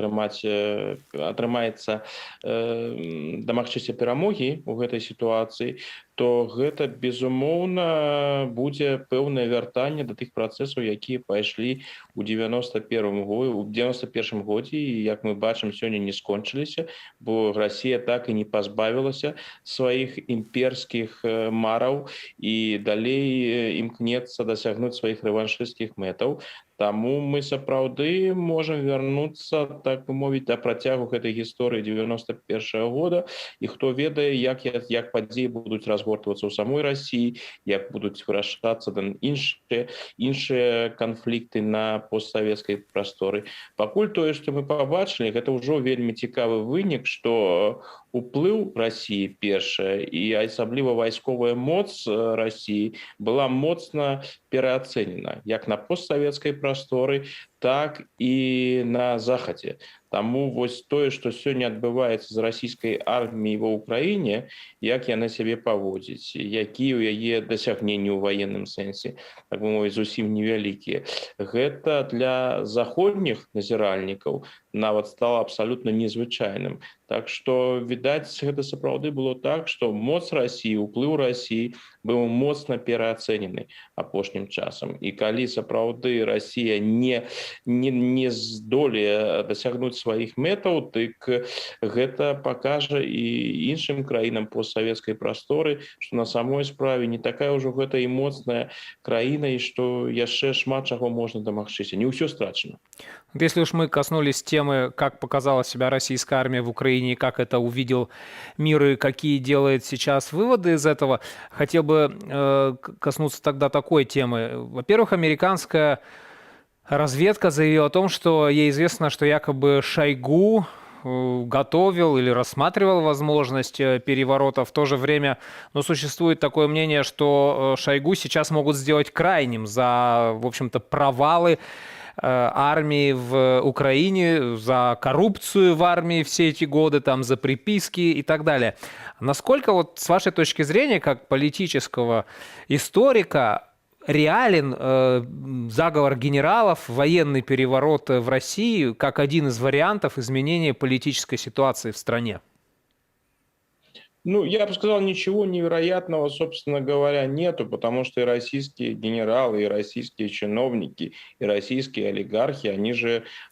S1: дамагчыся перамогі ў гэтай сітуацыі, то гэта, безумоўна, будзе пэўнае вяртанне да тых працэсаў, якія пайшлі ў 91 годзе, і, як мы бачым, сёння не скончыліся, бо Расія так і не пазбавілася сваіх імперскіх мараў і далей імкнецца дасягнуць сваіх рэваншысцкіх мэтаў. Таму мы сапраўды можам вярнуцца, так бы мовіць, да працягу гэтай гісторыі 91-го года, і хто ведае, як падзеі будуць разгортвацца ў самой Расіі, як будуць вырашацца іншыя канфлікты на постсавецкай прасторы. Пакуль тое, што мы пабачылі, гэта ўжо вельмі цікавы вынік, што уплыў Расіі першая і асабліва вайсковая моц Расіі была моцна пераацэнена як на постсавецкай прасторы, так і на захадзе. Таму вось тое, што сёння адбываецца з расійскай арміяй ва ўкраіне, як яна сябе паводзіць, якія ў яе дасягненні ў ваенным сэнсе, так бы мовіць, зусім невялікія. Гэта для заходніх назіральнікаў нават стала абсалютна незвычайным. Так што, відаць, гэта сапраўды было так, што моц Расіі, уплыў Расіі быў моцна пераацэнены апошнім часам. І калі сапраўды Расія не здолее дасягнуць сваіх мэтаў, дык гэта пакажа і іншым краінам постсавецкай прасторы, што на самой справе не такая ўжо гэта і моцная краіна, і што яшчэ шмат чаго можна дамагчыся. Не ўсё страчана.
S15: Если уж мы коснулись темы, как показала себя российская армия в Украине, и как это увидел мир, и какие делает сейчас выводы из этого, хотел бы коснуться тогда такой темы. Во-первых, американская разведка заявила о том, что ей известно, что якобы Шойгу готовил или рассматривал возможность переворота. В то же время, существует такое мнение, что Шойгу сейчас могут сделать крайним за, в общем-то, провалы армии в Украине, за коррупцию в армии все эти годы, там, за приписки и так далее. Насколько, вот, с вашей точки зрения, как политического историка, реален заговор генералов, военный переворот в России как один из вариантов изменения политической ситуации в стране?
S1: Я бы сказал, ничего невероятного, собственно говоря, нету, потому что и российские генералы, и российские чиновники, и российские олигархи,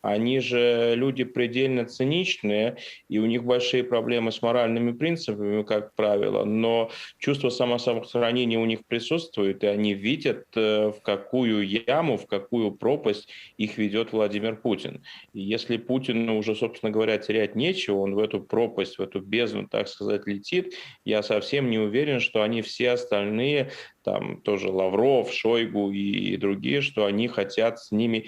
S1: они же люди предельно циничные, и у них большие проблемы с моральными принципами, как правило, но чувство самосохранения у них присутствует, и они видят, в какую яму, в какую пропасть их ведет Владимир Путин. И если Путину уже, собственно говоря, терять нечего, он в эту пропасть, в эту бездну, так сказать, летит, я совсем не уверен, что они все остальные, там тоже Лавров, Шойгу и другие, что они хотят с ним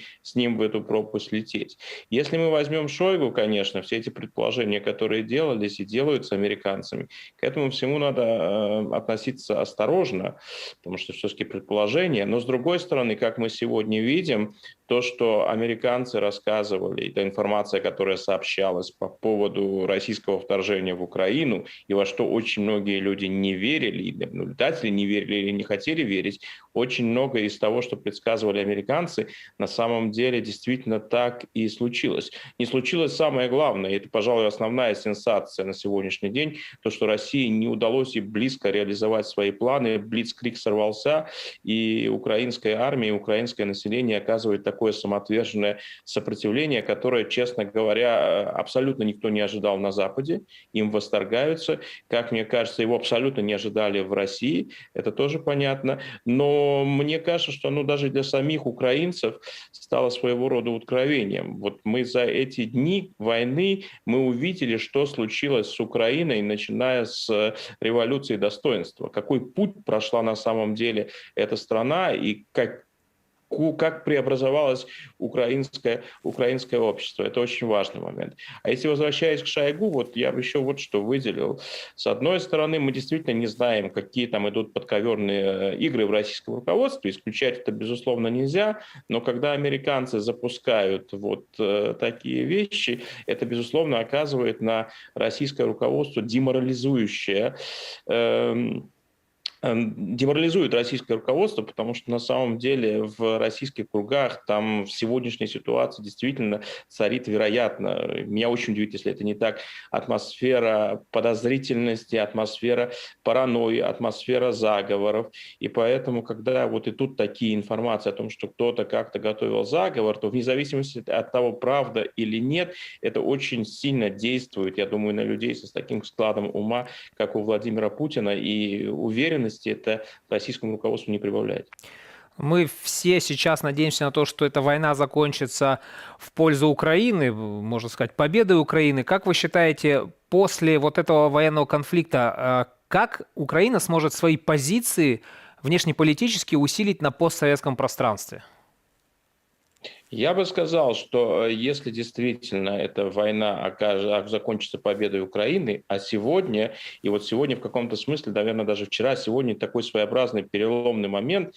S1: в эту пропасть лететь. Если мы возьмем Шойгу, конечно, все эти предположения, которые делались и делаются американцами, к этому всему надо относиться осторожно, потому что все-таки предположения. Но с другой стороны, как мы сегодня видим, то, что американцы рассказывали, та информация, которая сообщалась по поводу российского вторжения в Украину, и во что очень многие люди не верили, наблюдатели не верили или не хотели верить, очень много из того, что предсказывали американцы, на самом деле действительно так и случилось. Не случилось самое главное, и это, пожалуй, основная сенсация на сегодняшний день, то, что России не удалось и близко реализовать свои планы, блицкриг сорвался, и украинская армия, и украинское население оказывает такое самоотверженное сопротивление, которое, честно говоря, абсолютно никто не ожидал на Западе, им восторгаются. Как мне кажется, его абсолютно не ожидали в России, это тоже понятно. Но мне кажется, что оно даже для самих украинцев стало своего рода откровением. Вот мы за эти дни войны мы увидели, что случилось с Украиной, начиная с революции достоинства. Какой путь прошла на самом деле эта страна и как преобразовалось украинское общество. Это очень важный момент. А если возвращаясь к Шойгу, вот я бы еще вот что выделил. С одной стороны, мы действительно не знаем, какие там идут подковерные игры в российском руководстве. Исключать это, безусловно, нельзя. Но когда американцы запускают вот такие вещи, это, безусловно, оказывает на российское руководство деморализует российское руководство, потому что на самом деле в российских кругах там в сегодняшней ситуации действительно царит, вероятно, меня очень удивит, если это не так, атмосфера подозрительности, атмосфера паранойи, атмосфера заговоров. И поэтому, когда вот и тут такие информации о том, что кто-то как-то готовил заговор, то вне зависимости от того, правда или нет, это очень сильно действует, я думаю, на людей с таким складом ума, как у Владимира Путина, и уверенность это российскому руководству не прибавляет.
S15: Мы все сейчас надеемся на то, что эта война закончится в пользу Украины, можно сказать, победой Украины. Как вы считаете, после вот этого военного конфликта, как Украина сможет свои позиции внешнеполитически усилить на постсоветском пространстве?
S1: Я бы сказал, что если действительно эта война закончится победой Украины, а сегодня, и вот сегодня в каком-то смысле, наверное, даже вчера, сегодня такой своеобразный переломный момент,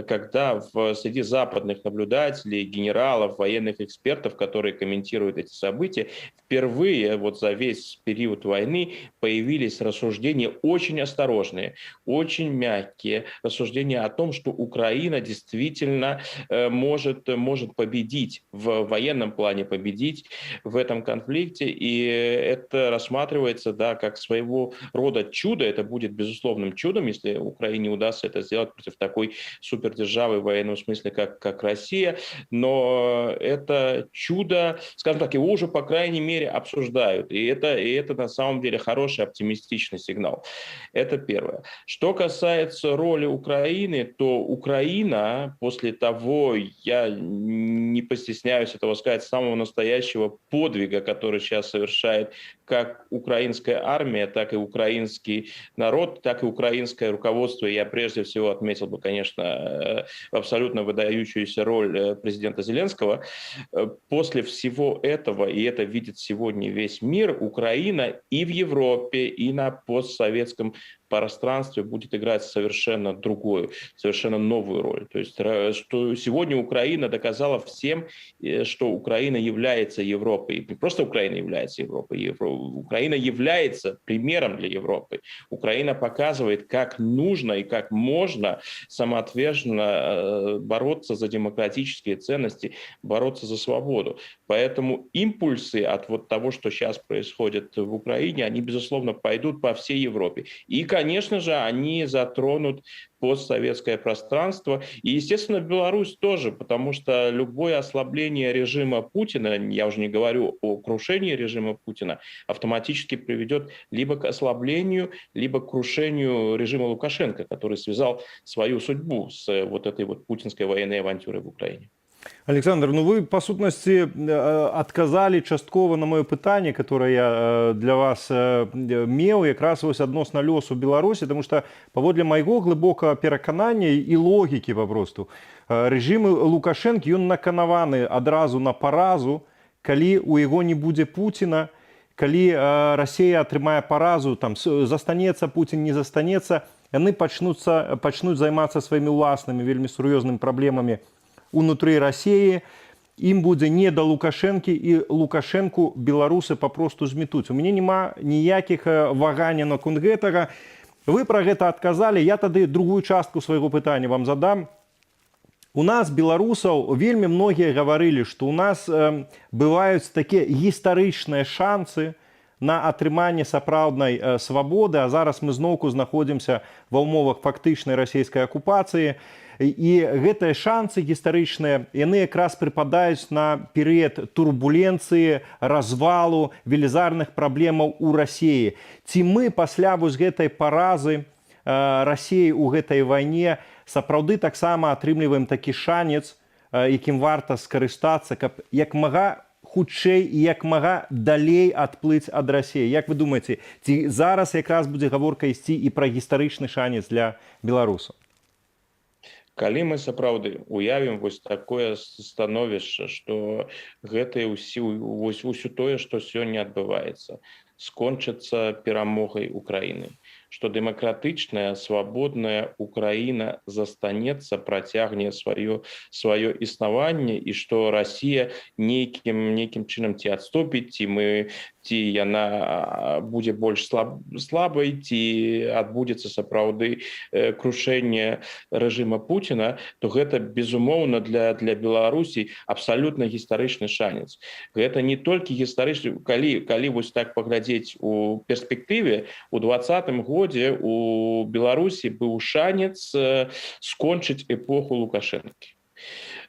S1: когда среди западных наблюдателей, генералов, военных экспертов, которые комментируют эти события, впервые вот за весь период войны появились рассуждения очень осторожные, очень мягкие, рассуждения о том, что Украина действительно может победить, в военном плане победить в этом конфликте, и это рассматривается, да, как своего рода чудо. Это будет безусловным чудом, если Украине удастся это сделать против такой супердержавы в военном смысле, как Россия, но это чудо, скажем так, его уже, по крайней мере, обсуждают, и это на самом деле хороший, оптимистичный сигнал. Это первое. Что касается роли Украины, то Украина после того, я не постесняюсь этого сказать, самого настоящего подвига, который сейчас совершает как украинская армия, так и украинский народ, так и украинское руководство. Я прежде всего отметил бы, конечно, абсолютно выдающуюся роль президента Зеленского. После всего этого, и это видит сегодня весь мир, Украина и в Европе, и на постсоветском пространстве будет играть совершенно другую, совершенно новую роль. То есть, что сегодня Украина доказала всем, что Украина является Европой. Не просто Украина является Европой, Украина является примером для Европы. Украина показывает, как нужно и как можно самоотверженно бороться за демократические ценности, бороться за свободу. Поэтому импульсы от вот того, что сейчас происходит в Украине, они, безусловно, пойдут по всей Европе. И, конечно же, они затронут постсоветское пространство. И, естественно, Беларусь тоже, потому что любое ослабление режима Путина, я уже не говорю о крушении режима Путина, автоматически приведет либо к ослаблению, либо к крушению режима Лукашенко, который связал свою судьбу с вот этой вот путинской военной авантюрой в Украине.
S16: Александр, ну вы, по сутнасці, адказалі часткова на маё пытанне, которое я для вас меў, якраз вось адносна лёсу Беларусі, потому что паводле майго глыбокага пераканання і логікі папросту, рэжым Лукашэнкі, ён наканаваны адразу на паразу, калі у яго не будзе Пуціна, калі Расія атрымае паразу, там застанецца Пуцін, не застанецца, яны пачнуць займацца сваімі ўласнымі вельмі сур'ёзнымі праблемамі унутры России, им будзе не до Лукашэнкі, і Лукашэнку беларусы папросту зметуць. У мяне няма ніякіх ваганняў наконт гэтага. Вы пра гэта адказалі, я тады другую частку свайго пытання вам задам. У нас, беларусаў, вельмі многія гаварылі, што у нас бываюць такія гістарычныя шансы на атрыманне сапраўднай свабоды, а зараз мы зноўку знаходзімся ва ўмовах фактычнай расійскай акупацыі. І гэтыя шансы гістарычныя, яны якраз прыпадаюць на перыяд турбуленцыі, развалу, велізарных праблемаў у Расіі. Ці мы пасля вось гэтай паразы Расіі ў гэтай вайне сапраўды таксама атрымліваем такі шанец, якім варта скарыстацца, каб як мага хутчэй і як мага далей адплыць ад Расіі. Як вы думаеце, ці зараз якраз будзе гаворка ісці і пра гістарычны шанец для беларусаў?
S1: Калі мы сапраўды уявім вось такое становішча, што гэта ўсё тое, што сёння адбываецца, скончыцца перамогай Украіны, што дэмакратычная, свабодная Украіна застанецца, працягне сваё існаванне, і што Расія нейкім чынам ці адступіць, ці яна будзе больш слабай, ці адбудзецца сапраўды крушэнне рэжыма Пуціна, то гэта, безумоўна, для Беларусі абсалютна гістарычны шанец. Гэта не толькі гістарычны, калі вось так паглядзець у перспектыве, у 2020 годзе у Беларусі быў шанец скончыць эпоху Лукашэнкі.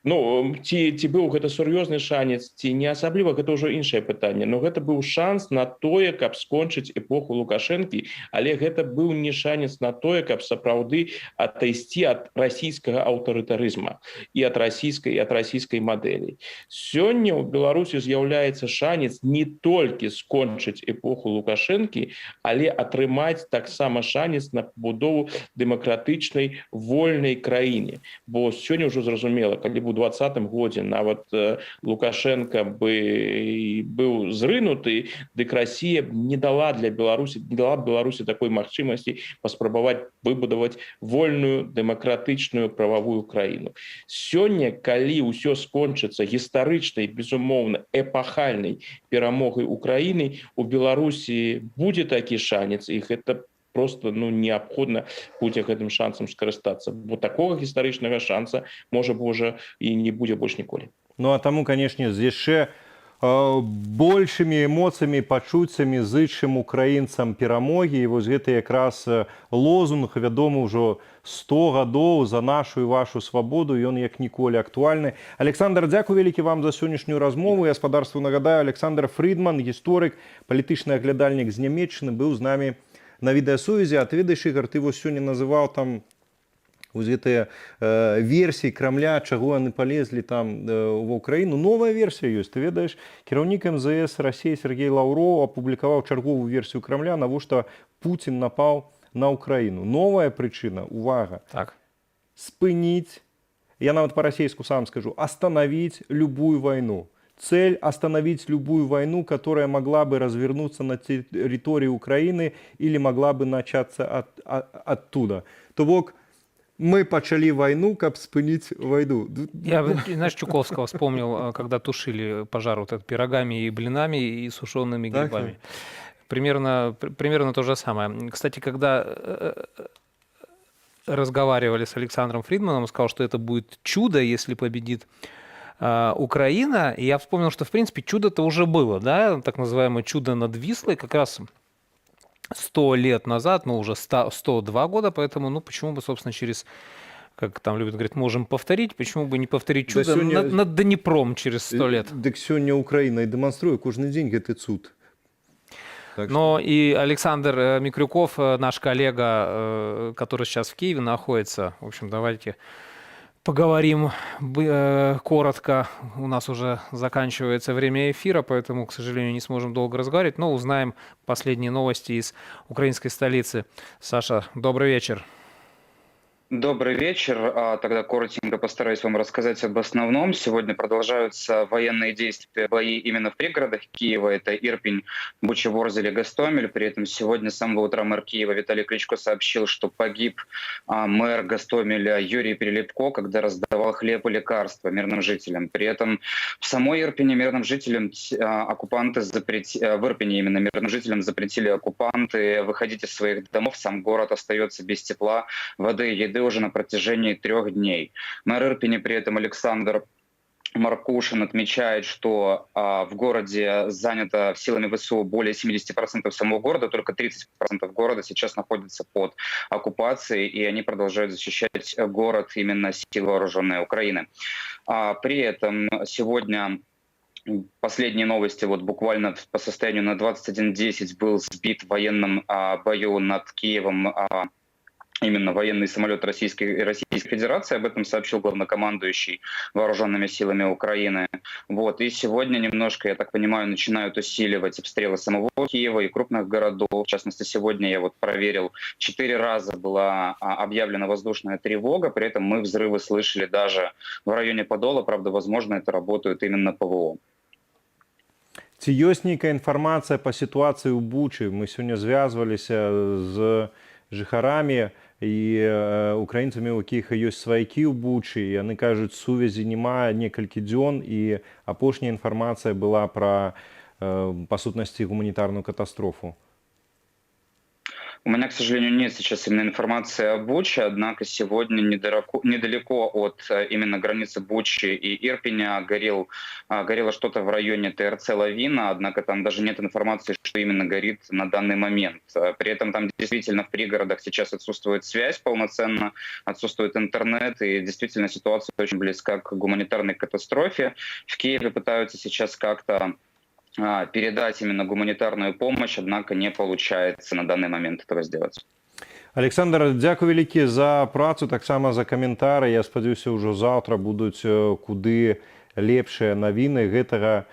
S1: Ну, ці быў гэта сур'ёзны шанец, ці не асабліва, гэта ўжо іншае пытанне, но гэта быў шанс на тое, каб скончыць эпоху Лукашэнкі, але гэта быў не шанец на тое, каб сапраўды адайсці ад расійскага аўтарытарызма і ад расійскай мадэлі. Сёння ў Беларусі з'яўляецца шанец не толькі скончыць эпоху Лукашэнкі, але атрымаць таксама шанец на пабудову дэмакратычнай вольнай краіне. Бо сёння ўжо зразумела, калі у 2020 годзе нават Лукашенко бы быў зрынуты, дык Россия не дала Беларусі такой магчымасці паспрабаваць выбудаваць вольную дэмакратычную прававую краіну. Сёння, калі ўсё скончыцца гістарычнай, безумоўна, эпахальнай перамогай Украіны, у Беларусі будзе такі шанец, і гэта просто неабходна будзе гэтым шансам скарыстацца. Бо такога гістарычнага шанса, можа, Божа, і не будзе больш ніколі.
S16: Ну а таму, канешне, з яшчэ большымі эмоцыямі, пачуццямі зычым украінцам перамогі. І вось гэта якраз лозунг, вядомы ўжо 100 гадоў за нашу і вашу свабоду, ён як ніколі актуальны. Александр, дзякуй вялікі вам за сённяшнюю размову. Я спадарству нагадаю, Александр Фридман, гісторык, палітычны аглядальнік з Нямецчыны, быў з намі на відэасувязі. А ты ведаеш, Ігор, ты вось сёння называў там вось гэтыя версіі Крамля, чаго яны палезлі там ва Ўкраіну. Новая версія ёсць, ты ведаеш, кіраўнік МЗС Расіі Сергей Лаўроў апублікаваў чарговую версію Крамля, навошта Пуцін напаў на Ўкраіну. Новая прычына, увага,
S15: так.
S16: Спыніць, я нават па-расейску сам скажу, остановить любую войну. Цель – остановить любую войну, которая могла бы развернуться на территории Украины или могла бы начаться оттуда. То бок, мы почали войну, как спынить войну.
S15: Я, знаешь, Чуковского вспомнил, когда тушили пожар вот этот пирогами и блинами и сушеными грибами. Примерно то же самое. Кстати, когда разговаривали с Александром Фридманом, он сказал, что это будет чудо, если победит Украина. И я вспомнил, что, в принципе, чудо-то уже было, да, так называемое чудо над Вислой, как раз 100 лет назад, уже 102 года, поэтому, почему бы, собственно, через, как там любят говорить, можем повторить, почему бы не повторить чудо над Днепром через 100 лет?
S16: Так сегодня Украина и демонструет каждый день этот суд.
S15: Но и Александр Микрюков, наш коллега, который сейчас в Киеве находится, в общем, давайте поговорим коротко. У нас уже заканчивается время эфира, поэтому, к сожалению, не сможем долго разговаривать, но узнаем последние новости из украинской столицы. Саша, добрый вечер.
S7: Добрый вечер. Тогда коротенько постараюсь вам рассказать об основном. Сегодня продолжаются военные действия, бои именно в пригородах Киева. Это Ирпень, Буча, Ворзель, Гостомель. При этом сегодня с самого утра мэр Киева Виталий Кличко сообщил, что погиб мэр Гостомеля Юрий Прилепко, когда раздавал хлеб и лекарства мирным жителям. При этом в самой Ирпени мирным жителям оккупанты в Ирпени именно мирным жителям запретили оккупанты выходить из своих домов. Сам город остается без тепла, воды и еды уже на протяжении 3 дней. Мэр Ирпени при этом Александр Маркушин отмечает, что в городе занято силами ВСУ более 70% самого города, только 30% города сейчас находится под оккупацией, и они продолжают защищать город именно сил вооруженной Украины. При этом сегодня последние новости, буквально по состоянию на 21:10 был сбит в военном бою над Киевом именно военный самолет Российской Федерации. Об этом сообщил главнокомандующий вооруженными силами Украины. И сегодня немножко, я так понимаю, начинают усиливать обстрелы самого Киева и крупных городов. В частности, сегодня я проверил, 4 раза была объявлена воздушная тревога. При этом мы взрывы слышали даже в районе Подола. Правда, возможно, это работают именно ПВО.
S16: Ці ёсць нейкая інфармацыя па сітуацыі ў Бучы? Мы сёння звязваліся з жыхарамі і украінцамі, у якіх ёсць сваякі ў Бучы, і яны кажуць, сувязі няма некалькі дзён, і апошняя інфармацыя была пра, па сутнасці, гуманітарную катастрофу.
S7: У меня, к сожалению, нет сейчас именно информации о Буче, однако сегодня недалеко от именно границы Бучи и Ирпеня горело что-то в районе ТРЦ «Лавина», однако там даже нет информации, что именно горит на данный момент. При этом там действительно в пригородах сейчас отсутствует связь полноценно, отсутствует интернет, и действительно ситуация очень близка к гуманитарной катастрофе. В Киеве пытаются сейчас как-то передать именно гуманитарную помощь, однако не получается на данный момент этого сделать.
S16: Александр, дзякуй вялікі за працу, таксама за каментары. Я спадзяюся, ўжо заўтра будуць куды лепшыя навіны. Гэтага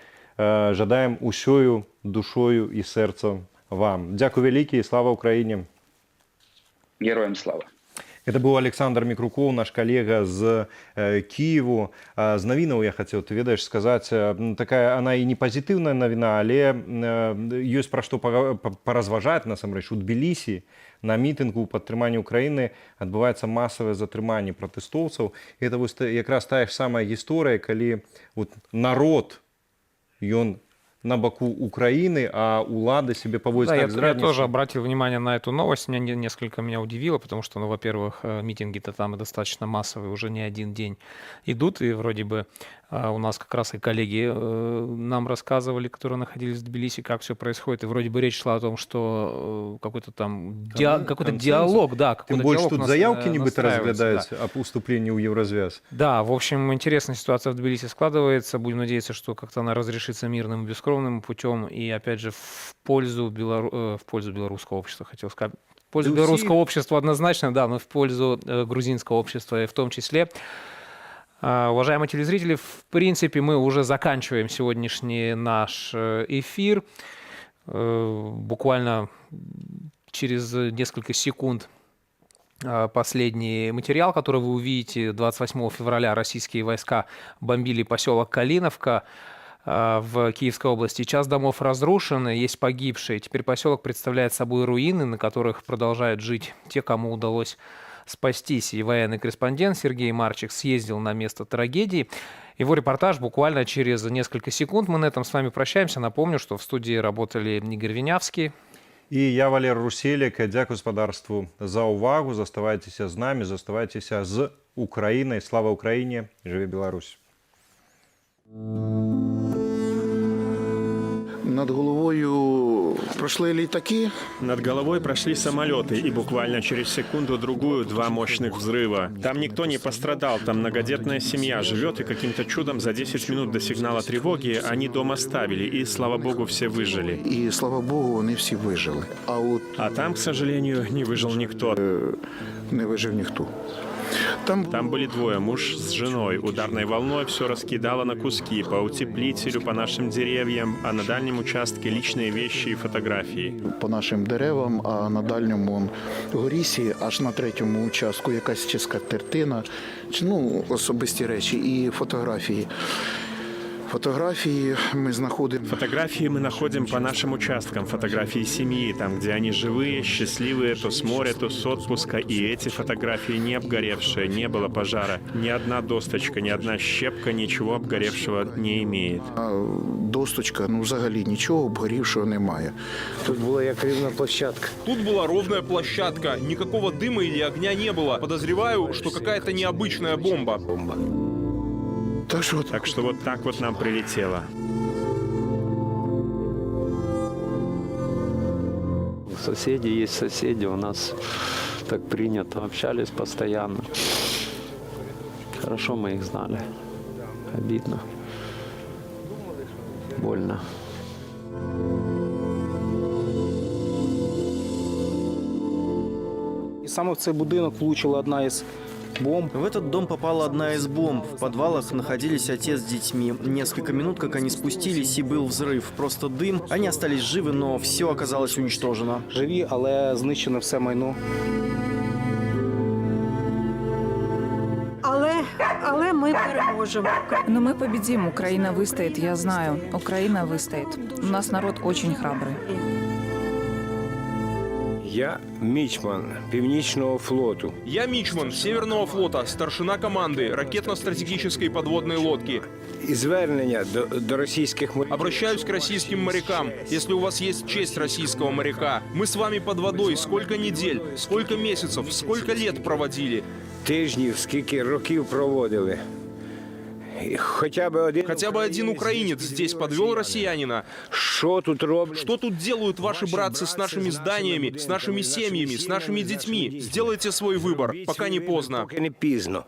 S16: жадаем усёю душою і сэрцам вам. Дзякуй вялікі і слава Украіне.
S7: Героям слава.
S16: Это был Александр Микруков, наш коллега з Киеву. З навінаў я хотел, ты ведаешь, сказать, такая она и не позитивная новина, але есть про что поразважать, насамрэч. У Тбілісі на мітынгу ў падтрыманні Украіны адбываецца масавае затрыманне пратэстоўцаў. Это вот якраз тая ж самая гісторыя, калі вот народ, ён на боку Украины, а улады себе поводят
S15: да,
S16: так
S15: я тоже обратил внимание на эту новость. Несколько меня удивило, потому что, ну, во-первых, митинги-то там достаточно массовые, уже не один день идут, и вроде бы у нас как раз и коллеги нам рассказывали, которые находились в Тбилиси, как все происходит, и вроде бы речь шла о том, что какой-то там какой-то диалог, да,
S16: тем больше тут заявки нібито разглядаются о поступлении в Еврозвяз.
S15: Да, в общем, интересная ситуация в Тбилиси складывается. Будем надеяться, что как-то она разрешится мирным и бескровным путем, и опять же в пользу белорусского общества, хотел сказать. В пользу белорусского общества однозначно, да, но в пользу грузинского общества в том числе. Уважаемые телезрители, в принципе, мы уже заканчиваем сегодняшний наш эфир. Буквально через несколько секунд последний материал, который вы увидите. 28 февраля российские войска бомбили поселок Калиновка в Киевской области. Часть домов разрушены, есть погибшие. Теперь поселок представляет собой руины, на которых продолжают жить те, кому удалось спастись. И военный корреспондент Сергей Марчик съездил на место трагедии. Его репортаж буквально через несколько секунд. Мы на этом с вами прощаемся. Напомню, что в студии работали Игорь Винявский.
S16: И я, Валер Руселик. Дякую господарству за увагу. Заставайтесь с нами, заставайтесь с Украиной. Слава Украине! Живи Беларусь!
S5: Над головою прошли летаки.
S18: Над головой прошли самолеты, и буквально через секунду-другую 2 мощных взрыва. Там никто не пострадал, там многодетная семья живет, и каким-то чудом за 10 минут до сигнала тревоги они дом оставили, и, слава богу, все выжили.
S5: И, слава богу, они все выжили.
S18: А там, к сожалению, не выжил никто.
S5: Не выжил никто.
S18: Там были двое, муж с женой. Ударной волной все раскидало на куски, по утеплителю, по нашим деревьям, а на дальнем участке личные вещи и фотографии.
S5: По нашим деревам, а на дальньому горісі, аж на 3-му участку, якась чи скатертина, ну, особисті речі і фотографії. Фотографии мы находим
S18: по нашим участкам, фотографии семьи, там, где они живые, счастливые, то с моря, то с отпуска. И эти фотографии не обгоревшие, не было пожара. Ни одна досточка, ни одна щепка ничего обгоревшего не имеет.
S5: Досточка, ну, взагалі нічого обгорівшого немає.
S19: Тут была як ровная площадка.
S20: Тут была ровная площадка, никакого дыма или огня не было. Подозреваю, что какая-то необычная бомба.
S18: Так что вот так вот нам прилетело.
S19: Соседи есть соседи, у нас так принято, общались постоянно. Хорошо мы их знали. Обидно. Больно.
S21: И саме в цей будинок влучила одна із бомб.
S9: В этот дом попала одна из бомб. В подвалах находились отец с детьми. Несколько минут, как они спустились, и был взрыв. Просто дым. Они остались живы, но все оказалось уничтожено.
S21: Живі, але знищено все майно.
S24: Але мы переможем. Но мы победим. Украина выстоит, я знаю. Украина выстоит. У нас народ очень храбрый.
S19: Я мічман Північного флоту.
S20: Я мичман Северного флота, старшина команды ракетно-стратегической подводной лодки.
S19: І звернення до російських моряків.
S20: Обращаюсь к российским морякам. Если у вас есть честь российского моряка, мы с вами под водой сколько недель, сколько месяцев, сколько лет проводили.
S19: Тижнів, скільки років проводили. Хотя бы один
S20: украинец здесь подвел россиянина.
S19: Что
S20: тут делают ваши братцы с нашими зданиями, с нашими семьями, с нашими детьми? Сделайте свой выбор, пока не поздно.
S19: Пока не пізно.